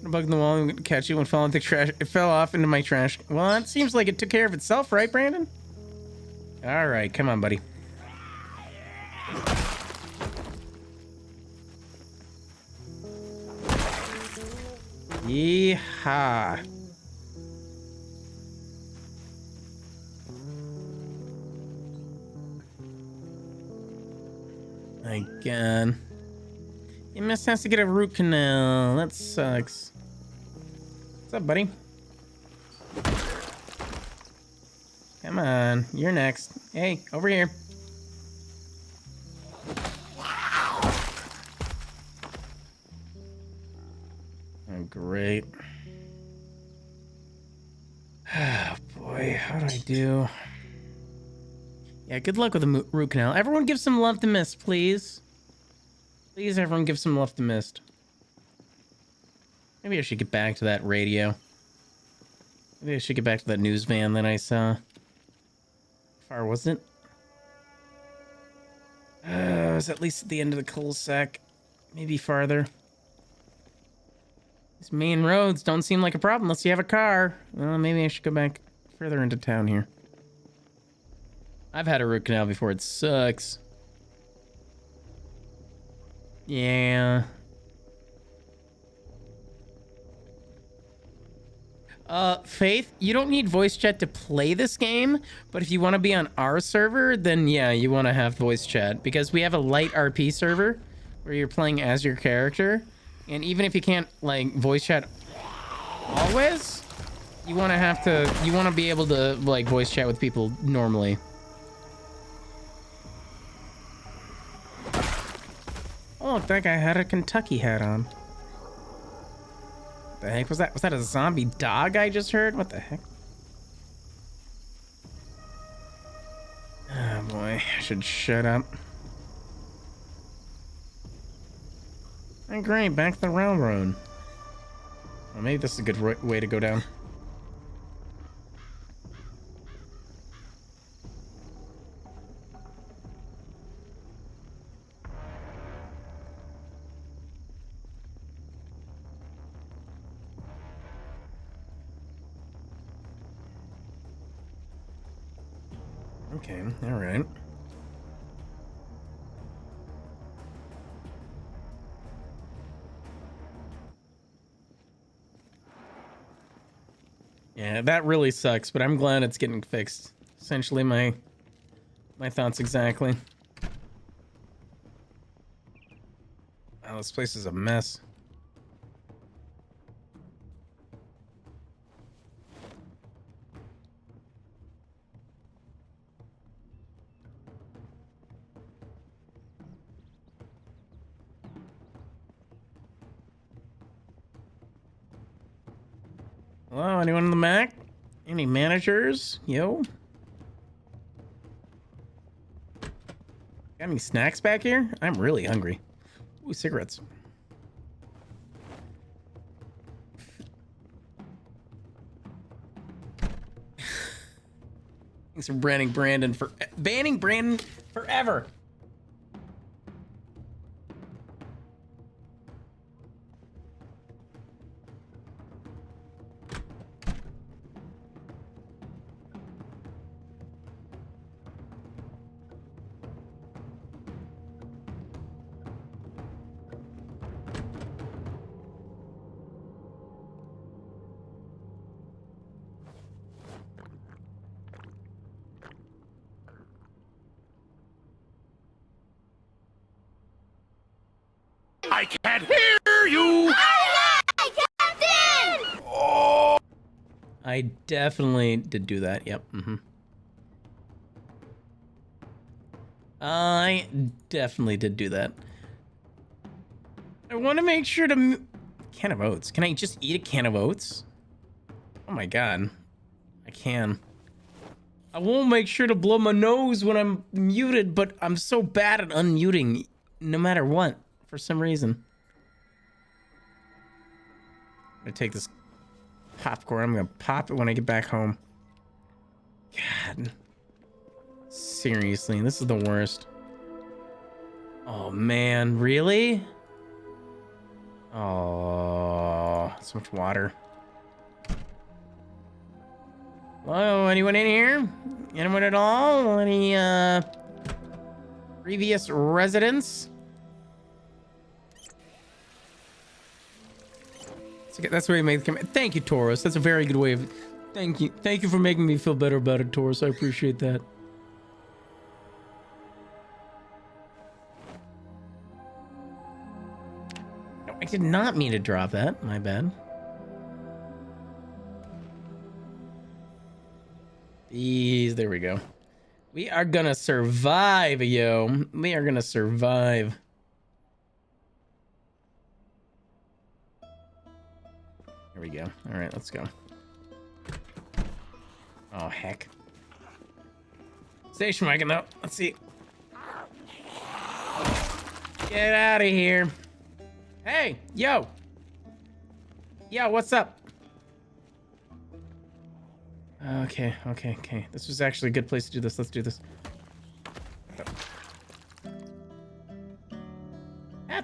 A bug in the wall, I'm gonna catch it when it fell into trash. It fell off into my trash. Well, it seems like it took care of itself, right, Brandon? All right, come on, buddy. Yeehaw. My God. You must have to get a root canal. That sucks. What's up, buddy? Come on, you're next. Hey, over here. Oh, great. Oh, boy, how do I do? Yeah, good luck with the root canal. Everyone give some love to Mist, please. Please, everyone give some love to Mist. Maybe I should get back to that radio. Maybe I should get back to that news van that I saw. How far was it? It was at least at the end of the cul-de-sac. Maybe farther. These main roads don't seem like a problem unless you have a car. Well, maybe I should go back further into town here. I've had a root canal before. It sucks. Yeah. Faith, you don't need voice chat to play this game, but if you want to be on our server, then yeah, you want to have voice chat, because we have a light RP server where you're playing as your character, and even if you can't, like, voice chat always, you want to be able to, like, voice chat with people normally. Oh, that guy had a Kentucky hat on. What the heck was that? Was that a zombie dog I just heard? What the heck? Oh boy, I should shut up. And great, back to the railroad. Well, maybe this is a good way to go down. Okay, all right. Yeah, that really sucks, but I'm glad it's getting fixed. Essentially my thoughts exactly. Wow, this place is a mess. Hello, anyone on the Mac? Any managers? Yo? Got any snacks back here? I'm really hungry. Ooh, cigarettes. Thanks for banning Brandon forever. I can't hear you! I definitely did do that. Yep. I definitely did do that. I want to make sure to... Can of oats. Can I just eat a can of oats? Oh my god. I can. I won't make sure to blow my nose when I'm muted, but I'm so bad at unmuting no matter what, for some reason. I'm gonna take this popcorn. I'm gonna pop it when I get back home. God. Seriously, this is the worst. Oh man, really? Oh, so much water. Hello, anyone in here? Anyone at all? Any previous residents? That's the way you make the comment. Thank you, Taurus. That's a very good way of... Thank you. Thank you for making me feel better about it, Taurus. I appreciate that. No, I did not mean to drop that. My bad. There we go. We are gonna survive, yo. We are gonna survive. There we go. All right, let's go. Oh, heck. Station wagon, though. Let's see. Get out of here. Hey, yo. Yo, what's up? Okay. This was actually a good place to do this. Let's do this. That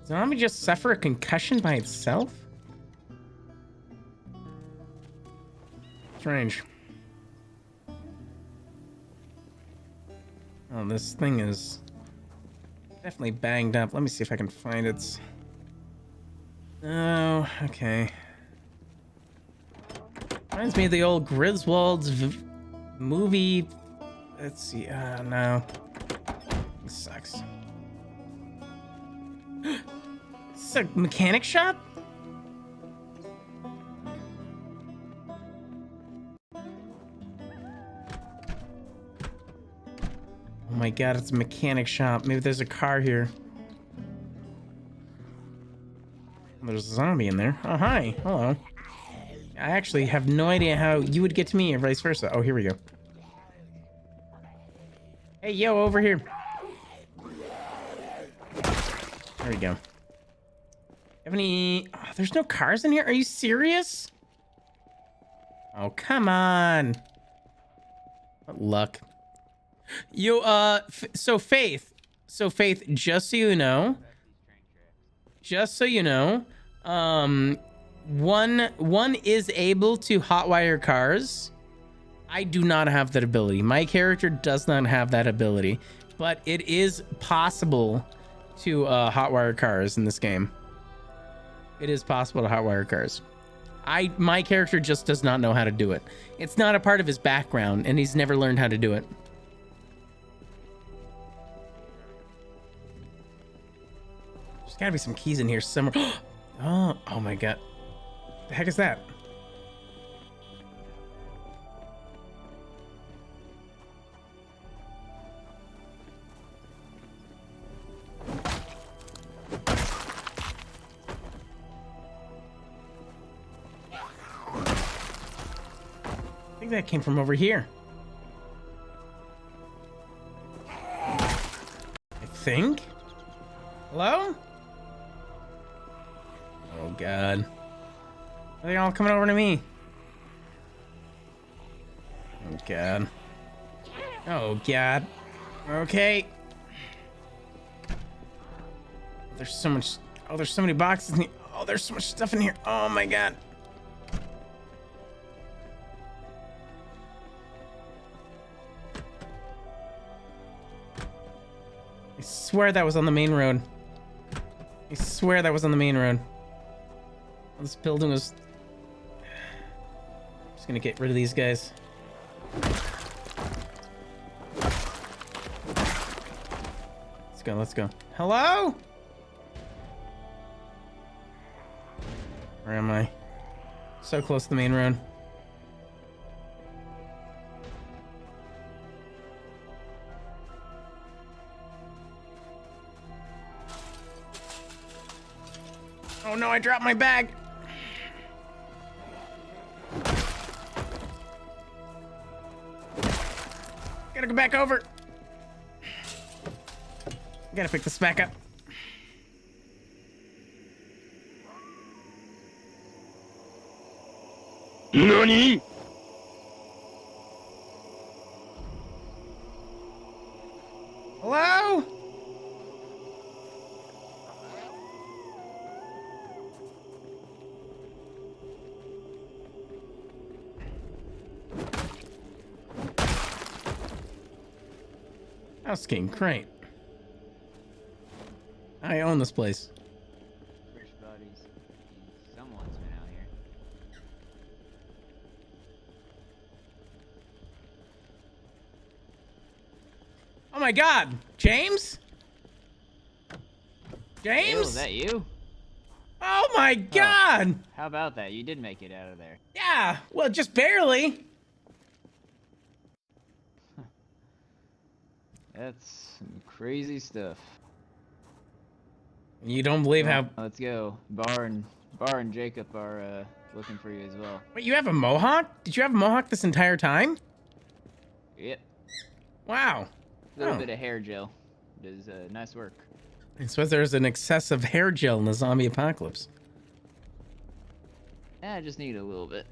zombie just suffer a concussion by itself? Strange. Oh, this thing is definitely banged up. Let me see if I can find it. Oh, okay. Reminds me of the old Griswold's movie. Let's see. No. This sucks. It's a mechanic shop? Oh my god, it's a mechanic shop. Maybe there's a car here. There's a zombie in there. Oh, hi. Hello. I actually have no idea how you would get to me or vice versa. Oh, here we go. Hey, yo, over here. There we go. Have any... Oh, there's no cars in here? Are you serious? Oh, come on. What luck. Yo, so Faith, just so you know, one is able to hotwire cars. I do not have that ability. My character does not have that ability, but it is possible to hotwire cars in this game. It is possible to hotwire cars. My character just does not know how to do it. It's not a part of his background, and he's never learned how to do it. There's gotta be some keys in here somewhere. Oh my god. The heck is that? I think that came from over here. I think? Hello? Oh god. Are they all coming over to me? Oh god. Oh god. Okay. There's so much. Oh, there's so many boxes in here. Oh, there's so much stuff in here. Oh my god. I swear that was on the main road. I swear that was on the main road. This building was... I'm just gonna get rid of these guys. Let's go, let's go. Hello? Where am I? So close to the main road. Oh no, I dropped my bag. Gotta go back over. Gotta pick this back up. NANI?! Hello? House King, great. I own this place. Fresh bodies. Someone's been out here. Oh my god, James? James? Ew, is that you? Oh my god! How about that? You did make it out of there. Yeah, well, just barely. That's some crazy stuff. You don't believe how... Let's go. Bar and Jacob are looking for you as well. Wait, you have a mohawk? Did you have a mohawk this entire time? Yep. Wow. A little bit of hair gel. Does nice work. I suppose there's an excessive hair gel in the zombie apocalypse. I just need a little bit.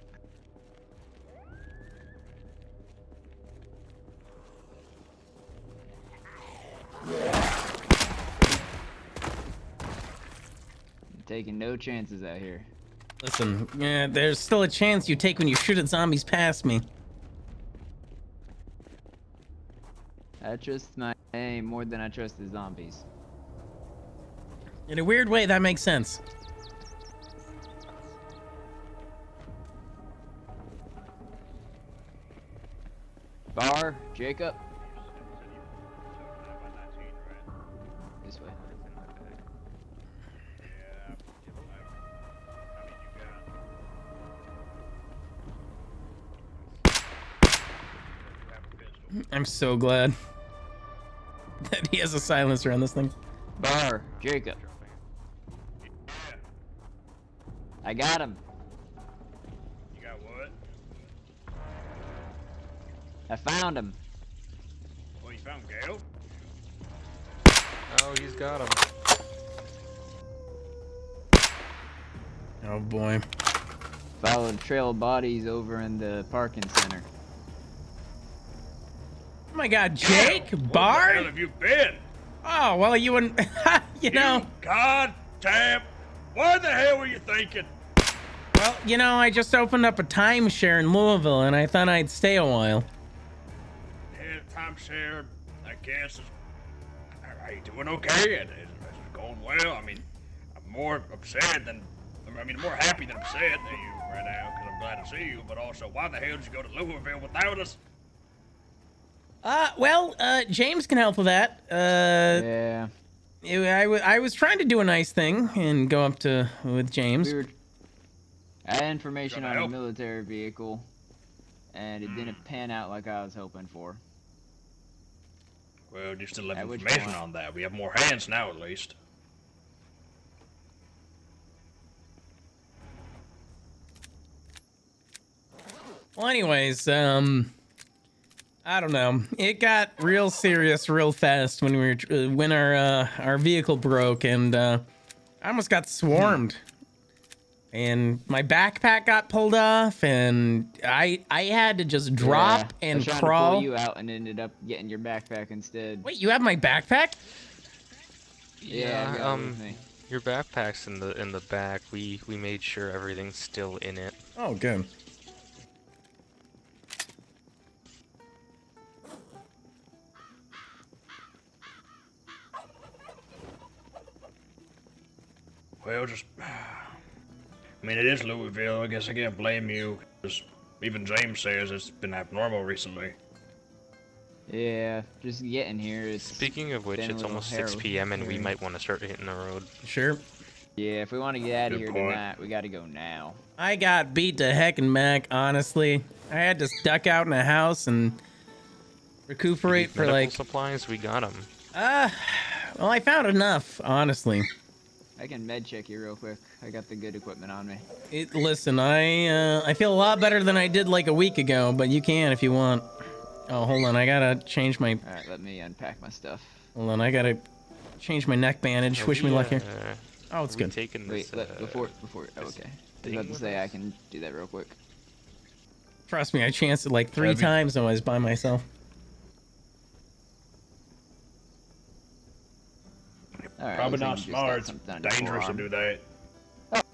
Taking no chances out here. Listen, yeah, there's still a chance you take when you shoot at zombies past me. I trust my aim more than I trust the zombies. In a weird way, that makes sense. Bar, Jacob. This way. I'm so glad that he has a silencer on this thing. Bar, Jacob. I got him. You got what? I found him. Oh, you found Gale? Oh, he's got him. Oh boy. Followed trail of bodies over in the parking center. Oh my god, Jake? Bar? Where the hell have you been? Oh, well, you wouldn't... you know... You goddamn... What the hell were you thinking? Well, you know, I just opened up a timeshare in Louisville, and I thought I'd stay a while. Yeah, timeshare, I guess. Are you doing okay? Is it going well? I mean, I'm more upset than I mean, I'm more happy than upset at you right now, because I'm glad to see you, but also, why the hell did you go to Louisville without us? Well, James can help with that. Yeah. I was trying to do a nice thing and go up with James. I had information Trying on to a help. military vehicle, and it didn't pan out like I was hoping for. Well, you still have At which information point- on that. We have more hands now, at least. Well, anyways, I don't know. It got real serious real fast when when our vehicle broke, and I almost got swarmed. And my backpack got pulled off, and I had to just drop I and was trying to crawl. pull you out and ended up getting your backpack instead. Wait, you have my backpack? Yeah, I got it with me. Your backpack's in the back. We made sure everything's still in it. Oh, good. Well, just... I mean, it is Louisville. I guess I can't blame you, because even James says it's been abnormal recently. Yeah, just getting here. It's Speaking of which, been a it's little almost 6 harrowing p.m. and we here. might want to start hitting the road. Sure. Yeah, if we want to get out of Good here point. tonight, we got to go now. I got beat to heck and back, honestly. I had to duck out in a house and recuperate for Medical like... supplies, we got them. Well, I found enough, honestly. I can med check you real quick. I got the good equipment on me. Listen, I feel a lot better than I did like a week ago, but you can if you want. Oh, hold on, I gotta change my... All right, let me unpack my stuff. Hold on, I gotta change my neck bandage. Wish me luck here. Oh, it's we good. Taking Wait, this, before. Oh, okay. I was about to say I can do that real quick. Trust me, I chanced it like 3 Heavy. times when I was by myself. All right, Probably not looks like you just got smart. It's something on your dangerous to forearm. do that.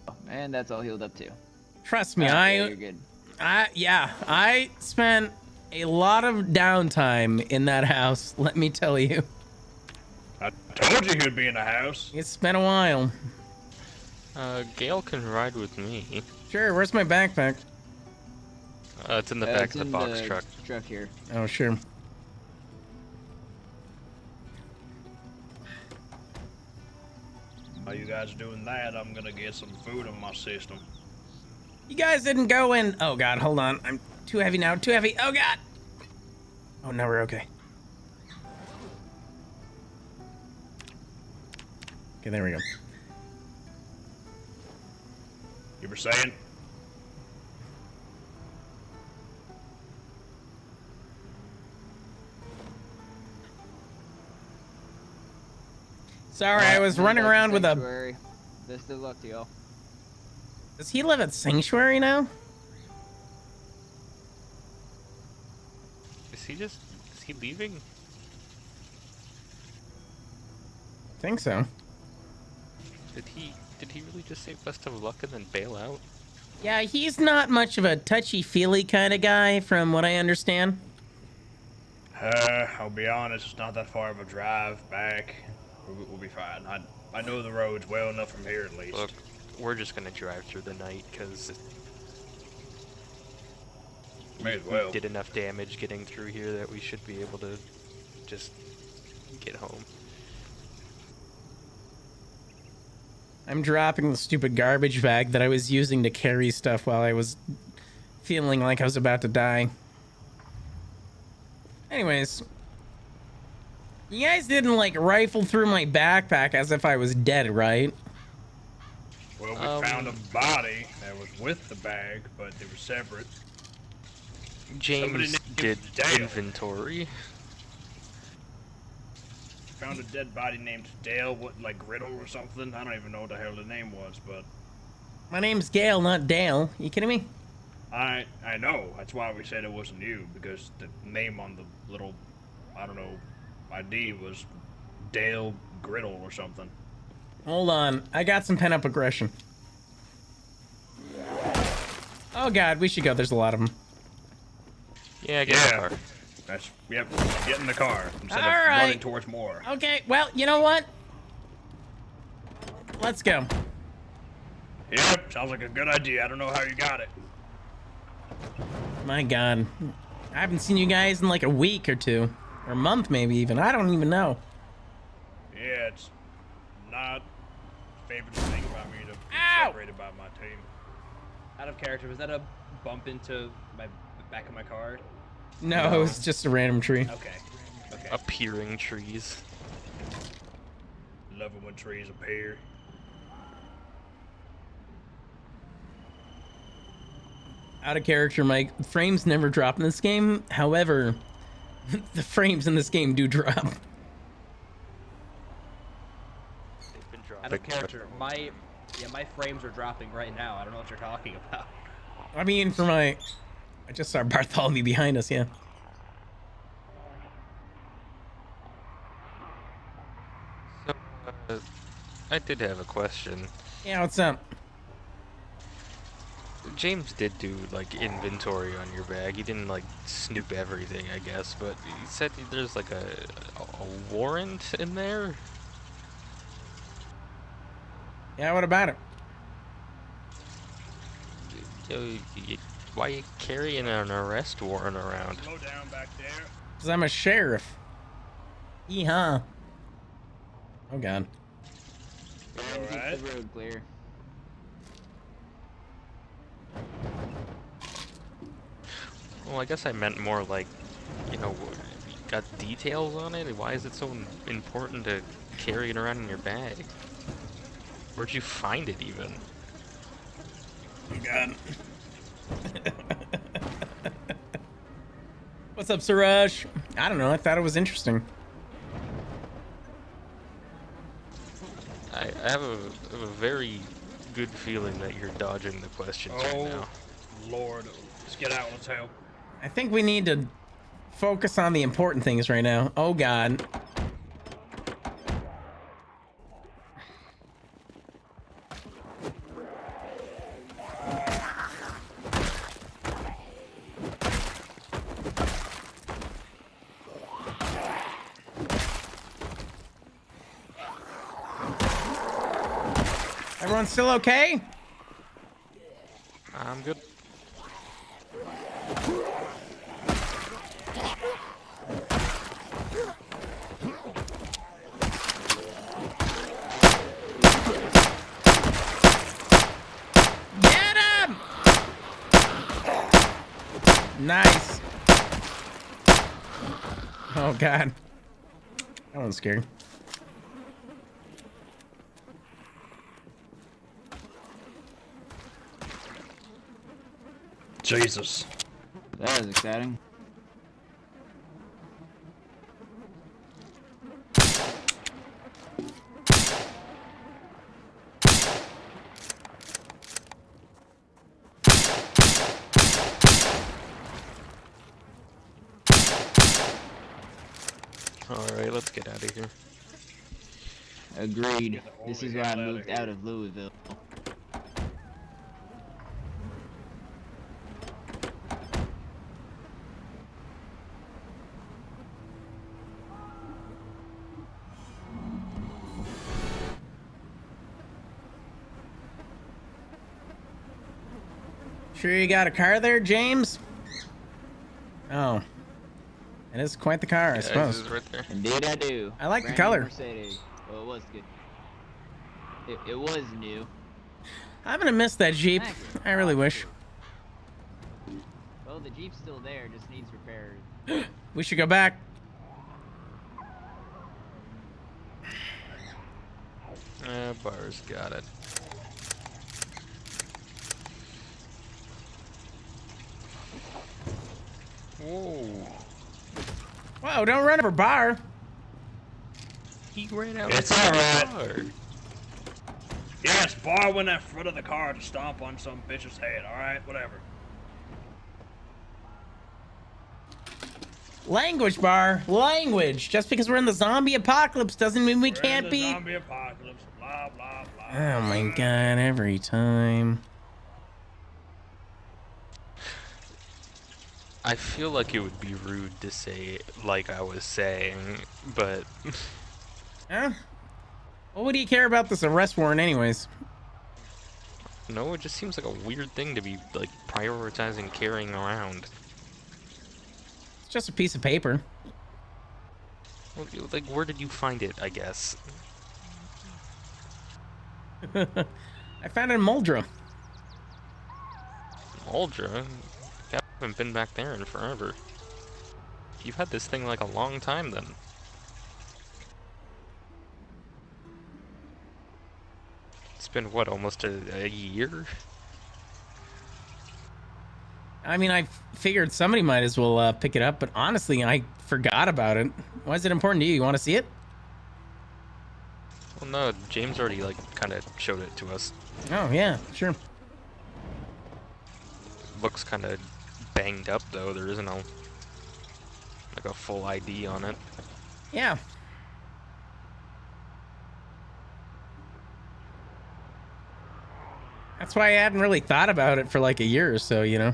Oh, man, that's all healed up too. Trust me, Alright, yeah, you're good. I spent a lot of downtime in that house, let me tell you. I told you he'd be in the house. It's been a while. Gail can ride with me. Sure, where's my backpack? It's in the back It's of the in box the truck. Truck here. Oh, sure. While you guys doing that, I'm gonna get some food in my system. You guys didn't go in... Oh, God, hold on. I'm too heavy now. Too heavy. Oh, God. Oh, no, we're okay. Okay, there we go. You were saying? Sorry, I was running around with a... Sanctuary. Best of luck to y'all. Does he live at Sanctuary now? Is he leaving? Think so. Did he really just say best of luck and then bail out? Yeah, he's not much of a touchy-feely kind of guy, from what I understand. I'll be honest, it's not that far of a drive back. We'll be fine. I know the roads well enough from here, at least. Look, we're just gonna drive through the night because May as well. we did enough damage getting through here that we should be able to just get home. I'm dropping the stupid garbage bag that I was using to carry stuff while I was feeling like I was about to die. Anyways, you guys didn't like rifle through my backpack as if I was dead, right? Well, we found a body that was with the bag, but they were separate. James named did Dale. inventory. Found a dead body named Dale, like Griddle or something. I don't even know what the hell the name was, but My name's Gale, not Dale. You kidding me? I know. That's why we said it wasn't you, because the name on the little, I don't know, ID was Dale Griddle or something. Hold on. I got some pent-up aggression. Oh, God. We should go. There's a lot of them. Yeah, get in the car. Yep, get in the car instead All of right. running towards more. Okay, well, you know what? Let's go. Yep, sounds like a good idea. I don't know how you got it. My God. I haven't seen you guys in like a week or two. Or a month maybe even. I don't even know. Yeah, it's not favorite thing about me to get separated by my team. Out of character, was that a bump into the back of my car? No, it was just a random tree. Okay. Appearing trees. Love it when trees appear. Out of character, Mike. Frames never drop in this game. However, the frames in this game do drop. They've been Out of character, my frames are dropping right now. I don't know what you're talking about. I mean, I just saw Bartholomew behind us, yeah. So, I did have a question. Yeah, what's up? James did do, like, inventory on your bag. He didn't, like, snoop everything, I guess, but he said there's, like, a warrant in there? Yeah, what about it? Why are you carrying an arrest warrant around? Slow down back there. Because I'm a sheriff. Yeehaw. Oh, God. Alright. Keep the road clear. Well, I guess I meant more like, you know, got details on it? Why is it so important to carry it around in your bag? Where'd you find it, even? Oh, God. What's up, Suraj? I don't know. I thought it was interesting. I have a very good feeling that you're dodging the questions right now. Lord. Let's get out. Let's help. I think we need to focus on the important things right now. Oh, God. Everyone still okay? I'm good. Get him! Nice. Oh, God. That one's scared. Jesus. That was exciting. Alright, let's get out of here. Agreed. This is why I moved out of Louisville. Sure you got a car there, James? Oh. It is quite the car, I suppose. Right there. Indeed I do. I like the Brand color. new Mercedes. Well, it was good. It was new. I'm gonna miss that Jeep. Thank you. I really wish. Well, the Jeep's still there, just needs repairs. We should go back. Bar's got it. Whoa. Whoa, don't run over Bar. He ran out It's of the alright. car. Yes, Bar went in front of the car to stomp on some bitch's head. Alright, whatever. Language, Bar. Language. Just because we're in the zombie apocalypse doesn't mean we We're in can't the be. zombie apocalypse. Blah, blah, blah. Oh my God, every time. I feel like it would be rude to say like I was saying, but Huh? Well, what do you care about this arrest warrant anyways? know, it just seems like a weird thing to be, like, prioritizing carrying around. It's just a piece of paper. Well, like, where did you find it, I guess? I found it in Muldra. Aldra? I haven't been back there in forever. You've had this thing, like, a long time, then. It's been, what, almost a year? I mean, I figured somebody might as well pick it up, but honestly, I forgot about it. Why is it important to you? You want to see it? Well, no, James already, like, kind of showed it to us. Oh, yeah, sure. Looks kind of banged up, though. There isn't like, a full ID on it. Yeah. That's why I hadn't really thought about it for like a year or so, you know?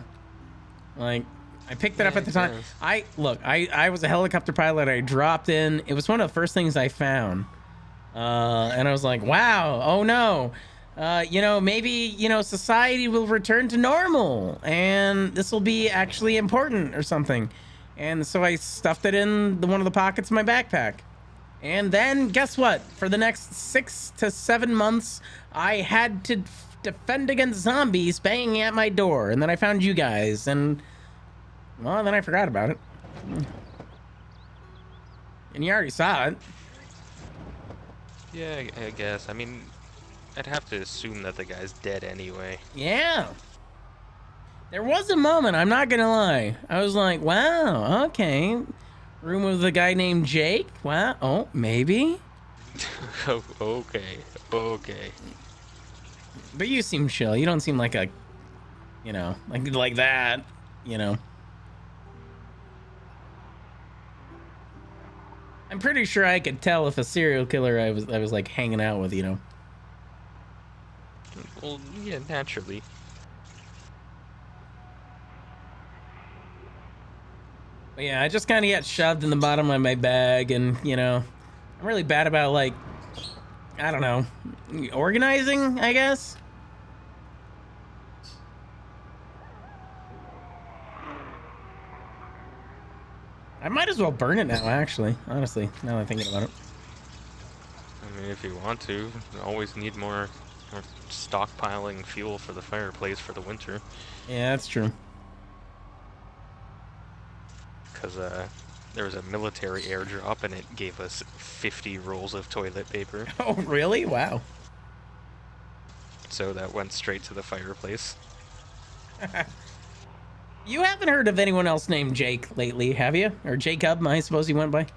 Like, I picked it up at the time. I was a helicopter pilot. I dropped in. It was one of the first things I found. And I was like, wow, oh no. You know, maybe, you know, society will return to normal and this will be actually important or something. And so I stuffed it in one of the pockets of my backpack. And then guess what? For the next 6 to 7 months, I had to defend against zombies banging at my door. And then I found you guys and, well, then I forgot about it. And you already saw it. Yeah, I guess. I mean, I'd have to assume that the guy's dead anyway. Yeah. There was a moment, I'm not gonna lie. I was like, wow, okay. Room with a guy named Jake? Wow, oh, maybe? Oh, okay, okay. But you seem chill. You don't seem like a, you know, like that, you know. I'm pretty sure I could tell if a serial killer I was like hanging out with, you know. Well, yeah, naturally. But yeah, I just kind of get shoved in the bottom of my bag, and you know, I'm really bad about like, I don't know, organizing, I guess. I might as well burn it now, actually. Honestly, now that I'm thinking about it. I mean, if you want to, you always need more stockpiling fuel for the fireplace for the winter. Yeah, that's true. Because there was a military airdrop and it gave us 50 rolls of toilet paper. Oh, really? Wow. So that went straight to the fireplace. You haven't heard of anyone else named Jake lately, have you? Or Jacob, I suppose he went by?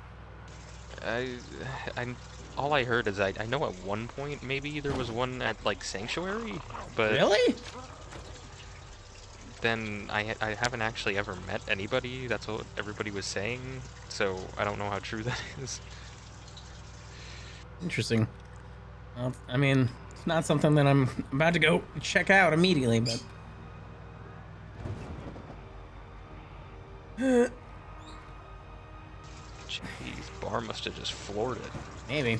All I heard is I know at one point maybe there was one at like Sanctuary, but really? Then I haven't actually ever met anybody. That's what everybody was saying, so I don't know how true that is. Interesting. Well, I mean, it's not something that I'm about to go check out immediately, but... Jeez, Bar must have just floored it. Maybe.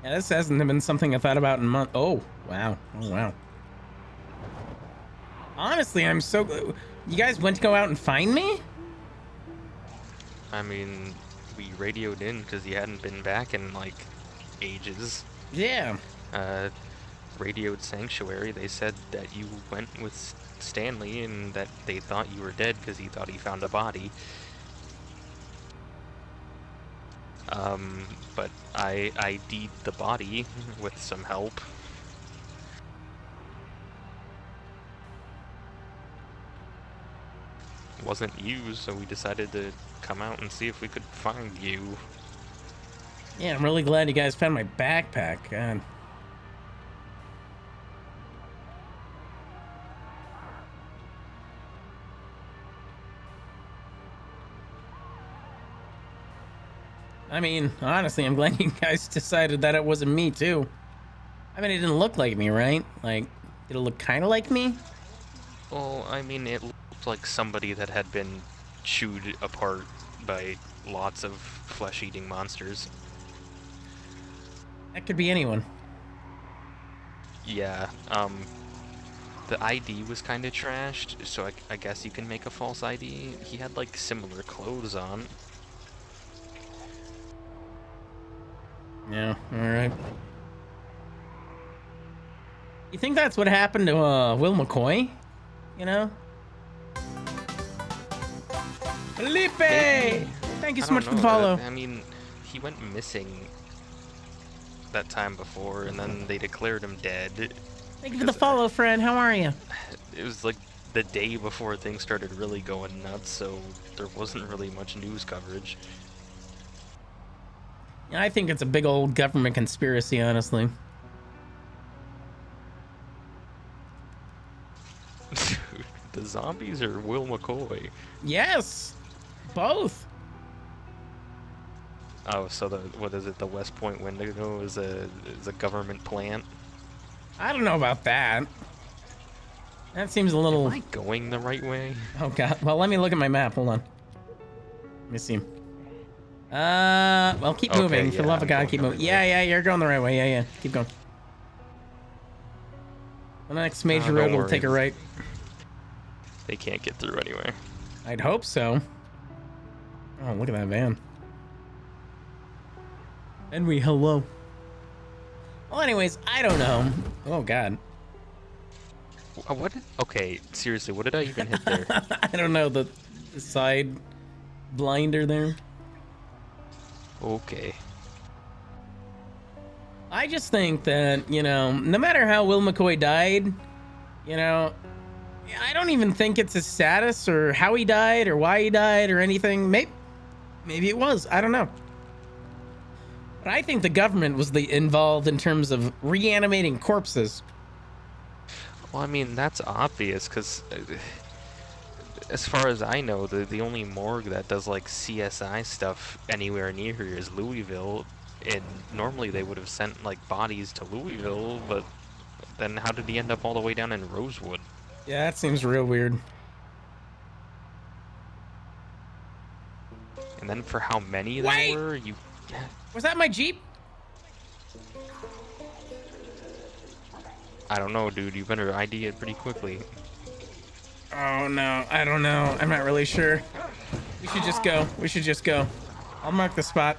Yeah, this hasn't been something I thought about in months. Oh, wow. Oh, wow. Honestly, I'm so... You guys went to go out and find me? I mean, we radioed in because you hadn't been back in, like, ages. Yeah. Radioed Sanctuary. They said that you went with Stanley and that they thought you were dead because he thought he found a body. But I ID'd the body with some help. Wasn't you, so we decided to come out and see if we could find you. Yeah, I'm really glad you guys found my backpack. God. I mean, honestly, I'm glad you guys decided that it wasn't me, too. I mean, it didn't look like me, right? Like, did it look kind of like me? Well, I mean, it looked like somebody that had been chewed apart by lots of flesh-eating monsters. That could be anyone. Yeah, the ID was kind of trashed, so I guess you can make a false ID. He had, like, similar clothes on. Yeah, alright. You think that's what happened to, Will McCoy? You know? Felipe! Maybe. Thank you I so much don't for the know, follow. I mean, he went missing that time before, and then they declared him dead. Thank you for the follow, friend. How are you? It was like the day before things started really going nuts, so there wasn't really much news coverage. I think it's a big old government conspiracy, honestly. The zombies or Will McCoy? Yes! Both! Oh, so what is it? The West Point Wendigo is a government plant? I don't know about that. That seems a little... Am I going the right way? Oh, God. Well, let me look at my map. Hold on. Let me see. Well, keep moving. Okay, For the love of God, keep moving. Yeah, you're going the right way. Yeah. Keep going. The next major road will take a right. They can't get through anyway. I'd hope so. Oh, look at that van. Henry, hello. Well, anyways, I don't know. Oh, God. What? Okay, seriously, what did I even hit there? I don't know. The side blinder there. Okay. I just think that, you know, no matter how Will McCoy died, you know, I don't even think it's his status or how he died or why he died or anything. Maybe it was. I don't know. But I think the government was involved in terms of reanimating corpses. Well, I mean, that's obvious, because as far as I know, the only morgue that does, like, CSI stuff anywhere near here is Louisville, and normally they would have sent, like, bodies to Louisville, but then how did he end up all the way down in Rosewood? Yeah, that seems real weird. And then for how many there were, you... Was that my Jeep? I don't know, dude. You better ID it pretty quickly. Oh, no. I don't know. I'm not really sure. We should just go. I'll mark the spot.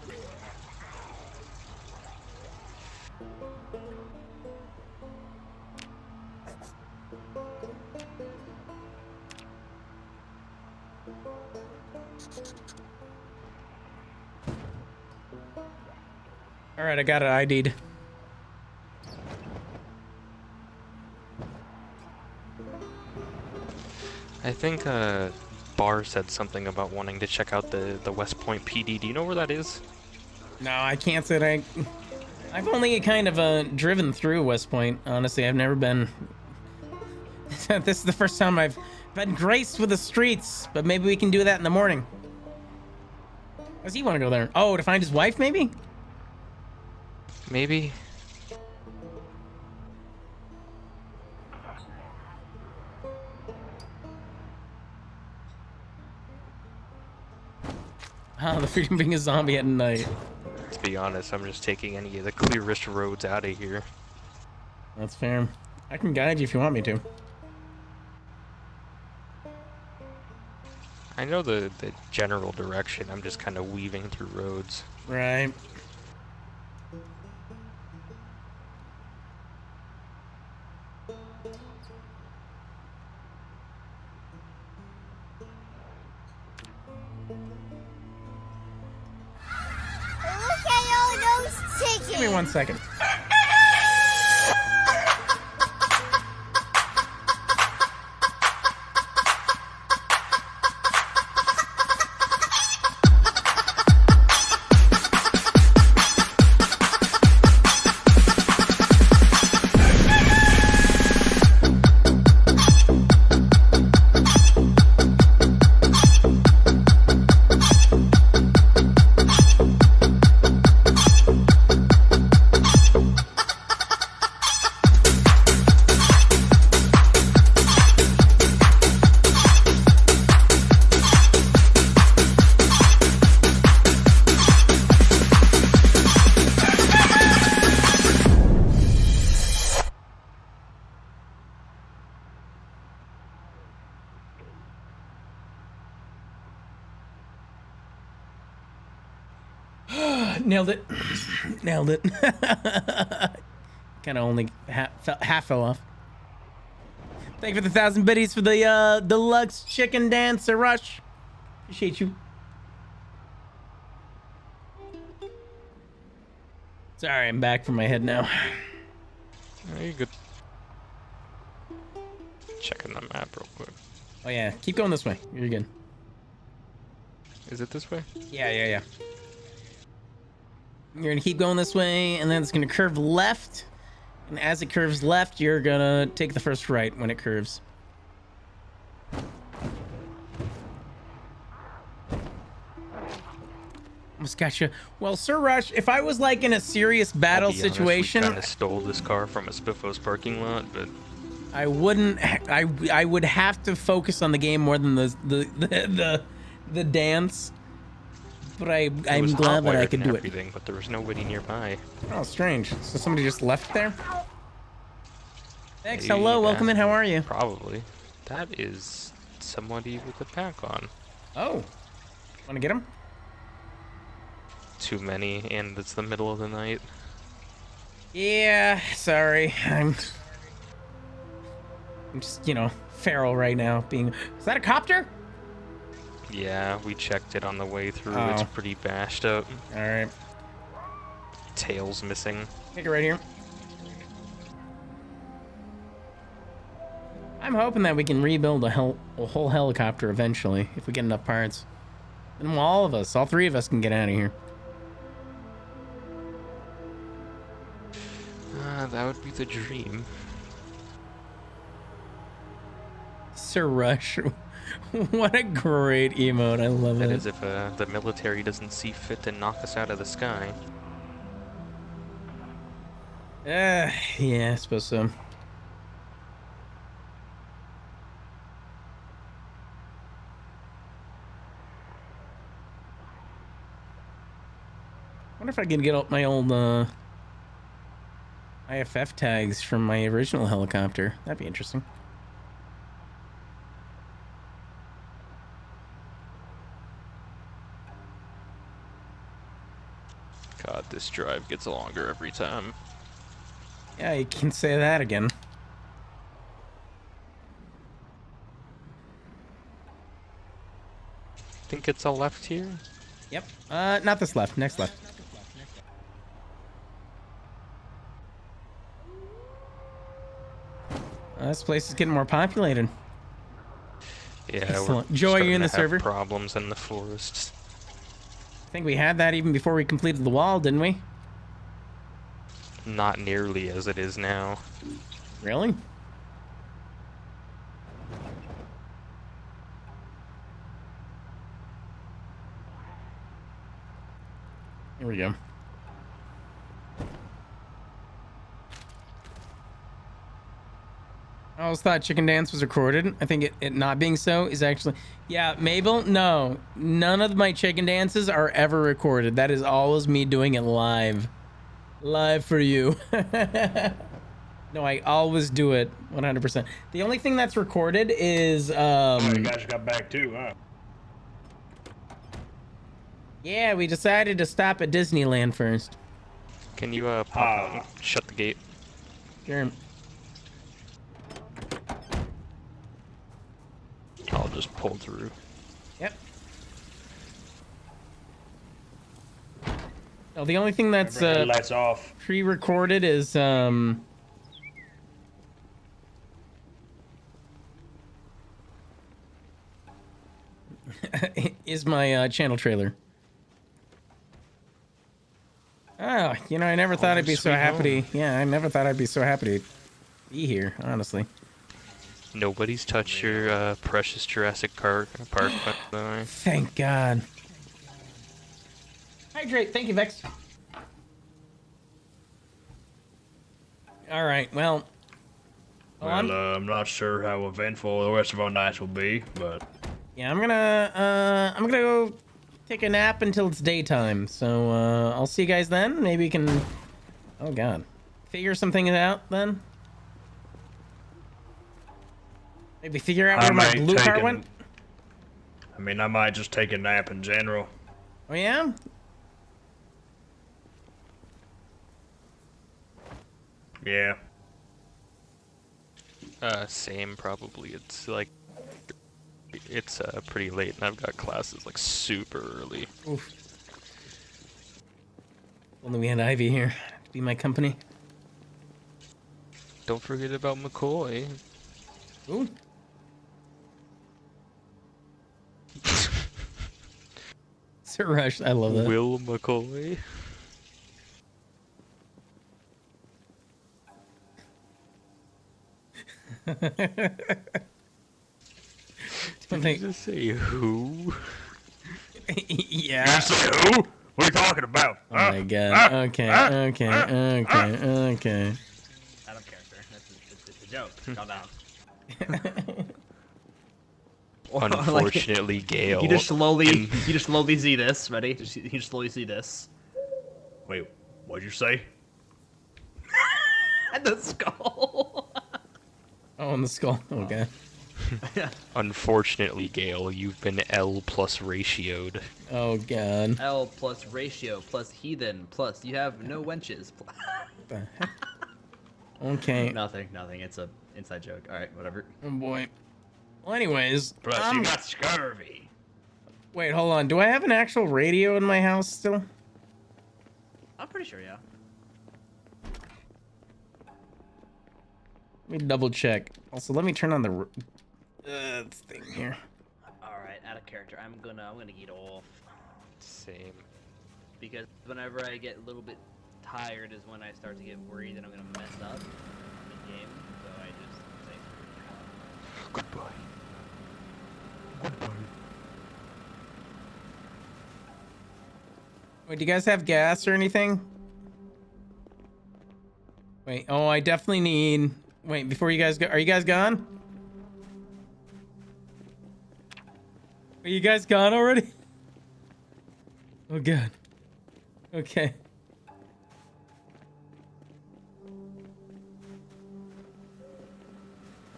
All right, I got it ID'd. I think Barr said something about wanting to check out the West Point PD. Do you know where that is? No, I can't say that. I've only kind of driven through West Point. Honestly, I've never been. This is the first time I've been graced with the streets, but maybe we can do that in the morning. Why does he want to go there? Oh, to find his wife, maybe? Maybe. Oh, the freedom being a zombie at night. To be honest, I'm just taking any of the clearest roads out of here. That's fair. I can guide you if you want me to. I know the general direction. I'm just kind of weaving through roads. Right. Look at all those tickets! Give me 1 second. Nailed it. Nailed it. Kind of only half fell off. Thank you for the 1,000 biddies for the deluxe chicken dancer rush. Appreciate you. Sorry, I'm back from my head now. Are you good? Checking the map real quick. Oh yeah, keep going this way. You're good. Is it this way? Yeah. You're gonna keep going this way, and then it's gonna curve left. And as it curves left, you're gonna take the first right when it curves. Almost gotcha. Well, Sir Rush, if I was like in a serious battle situation, I kind of stole this car from a Spiffos parking lot, but I wouldn't. I would have to focus on the game more than the dance. But I'm glad that I could do it. But there was nobody nearby. Oh, strange. So somebody just left there? Thanks. Maybe, Hello. Welcome in. How are you? Probably. That is somebody with a pack on. Oh. Want to get him? Too many, and it's the middle of the night. Yeah. Sorry. I'm just, feral right now. Is that a copter? Yeah, we checked it on the way through. Oh. It's pretty bashed up. All right. Tail's missing. Take it right here. I'm hoping that we can rebuild a whole helicopter eventually, if we get enough parts. And all three of us can get out of here. That would be the dream. Sir Rush. What a great emote. I love it. That is if the military doesn't see fit to knock us out of the sky. Yeah, I suppose so. I wonder if I can get my old IFF tags from my original helicopter. That'd be interesting. God, this drive gets longer every time. Yeah, you can say that again. Think it's a left here? Yep. Not this left. Next left. This place is getting more populated. Yeah, Excellent. we're Joy, you in the starting to server? have problems in the forests. I think we had that even before we completed the wall, didn't we? Not nearly as it is now. Really? Here we go. I always thought Chicken Dance was recorded. I think it not being so is actually... Yeah, Mabel, no. None of my Chicken Dances are ever recorded. That is always me doing it live. Live for you. No, I always do it 100%. The only thing that's recorded is... You guys got back too, huh? Yeah, we decided to stop at Disneyland first. Can you pop out, shut the gate? Sure. I'll just pull through. Yep. No, the only thing that's lights off. pre-recorded is is my channel trailer. Oh, I never thought I'd be so happy to... Yeah, I never thought I'd be so happy to be here, honestly. Nobody's touched your precious Jurassic Park, by the way. Thank God. Hydrate. Thank you, Vex. All right, well... I'm not sure how eventful the rest of our nights will be, but... Yeah, I'm gonna go take a nap until it's daytime. So I'll see you guys then. Maybe we can, oh God, figure something out then. Maybe figure out where my blue car went. I mean, I might just take a nap in general. Oh yeah. Yeah. Same probably. It's like it's pretty late, and I've got classes like super early. Oof. Only we had Ivy here to be my company. Don't forget about McCoy. Ooh. Sir Rush, I love that. Will McCoy. Did you just say who? Yeah. You say who? What are you talking about? Oh my god. Okay. Out of character. It's a joke. Calm down. Unfortunately, Gale. You just slowly see this. Ready? You just slowly see this. Wait, what'd you say? The skull. Oh, on the skull. Okay. Unfortunately, Gale, you've been L plus ratioed. Oh god. L plus ratio plus heathen plus you have no wenches. The heck? Okay. Nothing. It's a inside joke. All right, whatever. Oh boy. Well, anyways. Plus, you got scurvy. Wait, hold on. Do I have an actual radio in my house still? I'm pretty sure, yeah. Let me double check. Also, let me turn on the thing here. All right, out of character. I'm gonna get off. Same. Because whenever I get a little bit tired is when I start to get worried that I'm gonna mess up the game. So I just say Goodbye. Wait, do you guys have gas or anything? Wait, oh, I definitely need... Wait, before you guys go... Are you guys gone? Are you guys gone already? Oh, God. Okay.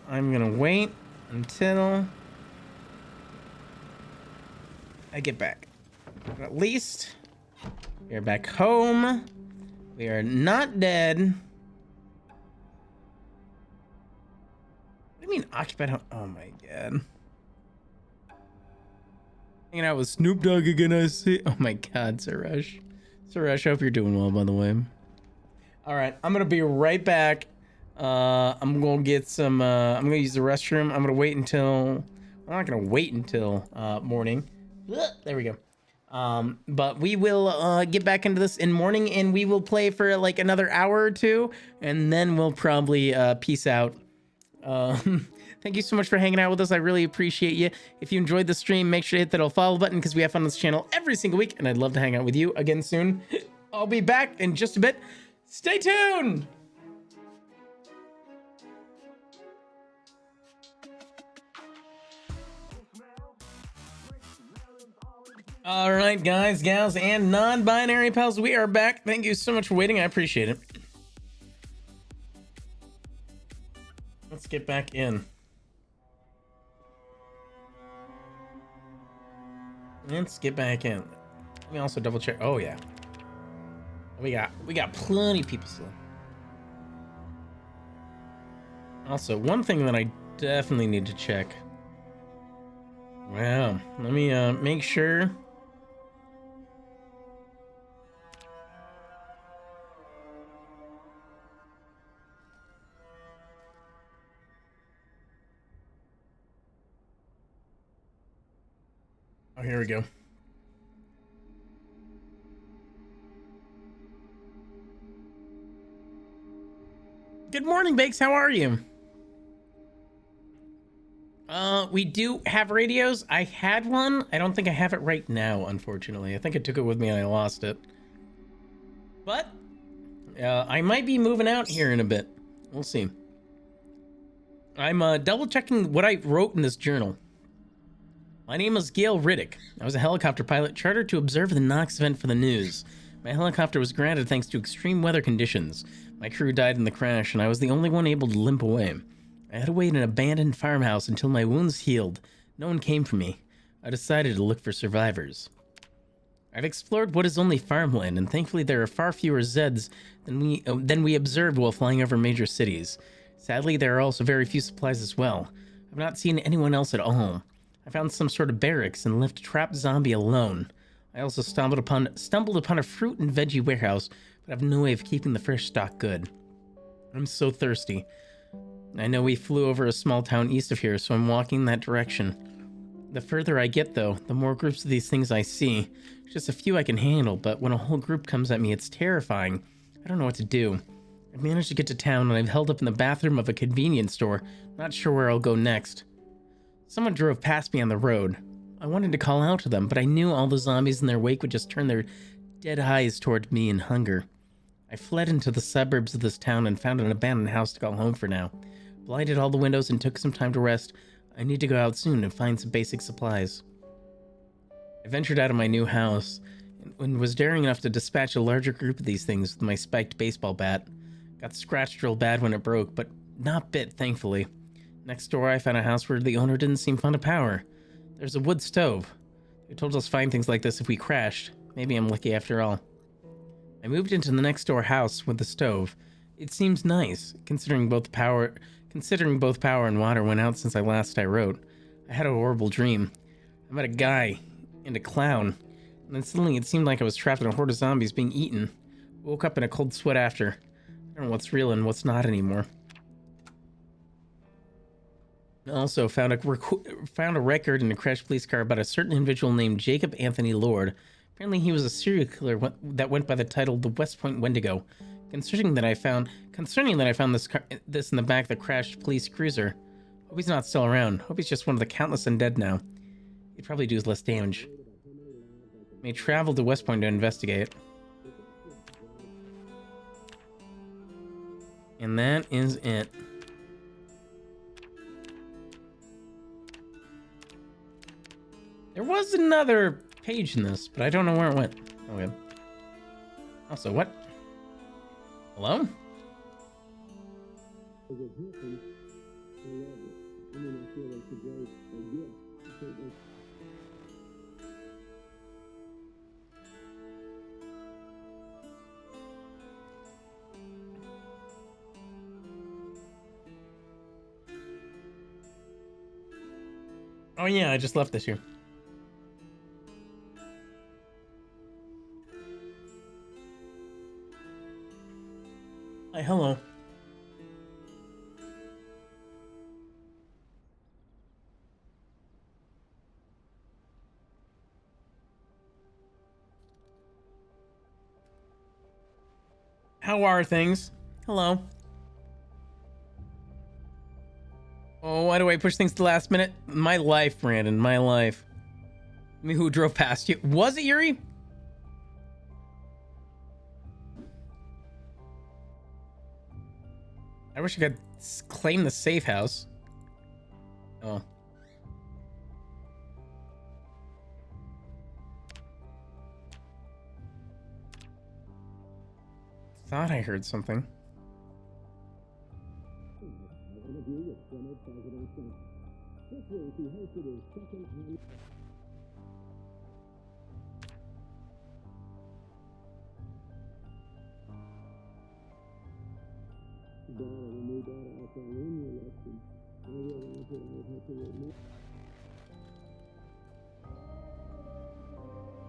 I'm gonna wait until I get back. But at least we are back home. We are not dead. What do you mean occupied home? Oh my god. Hanging out with Snoop Dogg again, I see. Oh my god, Suresh. Suresh, I hope you're doing well, by the way. Alright, I'm gonna be right back. I'm gonna get some, I'm gonna use the restroom. I'm gonna wait until, I'm not gonna wait until, morning. There we go. But we will, get back into this in morning and we will play for like another hour or two and then we'll probably, peace out. Thank you so much for hanging out with us. I really appreciate you. If you enjoyed the stream, make sure to hit that little follow button because we have fun on this channel every single week and I'd love to hang out with you again soon. I'll be back in just a bit. Stay tuned! All right, guys, gals, and non-binary pals, we are back. Thank you so much for waiting. I appreciate it. Let's get back in. Let's get back in. Let me also double check. Oh yeah, we got plenty of people still. Also, one thing that I definitely need to check. Wow, let me make sure. Oh, here we go. Good morning, Bakes. How are you? We do have radios. I had one. I don't think I have it right now, unfortunately. I think I took it with me and I lost it. But, I might be moving out here in a bit. We'll see. I'm, double checking what I wrote in this journal. My name is Gail Riddick. I was a helicopter pilot chartered to observe the Knox event for the news. My helicopter was grounded thanks to extreme weather conditions. My crew died in the crash, and I was the only one able to limp away. I had to wait in an abandoned farmhouse until my wounds healed. No one came for me. I decided to look for survivors. I've explored what is only farmland, and thankfully there are far fewer Zeds than we observed while flying over major cities. Sadly, there are also very few supplies as well. I've not seen anyone else at all. I found some sort of barracks and left a trapped zombie alone. I also stumbled upon a fruit and veggie warehouse, but I have no way of keeping the fresh stock good. I'm so thirsty. I know we flew over a small town east of here, so I'm walking in that direction. The further I get, though, the more groups of these things I see. Just a few I can handle, but when a whole group comes at me, it's terrifying. I don't know what to do. I've managed to get to town, and I've held up in the bathroom of a convenience store, not sure where I'll go next. Someone drove past me on the road. I wanted to call out to them, but I knew all the zombies in their wake would just turn their dead eyes toward me in hunger. I fled into the suburbs of this town and found an abandoned house to call home for now. Blinded all the windows and took some time to rest. I need to go out soon and find some basic supplies. I ventured out of my new house and was daring enough to dispatch a larger group of these things with my spiked baseball bat. Got scratched real bad when it broke, but not bit, thankfully. Next door, I found a house where the owner didn't seem fond of power. There's a wood stove. They told us to find things like this if we crashed. Maybe I'm lucky after all. I moved into the next door house with the stove. It seems nice, considering both power and water went out since I wrote. I had a horrible dream. I met a guy and a clown, and then suddenly it seemed like I was trapped in a horde of zombies being eaten. Woke up in a cold sweat after. I don't know what's real and what's not anymore. I also found a record in a crashed police car about a certain individual named Jacob Anthony Lord. Apparently he was a serial killer that went by the title The West Point Wendigo. Concerning that I found this in the back of the crashed police cruiser. Hope he's not still around. Hope he's just one of the countless undead now. He'd probably do less damage. May travel to West Point to investigate. And that is it. There was another page in this, but I don't know where it went. Okay. Also, what? Hello? Oh yeah, I just left this here. Hi, hello. How are things? Hello. Oh, why do I push things to the last minute? My life, Brandon, my life. I mean, who drove past you? Was it Yuri? I wish I could claim the safe house. Oh. Thought I heard something.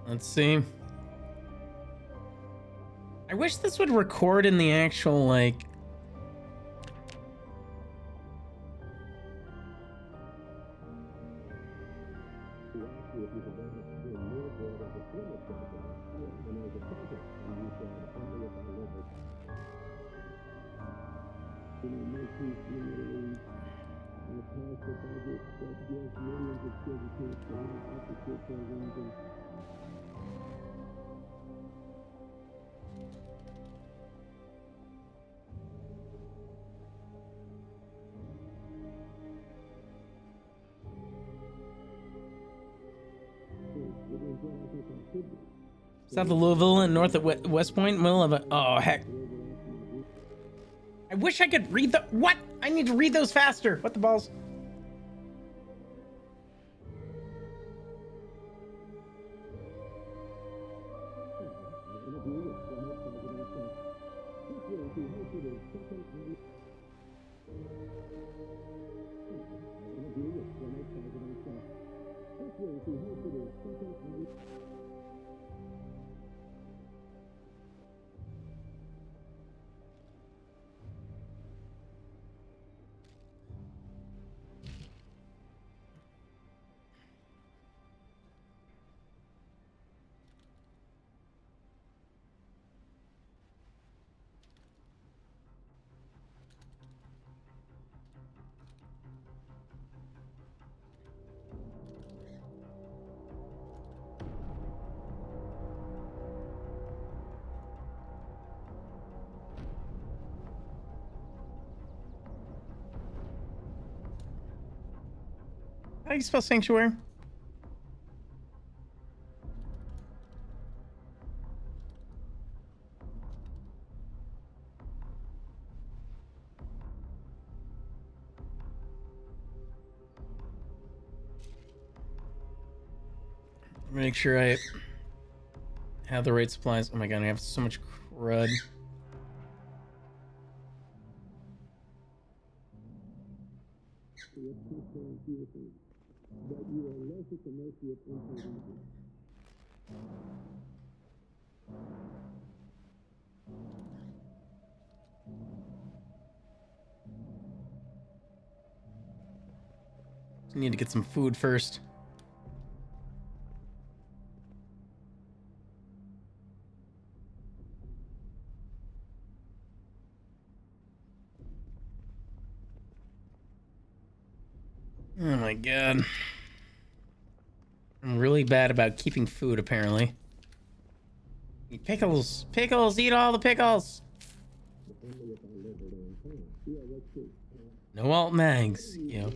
Let's see. I wish this would record in the actual, like... South of Louisville and north of West Point, middle of a... Oh, heck. I wish I could read the... What? I need to read those faster. What the balls? do you spell sanctuary? Make sure I have the right supplies. Oh my god, I have so much crud. Need to get some food first. Oh my god. I'm really bad about keeping food, apparently. Eat pickles! Pickles! Eat all the pickles! No alt mags, yo.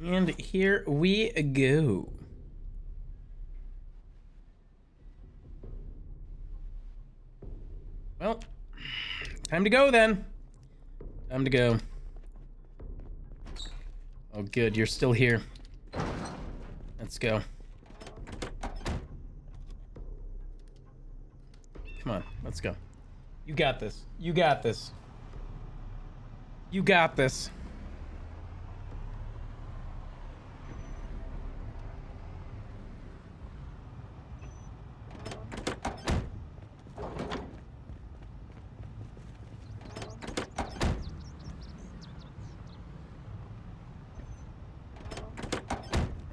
And here we go. Well, time to go then. Time to go. Oh, good, you're still here. Let's go. Come on, let's go. You got this. You got this. You got this.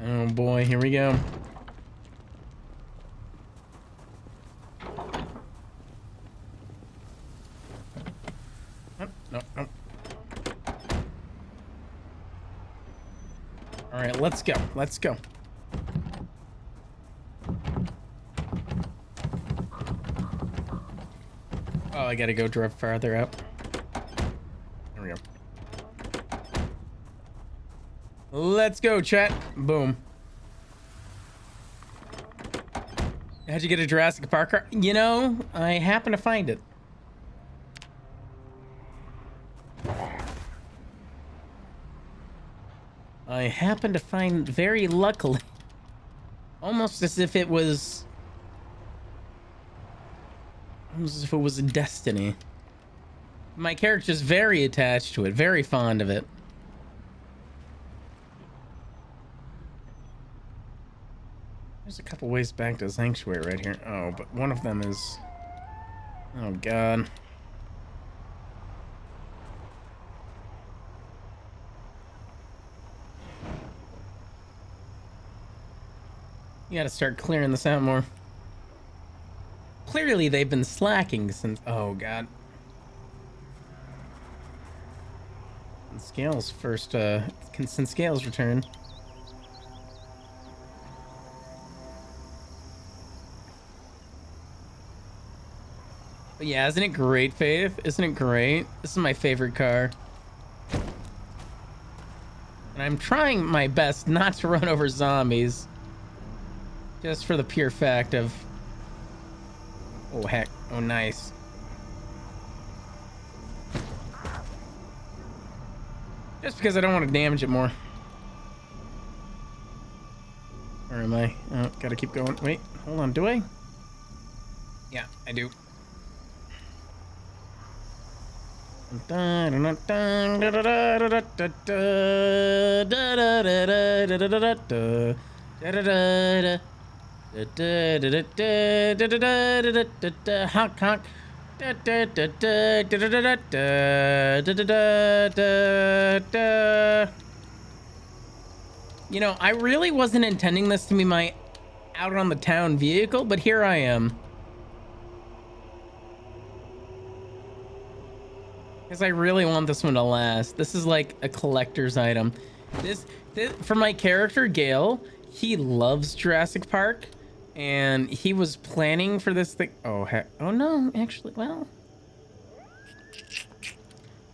Oh boy, here we go. No. All right, let's go. Let's go. Oh, I gotta go drive farther up. There we go. Let's go, chat. Boom. How'd you get a Jurassic Park car? You know, I happen to find it. I happen to find, very luckily, almost as if it was a destiny. My character's very attached to it, very fond of it. There's a couple ways back to Sanctuary right here. Oh, but one of them is... Oh, God. You gotta start clearing this out more. Clearly, they've been slacking since... Oh, God. And Scales first, since Scales returned. But yeah, isn't it great, Faith? Isn't it great? This is my favorite car. And I'm trying my best not to run over zombies. Just for the pure fact of... Oh, heck. Oh, nice. Just because I don't want to damage it more. Where am I? Oh, gotta keep going. Wait, hold on. Do I? Yeah, I do. Honk honk. You know, I really wasn't intending this to be my out on the town vehicle, but here I am. Because I really want this one to last. This is like a collector's item. This for my character Gale, he loves Jurassic Park, and he was planning for this thing. Oh heck! Oh no, actually, well,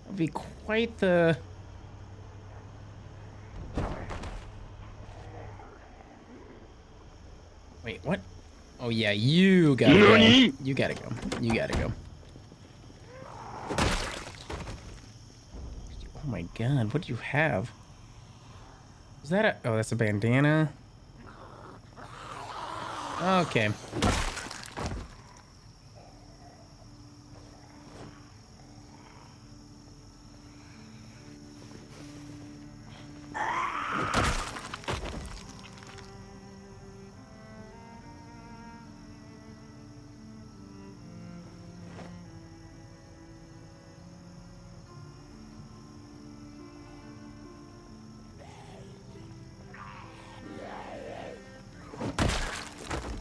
it'll be quite the. Wait, what? Oh yeah, you gotta go. You gotta go. You gotta go. Oh my god, what do you have? Is that a... Oh, that's a bandana. Okay.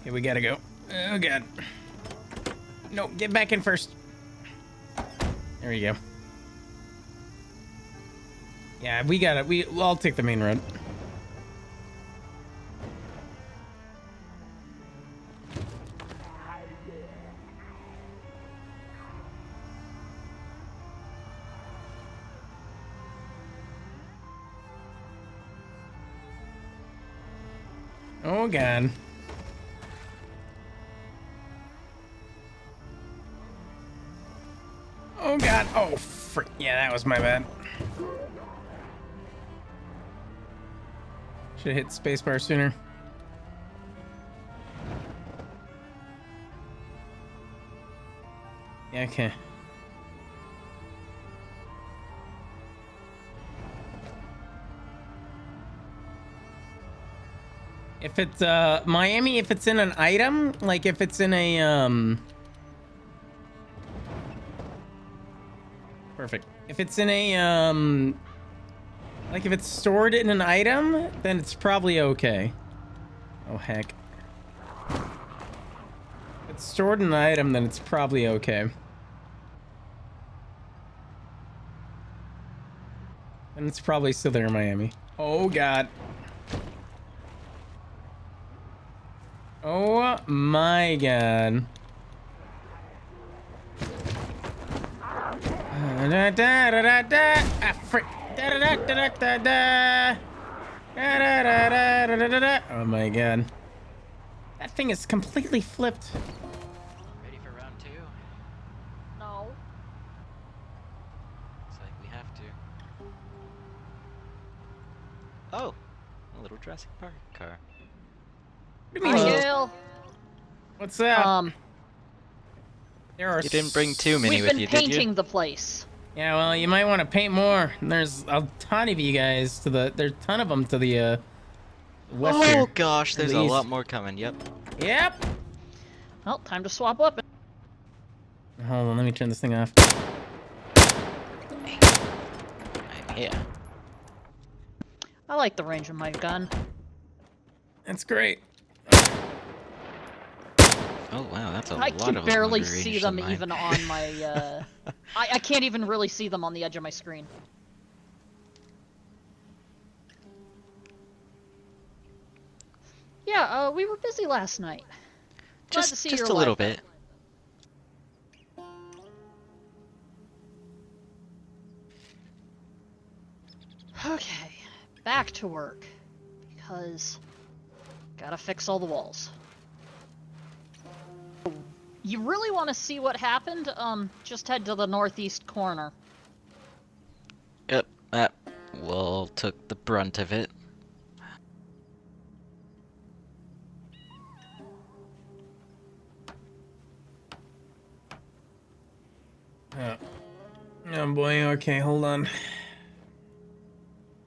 Okay, we gotta go. Oh god. No, get back in first. There we go. Yeah, we got it. I'll take the main road. Oh god. Oh god. Oh frick. Yeah, that was my bad. Should have hit spacebar sooner. Yeah, okay. If it's Miami, if it's in an item, like if it's in a perfect. If it's in a like if it's stored in an item, then it's probably okay. Oh heck. If it's stored in an item, then it's probably okay. And it's probably still there in Miami. Oh god. Oh my god. Da, da, da, da, da. Ah, frick. Da, da, da, da, da, da. Da, da, da, da, da, da, da. Oh my god. That thing is completely flipped. Ready for round 2? No. Looks like we have to. Oh, a little Jurassic Park car. What do you mean? Hi, Gale. What's that? There are You didn't bring too many with you, did you? We've been painting the place. Yeah, well, you might want to paint more. There's a ton of you guys to the. There's a ton of them to the west Oh here. gosh, there's a east. lot more coming. Yep. Yep. Well, time to swap up. Hold on, let me turn this thing off. I'm here. I like the range of my gun. That's great. Oh wow, that's a I lot can of barely longer see range them than mine. even on my. I can't even really see them on the edge of my screen. Yeah, we were busy last night. Glad to see Just your a little life. bit. Okay, back to work. Because gotta fix all the walls. You really want to see what happened? Just head to the northeast corner. Yep, that wall took the brunt of it. Oh boy, okay, hold on.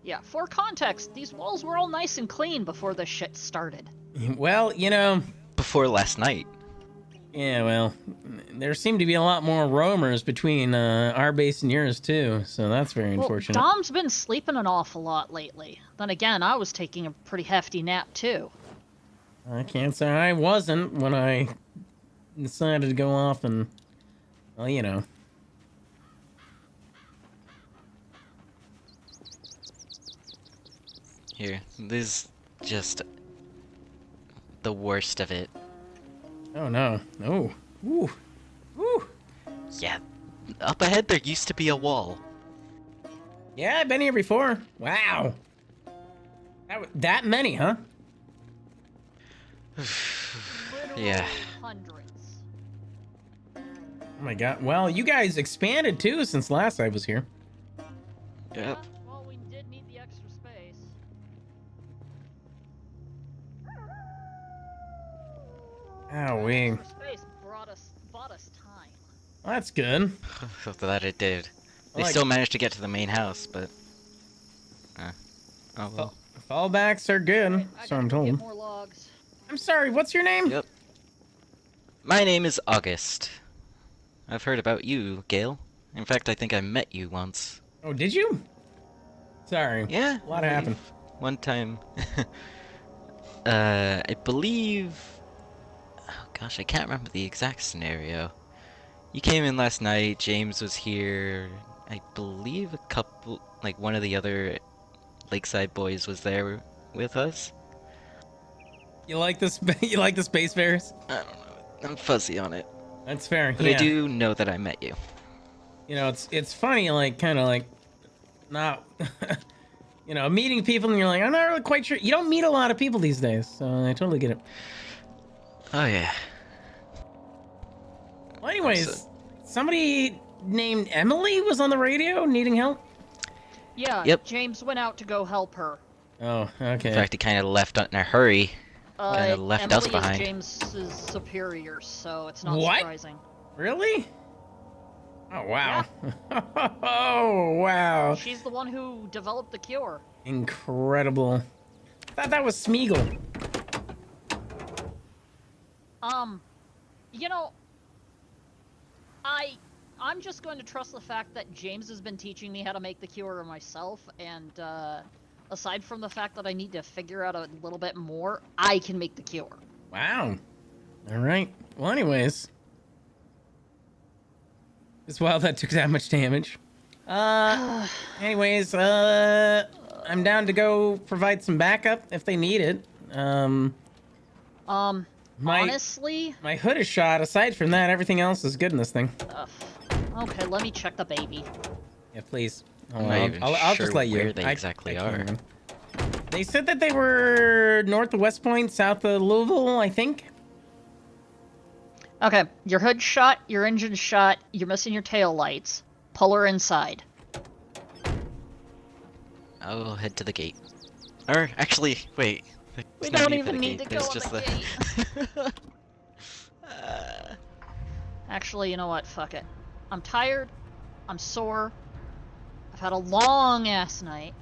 Yeah, for context, these walls were all nice and clean before this shit started. Well, you know... Before last night. Yeah, well, there seem to be a lot more roamers between our base and yours, too, so that's very unfortunate. Dom's been sleeping an awful lot lately. Then again, I was taking a pretty hefty nap, too. I can't say I wasn't when I decided to go off and... Well, you know. Here, this is just the worst of it. Oh no. Oh. Ooh. Ooh. Yeah, up ahead there used to be a wall. Yeah, I've been here before. Wow. That many, huh? Yeah. Hundreds. Oh my god. Well, you guys expanded too since last I was here. Yep. Well, we did need the extra space. Owie. Extra space bought us time. Well, that's good. That it did. They Like- still managed to get to the main house, but... oh well. Fallbacks are good, so I'm told. Get more logs. I'm sorry, what's your name? Yep. My name is August. I've heard about you, Gale. In fact, I think I met you once. Oh, did you? Sorry. Yeah. A lot happened. One time. I believe... Oh gosh, I can't remember the exact scenario. You came in last night, James was here. I believe a couple... Like, one of the other Lakeside boys was there with us. You like this? You like the Space Bears? I don't know. I'm fuzzy on it. That's fair. But yeah. I do know that I met you. You know, it's funny, like, kind of like, not, you know, meeting people and you're like, I'm not really quite sure. You don't meet a lot of people these days, so I totally get it. Oh yeah. Well, anyways, somebody named Emily was on the radio needing help? Yeah, Yep. James went out to go help her. Oh, okay. In fact, he kind of left in a hurry. Kind of left Emily us behind. is James's superior, so it's not What? surprising. Really? Oh, wow. Oh, wow. She's the one who developed the cure. Incredible. I thought that was Smeagol. You know, I'm just going to trust the fact that James has been teaching me how to make the cure myself, and, aside from the fact that I need to figure out a little bit more, I can make the cure. Wow. All right. Well, anyways. It's wild that took that much damage. Anyways, I'm down to go provide some backup if they need it. Honestly? My hood is shot. Aside from that, everything else is good in this thing. Okay, let me check the baby. Yeah, please. I'm not even I'll sure just let you. where they exactly can't are. remember. They said that they were north of West Point, south of Louisville, I think. Okay, your hood's shot, your engine's shot, you're missing your tail lights. Pull her inside. I'll head to the gate. Or, actually, wait. We There's no don't for even the need gate. to go There's on just the gate. Actually, you know what? Fuck it. I'm tired. I'm sore. I've had a long ass night.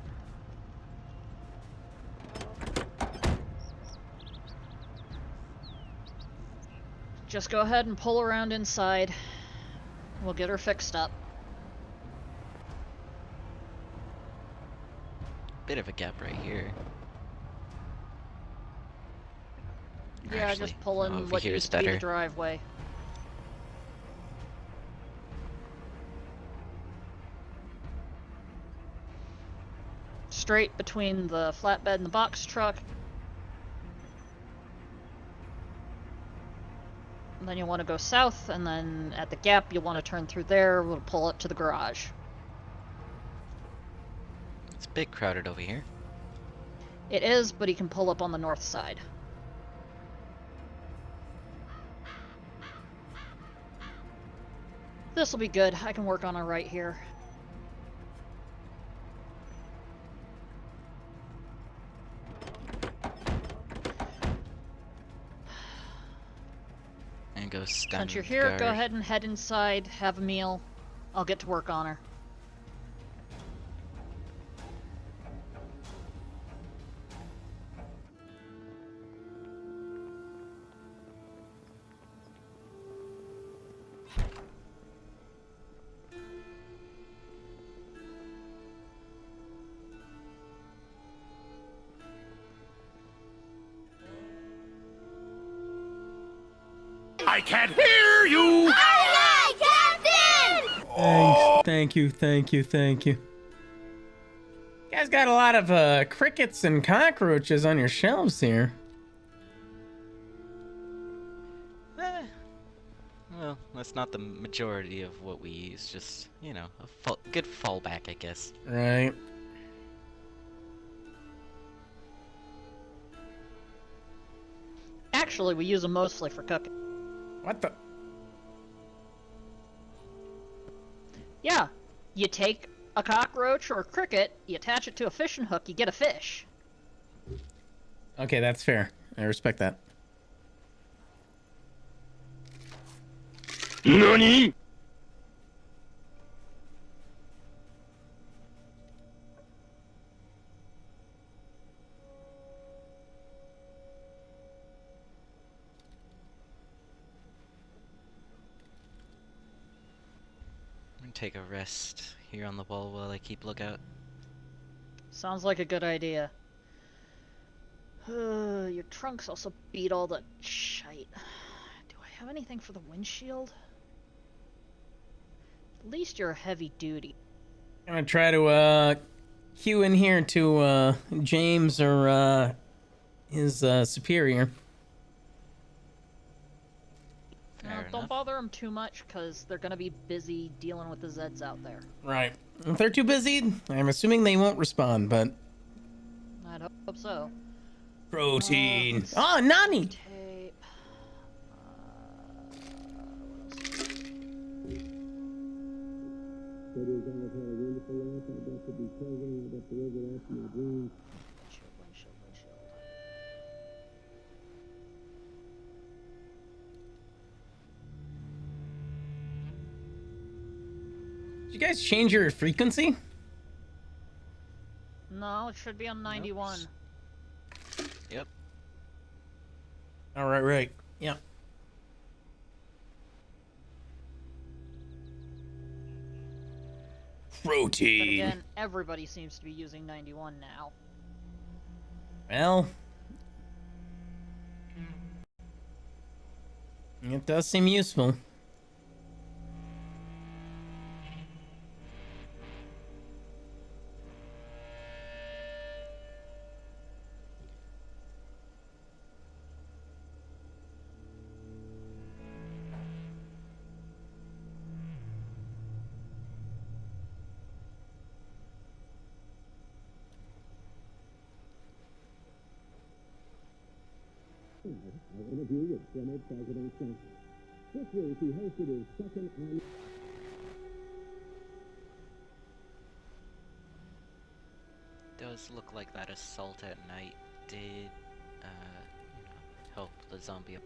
Just go ahead and pull around inside. We'll get her fixed up. Bit of a gap right here. Yeah, Actually, just pull in over what here is used to be the better. driveway. Straight between the flatbed and the box truck. And then you'll want to go south, and then at the gap you'll want to turn through there. We'll pull up to the garage. It's a bit crowded over here. It is, but he can pull up on the north side. This'll be good. I can work on her right here. And go stand Since you're in here, the go garage. ahead and head inside, have a meal. I'll get to work on her. I can't hear you! Aye, aye, Captain! Thanks. Thank you. You guys got a lot of crickets and cockroaches on your shelves here. Well, that's not the majority of what we use. Just, you know, a good fallback, I guess. Right. Actually, we use them mostly for cooking. What the? Yeah, you take a cockroach or a cricket, you attach it to a fishing hook, you get a fish. Okay, that's fair. I respect that. NANI?! I'm gonna take a rest here on the wall while I keep lookout. Sounds like a good idea. Your trunks also beat all the shite. Do I have anything for the windshield? At least you're heavy duty. I'm gonna try to cue in here to James or his superior. Don't bother them too much, because they're gonna be busy dealing with the Zeds out there. Right. If they're too busy, I'm assuming they won't respond, but... I'd hope so. Protein. Oh, Nani! Tape. Did you guys change your frequency? No, it should be on 91. Yep. All right, right. Yep. Protein. But again, everybody seems to be using 91 now. Well, it does seem useful. Does look like that assault at night did, you know, help the zombie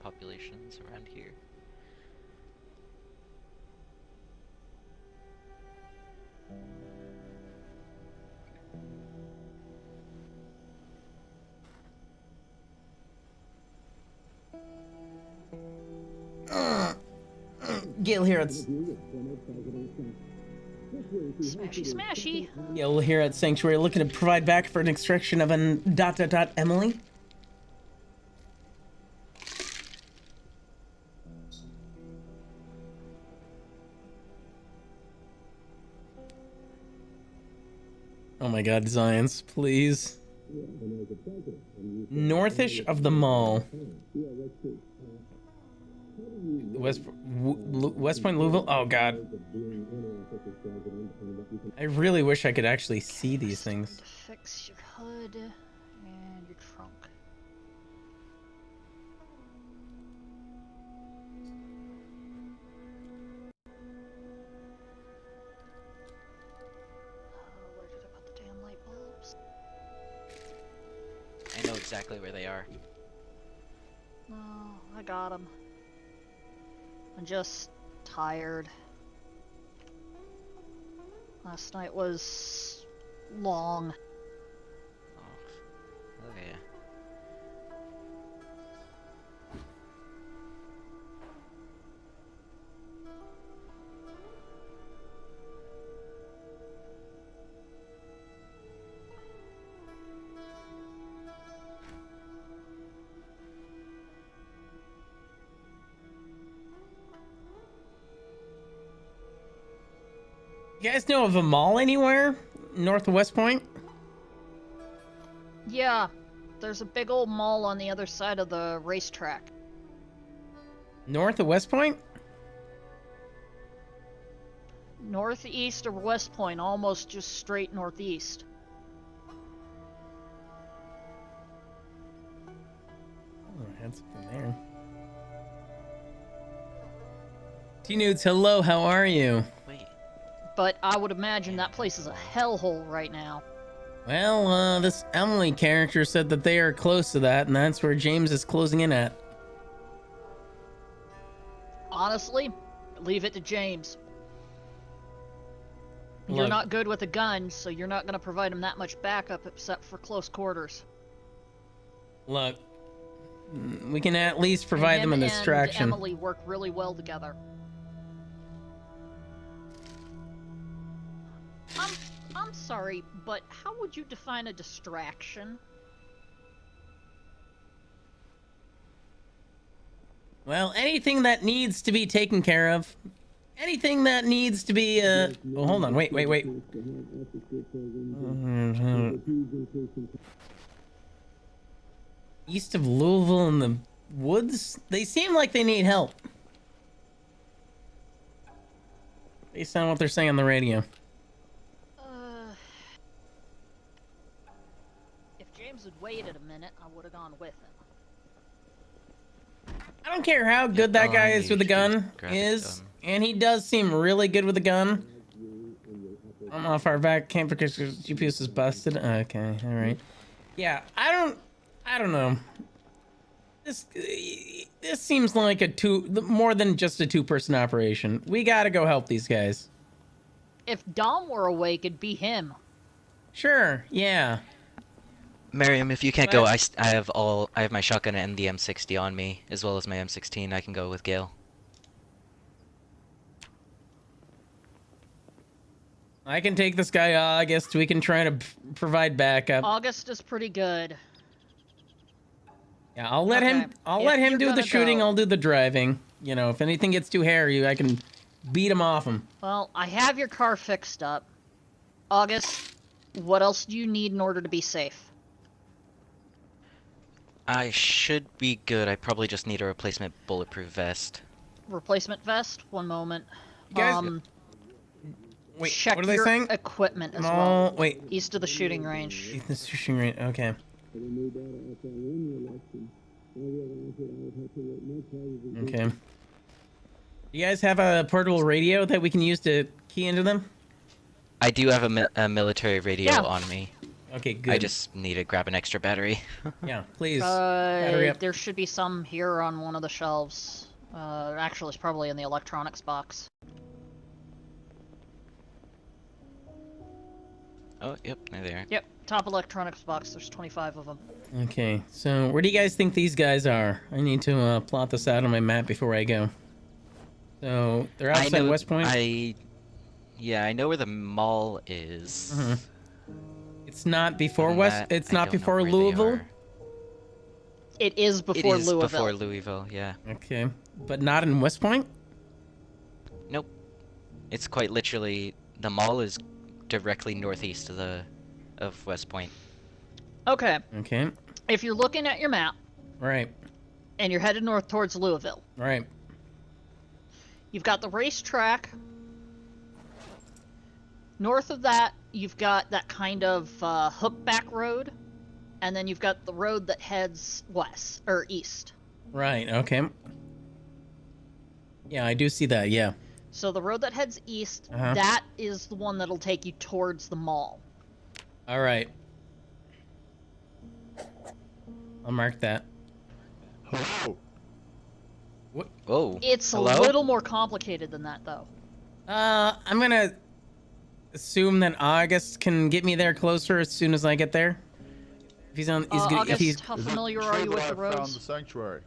populations around here. Gil here. It's Smashy, smashy. Gil here at Sanctuary, looking to provide back for an extraction of an ... Emily. Oh my God, Zions, please. Northish of the mall. West Point, Louisville. Oh God. I really wish I could actually see these things. Fix your hood and your trunk. Where did I put the damn light bulbs? I know exactly where they are. Oh, I got them. I'm just tired. Last night was long. Oh yeah. You guys know of a mall anywhere? north of West Point? Yeah, there's a big old mall on the other side of the racetrack. North of West Point? Northeast of West Point, almost just straight northeast. Oh, I had something there. T-Nudes, hello, how are you? But I would imagine that place is a hellhole right now. Well, this Emily character said that they are close to that, and that's where James is closing in at. Honestly, leave it to James. You're Look. not good with a gun, so you're not going to provide him that much backup except for close quarters. Look, we can at least provide them a distraction. And Emily work really well together. I'm sorry, but how would you define a distraction? Well, anything that needs to be taken care of. Anything that needs to be, oh, hold on, wait. East of Louisville in the woods? They seem like they need help. Based on what they're saying on the radio. If James had waited a minute, I would have gone with him. I don't care how good that guy is with the gun and he does seem really good with the gun. I'm off our back camp because GPS is busted. Okay, all right. Yeah, I don't know. This seems like more than just a two-person operation. We gotta go help these guys. If Dom were awake, it'd be him. Sure, yeah. Miriam, if you can't go, I have my shotgun and the M60 on me, as well as my M16. I can go with Gale. I can take this guy August. We can try to provide backup. August is pretty good. Yeah, I'll let him do the shooting. I'll do the driving. You know, if anything gets too hairy, I can beat him off him. Well, I have your car fixed up. August, what else do you need in order to be safe? I should be good. I probably just need a replacement bulletproof vest. Replacement vest? One moment. You guys, wait, check what are they your saying? Equipment as No, well. wait. East of the shooting range. East of the shooting range. Okay. Okay. You guys have a portable radio that we can use to key into them? I do have a military radio on me. Okay, good. I just need to grab an extra battery. Yeah, please. Battery up. There should be some here on one of the shelves. Actually, it's probably in the electronics box. Oh, yep, there they are. Yep, top electronics box. There's 25 of them. Okay, so where do you guys think these guys are? I need to plot this out on my map before I go. So they're outside West Point. Yeah, I know where the mall is. Mm-hmm. It's not before It's I not don't know before where they Louisville. are. It is before Louisville. It is before Louisville, yeah. Okay, but not in West Point. Nope. It's quite literally the mall is directly northeast of West Point. Okay. Okay. If you're looking at your map, Right. and you're headed north towards Louisville, Right. you've got the racetrack. North of that, you've got that kind of hook-back road, and then you've got the road that heads west or east. Right. Okay. Yeah, I do see that. Yeah. So the road that heads east, that is the one that'll take you towards the mall. All right. I'll mark that. Hello. What? Whoa. It's a little more complicated than that, though. I'm gonna assume that August can get me there closer as soon as I get there. If he's on, August, how familiar are you with the roads? Found the sanctuary.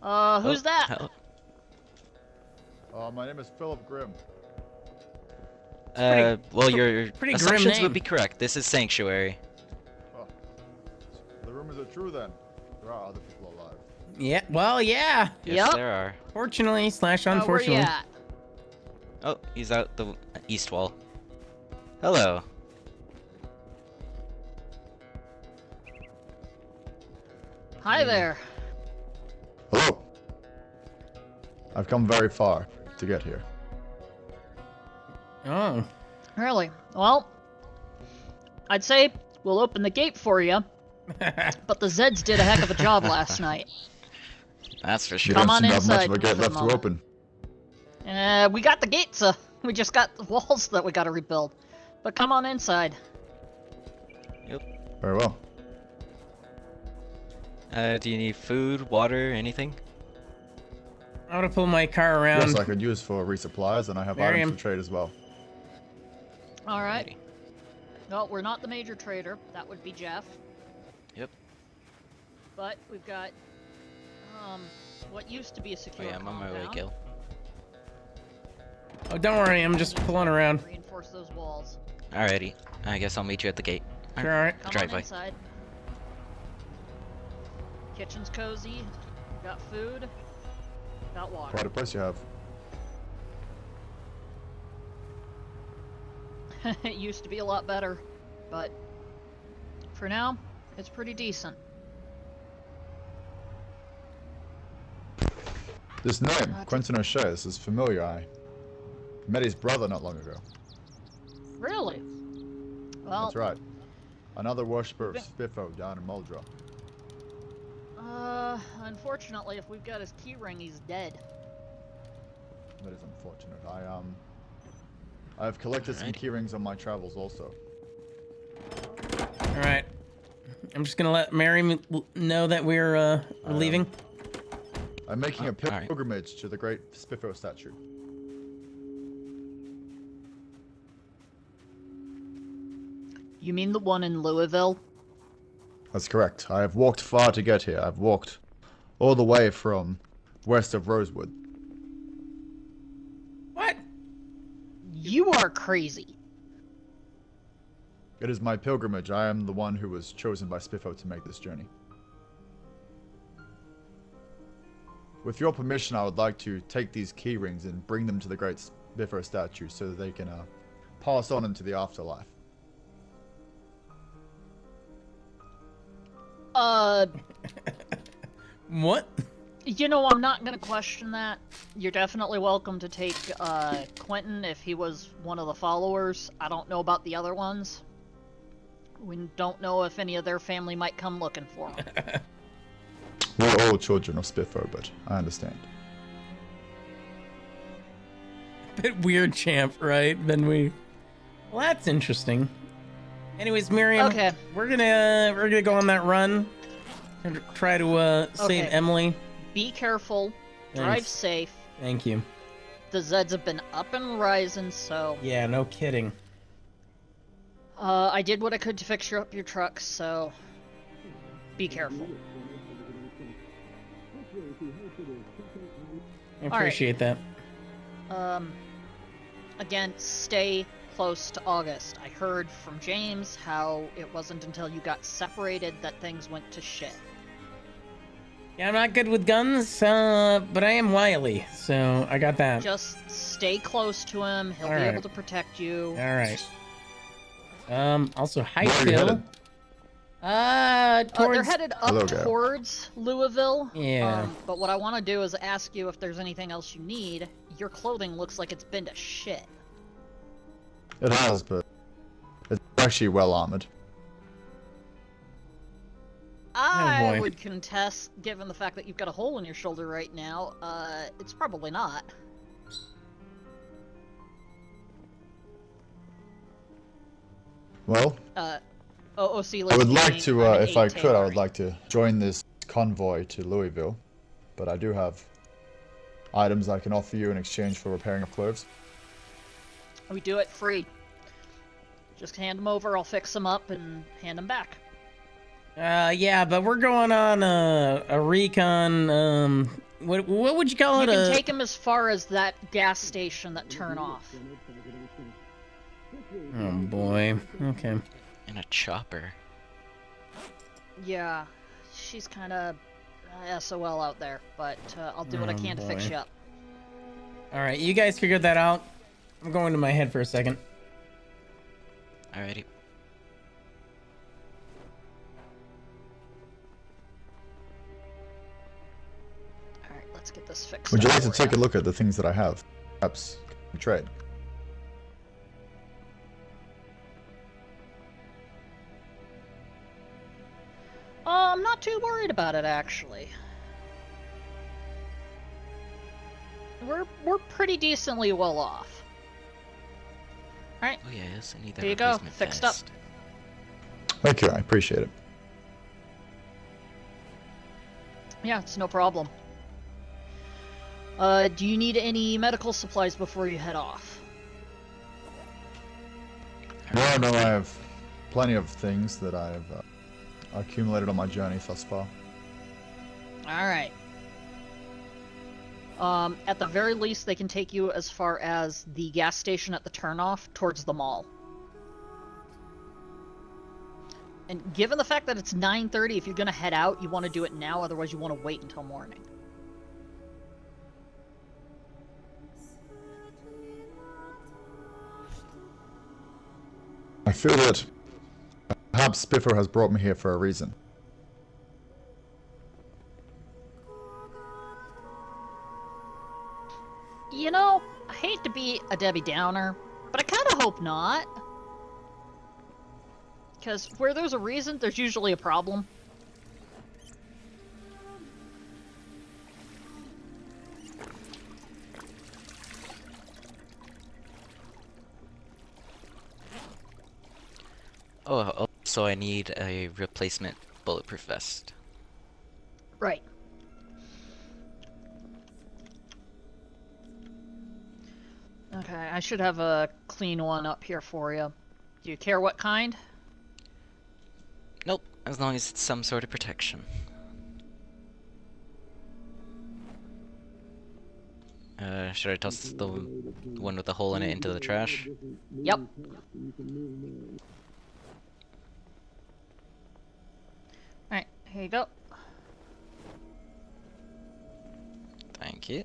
Who's that? My name is Philip Grimm. Well, your pretty assumptions grim would name. be correct. This is Sanctuary. Oh. The rumors are true then. There are other people alive. Yeah. Well, yeah. Yes, there are. Fortunately / Where unfortunately. you at? Oh, he's out the east wall. Hello. Hi there. Hello. I've come very far to get here. Oh. Really? Well, I'd say we'll open the gate for you, but the Zeds did a heck of a job last night. That's for You sure. don't Come on seem to have much inside of a gate for the left to moment. open. We got the gates, we just got the walls that we gotta rebuild. But come on inside. Very well. Do you need food, water, anything? I want to pull my car around. Yes, I could use for resupplies, and I have Miriam. items to trade as well. Alright. Well, we're not the major trader. That would be Jeff. Yep. But we've got, what used to be a Oh secure yeah, I'm on my way, compound. Gil. Oh, don't worry, I'm just pulling around. Reinforce those walls. Alrighty. I guess I'll meet you at the gate. Sure, alright. Come Drive on by. inside. Kitchen's cozy. Got food. Got water. Quite a place you have. It used to be a lot better, but for now, it's pretty decent. This name, Quentin O'Shea, this is familiar. I met his brother not long ago. Really? Well, That's right. Another worshipper of Spiffo down in Muldrow. Unfortunately, if we've got his key ring, he's dead. That is unfortunate. I've collected some key rings on my travels also. Alright. I'm just gonna let Mary know that we're leaving. I'm making a pilgrimage to the great Spiffo statue. You mean the one in Louisville? That's correct. I have walked far to get here. I've walked all the way from west of Rosewood. What? You are crazy. It is my pilgrimage. I am the one who was chosen by Spiffo to make this journey. With your permission, I would like to take these key rings and bring them to the great Spiffo statue so that they can pass on into the afterlife. What? You know, I'm not gonna question that. You're definitely welcome to take, Quentin if he was one of the followers. I don't know about the other ones. We don't know if any of their family might come looking for him. We're all children of Spiffo, but I understand. Bit weird, champ, right? Then we... Well, that's interesting. Anyways, Miriam, Okay. we're gonna go on that run and try to save Okay. Emily. Be careful. Drive Thanks. safe. Thank you. The Zeds have been up and rising, so... Yeah, no kidding. I did what I could to fix up your truck, so... Be careful. I appreciate that. Again, stay close to August. I heard from James how it wasn't until you got separated that things went to shit. Yeah, I'm not good with guns, but I am wily, so I got that. Just stay close to him. He'll be Alright. able to protect you. Alright. Also, hi, Where are you Phil. headed? They're Towards... headed up Hello, Gail. towards Louisville. Yeah. But what I want to do is ask you if there's anything else you need. Your clothing looks like it's been to shit. It has, but it's actually well armored. I boy. would contest, given the fact that you've got a hole in your shoulder right now. It's probably not. Well, OOC I would lists like me to, an if I eight could, I would tailoring. like to join this convoy to Louisville, but I do have items I can offer you in exchange for repairing of clothes. We do it free. Just hand them over, I'll fix them up, and hand them back. Yeah, but we're going on a recon, what would you call You it? can take them as far as that gas station that turn off. Oh boy, okay. In a chopper. Yeah, she's kind of SOL out there, but I'll do what I Oh, can to fix boy. you up. Alright, you guys figured that out. I'm going to my head for a second. Alrighty. Alright, let's get this fixed. Would you up like to for take ya. a look at the things that I have? Perhaps trade. I'm not too worried about it, actually. We're pretty decently well off. Alright. Oh yes, I need that There you go, replacement fixed vest. up. Thank you, I appreciate it. Yeah, it's no problem. Do you need any medical supplies before you head off? No, I have plenty of things that I've accumulated on my journey thus far. Alright. At the very least, they can take you as far as the gas station at the turnoff towards the mall. And given the fact that it's 9:30, if you're gonna head out, you want to do it now, otherwise you want to wait until morning. I feel that perhaps Spiffer has brought me here for a reason. You know, I hate to be a Debbie Downer, but I kind of hope not. Because where there's a reason, there's usually a problem. Oh, also I need a replacement bulletproof vest. Right. Okay, I should have a clean one up here for you. Do you care what kind? Nope, as long as it's some sort of protection. Should I toss the one with the hole in it into the trash? Yep. Alright, here you go. Thank you.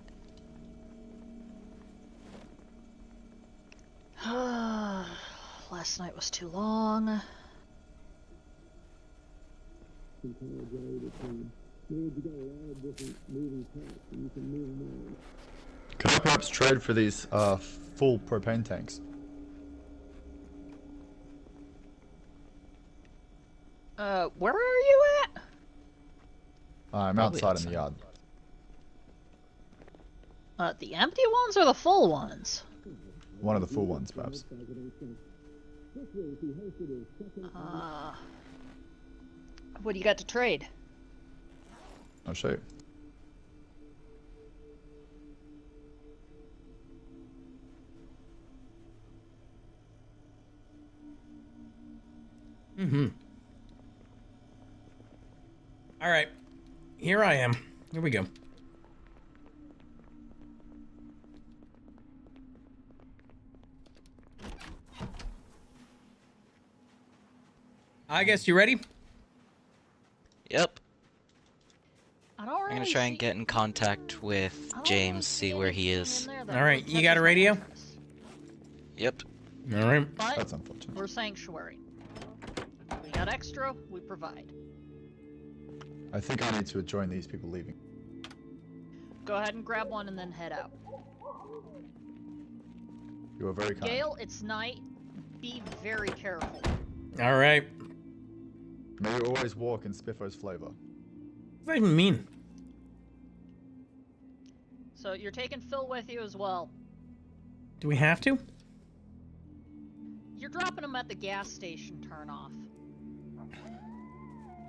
Last night was too long. Could I perhaps trade for these full propane tanks? Where are you at? I'm Probably outside in the yard. The empty ones or the full ones? One of the full ones, perhaps. What do you got to trade? I'll show you. Mm-hmm. All right. Here I am. Here we go. I guess you ready? Yep. I don't I'm really gonna try see... and get in contact with James, see where he is. All right, you got a radio? Yep. All right. But That's unfortunate. we're sanctuary. We got extra, we provide. I think I need to join these people leaving. Go ahead and grab one and then head out. You are very kind. Gale, it's night. Be very careful. All right. May you always walk in Spiffo's flavor. What does that even mean? So you're taking Phil with you as well. Do we have to? You're dropping him at the gas station turnoff.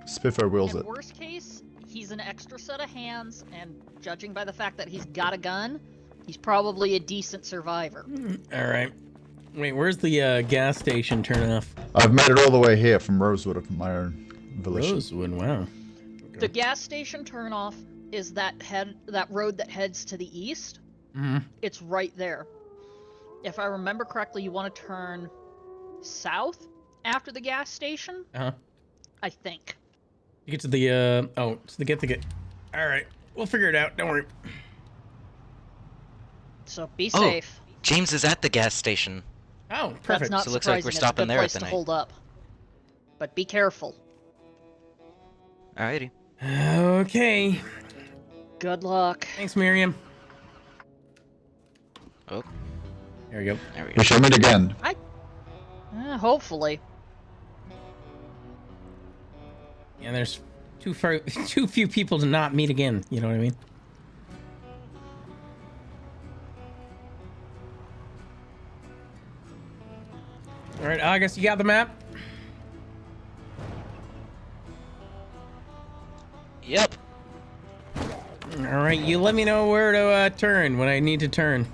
Spiffo wills In it. worst case, he's an extra set of hands, and judging by the fact that he's got a gun, he's probably a decent survivor. All right. Wait, where's the gas station turnoff? I've made it all the way here from Rosewood of my own volition. Rosewood, wow. The gas station turnoff is that road that heads to the east. Mm-hmm. It's right there. If I remember correctly, you want to turn south after the gas station. Uh-huh. I think. You get to the all right, we'll figure it out. Don't worry. So be Oh, safe. James is at the gas station. Oh, That's perfect. not So it looks like surprising. we're It's a stopping good there at place the to night. hold up. But be careful. Alrighty. Okay. Good luck. Thanks, Miriam. Oh. There we go. There we go. We shall meet again. Hopefully. And there's too few people to not meet again. You know what I mean? All right, August, you got the map? Yep. All right, you let me know where to turn when I need to turn.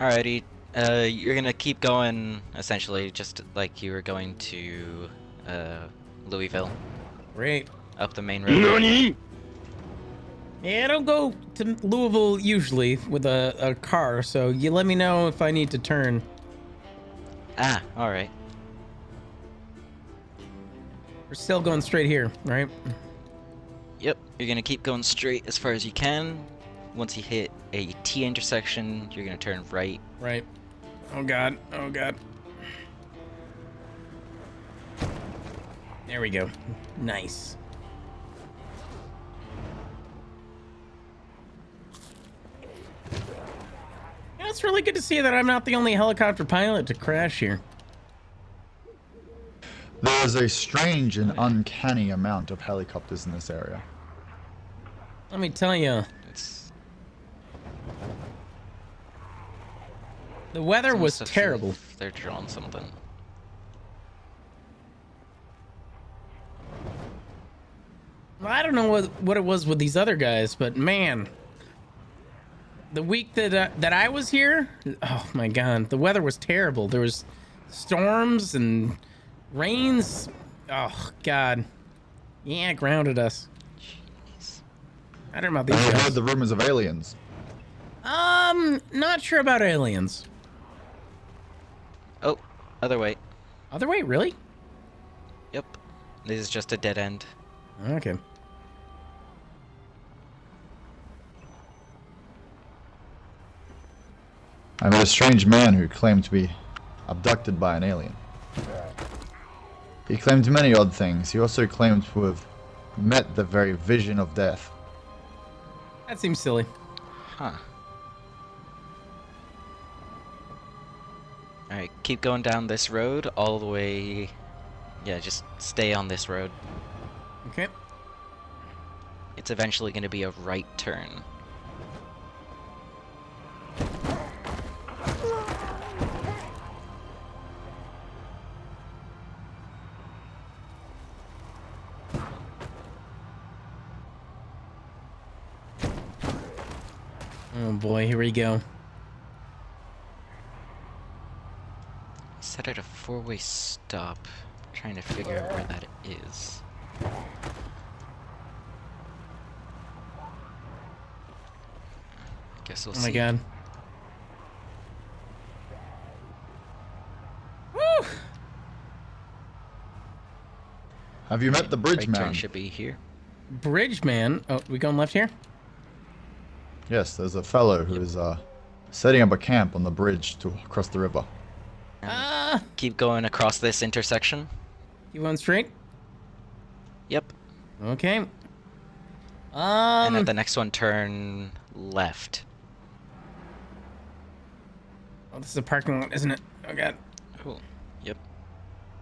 Alrighty. You're gonna keep going, essentially, just like you were going to, Louisville. Great. Up the main road. Yeah, I don't go to Louisville usually with a car, so you let me know if I need to turn. Ah, alright. We're still going straight here, right? Yep, you're gonna keep going straight as far as you can. Once you hit a T intersection, you're gonna turn right. Right. Oh god, oh god. There we go. Nice. Yeah, it's really good to see that I'm not the only helicopter pilot to crash here. There is a strange and uncanny amount of helicopters in this area. Let me tell you. The weather was terrible. They're drawing something. Well, I don't know what it was with these other guys, but man, the week that I was here, oh my god, the weather was terrible. There was storms and rains. Oh god, yeah, it grounded us. Jeez. I don't know about these I guys. heard the rumors of aliens. Not sure about aliens. Oh, other way. Other way, really? Yep. This is just a dead end. Okay. I met a strange man who claimed to be abducted by an alien. He claimed many odd things. He also claimed to have met the very vision of death. That seems silly. Huh. Alright, keep going down this road all the way. Yeah, just stay on this road. Okay. It's eventually going to be a right turn. Oh boy, here we go. Set at a four-way stop. Trying to figure out where that is. Guess we'll see. Oh my god. Woo! Have you met the bridge Right man? turn should be here. Bridge man. Oh, we going left here? Yes, there's a fellow who is setting up a camp on the bridge to cross the river. Keep going across this intersection. You going straight? Yep. Okay. And at the next one, turn left. Oh, this is a parking lot, isn't it? Oh god. Cool. Yep.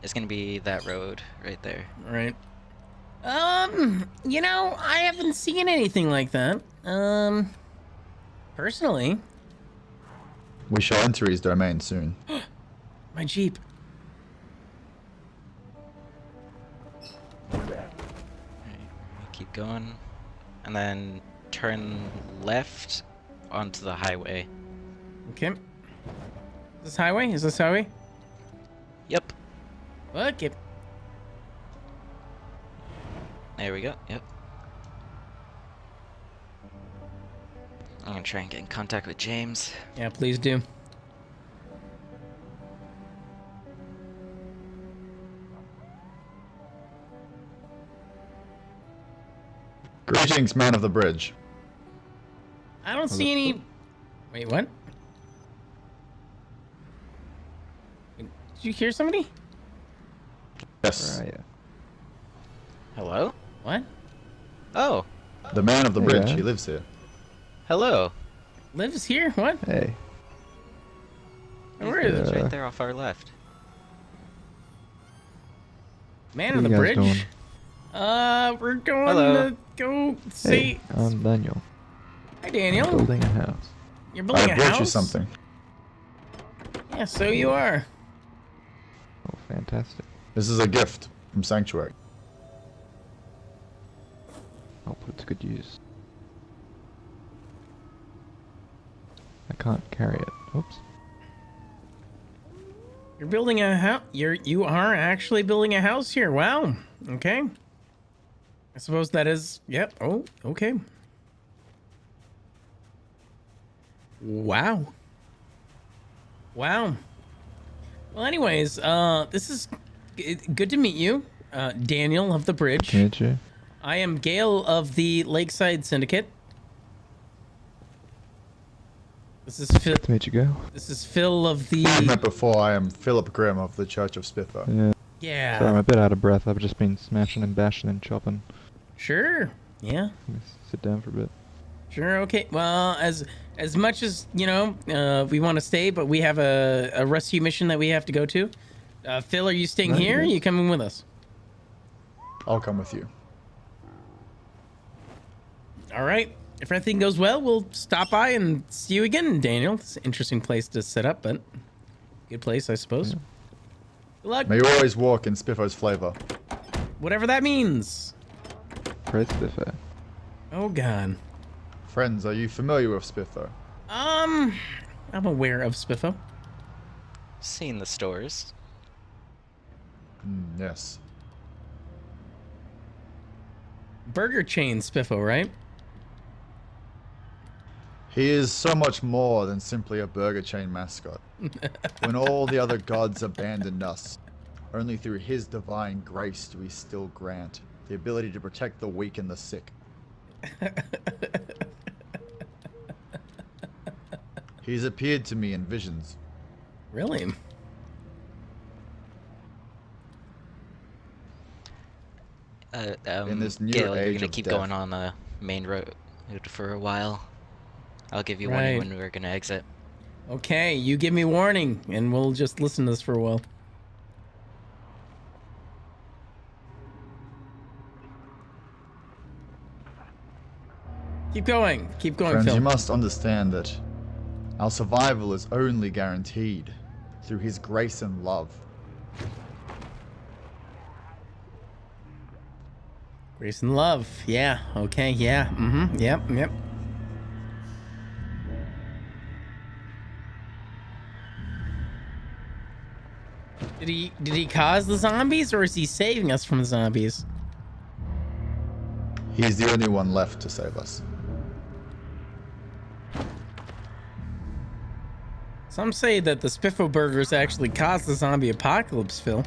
It's gonna be that road right there. Right. You know, I haven't seen anything like that. Personally. We shall enter his domain soon. My Jeep. Keep going. And then turn left onto the highway. Okay. Is this highway? Is this highway? Yep. Okay. There we go. Yep. I'm gonna try and get in contact with James. Yeah, please do. Greetings, man of the bridge. I don't see any... Wait, what? you hear somebody? Yes. Where are you? Hello? What? Oh. The man of the Hey, bridge. guys. He lives here. Hello. Lives here? What? Hey. Where is It's it? right there off our left. Man What of are the you guys bridge? doing? We're going Hello. to go see. Hey, I'm Daniel. Hi, Daniel. Building a house. You're building I a brought house? you something. Yeah, so you are. Oh, fantastic. This is a gift from Sanctuary. I'll put it to good use. I can't carry it. Oops. You're building a house. You are actually building a house here. Wow. Okay. I suppose that is. Yep. Oh. Okay. Wow. Wow. Well, anyways, this is good to meet you, Daniel of the Bridge. Meet you. I am Gale of the Lakeside Syndicate. This is Phil. To meet you, go. This is Phil of the. I met before. I am Philip Grimm of the Church of Spitfire. Yeah. Yeah. Sorry, I'm a bit out of breath. I've just been smashing and bashing and chopping. Sure. Yeah. Let me sit down for a bit. Sure. Okay. Well, as much as you know, we want to stay, but we have a rescue mission that we have to go to. Phil, are you staying Right, here? Or are yeah. you coming with us? I'll come with you. All right. If everything goes well, we'll stop by and see you again, Daniel. It's an interesting place to set up, but good place, I suppose. Yeah. Good luck. May you always walk in Spitfire's flavor. Whatever that means. Praise Spitfire. Oh God. Friends, are you familiar with Spitfire? I'm aware of Spiffo. Seen the stores. Yes. Burger chain Spiffo, right? He is so much more than simply a burger chain mascot. When all the other gods abandoned us, only through his divine grace do we still grant the ability to protect the weak and the sick. He's appeared to me in visions. Really? In this new Gale, you're age gonna of keep death. going on the main road for a while. I'll give you Right. warning when we're gonna exit. Okay, you give me warning, and we'll just listen to this for a while. Keep going, Friends, Phil. you must understand that our survival is only guaranteed through his grace and love. Grace and love. Yeah. Okay. Yeah. Mm-hmm. Yep. Yep. Did he cause the zombies, or is he saving us from the zombies? He's the only one left to save us. Some say that the Spiffo burgers actually caused the zombie apocalypse, Phil.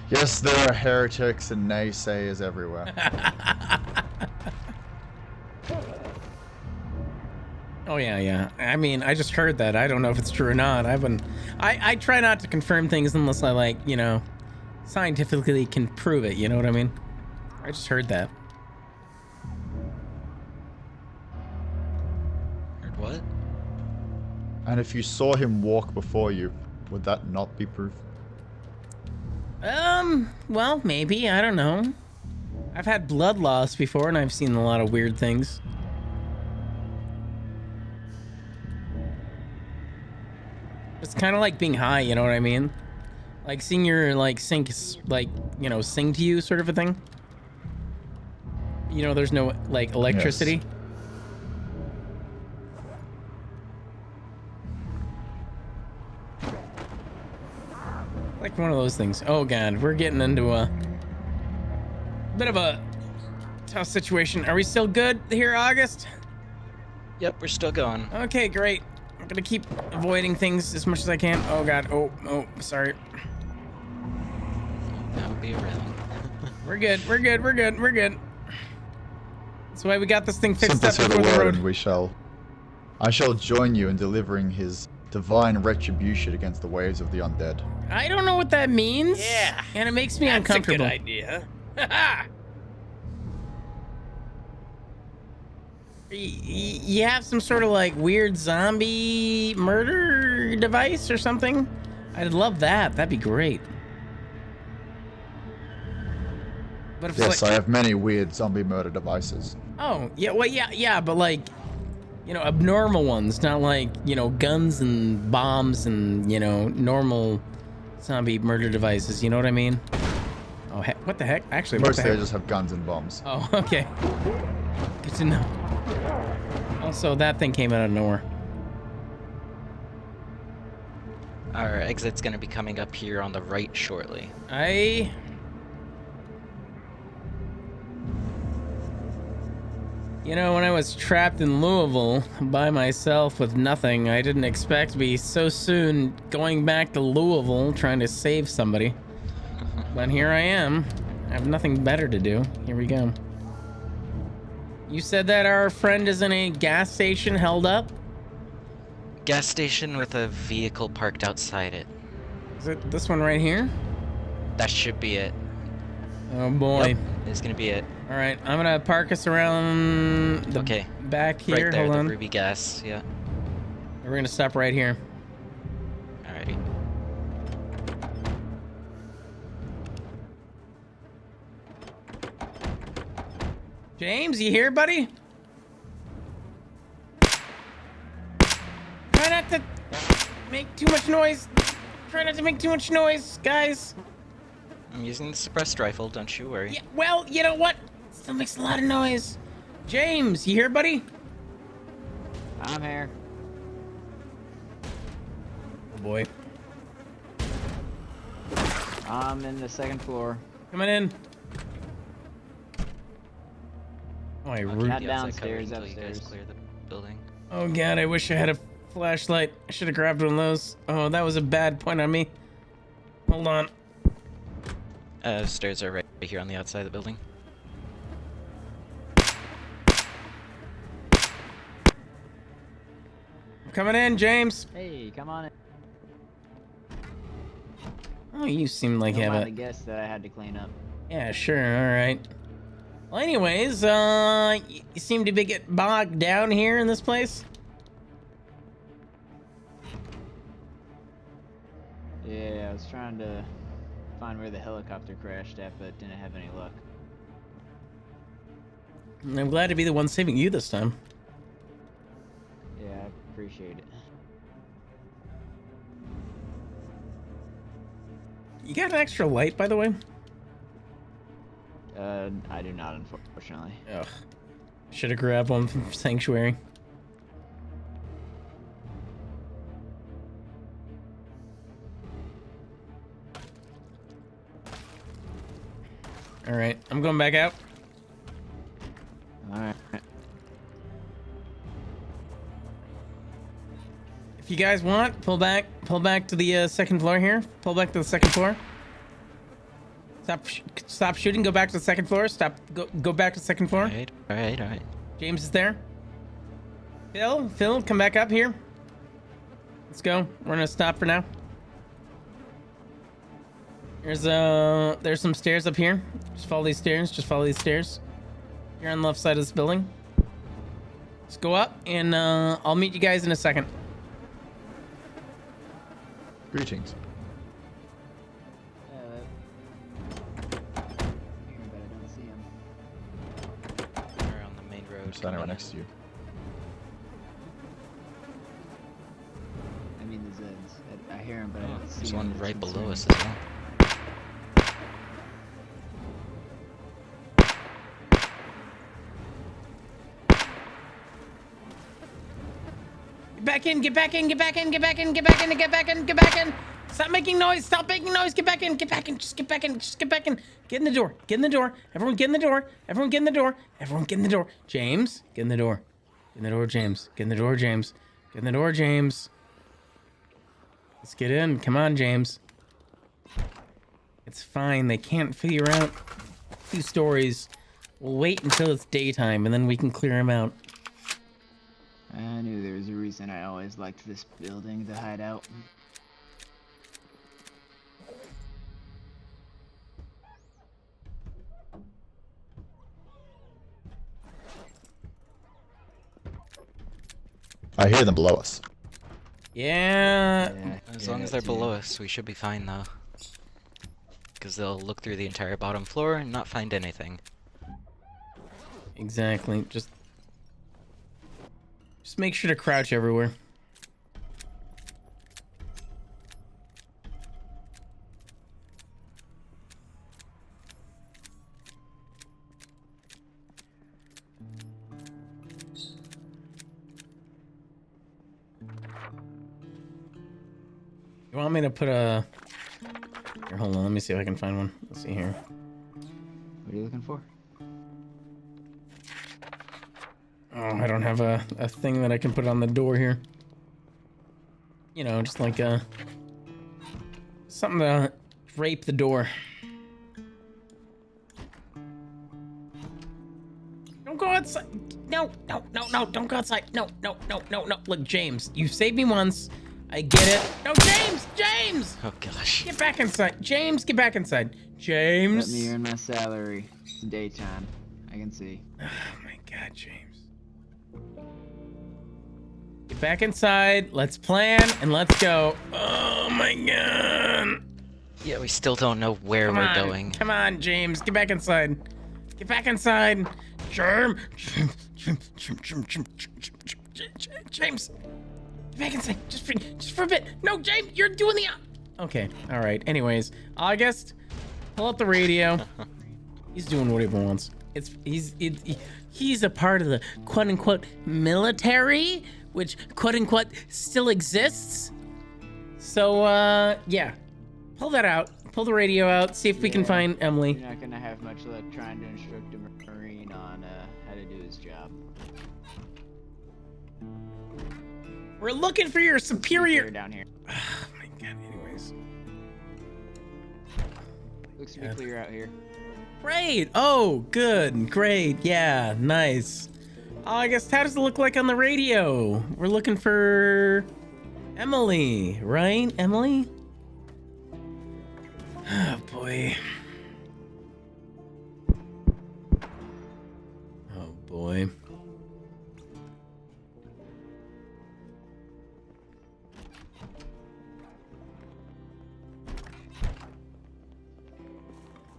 Yes, there are heretics and naysayers everywhere. Oh yeah, yeah. I mean, I just heard that. I don't know if it's true or not. I try not to confirm things unless I scientifically can prove it. You know what I mean? I just heard that. Heard what? And if you saw him walk before you, would that not be proof? Well, maybe. I don't know. I've had blood loss before, and I've seen a lot of weird things. It's kind of like being high, you know what I mean? Like seeing your, sink, sing to you sort of a thing. You know, there's no, electricity. Yes. Like one of those things. Oh God, we're getting into a bit of a tough situation. Are we still good here, August? Yep, we're still going. Okay, great. I'm gonna keep avoiding things as much as I can. Oh God, oh, sorry. I'll be around. We're good. That's why we got this thing fixed Simply up say the before the word road. and I shall join you in delivering his divine retribution against the waves of the undead. I don't know what that means. Yeah. And it makes me That's uncomfortable. a good idea. Ha You have some sort of like weird zombie murder device or something? I'd love that. That'd be great. But if Yes, like, I have many weird zombie murder devices. oh, yeah, well, yeah, but like, you know, abnormal ones, not like, you know, guns and bombs and, you know, normal zombie murder devices, you know what I mean? Oh, heck, what the heck? Actually, what the Mostly heck? I just have guns and bombs. Oh, okay. Good to know. Also, that thing came out of nowhere. Our exit's gonna be coming up here on the right shortly. You know, when I was trapped in Louisville by myself with nothing, I didn't expect to be so soon going back to Louisville trying to save somebody. But here I am. I have nothing better to do. Here we go. You said that our friend is in a gas station held up? Gas station with a vehicle parked outside it. Is it this one right here? That should be it. Oh boy. Yep, it's gonna be it. All right, I'm gonna park us around the back here. Right there, Hold the on. Ruby gas, yeah. We're gonna stop right here. Alrighty. James, you here, buddy? Try not to make too much noise. Try not to make too much noise, guys. I'm using the suppressed rifle, don't you worry. Yeah, well, you know what? Still makes a lot of noise. James, you here, buddy? I'm here. Oh boy. I'm in the second floor. Coming in. Oh, I Not downstairs, upstairs. Clear the building. Oh god, I wish I had a flashlight. I should have grabbed one of those. Oh, that was a bad point on me. Hold on. Stairs are right here on the outside of the building. I'm coming in, James. Hey, come on in. Oh, you seem like you Don't have mind the guests that I had to clean up. Yeah, sure, alright. Well, anyways, you seem to be getting bogged down here in this place? Yeah, I was trying to find where the helicopter crashed at, but didn't have any luck. I'm glad to be the one saving you this time. Yeah, I appreciate it. You got an extra light, by the way? I do not, unfortunately. Ugh. Should have grabbed one from Sanctuary. Alright, I'm going back out. Alright. If you guys want, pull back to the second floor here. Pull back to the second floor. Stop shooting. Go back to the second floor. Go back to the second floor. All right. James is there. Phil, come back up here. Let's go. We're gonna stop for now. There's some stairs up here. Just follow these stairs. You're on the left side of this building. Let's go up, and I'll meet you guys in a second. Greetings. We're on the main road. Standing right next to you. I mean, the Zeds. I hear him, but I don't see There's him. one It's right below concerning. us as well. Get back in. Stop making noise. Get back in. Just get back in. Get in the door. Everyone get in the door. James, get in the door. James. Let's get in. Come on, James. It's fine. They can't figure out 2 stories. We'll wait until it's daytime, and then we can clear them out. I knew there was a reason I always liked this building to hide out. I hear them below us. Yeah. As long as they're below us, we should be fine though. Because they'll look through the entire bottom floor and not find anything. Exactly. Just make sure to crouch everywhere. You want me to put a... Here, hold on, let me see if I can find one. Let's see here. What are you looking for? Oh, I don't have a thing that I can put on the door here. You know, just like something to drape the door. Don't go outside. No, don't go outside. No. Look, James, you saved me once. I get it. No, James! Oh gosh. Get back inside. James, get back inside. James. Let me earn my salary. It's daytime. I can see. Oh my god, James. Get back inside. Let's plan and let's go. Oh my god. Yeah, we still don't know where we're going. Come on, James. Get back inside. Get back inside. James. Get back inside. Just for a bit. No, James, you're doing the... Okay, all right. Anyways, August, pull up the radio. He's doing whatever he wants. He's a part of the quote-unquote military, which quote-unquote still exists. So, yeah. Pull that out. Pull the radio out. See if we can find Emily. You're not gonna have much luck trying to instruct a Marine on how to do his job. We're looking for your superior... Down here. Oh my god, anyways. Looks to be clear out here. Great! Oh, good. Great. Yeah, nice. August, how does it look like on the radio? We're looking for... Emily, right? Emily? Oh, boy. Oh, boy.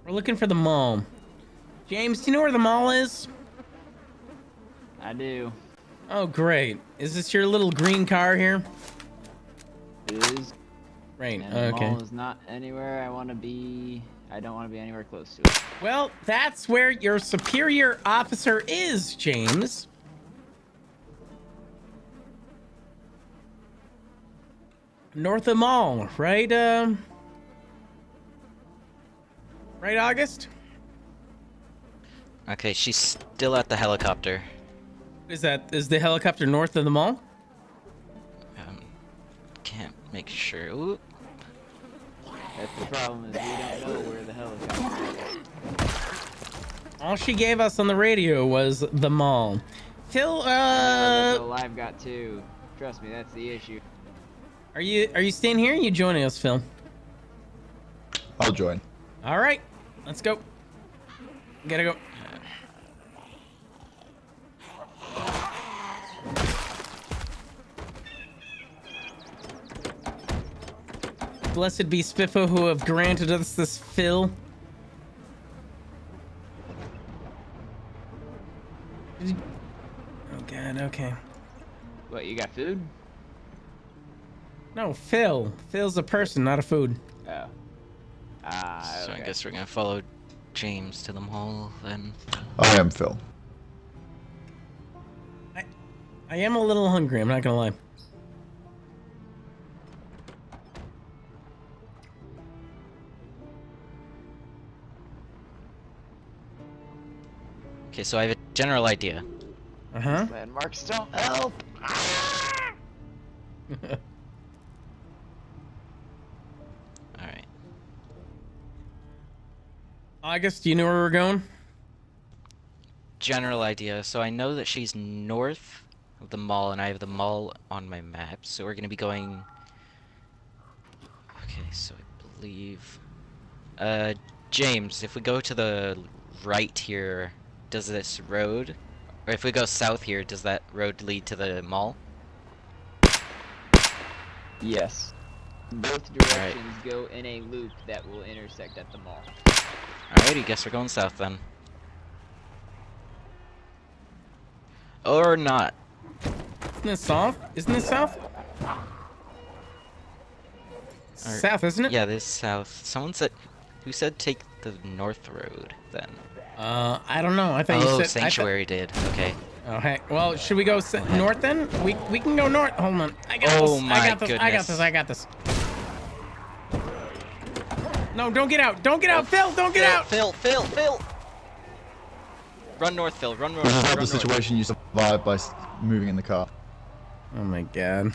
We're looking for the mall. James, do you know where the mall is? I do. Oh, great. Is this your little green car here? It is. Right, And the okay. mall is not anywhere I want to be. I don't want to be anywhere close to it. Well, that's where your superior officer is, James. North of the mall, right? Right, August? Okay, she's still at the helicopter. Is the helicopter north of the mall? Can't make sure. Ooh. That's the problem, is we don't know where the helicopter is. All she gave us on the radio was the mall. Phil, That's all I've got too. Trust me, that's the issue. Are you staying here or are you joining us, Phil? I'll join. All right, let's go. Gotta go. Blessed be Spiffo who have granted us this fill. Oh god, okay. What, you got food? No, Phil. Phil's a person, not a food. Oh. So I guess we're gonna follow James to the mall then. I am Phil. I am a little hungry, I'm not gonna lie. Okay, so I have a general idea. Uh-huh. Landmarks don't help. Alright. August, do you know where we're going? General idea. So I know that she's north of the mall, and I have the mall on my map. So we're gonna be going. Okay, so I believe. James, if we go to the right here, does this road, or if we go south here, does that road lead to the mall? Yes. Both directions go in a loop that will intersect at the mall. Alrighty, guess we're going south then. Or not. Isn't this south? Isn't this south? South, isn't it? Yeah, this is south. Someone said, who said take the north road then? I don't know. I thought you said. Sanctuary did. Okay. Oh heck. Well, should we go north then? We can go north. Hold on. I got Oh this. my I got this. I got goodness. this. I got this. No, don't get out. Don't get out, Phil. Don't get out. Phil. Run north, Phil. Run north. This is Run the north. situation you survive by moving in the car. Oh my god.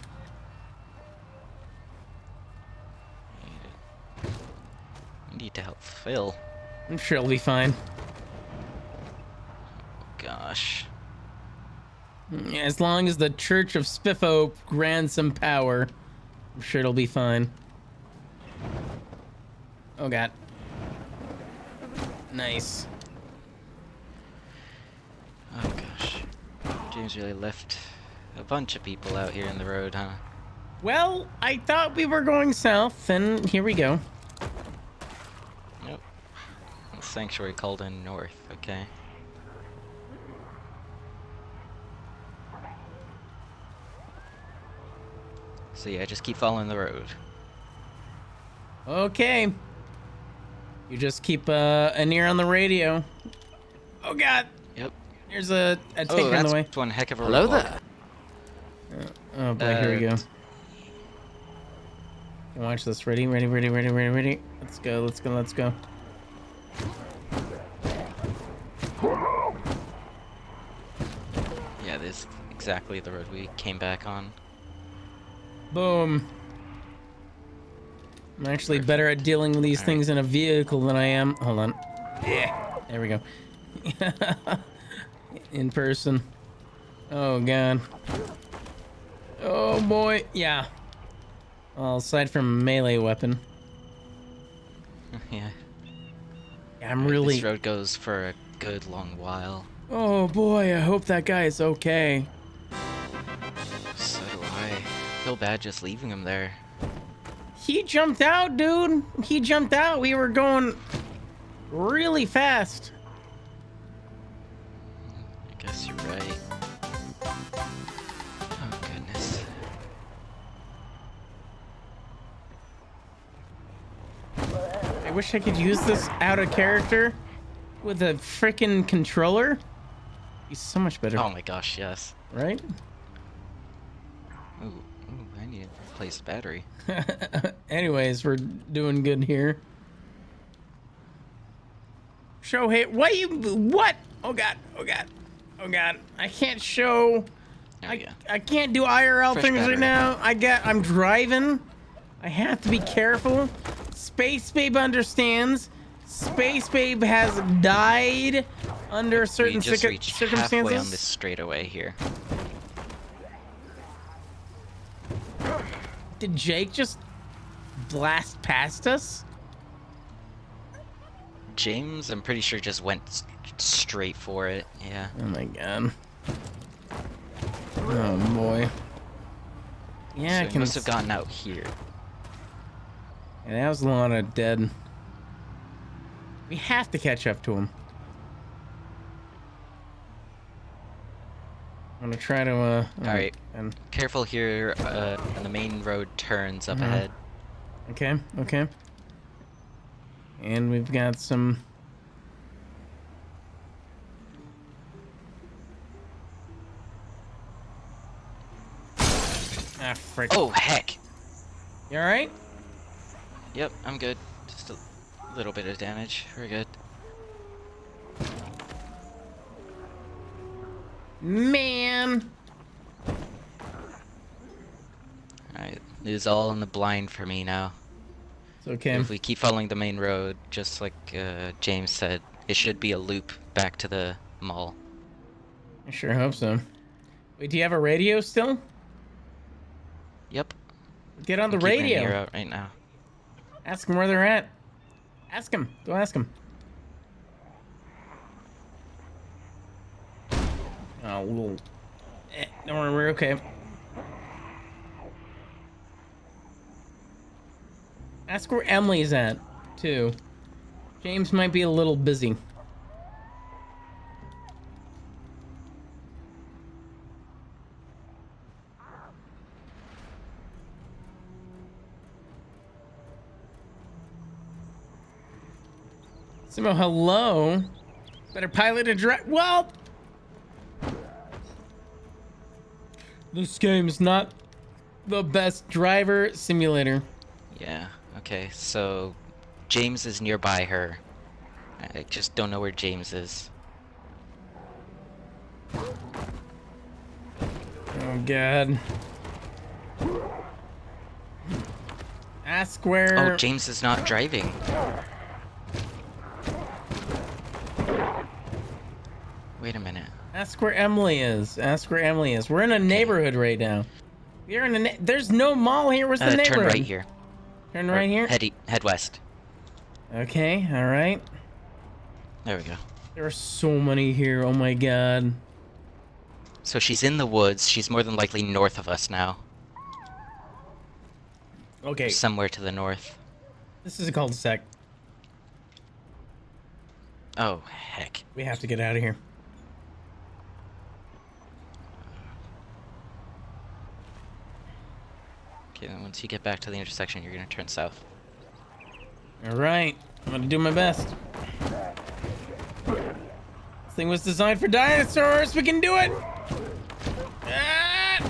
We need to help Phil. I'm sure it'll be fine. Gosh. As long as the Church of Spiffo grants some power, I'm sure it'll be fine. Oh god. Nice. Oh gosh. James really left a bunch of people out here in the road, huh? Well, I thought we were going south, and here we go. Nope. Sanctuary called in north, okay. So yeah, just keep following the road. Okay. You just keep an ear on the radio. Oh god. Yep. There's a tanker in that's the way. one heck of a Hello roadblock. there. Oh boy, here we go. Watch this. Ready. Let's go. Yeah, this is exactly the road we came back on. Boom. I'm actually better at dealing with these things in a vehicle than I am. Hold on. Yeah. There we go. In person. Oh god. Oh boy. Yeah. Well, aside from a melee weapon. Yeah. I'm really. This road goes for a good long while. Oh boy, I hope that guy is okay. So do I. Feel bad just leaving him there. He jumped out, dude. He jumped out. We were going really fast. I guess you're right. Oh goodness. I wish I could use this out of character with a freaking controller. He's so much better. Oh my gosh, yes. Right? Ooh, I need to replace the battery. Anyways, we're doing good here. Shohei, what? Oh god. I can't show. I can't do IRL Fresh things battery. right now. I'm driving. I have to be careful. Space Babe understands. Space Babe has died under certain We just reached circumstances. halfway on this straightaway here. Did Jake just blast past us? James, I'm pretty sure just went straight for it. Yeah. Oh my god. Oh boy. Yeah, So I he can. must have gotten out here. Yeah, that was a lot of dead. We have to catch up to him. I'm gonna try to. Alright. And Careful here. And the main road turns up Mhm. ahead. okay. And we've got some. Ah, frick. Oh heck! You alright? Yep, I'm good. Just a little bit of damage. We're good. Man. Alright, it is all in the blind for me now. It's okay. If we keep following the main road, just like James said, it should be a loop back to the mall. I sure hope so. Wait, do you have a radio still? Yep. Get on the I'm keeping an radio. ear out right now. Ask them where they're at. Ask them. Go ask them. Oh, well. Don't worry, we're okay. Ask where Emily's at, too. James might be a little busy. Simo, hello. Better pilot a drive. Well, this game's not the best driver simulator. Yeah. Okay. So, James is nearby her. I just don't know where James is. Oh God. Ask where. Oh, James is not driving. Wait a minute. Ask where Emily is. Ask where Emily is. We're in a neighborhood right now. We're in a. There's no mall here. Where's the neighborhood? Turn right here. Turn right here. Head west. Okay. All right. There we go. There are so many here. Oh my God. So she's in the woods. She's more than likely north of us now. Okay. Somewhere to the north. This is a cul-de-sac. Oh, heck. We have to get out of here. Okay, then once you get back to the intersection, you're gonna turn south. All right. I'm gonna do my best. This thing was designed for dinosaurs. We can do it. Ah!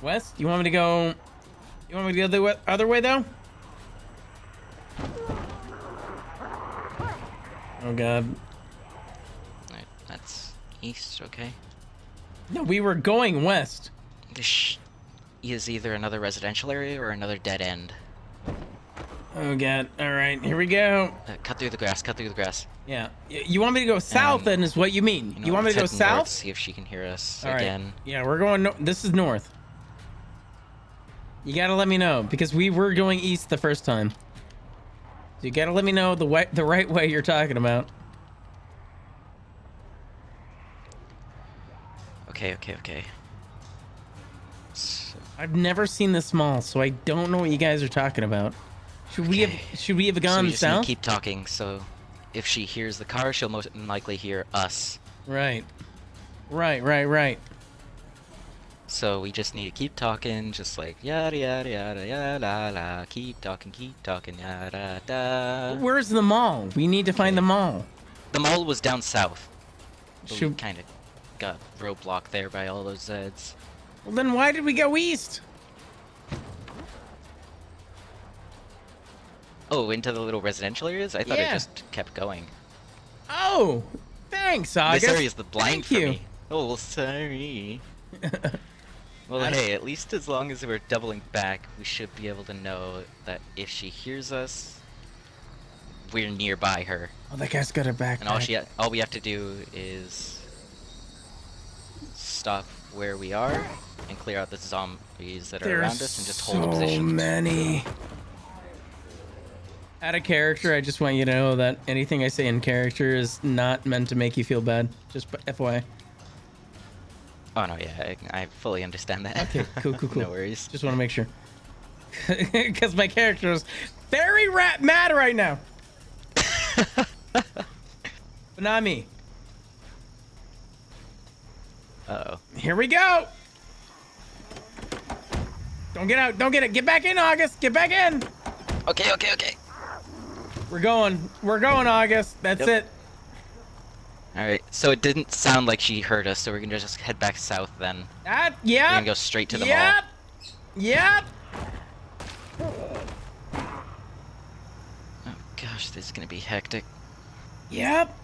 West, you want me to go? You want me to go the other way though? Oh God. Right, that's east, okay? No, we were going west. This is either another residential area or another dead end. Oh God. All right, here we go. Cut through the grass, cut through the grass. Yeah. You want me to go south then is what you mean. You want me to go let's head north, south? see if she can hear us All right. again. Yeah, we're going, this is north. You gotta let me know, because we were going east the first time. So you gotta let me know the right way you're talking about. Okay, okay, okay. So, I've never seen this mall, so I don't know what you guys are talking about. Should we have gone so we just need south? to keep talking, so if she hears the car, she'll most likely hear us. Right. Right. So we just need to keep talking, just like yada yada yada yada la. Keep talking, yada da. Where's the mall? We need to find the mall. The mall was down south. But we Should... kind of got roadblocked there by all those Zeds. Well, then why did we go east? Oh, into the little residential areas? I thought Yeah. it just kept going. Oh, thanks, August. This area's the blind Thank for you. me. Oh, sorry. Well, hey, at least as long as we're doubling back, we should be able to know that if she hears us, we're nearby her. Oh, that guy's got a backpack. And all we have to do is stop where we are and clear out the zombies that are around us and just hold a position. So many. Out of character, I just want you to know that anything I say in character is not meant to make you feel bad. Just FYI. Oh no, yeah, I fully understand that. Okay, cool. No worries. Just want to make sure. Because my character is very mad right now. But not me. Uh-oh. Here we go. Don't get out. Don't get it. Get back in, August. Get back in. Okay. We're going, August. That's it. Alright, so it didn't sound like she heard us, so we're gonna just head back south then. Yeah. We're gonna go straight to the mall. Yep. Oh gosh, this is gonna be hectic. Yep.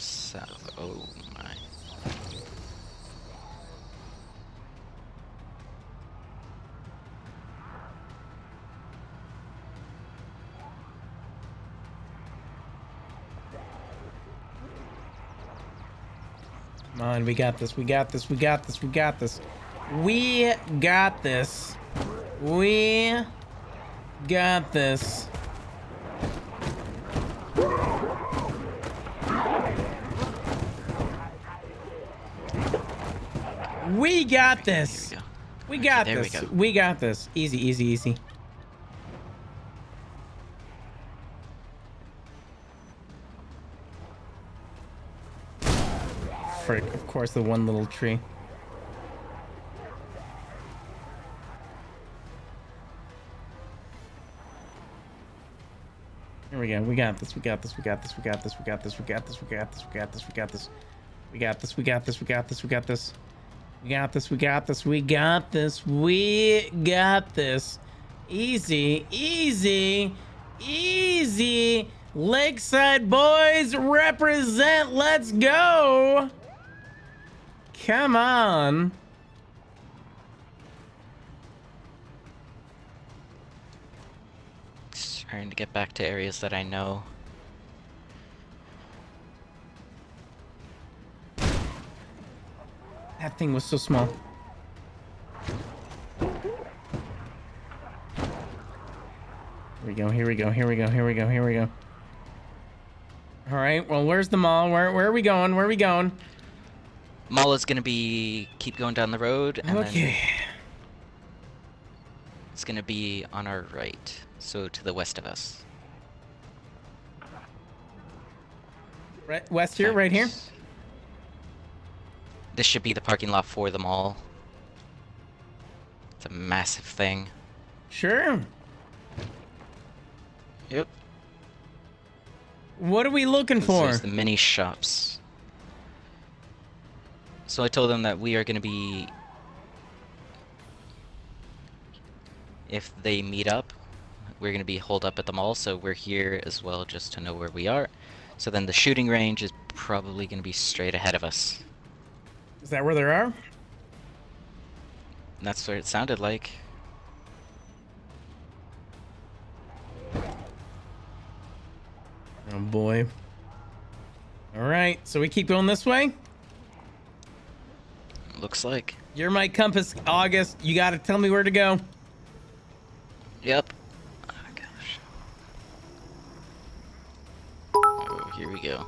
south. Oh my. Come on, we got this, we got this, we got this, we got this. We got this. We got this. We got this. We got there we this. go. We got this. Easy, easy, easy. Frick, of course, the one little tree. Here we go. We got this. We got this. We got this. We got this. We got this. We got this. We got this. We got this. We got this. We got this. We got this. We got this. We got this. We got this. We got this. We got this. We got this. Easy, easy, easy. Lakeside boys represent. Let's go. Come on. Just trying to get back to areas that I know. That thing was so small. Here we go, here we go, here we go, here we go, here we go. All right, well, where's the mall? Where are we going? Where are we going? Mall is gonna be keep going down the road, and then it's gonna be on our right, so to the west of us. Right, west here, right here. This should be the parking lot for the mall. It's a massive thing. Sure. Yep. What are we looking for? There's the mini shops. So I told them that we are going to be... If they meet up, we're going to be holed up at the mall, so we're here as well just to know where we are. So then the shooting range is probably going to be straight ahead of us. Is that where they are? That's what it sounded like. Oh boy. All right, so we keep going this way? Looks like. You're my compass, August. You gotta tell me where to go. Yep. Oh gosh. Oh, here we go.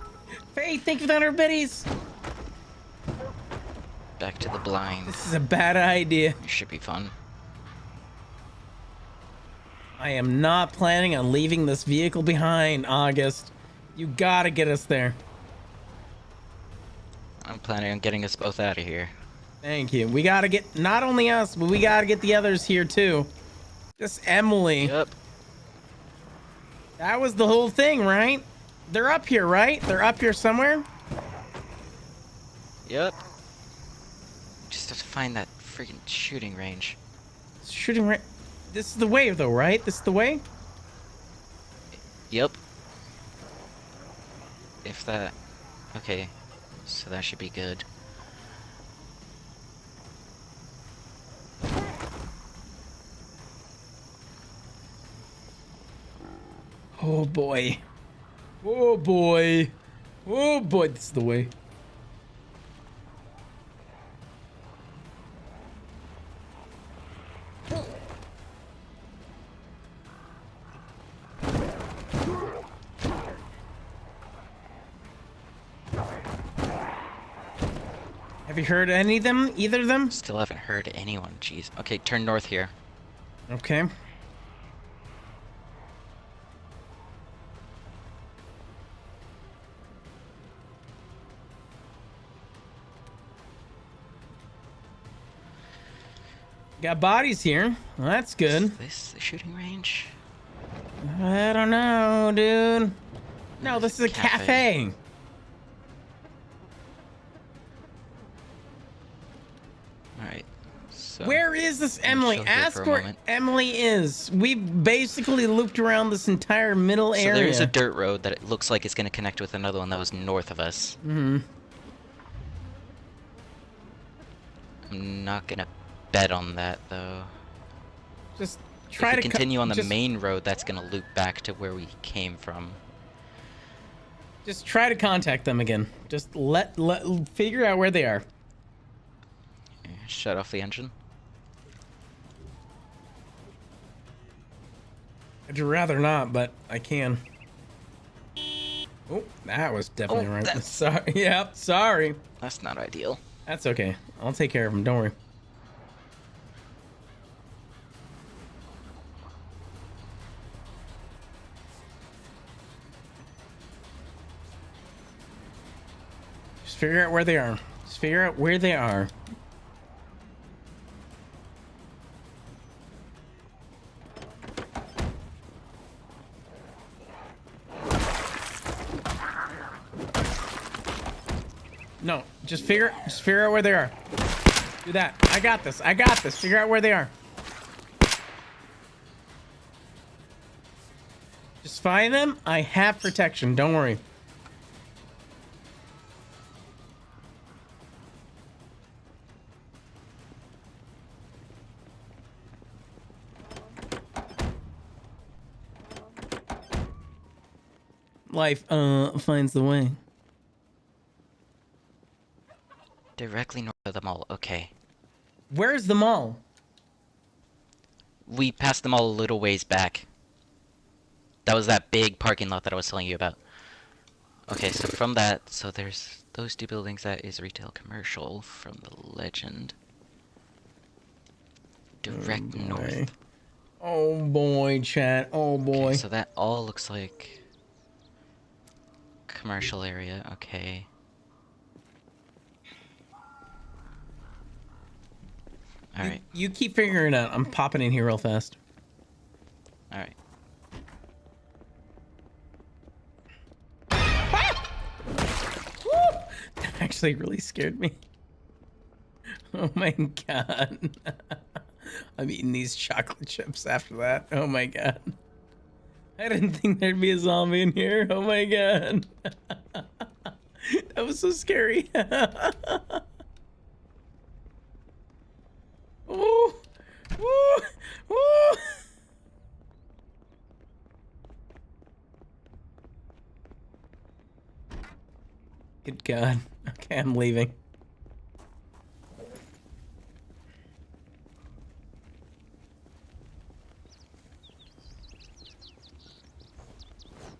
Faith, thank you for that, biddies. Back to the blind. This is a bad idea. It should be fun. I am not planning on leaving this vehicle behind, August. You gotta get us there. I'm planning on getting us both out of here. Thank you. We gotta get, not only us, but we gotta get the others here too. Just Emily. Yep. That was the whole thing, right? They're up here, right? They're up here somewhere? Yep. Just have to find that freaking shooting range. Shooting range. This is the way, though, right? This is the way? Yep. If that... Okay. So that should be good. Oh boy. Oh boy. Oh boy, this is the way. Have you heard any of them? Either of them? Still haven't heard anyone. Jeez. Okay, turn north here. Okay. Got bodies here. Well, that's good. Is this the shooting range? I don't know, dude. No, this is a cafe. Alright. So, where is this Emily? chill here Ask for a where moment. Emily is. We've basically looped around this entire middle So area. there is a dirt road that it looks like it's going to connect with another one that was north of us. Mm-hmm. I'm not going to bet on that, though. Just try if we to continue on the just, main road, that's going to loop back to where we came from. Just try to contact them again. Just let figure out where they are. Shut off the engine. I'd rather not, but I can. Oh, that was definitely right. That's... Sorry. Yep, sorry. That's not ideal. That's okay. I'll take care of him. Don't worry. Just figure out where they are. Just figure out where they are. No, just figure out where they are. Do that. I got this. I got this. Figure out where they are. Just find them. I have protection. Don't worry. Life finds the way. Directly north of the mall. Okay. Where's the mall? We passed the mall a little ways back. That was that big parking lot that I was telling you about. Okay, so from that, so there's those two buildings. That is retail commercial from the legend. Direct north. Oh boy, chat. Oh boy. Okay, so that all looks like commercial area. Okay. Alright. You keep figuring it out. I'm popping in here real fast. Alright. Ah! Woo! That actually really scared me. Oh my god. I'm eating these chocolate chips after that. Oh my god. I didn't think there'd be a zombie in here. Oh my god. That was so scary. Ooh, ooh, ooh. Good God. Okay, I'm leaving.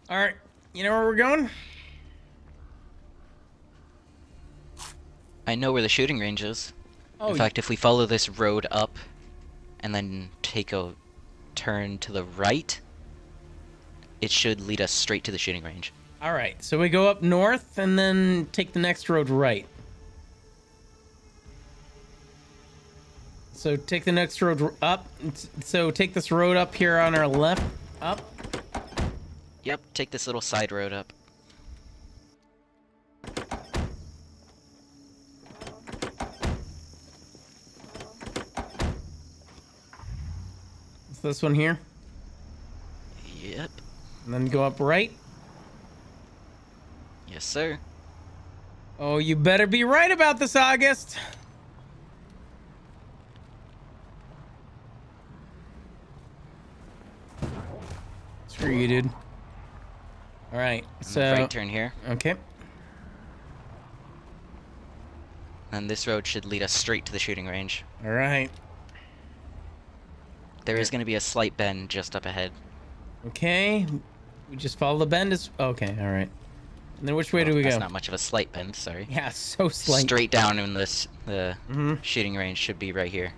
All right, you know where we're going? I know where the shooting range is. Oh, in fact, if we follow this road up and then take a turn to the right, it should lead us straight to the shooting range. All right, so we go up north and then take the next road right. So take the next road up. So take this road up here on our left. Up. Yep, take this little side road up. It's this one here. Yep. And then go up right. Yes, sir. Oh, you better be right about this, August. Screw you, dude. All right, so right turn here. Okay. And this road should lead us straight to the shooting range. All right. There is going to be a slight bend just up ahead. Okay. We just follow the bend. Okay, all right. And then which way do we go? That's not much of a slight bend, sorry. Yeah, so slight. Straight down in this, the shooting range should be right here.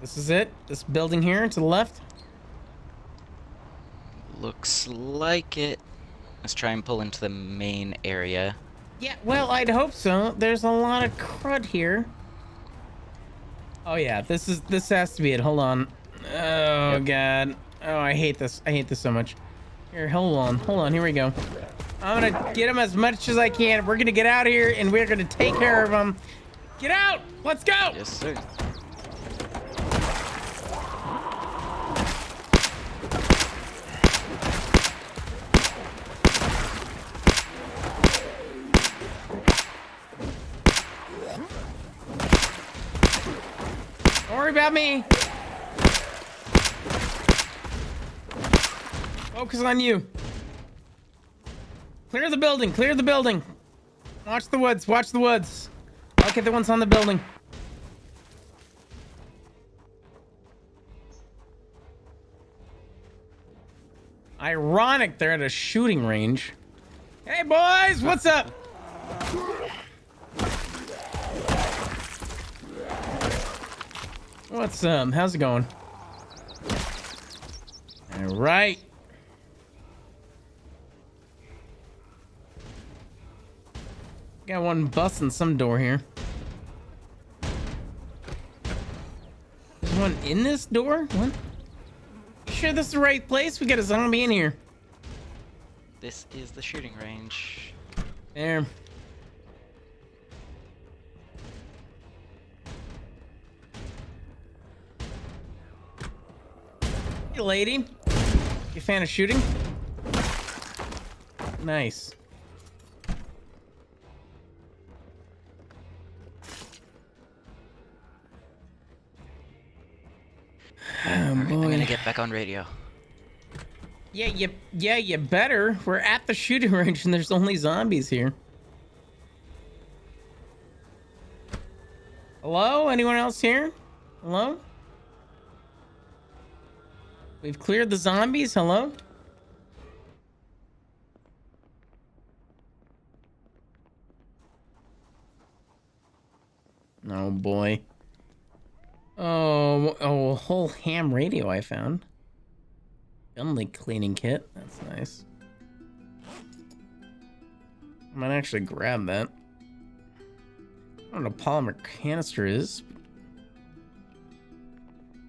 This is it? This building here to the left? Looks like it. Let's try and pull into the main area. Yeah, well, I'd hope so. There's a lot of crud here. Oh yeah, this has to be it. Hold on. Oh god. Oh, I hate this. I hate this so much. Here, hold on. Here we go. I'm gonna get him as much as I can. We're gonna get out of here and we're gonna take care of him. Get out! Let's go! Yes, sir. Don't worry about me. Focus on you. Clear the building. Clear the building. Watch the woods. Watch the woods. I'll get the ones on the building. Ironic they're at a shooting range. Hey boys, what's up? What's how's it going? All right. Got one busting some door here. There's one in this door? What? Sure this is the right place? We got a zombie in here. This is the shooting range. There. Hey, lady. You a fan of shooting? Nice. I'm gonna get back on radio. Yeah, you better. We're at the shooting range and there's only zombies here. Hello? Anyone else here? Hello? We've cleared the zombies. Hello? Oh boy. Oh, a whole ham radio I found. Gunley cleaning kit. That's nice. I might actually grab that. I don't know what a polymer canister is.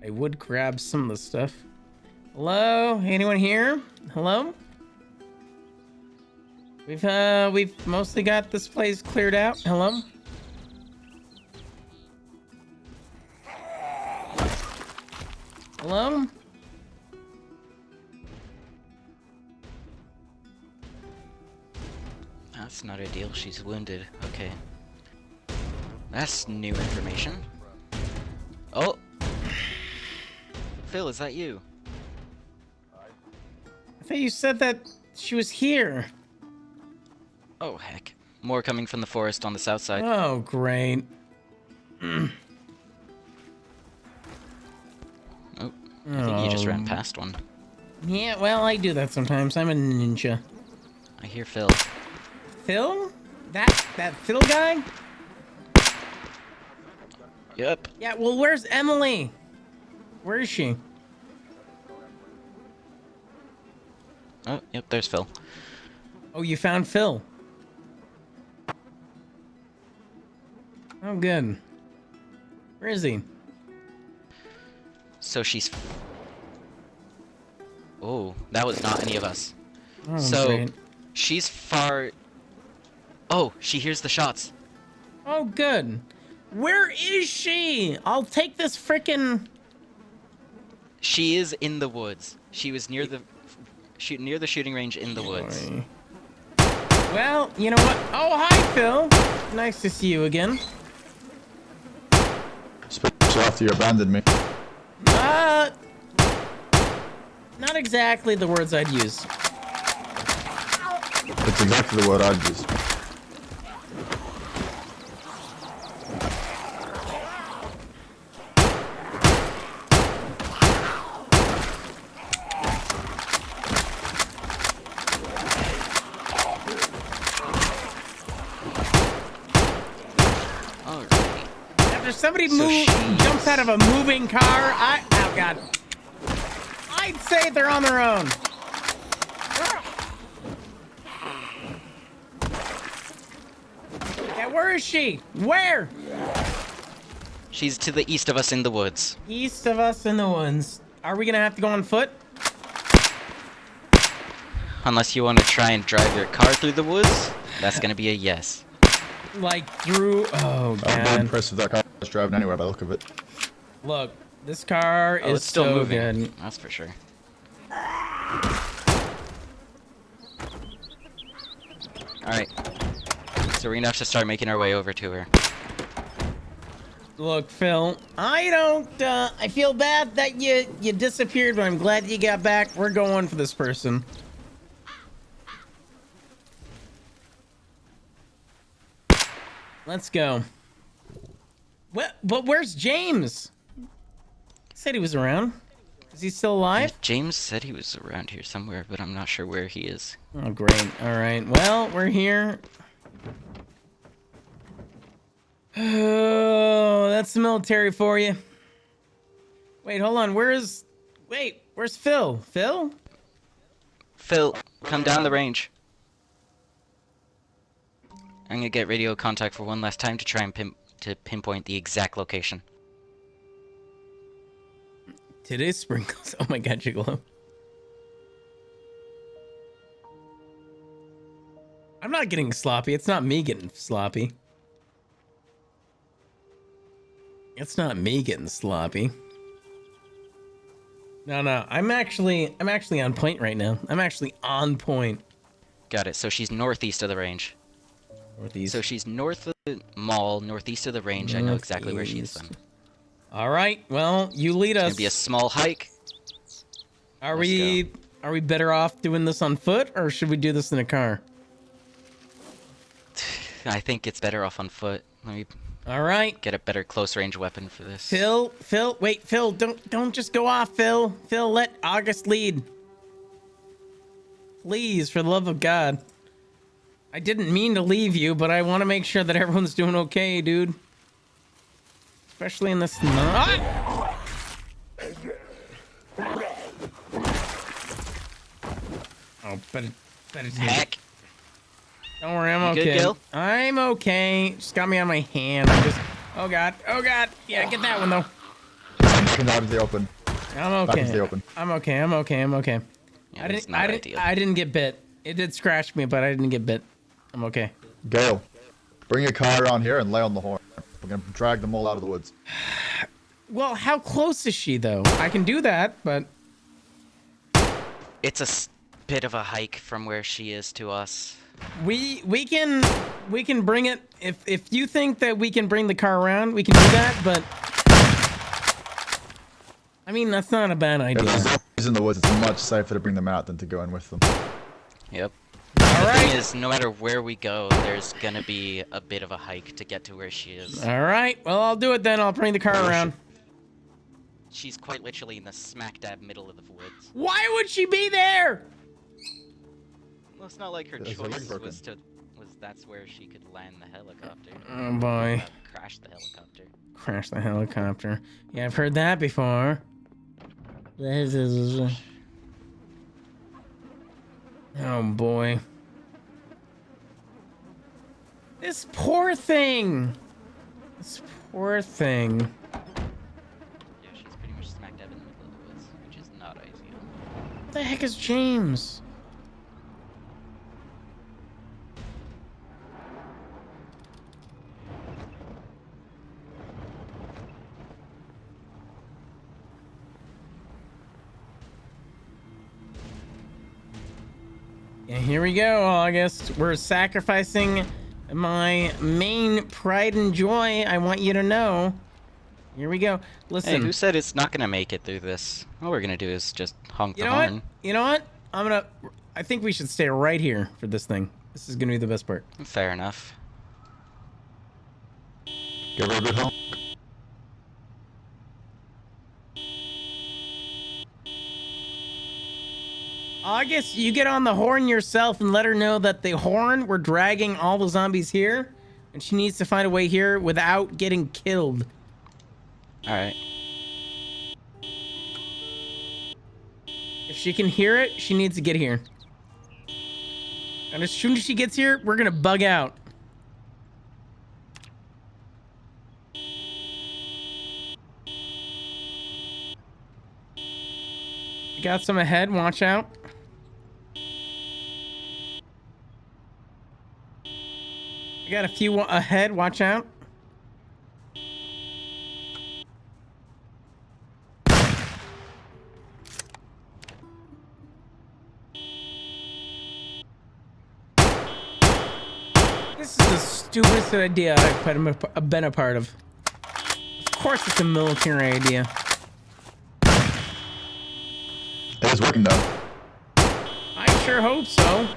I would grab some of the stuff. Hello? Anyone here? Hello? We've mostly got this place cleared out. Hello? Hello? That's not ideal. She's wounded. Okay. That's new information. Oh! Phil, is that you? I thought you said that she was here. Oh, heck. More coming from the forest on the south side. Oh, great. Oh, I think you just ran past one. Yeah, well, I do that sometimes. I'm a ninja. I hear Phil. Phil? That Phil guy? Yep. Yeah, well, where's Emily? Where is she? Oh, yep, there's Phil. Oh, you found Phil. Oh, good. Where is he? So she's... Oh, that was not any of us. Oh, so, great. she's far... Oh, she hears the shots. Oh, good. Where is she? I'll take this frickin'... She is in the woods. She was near the... near the shooting range in the woods. Well, you know what? Oh, hi, Phil. Nice to see you again. Especially after you abandoned me. Not exactly the words I'd use. That's exactly the word I'd use. After somebody jumps out of a moving car, oh god. I'd say they're on their own. Yeah, where is she? Where? She's to the east of us in the woods. East of us in the woods. Are we gonna have to go on foot? Unless you want to try and drive your car through the woods, that's gonna be a yes. Like through... Oh, God. I'm not impressed with that car that's driving anywhere by the look of it. Look, this car is it's still so moving. good. That's for sure. Alright. So we're gonna have to start making our way over to her. Look, Phil, I feel bad that you disappeared, but I'm glad you got back. We're going for this person. Let's go. But where's James? He said he was around. Is he still alive? James said he was around here somewhere, but I'm not sure where he is. Oh, great. All right. Well, we're here. Oh, that's the military for you. Wait, hold on. Where's Phil? Phil? Phil, come down the range. I'm gonna get radio contact for one last time to try and pinpoint the exact location. Today's sprinkles. Oh my god, Gigolo. I'm not getting sloppy. It's not me getting sloppy. It's not me getting sloppy. No. I'm actually on point right now. I'm actually on point. Got it. So she's northeast of the range. Northeast. So she's north of the mall, northeast of the range. I know exactly where she is then. All right. Well, you lead us. It's gonna be a small hike. Are we better off doing this on foot, or should we do this in a car? I think it's better off on foot. Let me. All right. Get a better close range weapon for this. Phil, wait, Phil, don't just go off, Phil. Phil, let August lead. Please, for the love of God. I didn't mean to leave you, but I want to make sure that everyone's doing okay, dude. Especially in this night. Oh, better Heck. Don't worry, I'm okay. Good, Gil? I'm okay. Just got me on my hand. I'm just. Oh god. Yeah, get that one though. Come out of the open. I'm okay. Back into the open. I'm okay. Yeah, I didn't get bit. It did scratch me, but I didn't get bit. I'm okay. Gale, bring your car around here and lay on the horn. We're gonna drag them all out of the woods. Well, how close is she though? I can do that, but it's a bit of a hike from where she is to us. We can bring it if you think that we can bring the car around, we can do that, but I mean that's not a bad idea. In the woods, it's much safer to bring them out than to go in with them. Yep. The thing is, no matter where we go, there's gonna be a bit of a hike to get to where she is. All right. Well, I'll do it then. I'll bring the car around. She's quite literally in the smack dab middle of the woods. Why would she be there? Well, it's not like her choice was that's where she could land the helicopter. Oh boy. Crash the helicopter. Crash the helicopter. Yeah, I've heard that before. Oh boy. This poor thing. This poor thing. Yeah, she's pretty much smack dab in the middle of the woods, which is not ideal. What the heck is James? Yeah, here we go, August. We're sacrificing my main pride and joy. I want you to know. Here we go. Listen. Hey, who said it's not gonna make it through this? All we're gonna do is just honk the horn. You know what? I think we should stay right here for this thing. This is gonna be the best part. Fair enough. Give her a good honk. August, you get on the horn yourself and let her know that the horn, we're dragging all the zombies here, and she needs to find a way here without getting killed. Alright. If she can hear it, she needs to get here. And as soon as she gets here, we're gonna bug out. You got some ahead, watch out. I got a few ahead, watch out. This is the stupidest idea I've been a part of. course it's a military idea. It is working though. I sure hope so.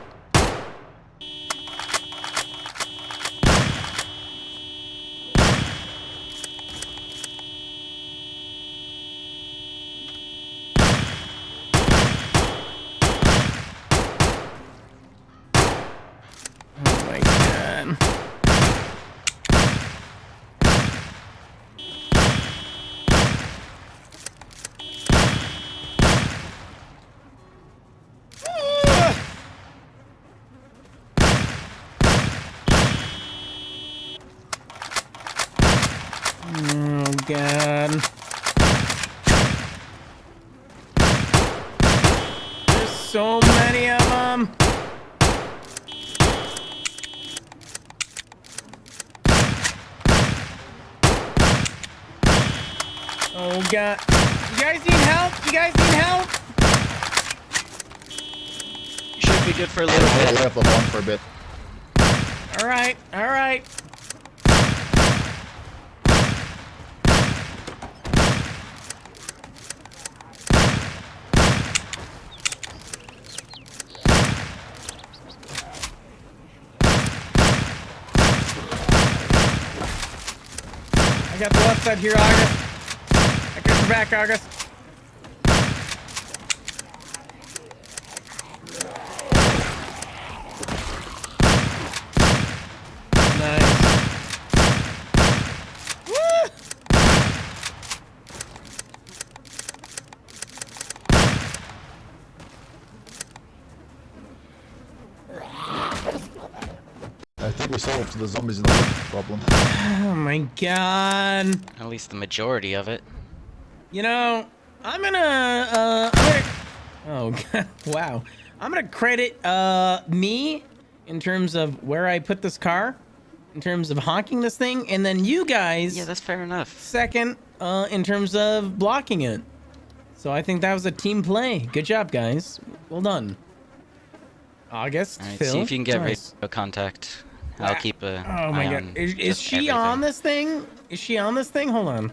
Oh my god. Oh god. There's so many of them. Oh god. You guys need help? You guys need help? You should be good for a little I'll bit. lay off the bomb for a bit. Alright, alright. I got the left side here, August. I got your back, August. Nice. Woo! I think we solved the zombies in the lift problem. Oh my god. At least the majority of it. You know, I'm gonna oh god, wow. I'm gonna credit me in terms of where I put this car, in terms of honking this thing, and then you guys. Yeah, that's fair enough. Second, in terms of blocking it. So I think that was a team play. Good job, guys. Well done. August, Alright, Phil. see if you can get nice. radio contact. I'll keep a Oh my eye god. on Is just she everything. on this thing? Is she on this thing? Hold on.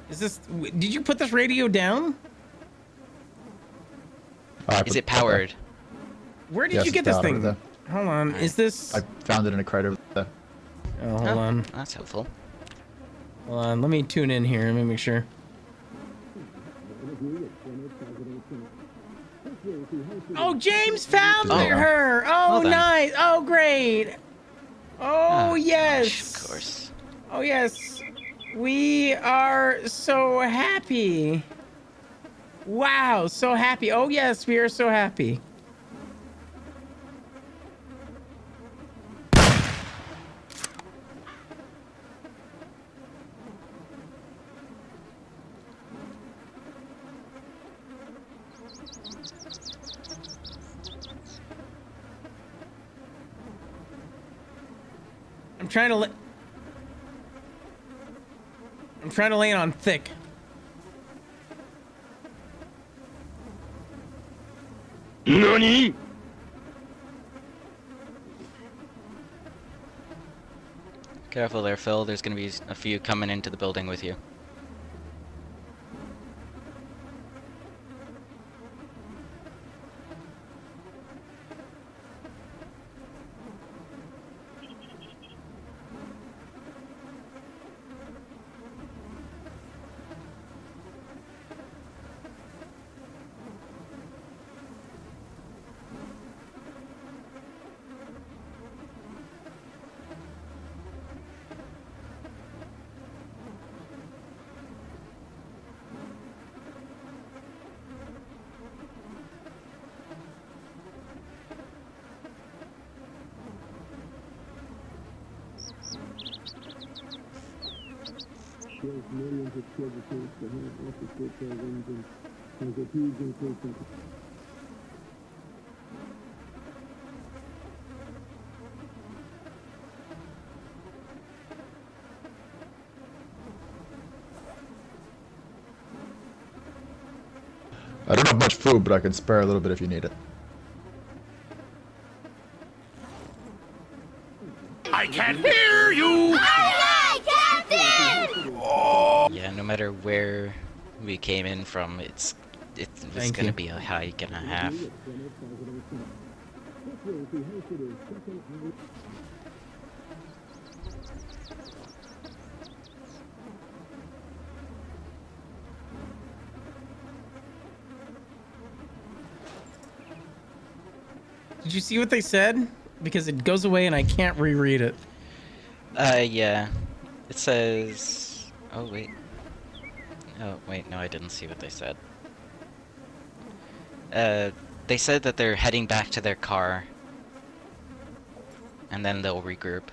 Is this... Did you put this radio down? Is it powered? Where did Yes, you get it's this powered thing? over there. Hold on. Is this... I found it in a crate over there. Oh, hold on. That's helpful. Hold on. Let me tune in here. Let me make sure. Oh, James found her. Oh, Well then. nice. Oh, great. Oh, yes. Of course. Oh, yes. We are so happy. Wow, so happy. Oh, yes, we are so happy. I'm trying to lay it on thick. NANI?! Careful there, Phil. There's gonna be a few coming into the building with you. There's millions of children to have after-school programs and has a huge increase in... I don't have much food, but I can spare a little bit if you need it. I can't hear you! Yeah, matter where we came in from, it's gonna be a hike and a half. Did you see what they said? Because it goes away and I can't reread it. Yeah. It says... Oh, wait. Oh, wait, no, I didn't see what they said. They said that they're heading back to their car. And then they'll regroup.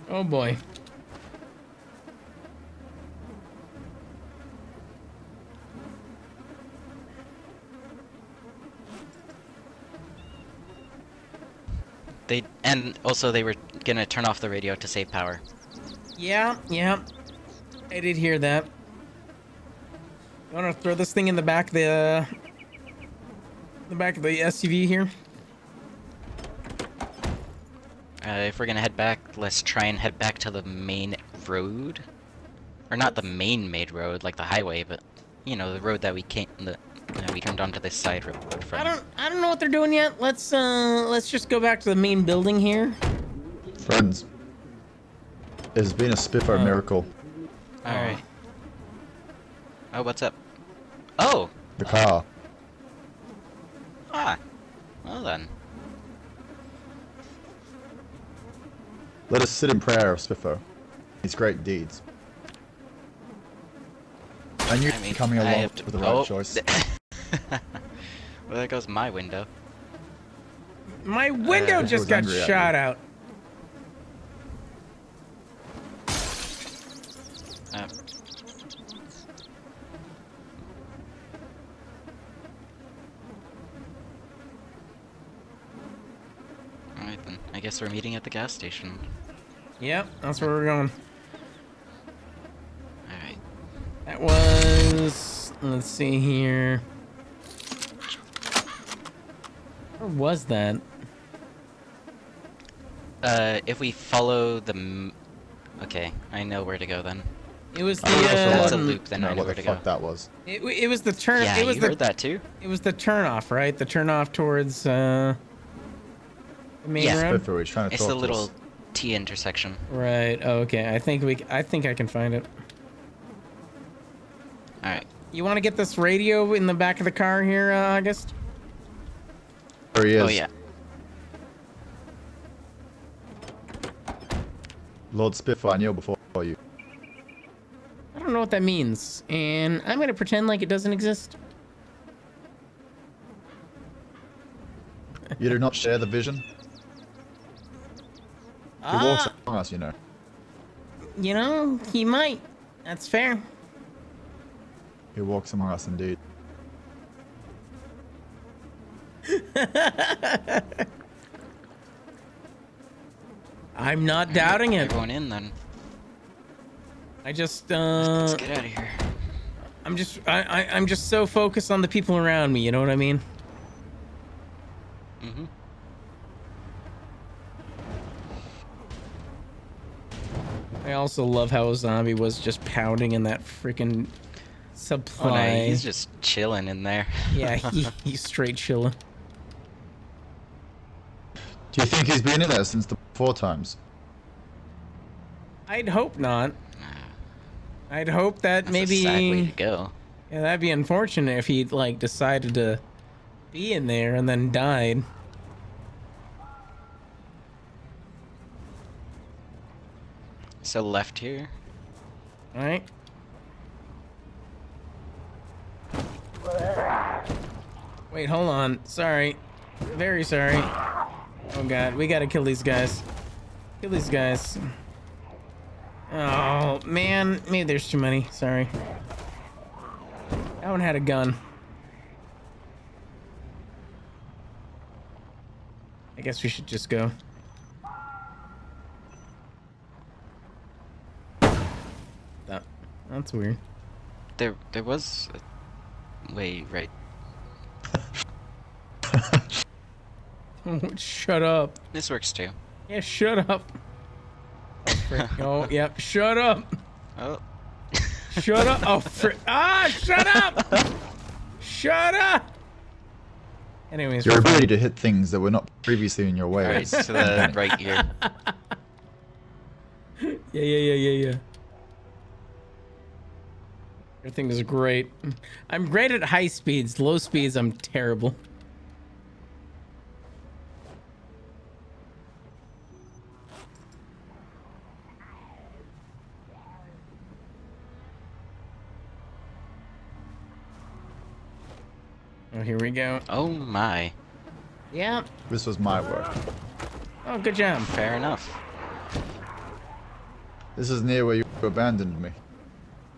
Oh boy. And also they were gonna turn off the radio to save power. Yeah. I did hear that. You wanna throw this thing in the back of the SUV here? If we're gonna head back, let's try and head back to the main road. Or not the main road, like the highway, but, you know, the road that we we turned onto this side road from. I don't know what they're doing yet. Let's just go back to the main building here. Friends, there's been a Spitfire miracle. Alright. Oh, what's up? Oh! The car. Ah. Well then. Let us sit in prayer of Spitfire. His great deeds. I knew coming along with the right choice. Well, there goes my window. My window just got shot out. Alright then, I guess we're meeting at the gas station. Yep, that's where we're going. Alright. That was... Let's see here. Where was that? If we follow the... Okay, I know where to go then. It was the... That's a loop, then I know where to go. That was. It was the turn... Yeah, it was you heard that too? It was the turn off, right? The turn off towards, the main road? It's the little T intersection. Right, oh, okay. I think I can find it. Alright. You want to get this radio in the back of the car here, August? There he is. Oh, yeah. Lord Spitfire, I kneel before you. I don't know what that means, and I'm gonna pretend like it doesn't exist. You do not share the vision? He walks among us, you know. You know, he might. That's fair. He walks among us indeed. I'm not doubting it. Everyone in then. I just Let's get out of here. I'm just so focused on the people around me, you know what I mean? Mm-hmm. I also love how a zombie was just pounding in that freaking supply. Oh no, he's just chilling in there. Yeah, he's straight chilling. Do you think he's been in there since the 4 times? I'd hope not. I'd hope that That's maybe... a sad way to go. Yeah, that'd be unfortunate if he'd, like, decided to be in there and then died. So left here. Alright. Wait, hold on. Sorry. Very sorry. Oh god, we gotta kill these guys. Kill these guys. Oh, man. Maybe there's too many. Sorry. That one had a gun. I guess we should just go. That's weird. There was... Wait, right. Oh, shut up. This works too. Yeah, shut up. Oh, frick. Oh, yep. Shut up. Oh. Shut up. Oh, frick. Ah, shut up. Shut up. Anyways, Your ability to hit things that were not previously in your way. Alright, to the right here. Yeah. Everything is great. I'm great at high speeds. Low speeds, I'm terrible. Oh, here we go. Oh my. Yeah. This was my work. Oh, good job. Fair enough. This is near where you abandoned me.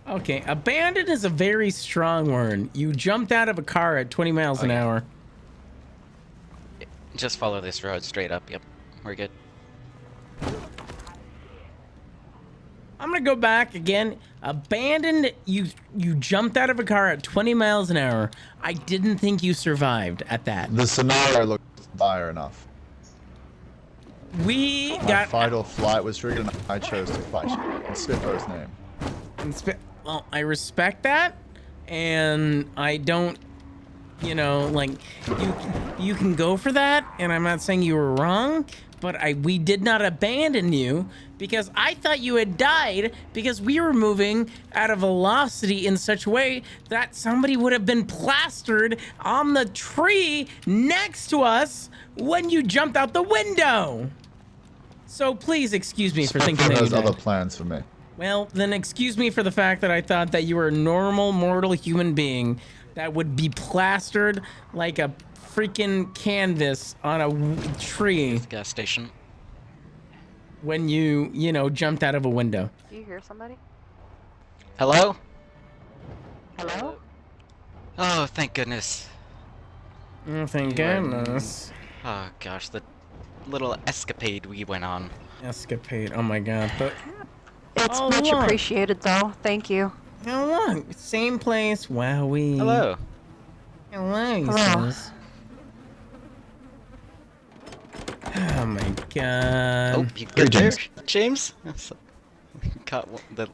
Okay, abandoned is a very strong word. You jumped out of a car at 20 miles an hour. Just follow this road straight up. Yep, we're good. I'm gonna go back again. Abandoned, you jumped out of a car at 20 miles an hour. I didn't think you survived at that. The scenario looked dire enough. We My got... fight or flight was triggered and I chose to fight you. In Spitbo's name. Well, I respect that, and I don't, you know, like, you can go for that, and I'm not saying you were wrong, but we did not abandon you because I thought you had died because we were moving at a velocity in such a way that somebody would have been plastered on the tree next to us when you jumped out the window. So please excuse me for thinking that you has died. other plans for me. Well, then excuse me for the fact that I thought that you were a normal, mortal human being that would be plastered like a freaking canvas on a tree. Gas station. When you know, jumped out of a window. Do you hear somebody? Hello? Hello? Oh, thank goodness. Oh, thank goodness. Oh gosh, the little escapade we went on. Escapade, oh my god. But It's much appreciated, though. Thank you. How long? Same place. Wowee. Hello. Hello, he Hello. says. Oh my god. Oh, you good there, James? Caught the...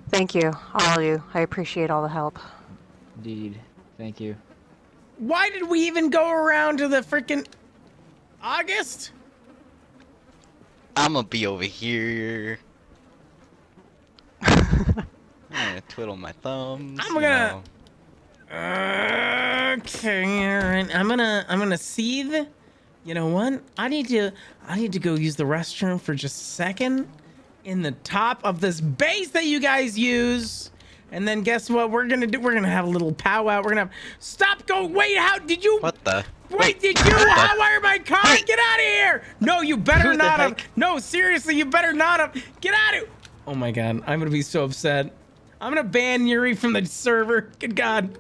Thank you, all of you. I appreciate all the help. Indeed. Thank you. Why did we even go around to the freaking August? I'm gonna be over here. I'm gonna twiddle my thumbs. I'm gonna. Okay, alright. I'm gonna seethe. You know what? I need to go use the restroom for just a second in the top of this base that you guys use. And then guess what we're gonna do? We're gonna have a little powwow. We're gonna have... Stop! Go! Wait! How did you? What the? Wait! Did you hotwire my car? Hey. Get out of here! No, you better Who the not have. heck? No, seriously, you better not have. Get out of. Oh my god! I'm gonna be so upset. I'm gonna ban Yuri from the server. Good god.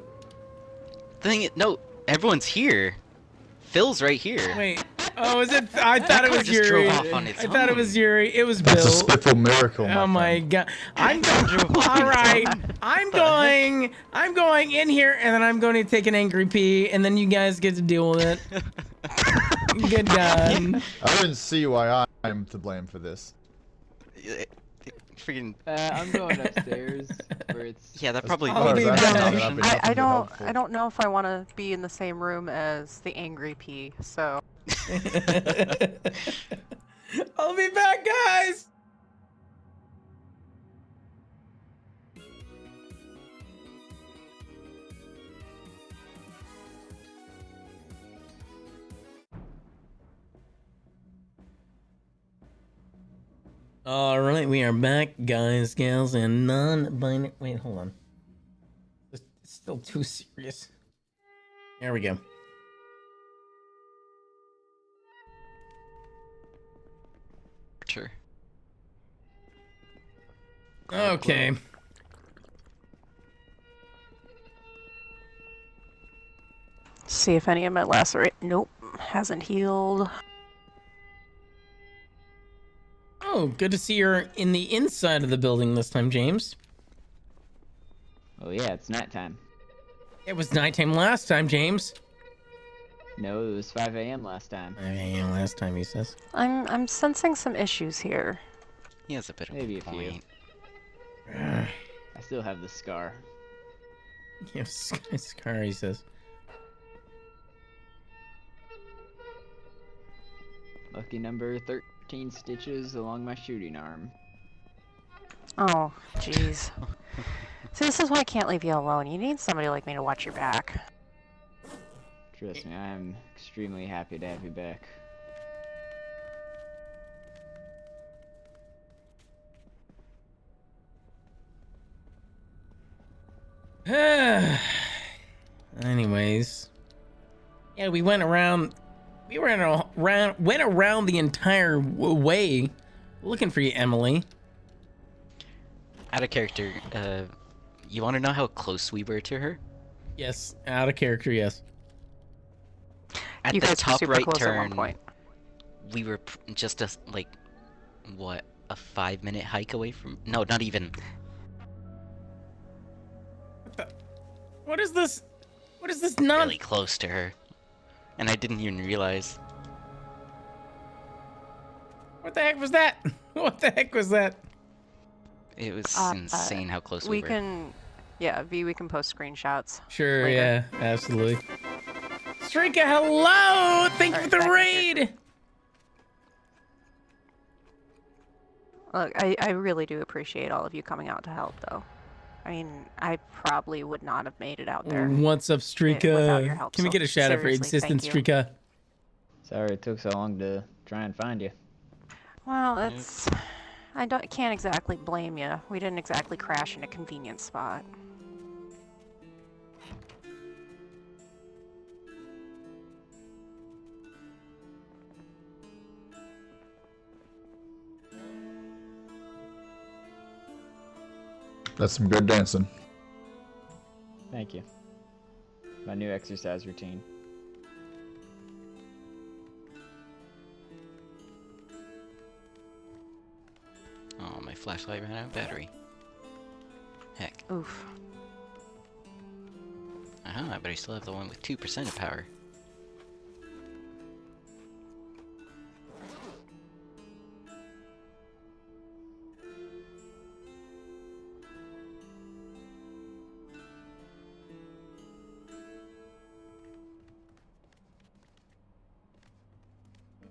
No, everyone's here. Phil's right here. Wait. Oh, is it? I thought it car was just Yuri. drove off on its I thought it own. was Yuri. It was Bill. That's a spitful miracle, Oh my god. I'm all right. I'm going in here and then I'm going to take an angry pee and then you guys get to deal with it. Good god. I don't see why I'm to blame for this. Freaking. I'm going upstairs where it's. Yeah, that probably. I'll be back. I don't know if I want to be in the same room as the angry pea, so. I'll be back, guys. All right, we are back, guys, gals, and non-binary. Wait, hold on. It's still too serious. There we go. Sure. Okay. See if any of my lacerate. Nope, hasn't healed. Oh, good to see you're in the inside of the building this time, James. Oh yeah, it's nighttime. It was nighttime last time, James. No, it was 5 a.m. last time. 5 a.m. last time, he says. I'm sensing some issues here. He has a bit of Maybe a a few. point. I still have the scar. Yes, Scar, he says. Lucky number 13 stitches along my shooting arm. Oh, jeez. So this is why I can't leave you alone. You need somebody like me to watch your back. Trust me, I am extremely happy to have you back. Anyways, yeah, we went around. We went around the entire way looking for you, Emily. Out of character, you want to know how close we were to her? Yes, out of character, yes. At You the guys were top super right close at one turn, point. we were just a, like, what, a 5-minute hike away from... No, not even. What is this? What is this Really close to her. And I didn't even realize. What the heck was that? What the heck was that? It was insane how close we We were. can, yeah, V, we can post screenshots. Sure, later. yeah, absolutely. Strika, hello! Thank you for the raid! Look, I really do appreciate all of you coming out to help, though. I mean, I probably would not have made it out there. What's up, without your Strika? help, Can we so get a shout out for seriously, existence, thank you. Strika? Sorry it took so long to try and find you. Well, it's... can't exactly blame you. We didn't exactly crash in a convenient spot. That's some good dancing. Thank you. My new exercise routine. Oh, my flashlight ran out of battery. Heck. Oof. Uh-huh, but I still have the one with 2% of power.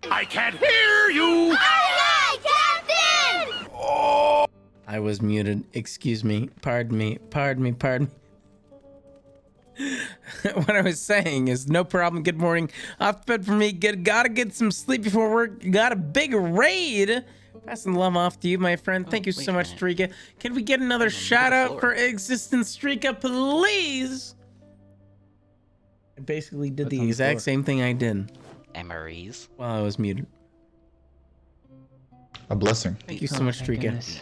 I can't hear you! Aye, aye, Captain! I was muted. Excuse me. Pardon me. Pardon me. Pardon me. What I was saying is no problem. Good morning. Off bed for me. Gotta get some sleep before work. Got a big raid. Passing the love off to you, my friend. Thank you so much, Strika. Can we get another shout out for existence, Strika, please? I basically did the exact same thing I did MREs. while I was muted. A blessing. Thank you so much, Strika.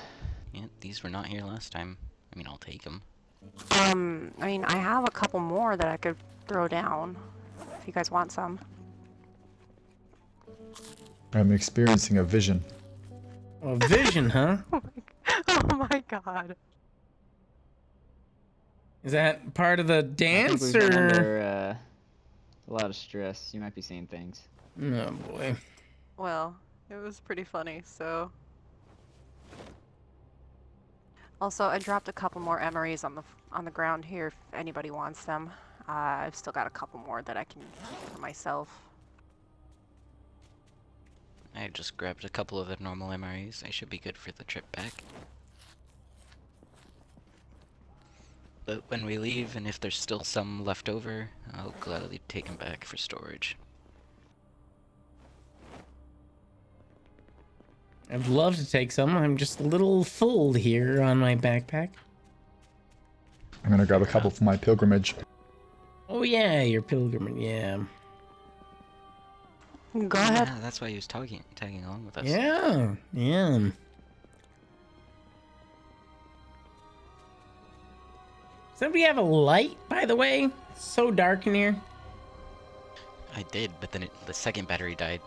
Yeah, these were not here last time. I mean, I'll take them. I mean, I have a couple more that I could throw down, if you guys want some. I'm experiencing a vision. A vision, huh? Oh my god. Is that part of the I think dance, we've been or? under a lot of stress. You might be seeing things. Oh boy. Well, it was pretty funny, so... Also, I dropped a couple more MREs on the ground here if anybody wants them. I've still got a couple more that I can keep for myself. I just grabbed a couple of the normal MREs. I should be good for the trip back. But when we leave, and if there's still some left over, I'll gladly take them back for storage. I'd love to take some. I'm just a little full here on my backpack. I'm gonna grab a couple for my pilgrimage. Oh yeah, your pilgrimage, yeah. Go ahead. Yeah, that's why he was tagging along with us. Yeah, yeah. Somebody have a light, by the way? It's so dark in here. I did, but then the second battery died.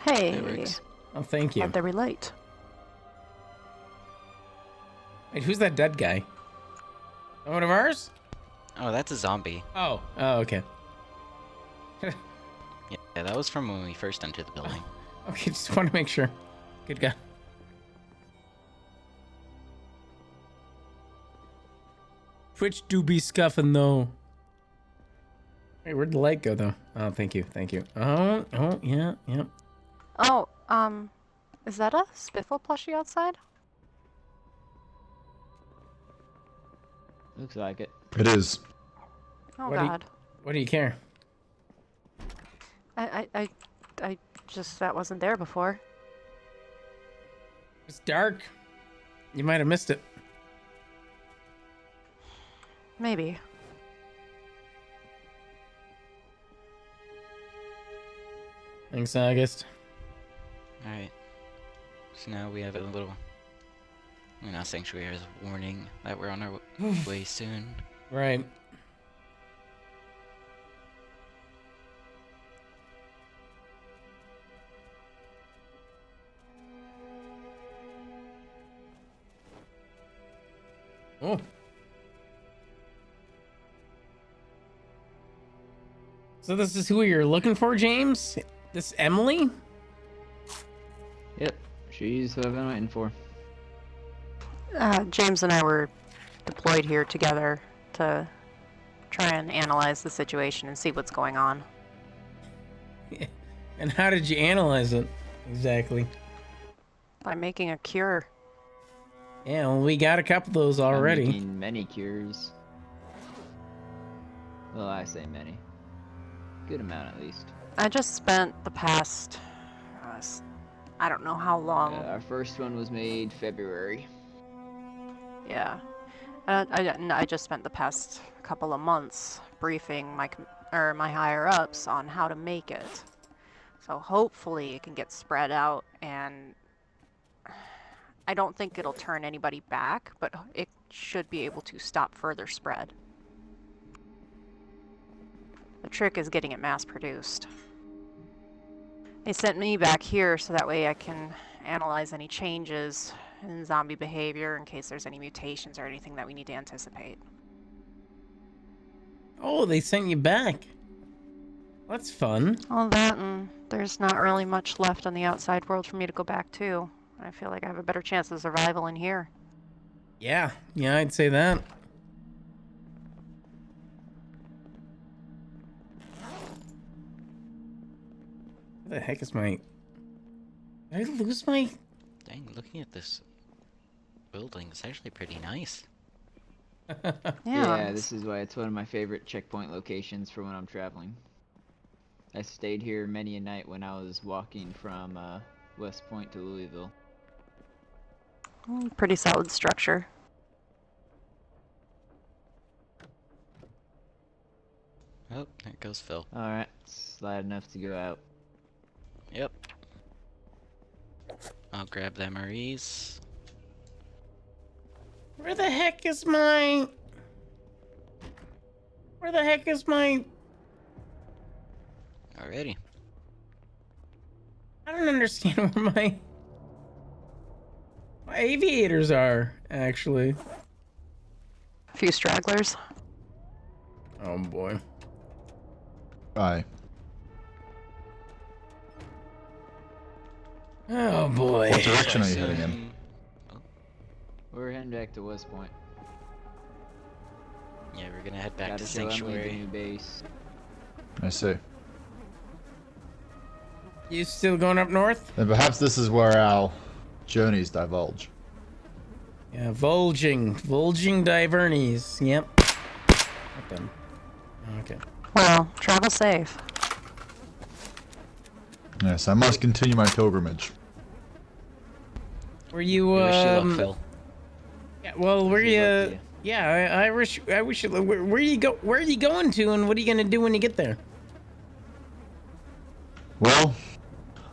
Hey. That works. Oh, thank you. Let there be light. Wait, who's that dead guy? One of ours? Oh, that's a zombie. Oh. Oh, okay. Yeah, that was from when we first entered the building. Okay, just want to make sure. Good guy. Twitch do be scuffing though. Hey, where'd the light go though? Oh, thank you, thank you. Oh, yeah, yep. Oh, is that a Spiffle plushie outside? Looks like it. It is. Oh What God. What do you care? I just, that wasn't there before. It's dark. You might have missed it. Maybe. Thanks, August. Alright. So now we have a little... Not sanctuary as a warning that we're on our way soon. Right. Oh. So this is who you're looking for, James? This Emily? Yep, she's who I've been waiting for. James and I were deployed here together to try and analyze the situation and see what's going on. And how did you analyze it? Exactly. By making a cure. Yeah, well, we got a couple of those already. I'm making many cures. Well, I say many. Good amount, at least. I just spent the past, I don't know how long. Our first one was made February. Yeah. I just spent the past couple of months briefing my higher ups on how to make it. So hopefully it can get spread out, and I don't think it'll turn anybody back, but it should be able to stop further spread. The trick is getting it mass produced. They sent me back here so that way I can analyze any changes in zombie behavior in case there's any mutations or anything that we need to anticipate. Oh, they sent you back. That's fun. Well, that and there's not really much left on the outside world for me to go back to. I feel like I have a better chance of survival in here. Yeah, I'd say that. What the heck is my... Did I lose my... Dang, looking at this building, it's actually pretty nice. Yeah, this is why it's one of my favorite checkpoint locations for when I'm traveling. I stayed here many a night when I was walking from West Point to Louisville. Pretty solid structure. Oh, there goes Phil. Alright, slide enough to go out. Yep. I'll grab the MREs. Where the heck is my... Where the heck is my... Alrighty. I don't understand where my aviators are, actually. A few stragglers. Oh boy. Bye. Oh boy. What direction are you heading in? We're heading back to West Point. Yeah, we're gonna head back Gotta to show Emily the Sanctuary. new base. I see. You still going up north? Then perhaps this is where our journeys divulge. Yeah, Volging divernies. Yep. Okay. Okay. Well, travel safe. Yes, I must continue my pilgrimage. Were you We wish you luck, Phil. Yeah, well, were you? Yeah, I wish you. Where you go? Where are you going to, and what are you gonna do when you get there? Well,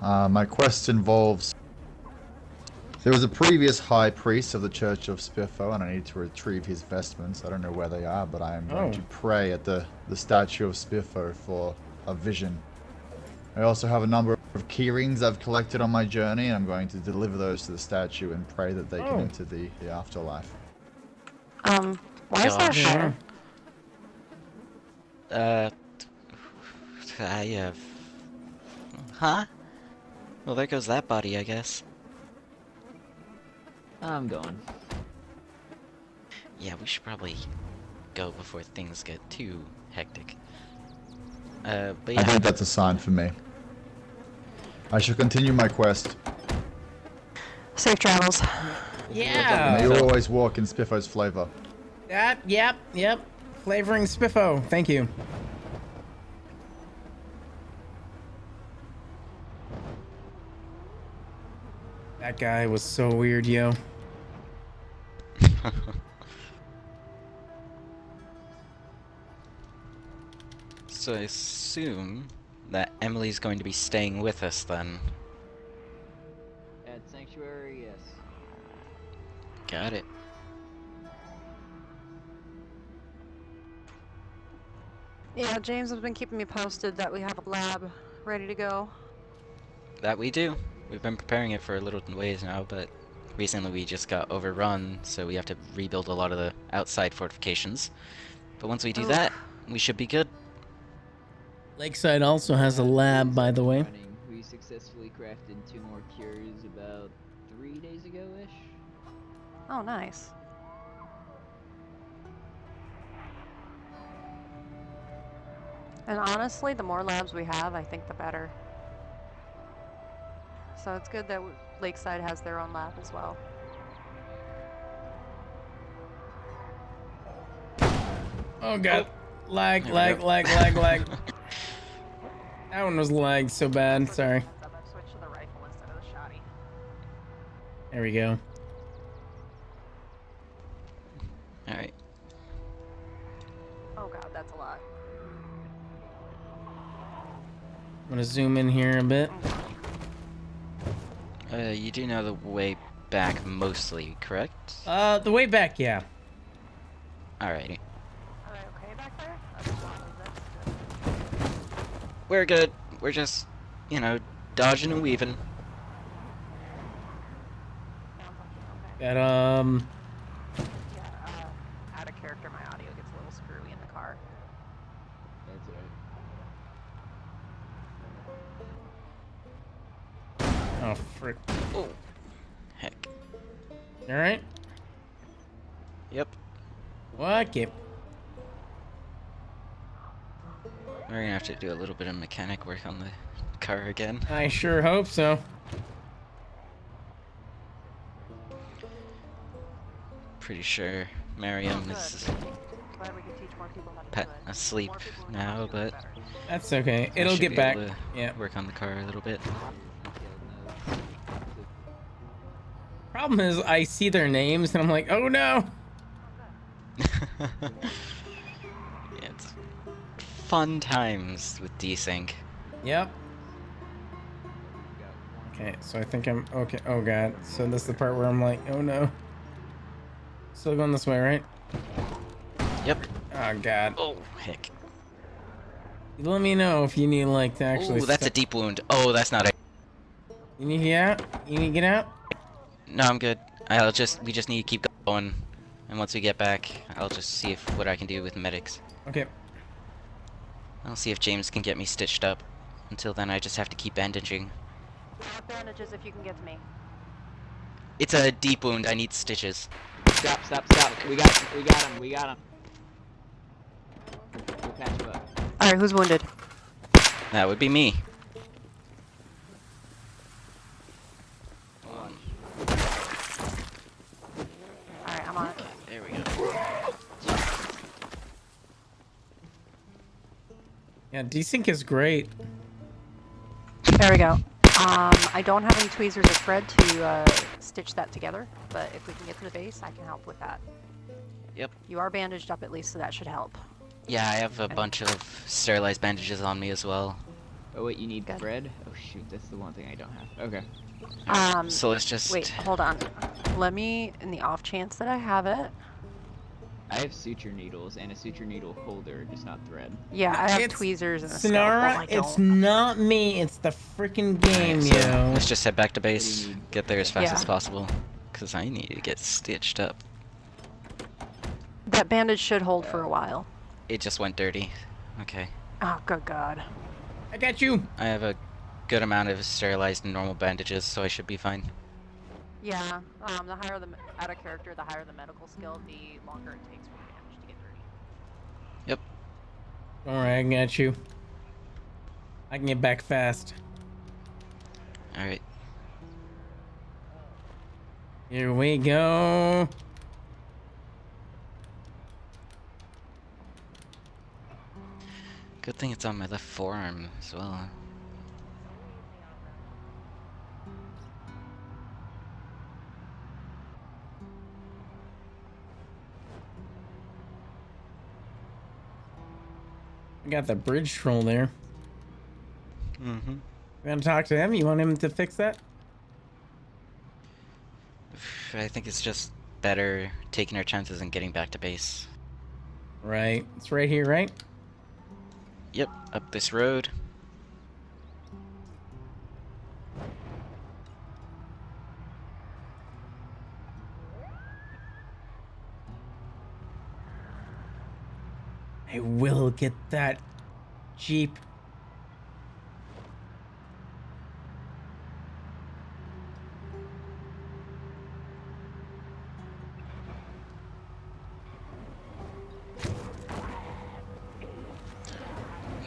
my quest involves... There was a previous high priest of the Church of Spiffo, and I need to retrieve his vestments. I don't know where they are, but I am going to pray at the statue of Spiffo for a vision. I also have a number of key rings I've collected on my journey, and I'm going to deliver those to the statue and pray that they can enter the afterlife. Why is there fire? I have... Huh? Well, there goes that body, I guess. I'm going. Yeah, we should probably go before things get too hectic. But yeah. I think that's a sign for me. I shall continue my quest. Safe travels. Yeah. May you always walk in Spiffo's flavor. Yep. Flavoring Spiffo. Thank you. That guy was so weird, yo. So I assume that Emily's going to be staying with us then. At Sanctuary, yes. Got it. Yeah, James has been keeping me posted that we have a lab ready to go. That we do. We've been preparing it for a little ways now, but recently we just got overrun, so we have to rebuild a lot of the outside fortifications. But once we do that, we should be good. Lakeside also has a lab, by the way. We successfully crafted 2 more cures about 3 days ago-ish. Oh, nice. And honestly, the more labs we have, I think the better. So it's good that Lakeside has their own lab as well. Oh god. Lag. That one was lagged so bad. Sorry. Switch to the rifle instead of the shotty. There we go. Alright. Oh god, that's a lot. I'm gonna zoom in here a bit. You do know the way back mostly, correct? The way back, yeah. Alrighty. Are they okay back there? We're good. We're just, you know, dodging and weaving. Got, Yeah, out of character, my audio gets a little screwy in the car. That's alright. Oh, frick. Oh. Heck. Alright. Yep. Okay. We're gonna have to do a little bit of mechanic work on the car again. I sure hope so. Pretty sure Miriam is Glad we can teach more people how to do it. asleep now, but That's okay. I It'll should get be back. able to Yeah. work on the car a little bit. Problem is, I see their names and I'm like, oh no. Yeah, it's fun times with desync. Yep. Okay, so I think I'm okay. Oh god. So this is the part where I'm like, oh no. Still going this way, right? Yep. Oh god. Oh heck. Let me know if you need like to actually. Ooh, that's a deep wound. Oh, that's not it. You need to get out? You need to get out? No, I'm good. We just need to keep going. And once we get back, I'll just see what I can do with medics. Okay. I'll see if James can get me stitched up. Until then, I just have to keep bandaging. I have bandages if you can get to me. It's a deep wound. I need stitches. Stop. We got him. We'll patch him up. Alright, who's wounded? That would be me. Alright, I'm on it. There we go. Yeah, desync is great. There we go. I don't have any tweezers or thread to stitch that together, but if we can get to the base, I can help with that. Yep. You are bandaged up at least, so that should help. Yeah, I have a bunch of sterilized bandages on me as well. Oh wait, you need thread? Oh shoot, that's the one thing I don't have. Okay. So let's just... Wait, hold on. Let me, in the off chance that I have it... I have suture needles and a suture needle holder, just not thread. Yeah, I have It's tweezers and a Sonara, scalpel. it's not me, it's the freaking game, yo. Let's just head back to base, get there as fast Yeah. as possible. Because I need to get stitched up. That bandage should hold for a while. It just went dirty. Okay. Oh, good God. I got you. I have a good amount of sterilized and normal bandages, so I should be fine. Yeah, the higher the out of character, the higher the medical skill, the longer it takes for the bandage to get dirty. Yep. Don't worry, I got you. I can get back fast. Alright. Here we go. Good thing it's on my left forearm as well. I got the bridge troll there. Mm-hmm. You want to talk to him? You want him to fix that? I think it's just better taking our chances and getting back to base. Right. It's right here, right? Yep, up this road. I will get that Jeep.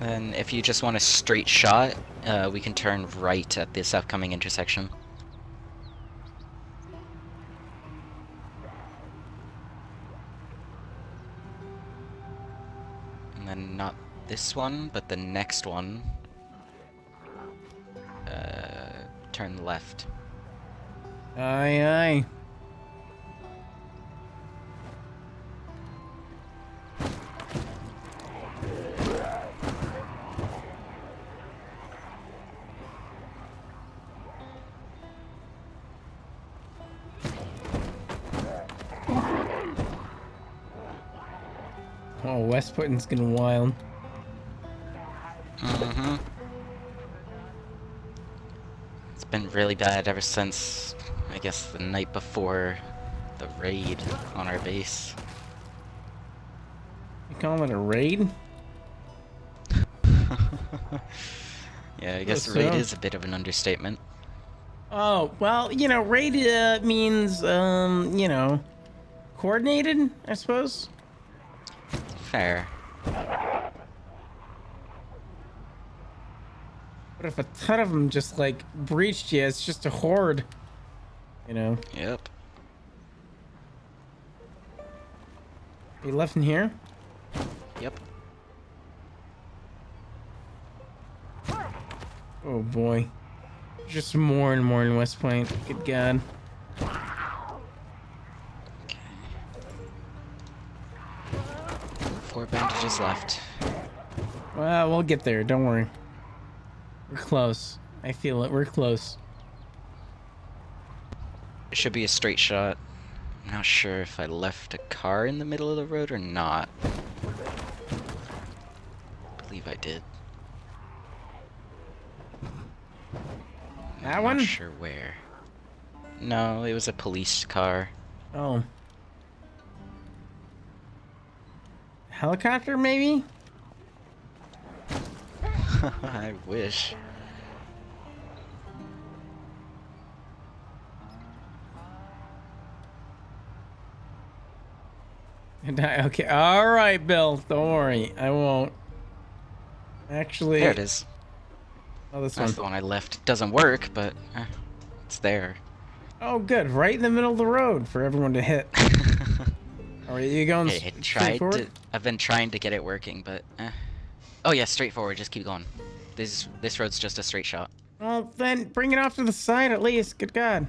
And if you just want a straight shot, we can turn right at this upcoming intersection. And then not this one, but the next one. Turn left. Aye, aye. Oh, West Putin's getting wild. Mm-hmm. It's been really bad ever since, I guess, the night before the raid on our base. You call it a raid? Yeah, I guess So? raid is a bit of an understatement. Oh, well, you know, raid means, you know, coordinated, I suppose. Fair. But if a ton of them just, like, breached you, it's just a horde. You know? Yep. You left in here? Yep. Oh, boy. Just more and more in West Point. Good God. 4 bandages left. Well, we'll get there. Don't worry. We're close. I feel it. We're close. It should be a straight shot. I'm not sure if I left a car in the middle of the road or not. I believe I did. That I'm one? not sure where. No, it was a police car. Oh. Helicopter, maybe? I wish. Okay, alright, Bill. Don't worry. I won't. Actually... There it is. Oh, this That's one. the one I left. It doesn't work, but it's there. Oh, good. Right in the middle of the road for everyone to hit. Are you going Hey, straight forward? I've been trying to get it working, but oh yeah, straightforward. Just keep going. This road's just a straight shot. Well, then bring it off to the side at least. Good God.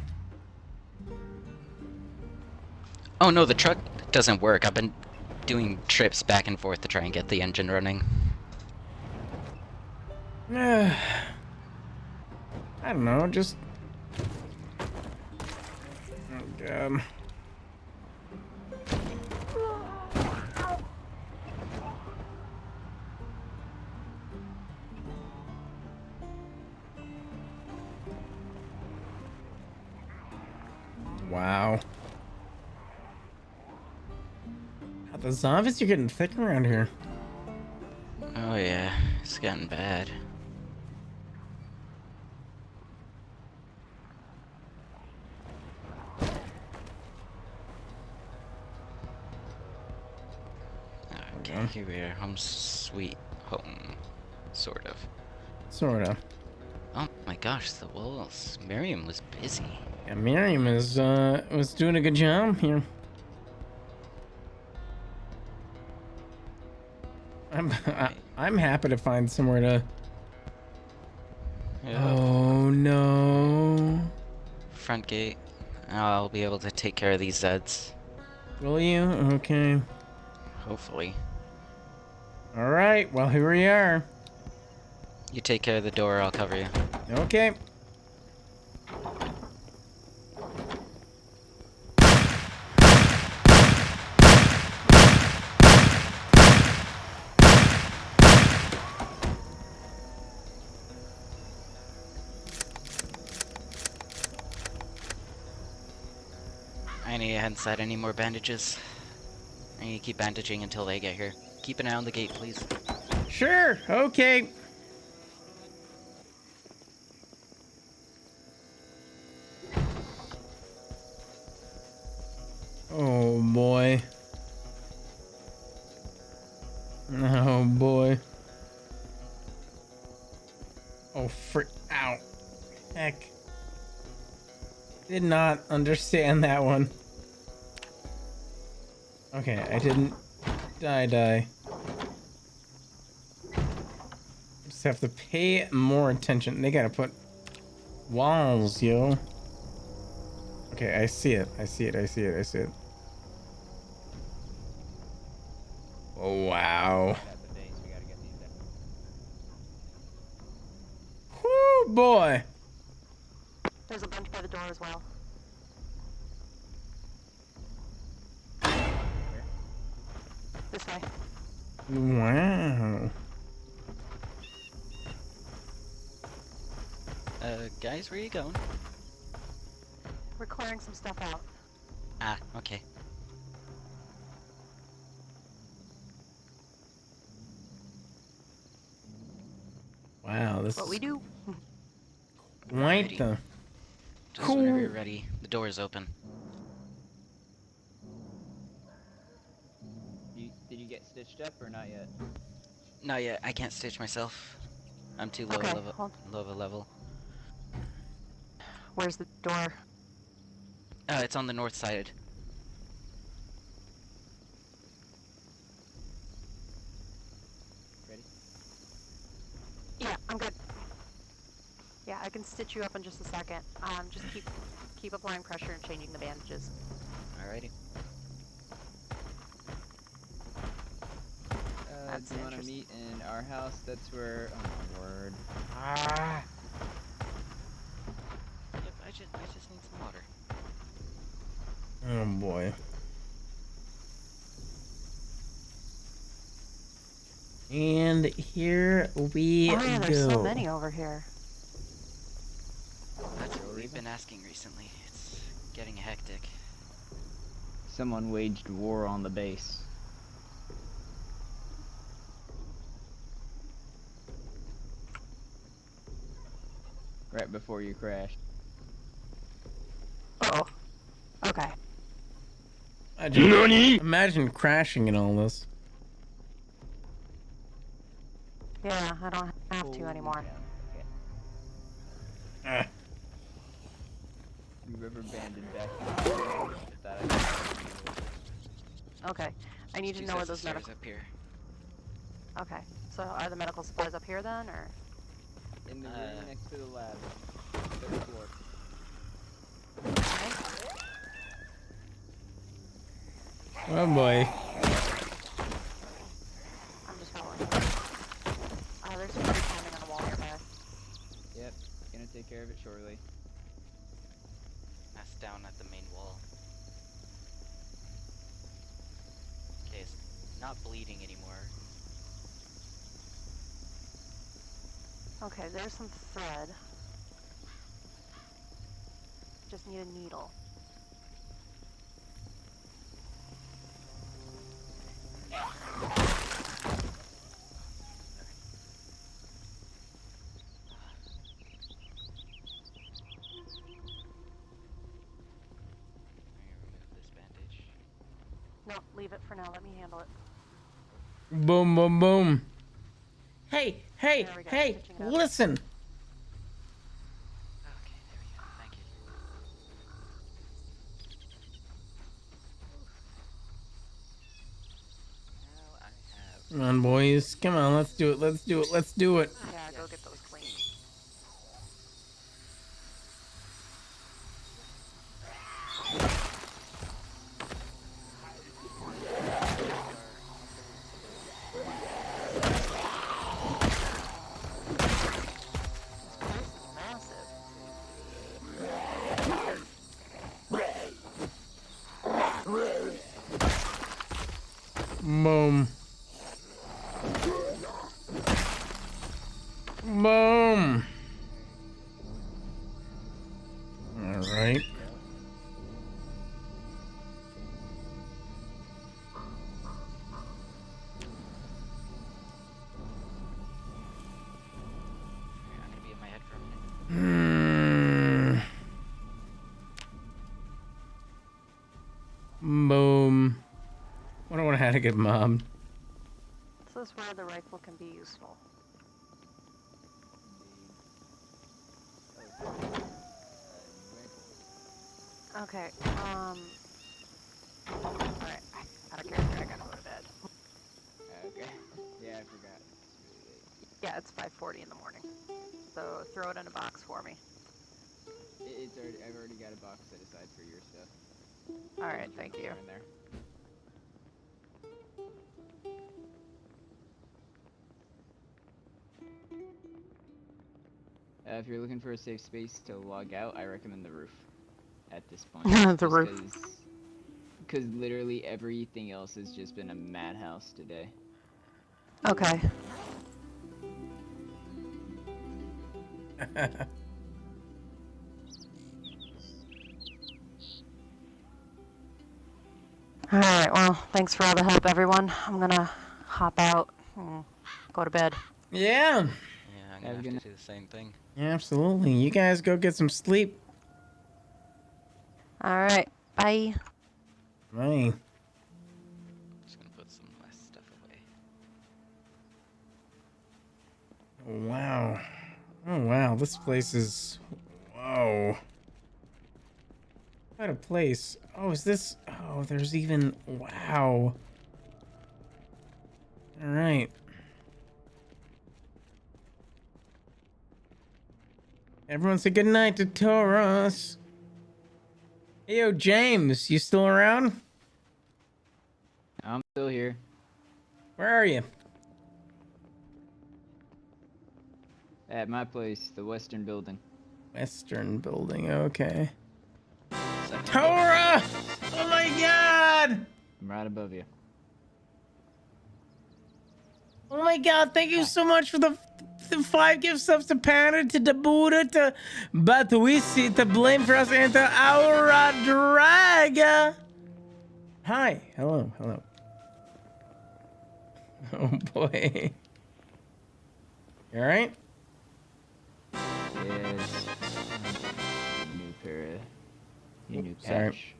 Oh no, the truck doesn't work. I've been doing trips back and forth to try and get the engine running. I don't know, just... Oh, God. Wow. The zombies are getting thick around here. Oh yeah, it's getting bad. Okay, here we are, home sweet home. Sort of. Sorta. Oh my gosh, the walls. Miriam was busy. Yeah, Miriam was doing a good job here. I'm happy to find somewhere to. Yeah. Oh no. Front gate. I'll be able to take care of these Zeds. Will you? Okay. Hopefully. All right. Well, here we are. You take care of the door, I'll cover you. Okay. I need to head inside. Any more bandages? I need to keep bandaging until they get here. Keep an eye on the gate, please. Sure. Okay. Oh boy. Oh boy. Oh frick. Ow. Heck. Did not understand that one. Okay, I didn't die. Just have to pay more attention. They gotta put walls, yo. Okay, I see it. I see it. Oh, wow. Whoo, boy. There's a bunch by the door as well. This way. Wow. Guys, where are you going? We're clearing some stuff out. Ah, okay. Wow, this What is we do? quite the Just whenever you're ready, the door is open. Did you get stitched up or not yet? Not yet. I can't stitch myself. I'm too low, low of a level. Where's the door? It's on the north side. Ready? Yeah, I'm good. Yeah, I can stitch you up in just a second. Just keep applying pressure and changing the bandages. Alrighty. Do you want to meet in our house? That's where. Oh my word. Yep, I just need some water. Oh boy. And here we oh, yeah, go. there's so many over here. That's what we've been asking recently. It's getting hectic. Someone waged war on the base. Right before you crashed. Oh. Okay. Imagine crashing in all this. Yeah, I don't have to anymore. You rubber banded back. Okay. I need to know where those medical. Up here. Okay. So are the medical supplies up here then, or? In the room next to the lab. Third floor. Oh boy. I'm just following. There's somebody climbing on the wall nearby. Yep, gonna take care of it shortly. That's down at the main wall. Okay, it's not bleeding anymore. Okay, there's some thread. Just need a needle. No, leave it for now. Let me handle it. Boom, boom, boom. Hey, hey, There we go, hey, stitching it up. listen. Come on, boys. Come on, let's do it. Let's do it. Let's do it. Yeah, go get those clean. Boom. Boom. All right. Boom. I don't want to have to get mobbed. This is where the rifle can be useful. Okay, alright, out of character, I gotta go to bed. Okay. Yeah, I forgot. Yeah, it's 5:40 in the morning. So throw it in a box for me. It's already. I've already got a box set aside for your stuff. Alright, thank you. In there. If you're looking for a safe space to log out, I recommend the roof. At this point. The roof. Because literally everything else has just been a madhouse today. Okay. Alright, well, thanks for all the help, everyone. I'm gonna hop out and go to bed. Yeah. Yeah, I'm gonna have to do the same thing. Yeah, absolutely. You guys go get some sleep. Alright, bye. Bye. Just gonna put some less stuff away. Oh, wow. Oh, wow. This place is... Whoa. What a place. Oh, is this... Oh, there's even... Wow. All right. Everyone say good night to Taurus. Hey, yo, James, you still around? I'm still here. Where are you? At my place, the Western Building. Western Building, okay. Tora! Oh my god! I'm right above you. Oh my god, thank you so much for the 5 gift subs to Panda, to Dabuda, to Batuisi, to Blame for Us, and to Aura Draga. Hi. Hello. Hello. Oh boy. You alright? Yes. New pair of... New Sorry. patch.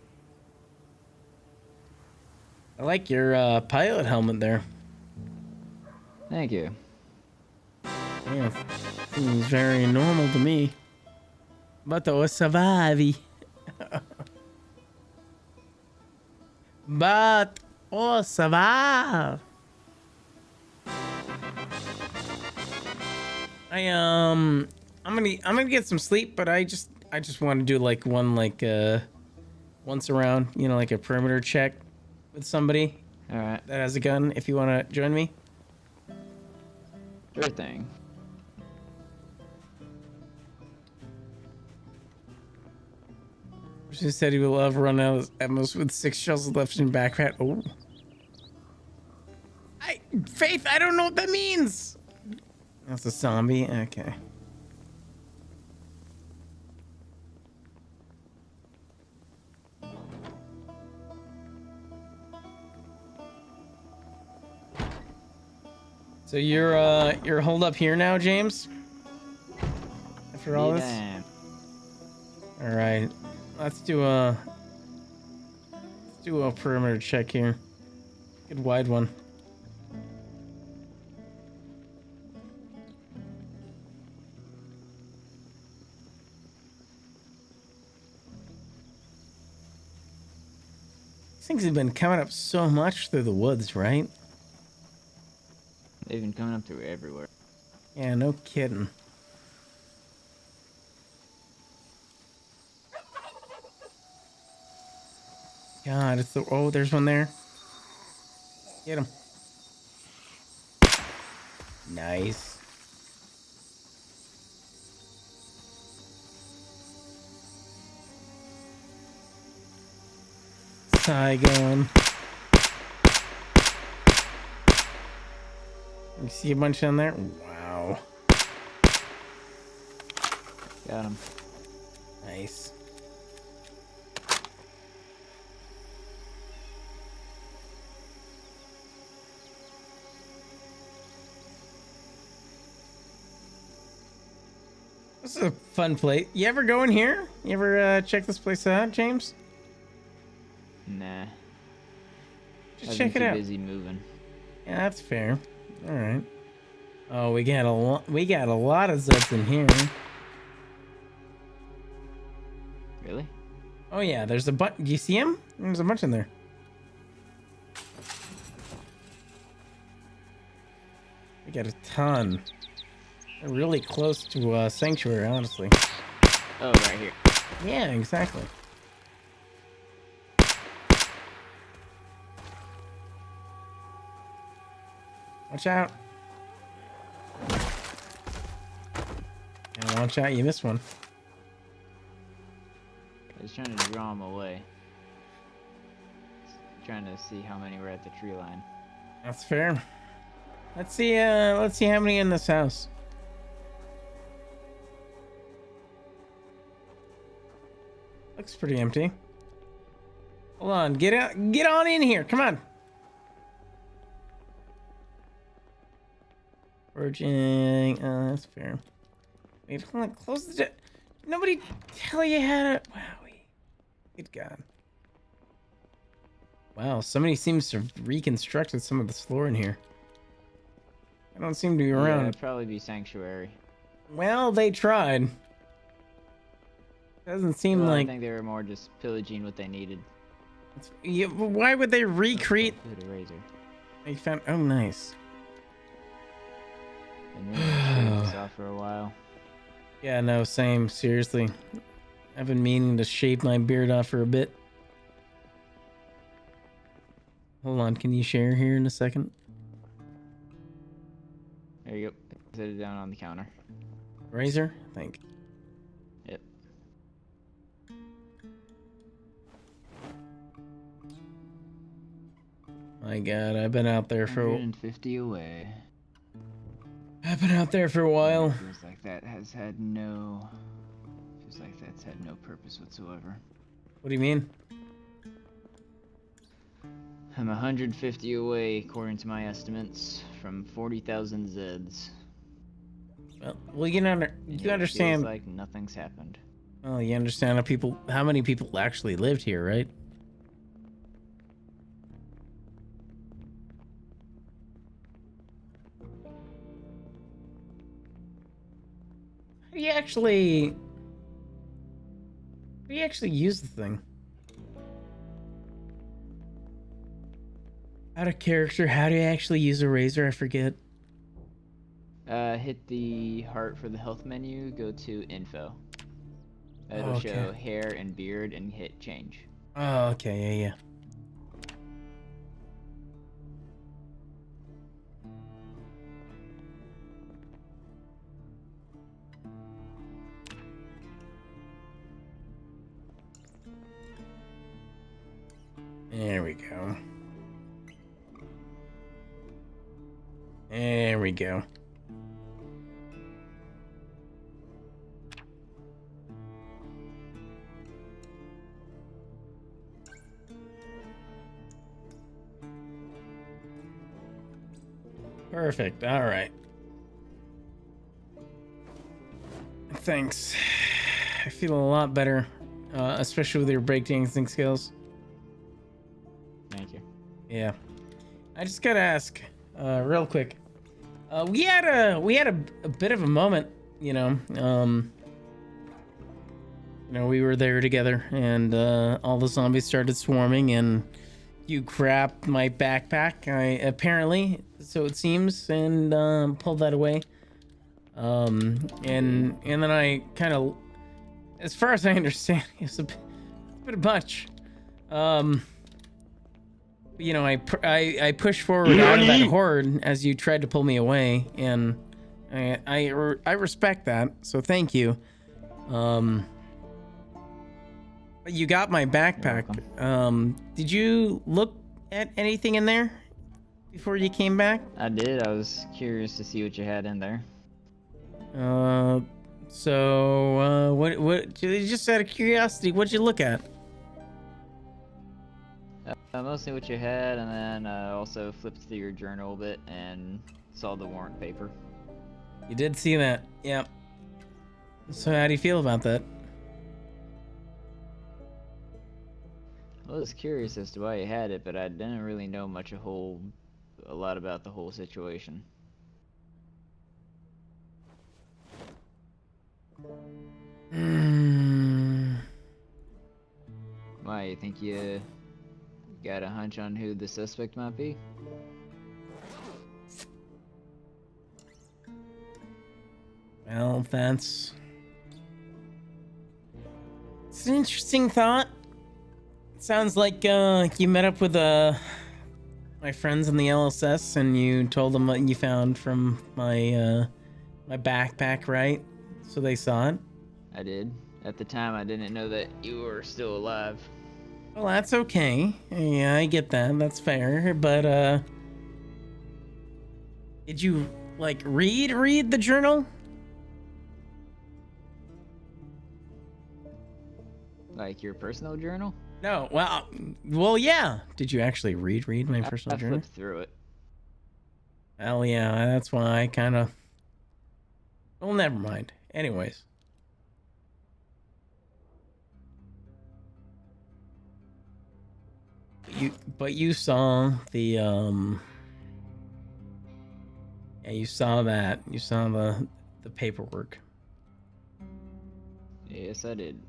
I like your pilot helmet there. Thank you. Yeah, seems very normal to me. But o survive. But o survive. I'm gonna get some sleep, but I just want to do like one once around, you know, like a perimeter check with somebody. All right. That has a gun. If you want to join me. Sure thing. She said he will love run out of ammo with 6 shells left in backpack. Oh. Faith, I don't know what that means. That's a zombie. Okay. So you're holed up here now, James? After all this? Yeah. All right. Let's do Do a perimeter check here. Good wide one. These things have been coming up so much through the woods, right? They've been coming up through everywhere. Yeah, no kidding. God, it's the... Oh, there's one there. Get him. Nice. Saigon. You see a bunch down there? Wow. Got him. Nice. This is a fun place. You ever go in here? You ever check this place out, James? Nah. Just I've check been it too out. busy moving. Yeah, that's fair. All right. Oh, we got a lot. We got a lot of Zeds in here. Really? Oh yeah, there's a bunch. Do you see him? There's a bunch in there. We got a ton. They're really close to Sanctuary, honestly. Oh, right here. Yeah, exactly. Watch out. And watch out, you missed one. I was trying to draw them away. Trying to see how many were at the tree line. That's fair. Let's see how many in this house. Looks pretty empty. Hold on, get on in here. Come on. Foraging. That's fair. Wait, hold on. Close the door. Nobody tell you how to. Wowie. Good God. Wow, somebody seems to have reconstructed some of the floor in here. I don't seem to be around. Yeah, it'd probably be Sanctuary. Well, they tried. Doesn't seem Well, like. I think they were more just pillaging what they needed. Yeah, why would they recreate? Good eraser. They found. Oh, nice. And then shaved this off for a while. Yeah, no, same. Seriously, I've been meaning to shave my beard off for a bit. Hold on, can you share here in a second? There you go. Set it down on the counter. Razor, I think. Yep. My God, I've been out there for. 150 away. I've been out there for a while. Feels like that has had no. Feels like that's had no purpose whatsoever. What do you mean? I'm 150 away, according to my estimates, from 40,000 Zeds. Well, you understand. Feels like nothing's happened. Well, you understand how many people actually lived here, right? How do you actually use the thing? Out of character, how do you actually use a razor? I forget. Hit the heart for the health menu, go to info. It'll Okay. show hair and beard and hit change. Oh, okay, yeah. There we go. There we go. Perfect. All right. Thanks. I feel a lot better, especially with your breakdancing skills. Yeah. I just gotta ask, real quick. We had a bit of a moment, you know. We were there together, and all the zombies started swarming, and you grabbed my backpack, apparently, so it seems, and pulled that away. And then I kind of, as far as I understand, it's a bit much. I pushed forward out of that horde as you tried to pull me away, and I respect that, so thank you. You got my backpack. Did you look at anything in there before you came back? I did. I was curious to see what you had in there. What? Just out of curiosity, what'd you look at? Mostly what you had, and then also flipped through your journal a bit and saw the warrant paper. You did see that, yeah. So how do you feel about that? I was curious as to why you had it, but I didn't really know a lot about the whole situation. Why, you think you got a hunch on who the suspect might be? Well, it's an interesting thought. Sounds like you met up with my friends in the LSS and you told them what you found from my backpack, right? So they saw it? I did. At the time, I didn't know that you were still alive. Well, that's okay. Yeah, I get that. That's fair. But, did you, read the journal? Like your personal journal? No, well, yeah. Did you actually read my personal journal? I flipped through it. Well, yeah, that's why I kind of... Well, never mind. Anyways. You saw the, yeah, you saw that. You saw the paperwork. Yes, I did.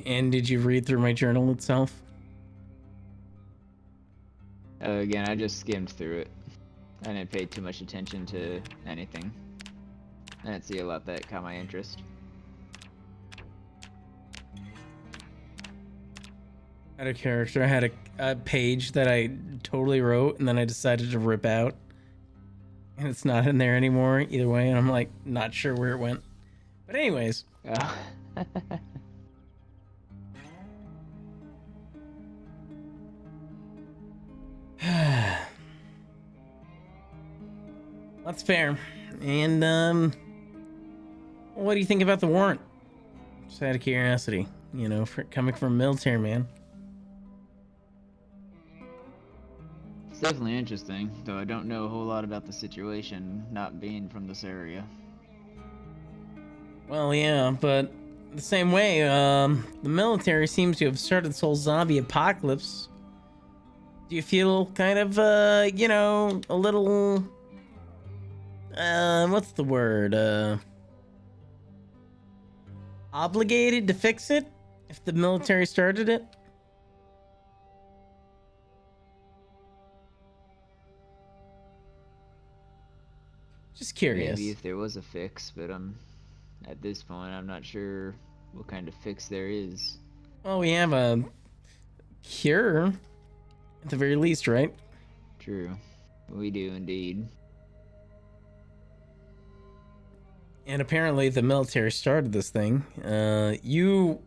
And did you read through my journal itself? Again, I just skimmed through it. I didn't pay too much attention to anything. I didn't see a lot that caught my interest. Out of character, I had a page that I totally wrote, and then I decided to rip out. And it's not in there anymore either way, and I'm not sure where it went. But anyways. Oh. That's fair. And, what do you think about the warrant? Just out of curiosity, coming from a military man. It's definitely interesting, though I don't know a whole lot about the situation, not being from this area. Well, yeah, but the same way, the military seems to have started this whole zombie apocalypse. Do you feel kind of, a little... what's the word? Obligated to fix it? If the military started it? Just curious. Maybe if there was a fix, but at this point, I'm not sure what kind of fix there is. Well, we have a cure, at the very least, right? True. We do indeed. And apparently the military started this thing. You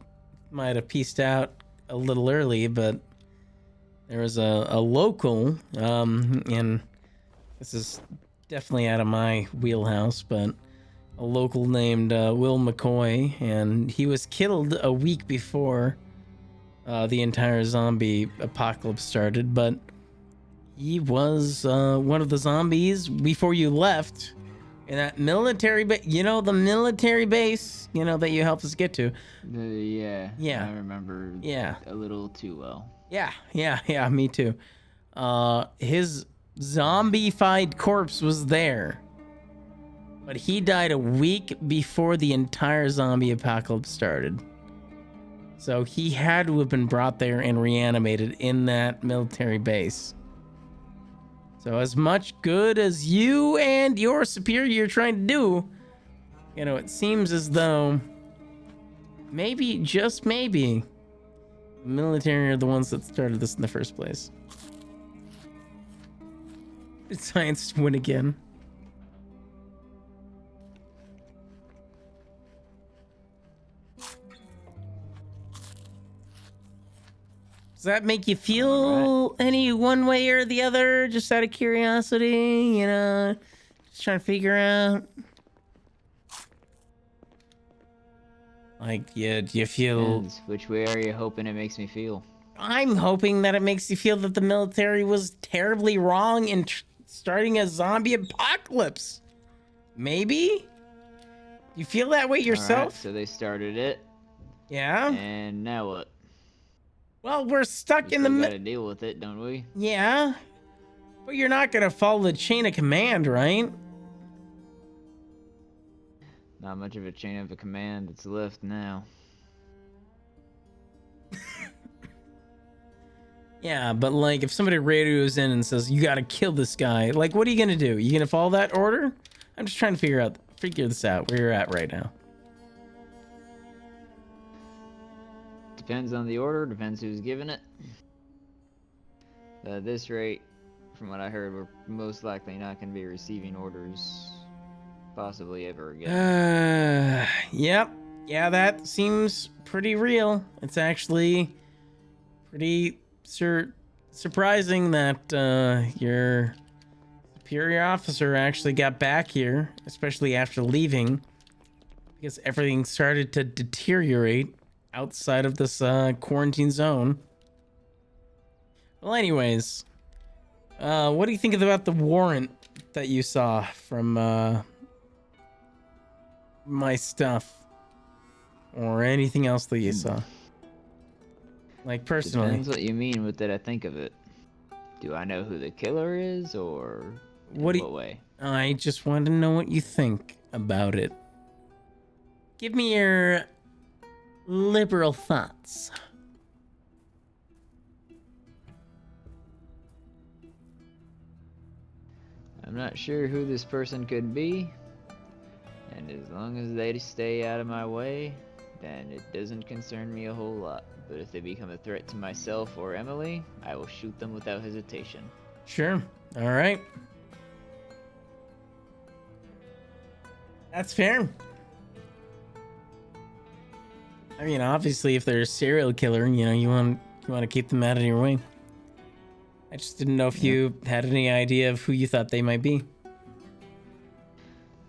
might have pieced out a little early, but there was a local, and this is definitely out of my wheelhouse, but a local named Will McCoy, and he was killed a week before the entire zombie apocalypse started, but he was one of the zombies before you left. In that military base, you know, the military base, you know, that you helped us get to. Yeah. Yeah. I remember Yeah. a little too well. Yeah, me too. His zombified corpse was there. But he died a week before the entire zombie apocalypse started. So he had to have been brought there and reanimated in that military base. So as much good as you and your superior are trying to do, you know, it seems as though maybe, just maybe, the military are the ones that started this in the first place. Did science win again? Does that make you feel any one way or the other? Just out of curiosity, you know, just trying to figure out. Like, do you feel? Depends. Which way are you hoping it makes me feel? I'm hoping that it makes you feel that the military was terribly wrong in starting a zombie apocalypse. Maybe? You feel that way yourself? Alright, so they started it. Yeah. And now what? Well, we're stuck in We the gotta deal with it, don't we? Yeah. But you're not gonna follow the chain of command, right? Not much of a chain of a command that's left now. Yeah, but like if somebody radios in and says you gotta kill this guy, like what are you gonna do? You gonna follow that order? I'm just trying to figure this out where you're at right now. Depends on the order, depends who's giving it. But at this rate, from what I heard, we're most likely not going to be receiving orders possibly ever again. Yep. Yeah, that seems pretty real. It's actually pretty surprising that your superior officer actually got back here, especially after leaving, because everything started to deteriorate outside of this quarantine zone. Well, anyways, what do you think about the warrant that you saw from my stuff, or anything else that you saw? Like personally. Depends what you mean with that I think of it. Do I know who the killer is, or What way? I just wanted to know what you think about it. Give me your liberal thoughts. I'm not sure who this person could be, and as long as they stay out of my way, then it doesn't concern me a whole lot. But if they become a threat to myself or Emily, I will shoot them without hesitation. Sure. All right. That's fair. I mean, obviously, if they're a serial killer, you know, you want to keep them out of your way. I just didn't know if you had any idea of who you thought they might be.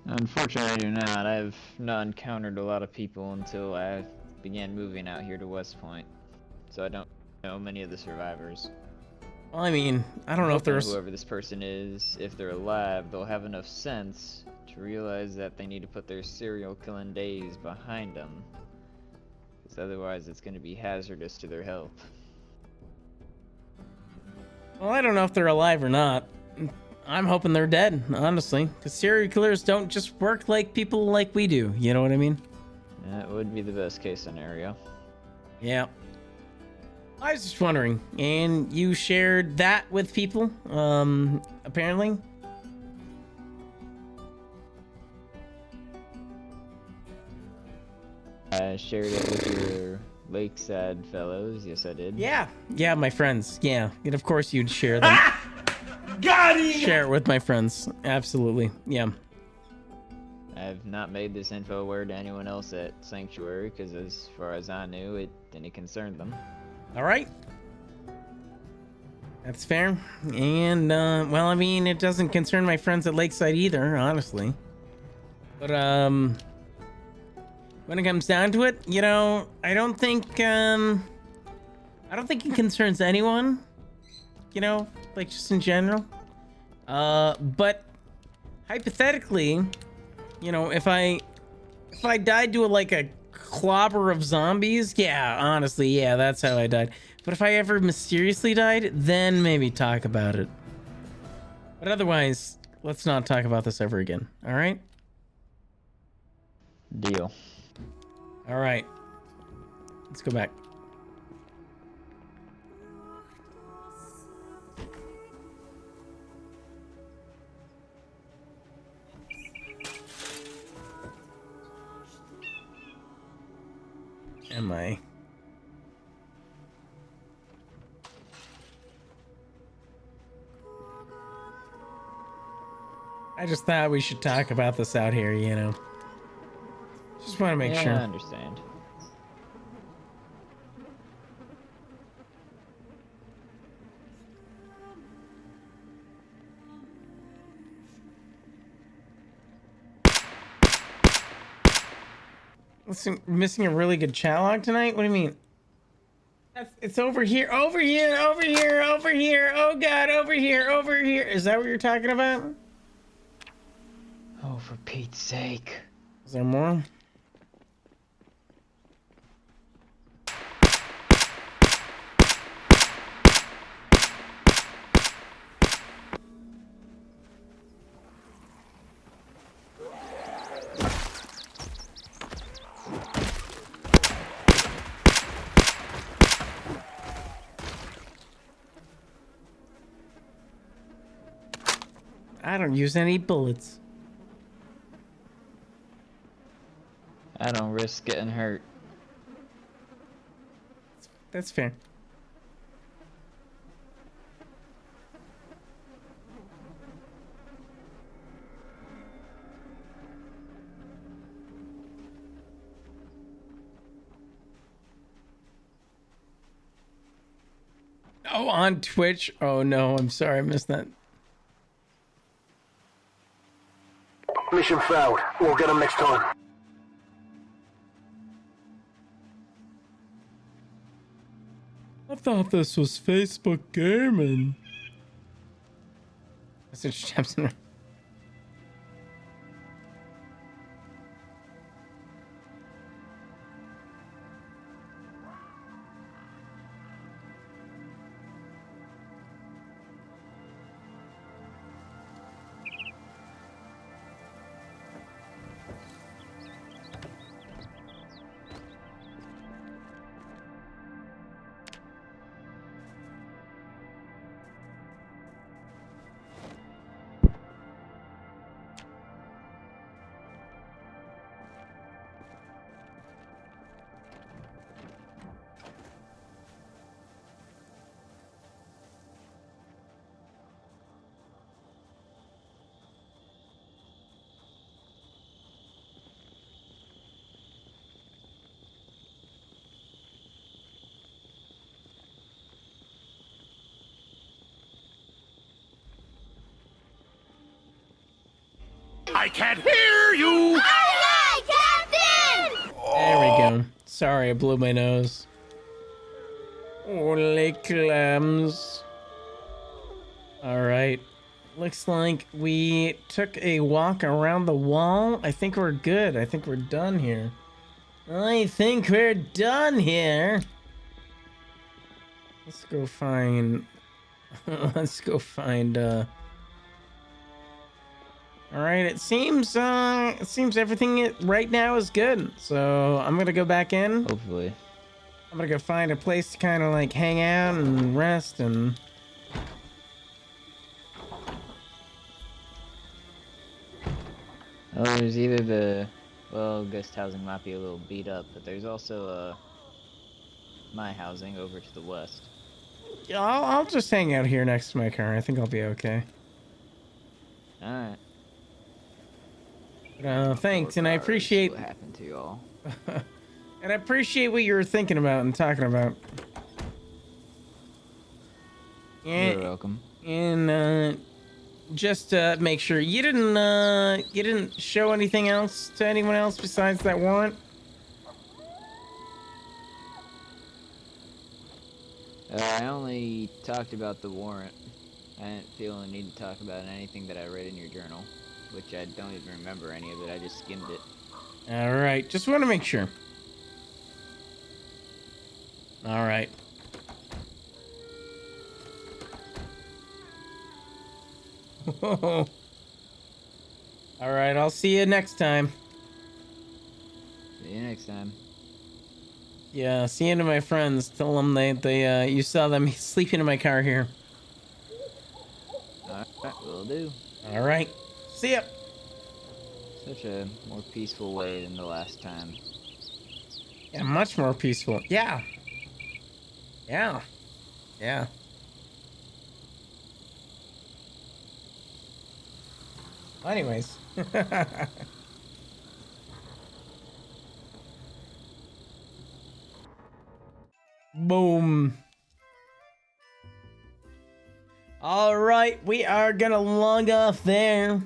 Unfortunately, I do not. I've not encountered a lot of people until I began moving out here to West Point, so I don't know many of the survivors. Well, I mean, I don't know if there's... Whoever this person is, if they're alive, they'll have enough sense to realize that they need to put their serial killing days behind them. Because otherwise it's going to be hazardous to their health. Well, I don't know if they're alive or not. I'm hoping they're dead, honestly. Because serial killers don't just work like people like we do. You know what I mean? That would be the best case scenario. Yeah. I was just wondering. And you shared that with people, apparently? I shared it with your Lakeside fellows. Yes, I did. Yeah, my friends. Yeah, and of course you'd share them. Got him! Share it with my friends. Absolutely. Yeah. I've not made this info aware to anyone else at Sanctuary, because as far as I knew, it didn't concern them. All right. That's fair. And, well, I mean, it doesn't concern my friends at Lakeside either, honestly. But, when it comes down to it, you know, I don't think it concerns anyone, you know, like just in general. But hypothetically, You know, if I died to like a clobber of zombies, yeah, honestly, yeah, that's how I died. But if I ever mysteriously died, then maybe talk about it. But otherwise, let's not talk about this ever again. All right? Deal. All right. Let's go back. Am I? I just thought we should talk about this out here, you know. Just want to make sure. I understand. Listen, missing a really good chat log tonight? What do you mean? It's over here, over here, over here, over here. Oh God, over here, over here. Is that what you're talking about? Oh, for Pete's sake. Is there more? I don't use any bullets. I don't risk getting hurt. That's fair. Oh, on Twitch? Oh no, I'm sorry, I missed that. Mission failed. We'll get them next time. I thought this was Facebook gaming. Message Jepson. I can't hear you! Aye, aye, Captain! There we go. Sorry, I blew my nose. Holy clams. Alright. Looks like we took a walk around the wall. I think we're good. I think we're done here. Let's go find... Let's go find, Alright, it seems everything right now is good. So I'm gonna go back in. Hopefully. I'm gonna go find a place to kind of like hang out and rest and... Well, there's either the... Well, guest housing might be a little beat up, but there's also, my housing over to the west. Yeah, I'll just hang out here next to my car. I think I'll be okay. Alright. Thanks, and I appreciate... What happened to y'all. And I appreciate what you were thinking about and talking about. You're welcome. And, just to make sure, you didn't show anything else to anyone else besides that warrant? I only talked about the warrant. I didn't feel the need to talk about anything that I read in your journal. which I don't even remember any of it. I just skimmed it. All right, just want to make sure. All right. All right, I'll see you next time. See you next time. Yeah, see you to my friends. Tell them they you saw them sleeping in my car here. Alright, will do. All right, see ya. Such a more peaceful way than the last time. Yeah, much more peaceful. Yeah. Yeah. Yeah. Anyways. Boom. All right, we are gonna log off there.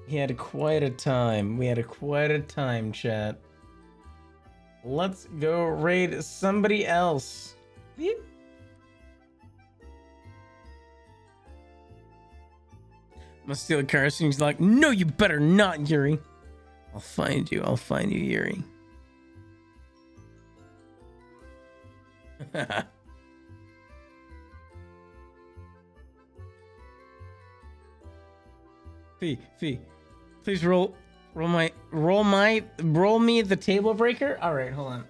We had quite a time. Chat. Let's go raid somebody else. Beep. I'm gonna steal a car. And he's like, no, you better not, Yuri. I'll find you, Yuri. Fee, please roll me the table breaker. All right, hold on.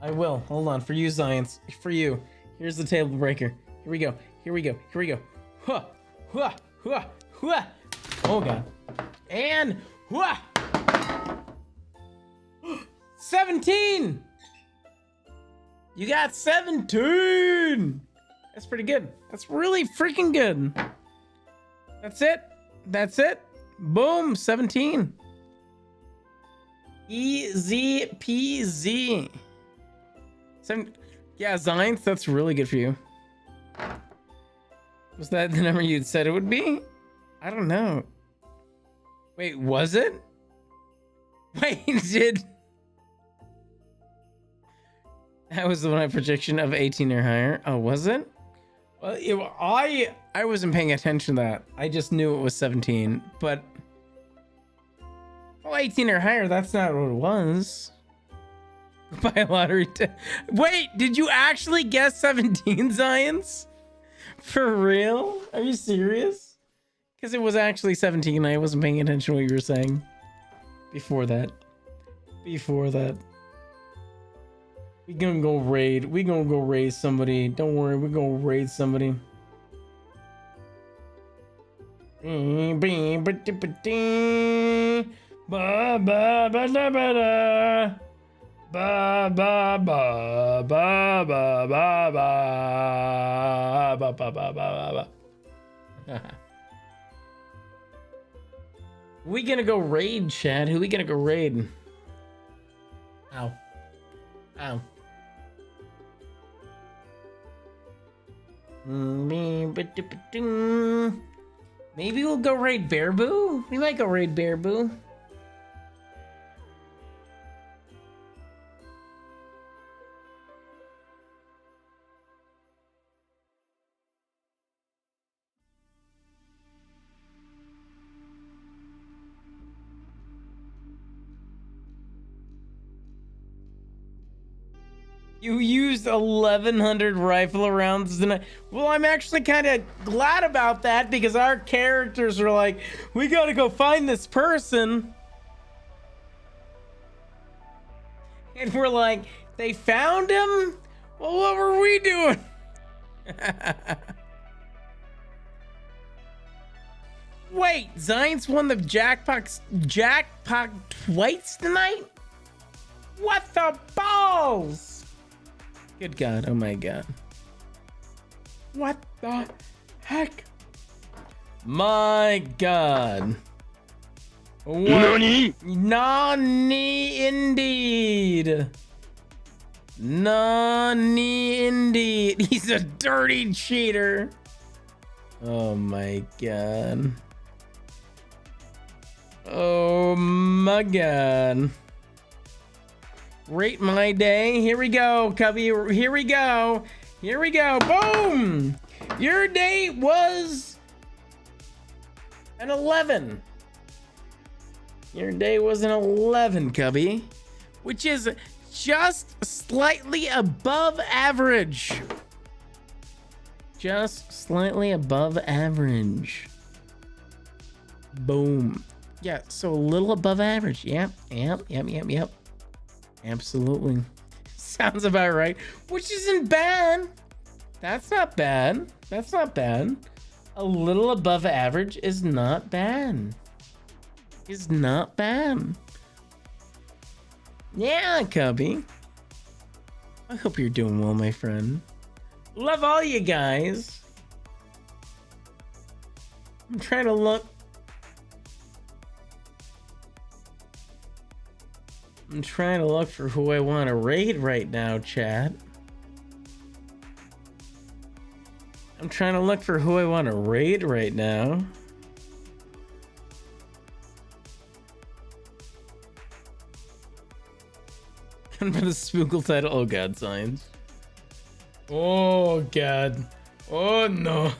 I will. Hold on for you, Science. For you. Here's the table breaker. Here we go. Huh, huh, huh, huh. Oh god. And huh. 17. You got 17. That's pretty good. That's really freaking good. That's it. Boom, 17. Easy peasy. Yeah, Zions, that's really good for you. Was that the number you'd said it would be? I don't know. Wait, was it? Wait, that was my prediction of 18 or higher. Oh, was it? Well, I wasn't paying attention to that. I just knew it was 17, but 18 or higher, that's not what it was. Buy a lottery. Wait, did you actually guess 17, Zions? For real? Are you serious? Because it was actually 17. I wasn't paying attention to what you were saying. Before that. We gonna go raid. We gonna go raid somebody. Don't worry, we're gonna raid somebody. Ba ba ba da ba da. Ba ba ba ba ba ba ba ba ba ba ba. We gonna go raid, Chad? Who we gonna go raid? Ow. Ow. Maybe we'll go raid Bearboo? We might go raid Bearboo. You used 1,100 rifle rounds tonight. Well, I'm actually kind of glad about that because our characters are like, we gotta go find this person. And we're like, they found him? Well, what were we doing? Wait, Zions won the jackpot twice tonight? What the balls? Good God, oh my God. What the heck? My God. Nani? Nani indeed. Nani indeed. He's a dirty cheater. Oh my God. Oh my God. Rate my day. Here we go, Cubby. Here we go. Boom. Your day was an 11. Your day was an 11, Cubby, which is just slightly above average. Just slightly above average. Boom. Yeah, so a little above average. Yep. Absolutely. Sounds about right. Which isn't bad. That's not bad. That's not bad. A little above average is not bad. Is not bad. Yeah, Cubby. I hope you're doing well, my friend. Love all you guys. I'm trying to look. I'm trying to look for who I want to raid right now, chat. I'm trying to look for who I want to raid right now. And for the Spookle title, oh god, signs. Oh god. Oh no.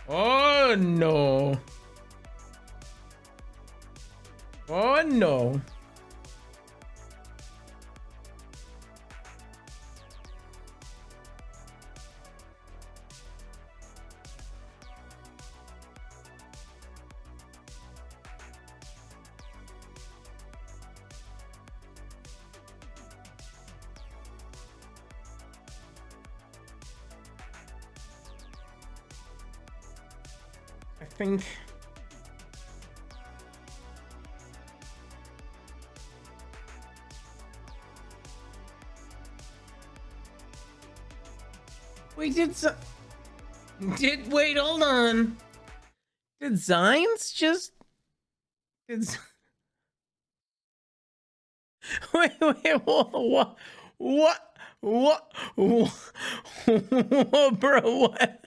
Oh no. Oh no. I think we did so. Wait, hold on. Did Zines just wait, what bro, what?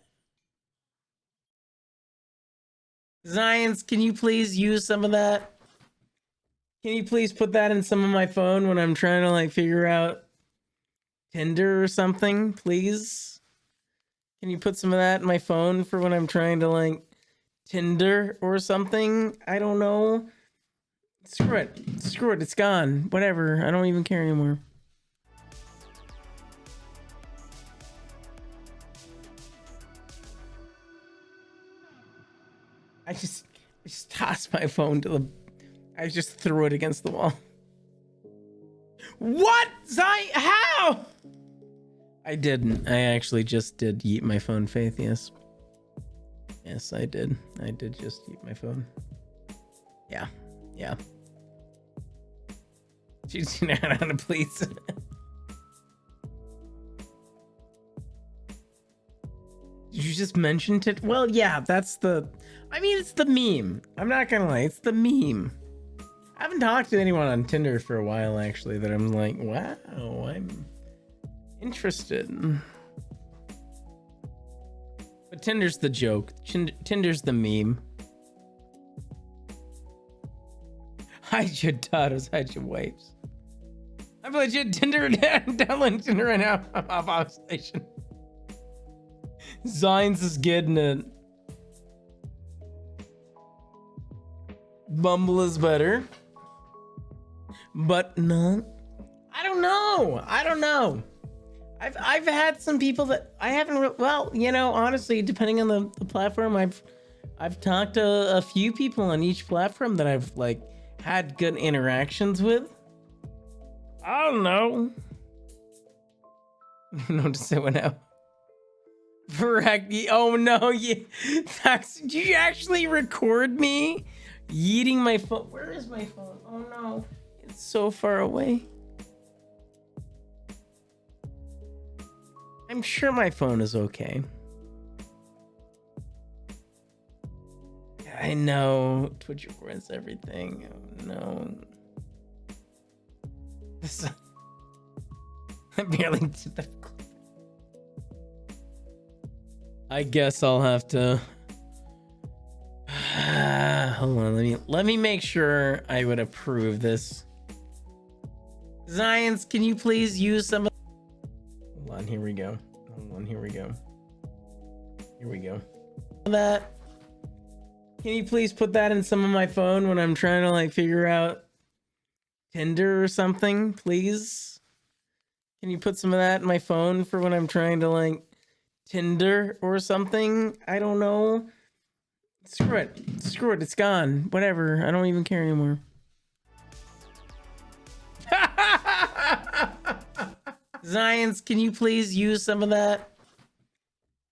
Zions, can you please use some of that? Can you please put that in some of my phone when I'm trying to like figure out Tinder or something, please? Can you put some of that in my phone for when I'm trying to like Tinder or something? I don't know. Screw it. Screw it. It's gone. Whatever. I don't even care anymore. I just tossed my phone to the... I just threw it against the wall. What? How? I didn't. I actually just did yeet my phone, Faith, yes. Yes, I did. I did just yeet my phone. Yeah. Yeah. Choosing out how to please. Did you just mention it? Well, yeah, that's the... I mean, it's the meme. I'm not gonna lie, it's the meme. I haven't talked to anyone on Tinder for a while, actually, that I'm like, wow, I'm interested. But Tinder's the joke. Tinder's the meme. Hide your daughters, hide your wives. I'm legit Tinder downloading Tinder right now. I'm off station. Zines is getting it. Bumble is better. But no. I don't know. I don't know. I've had some people that I haven't well, you know, honestly, depending on the platform, I've talked to a few people on each platform that I've like had good interactions with. I don't know. I don't know what to say what now. Vorakt, oh no, yeah. Did you actually record me yeeting my phone? Where is my phone? Oh no, it's so far away. I'm sure my phone is okay. I know, Twitch records everything. Oh no. I barely did that. I guess I'll have to hold on, let me make sure I would approve this. Zions, can you please use some of... Hold on, here we go. Hold on, here we go. Here we go. That Can you please put that in some of my phone when I'm trying to like figure out Tinder or something, please? Can you put some of that in my phone for when I'm trying to like Tinder or something? I don't know. Screw it. Screw it. It's gone. Whatever. I don't even care anymore. Zions, can you please use some of that?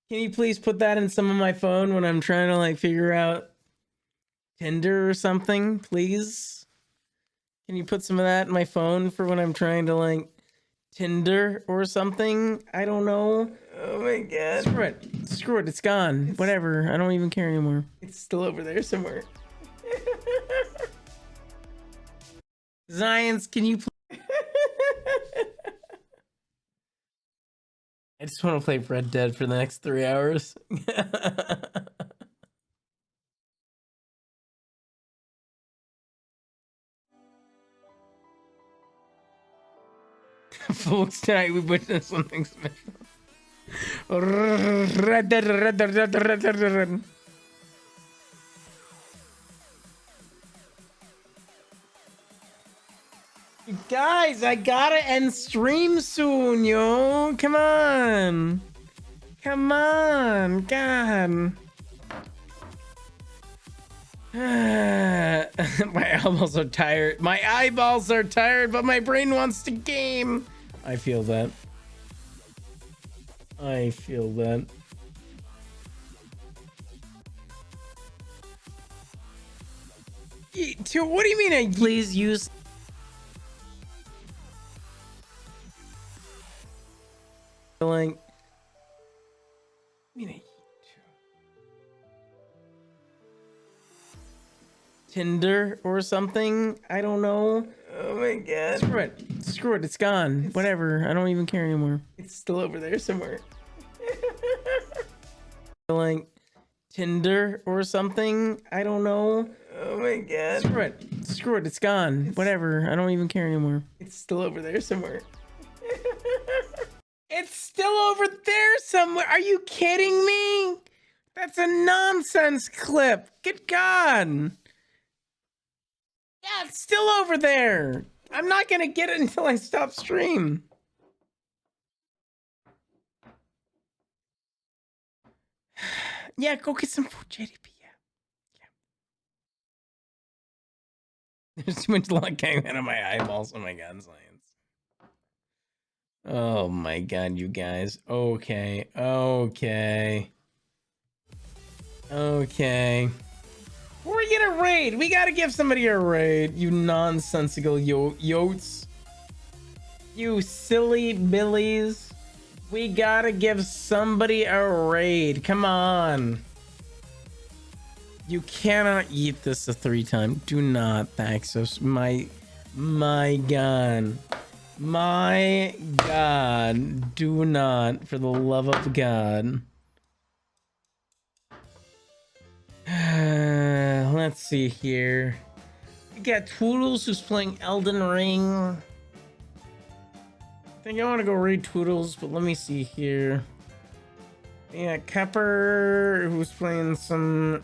Can you please put that in some of my phone when I'm trying to like figure out Tinder or something, please? Can you put some of that in my phone for when I'm trying to like Tinder or something? I don't know. Oh my god. Screw it. Screw it. It's gone. Whatever. I don't even care anymore. It's still over there somewhere. Zions, can you I just want to play Red Dead for the next 3 hours. Folks, tonight we witnessed something special. Red Dead, Red Dead, Red Dead, Red Dead, Red Dead. Guys, I gotta end stream soon, yo. Come on. Come on, God. My eyeballs are tired. My eyeballs are tired, but my brain wants to game. I feel that. I feel that. What do you mean I please use... Like... Tinder or something? I don't know. Oh my god. Screw it. Screw it. It's gone. Whatever. I don't even care anymore. It's still over there somewhere. Like Tinder or something? I don't know. Oh my god. Screw it. Screw it. It's gone. Whatever. I don't even care anymore. It's still over there somewhere. It's still over there somewhere. Are you kidding me? That's a nonsense clip. Good God. Yeah, it's still over there. I'm not gonna get it until I stop stream. Yeah, go get some food, JDP. Yeah. There's too much light coming out of my eyeballs. Oh my god, science. Oh my god, you guys. Okay. Okay. Okay. We're gonna raid. We gotta give somebody a raid. You nonsensical yotes. You silly billies. We gotta give somebody a raid. Come on. You cannot eat this a 3 time. Do not, Thaxos. My god. My god. Do not, for the love of God. Let's see here. We got Toodles who's playing Elden Ring. I think I want to go raid Toodles, but let me see here. Yeah, Kepper who's playing some...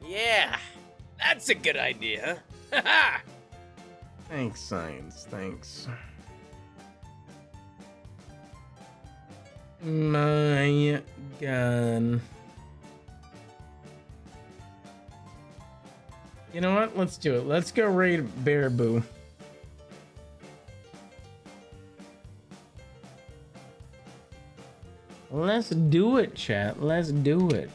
Yeah, that's a good idea. Haha. Thanks, Science. Thanks. My god. You know what? Let's do it. Let's go raid Baraboo. Let's do it, chat. Let's do it.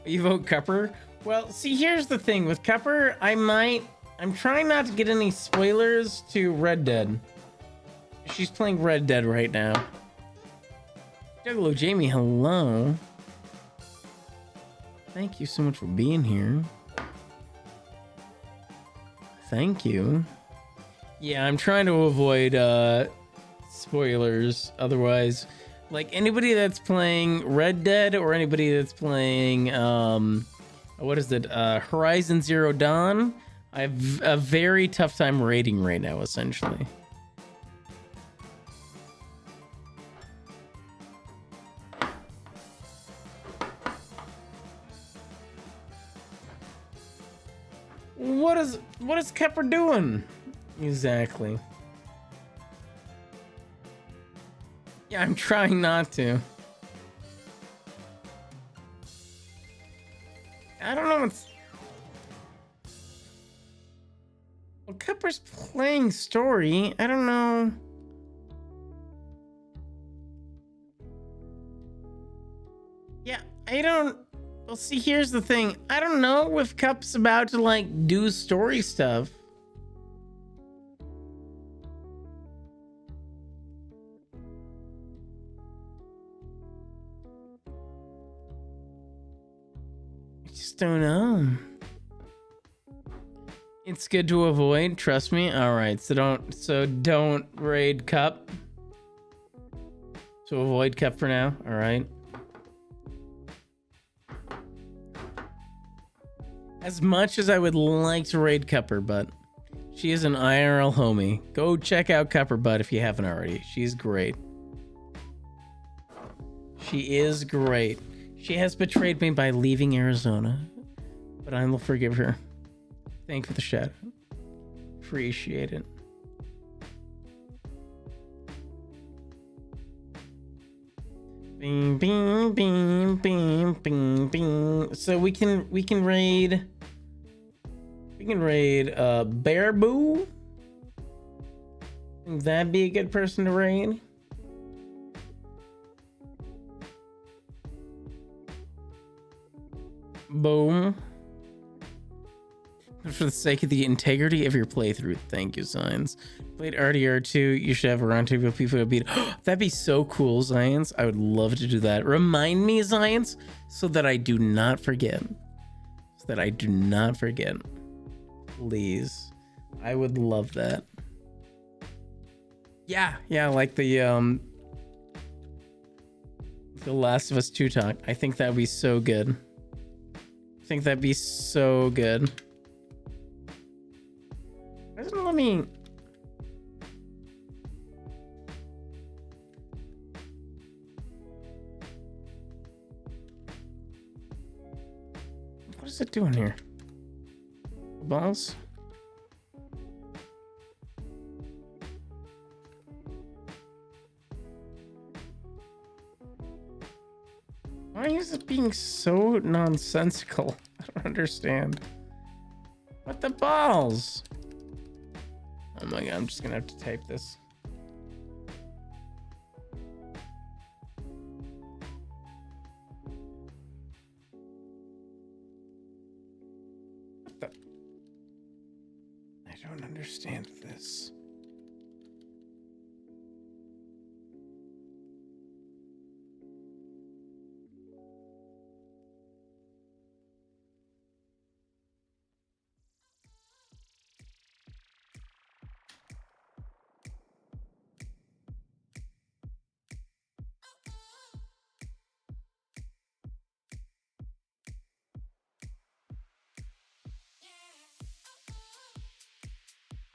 You vote Cupper? Well, see, here's the thing with Cupper. I'm trying not to get any spoilers to Red Dead. She's playing Red Dead right now. Juggalo Jamie, hello. Thank you so much for being here. Thank you. Yeah, I'm trying to avoid spoilers. Otherwise, Like anybody that's playing Red Dead or anybody that's playing what is it? Horizon Zero Dawn. I have a very tough time raiding right now, essentially. What is Kepper doing? Exactly. Yeah, I'm trying not to. I don't know what's... Well, Kepper's playing story. I don't know. Yeah, I don't... Well, see, here's the thing. I don't know if Cup's about to, like, do story stuff. I just don't know. It's good to avoid, trust me. Alright, so don't raid Cup. So avoid Cup for now, alright. As much as I would like to raid Cupper, but she is an IRL homie. Go check out Cupper Butt if you haven't already. She's great. She is great. She has betrayed me by leaving Arizona, but I will forgive her. Thank you for the shout out. Appreciate it. Bing, bing, bing, bing, bing, bing. So we can raid. We can raid Bear Boo. Think that'd be a good person to raid. Boom. For the sake of the integrity of your playthrough, thank you, Science. Played RDR2, you should have a roundtable of people who beat. That'd be so cool, Science. I would love to do that. Remind me, Science, so that I do not forget. So that I do not forget. Please. I would love that. Yeah, like the Last of Us 2 talk. I think that'd be so good. I think that'd be so good. Why doesn't it let me... What is it doing here? Balls? Why is it being so nonsensical? I don't understand. What the balls? Oh my god, I'm just gonna have to type this. What the? I don't understand this.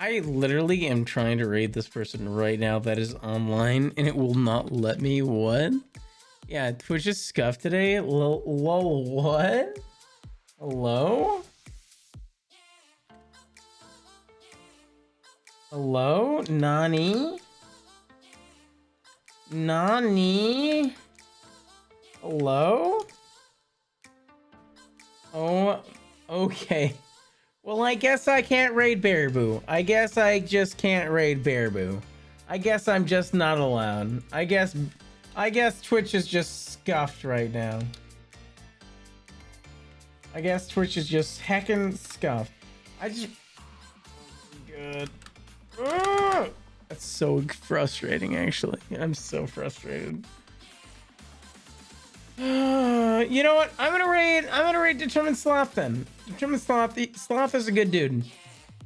I literally am trying to raid this person right now that is online and it will not let me. What? Yeah, Twitch is scuffed today. Lol, what? Hello? Hello? Nani? Nani? Hello? Oh, okay. Well, I guess I can't raid Baraboo. I guess I just can't raid Baraboo. I guess I'm just not allowed. I guess Twitch is just scuffed right now. I guess Twitch is just heckin' scuffed. Good. That's so frustrating, actually. I'm so frustrated. You know what? I'm gonna raid Determined Sloth then. Determined Sloth. Sloth is a good dude.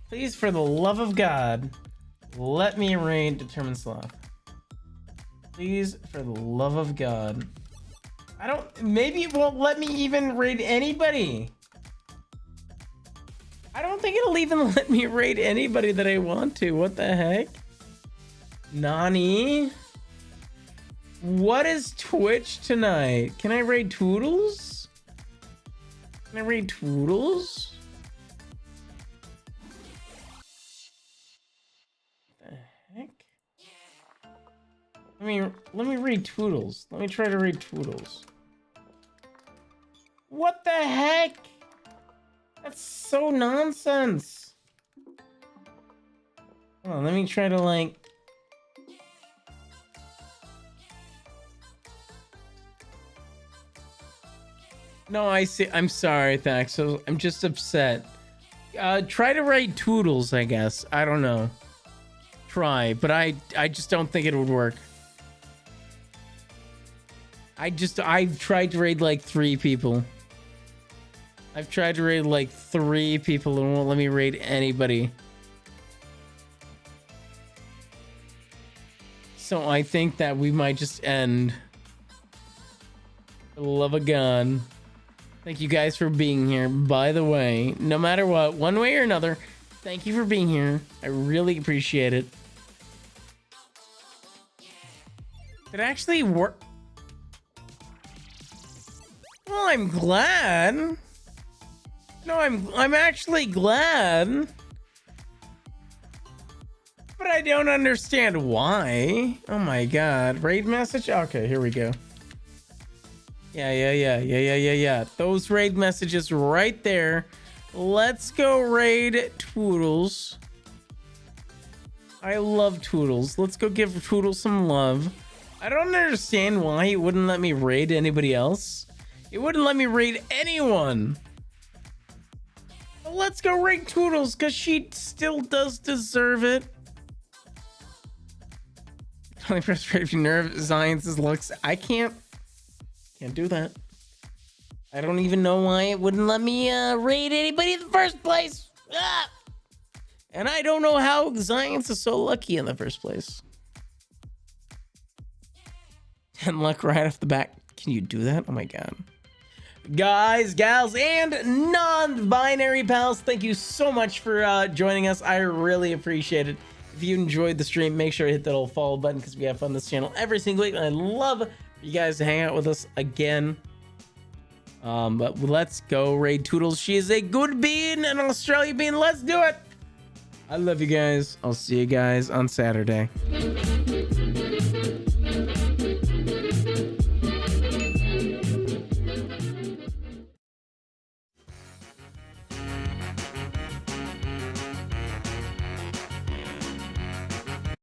Please, for the love of God, let me raid Determined Sloth. Please, for the love of God. I don't... Maybe it won't let me even raid anybody. I don't think it'll even let me raid anybody that I want to. What the heck? Nani? What is Twitch tonight? Can I raid Toodles? Can I raid Toodles? What the heck? Let me read Toodles. Let me try to read Toodles. What the heck? That's so nonsense. Hold on, let me try to like... No, I see. I'm sorry, Thaxo. I'm just upset. Try to write Toodles, I guess. I don't know. Try, but I just don't think it would work. I've tried to raid like 3 people. I've tried to raid like 3 people and won't let me raid anybody. So I think that we might just end. For the love of God. Thank you guys for being here. By the way, no matter what, one way or another, thank you for being here. I really appreciate it. Did it actually work? Well, I'm glad. No, I'm actually glad. But I don't understand why. Oh my God. Raid message? Okay, here we go. Yeah. Those raid messages right there. Let's go raid Toodles. I love Toodles. Let's go give Toodles some love. I don't understand why it wouldn't let me raid anybody else. It wouldn't let me raid anyone. But let's go raid Toodles because she still does deserve it. Only frustration nerve sciences looks. I can't do that. I don't even know why it wouldn't let me raid anybody in the first place. Ah! And I don't know how Science is so lucky in the first place. 10 luck right off the bat. Can you do that? Oh my God. Guys, gals, and non-binary pals, thank you so much for joining us. I really appreciate it. If you enjoyed the stream, make sure to hit that little follow button because we have fun on this channel every single week. And I love for you guys to hang out with us again. But let's go raid Toodles. She is a good bean, an Australia bean. Let's do it. I love you guys. I'll see you guys on Saturday.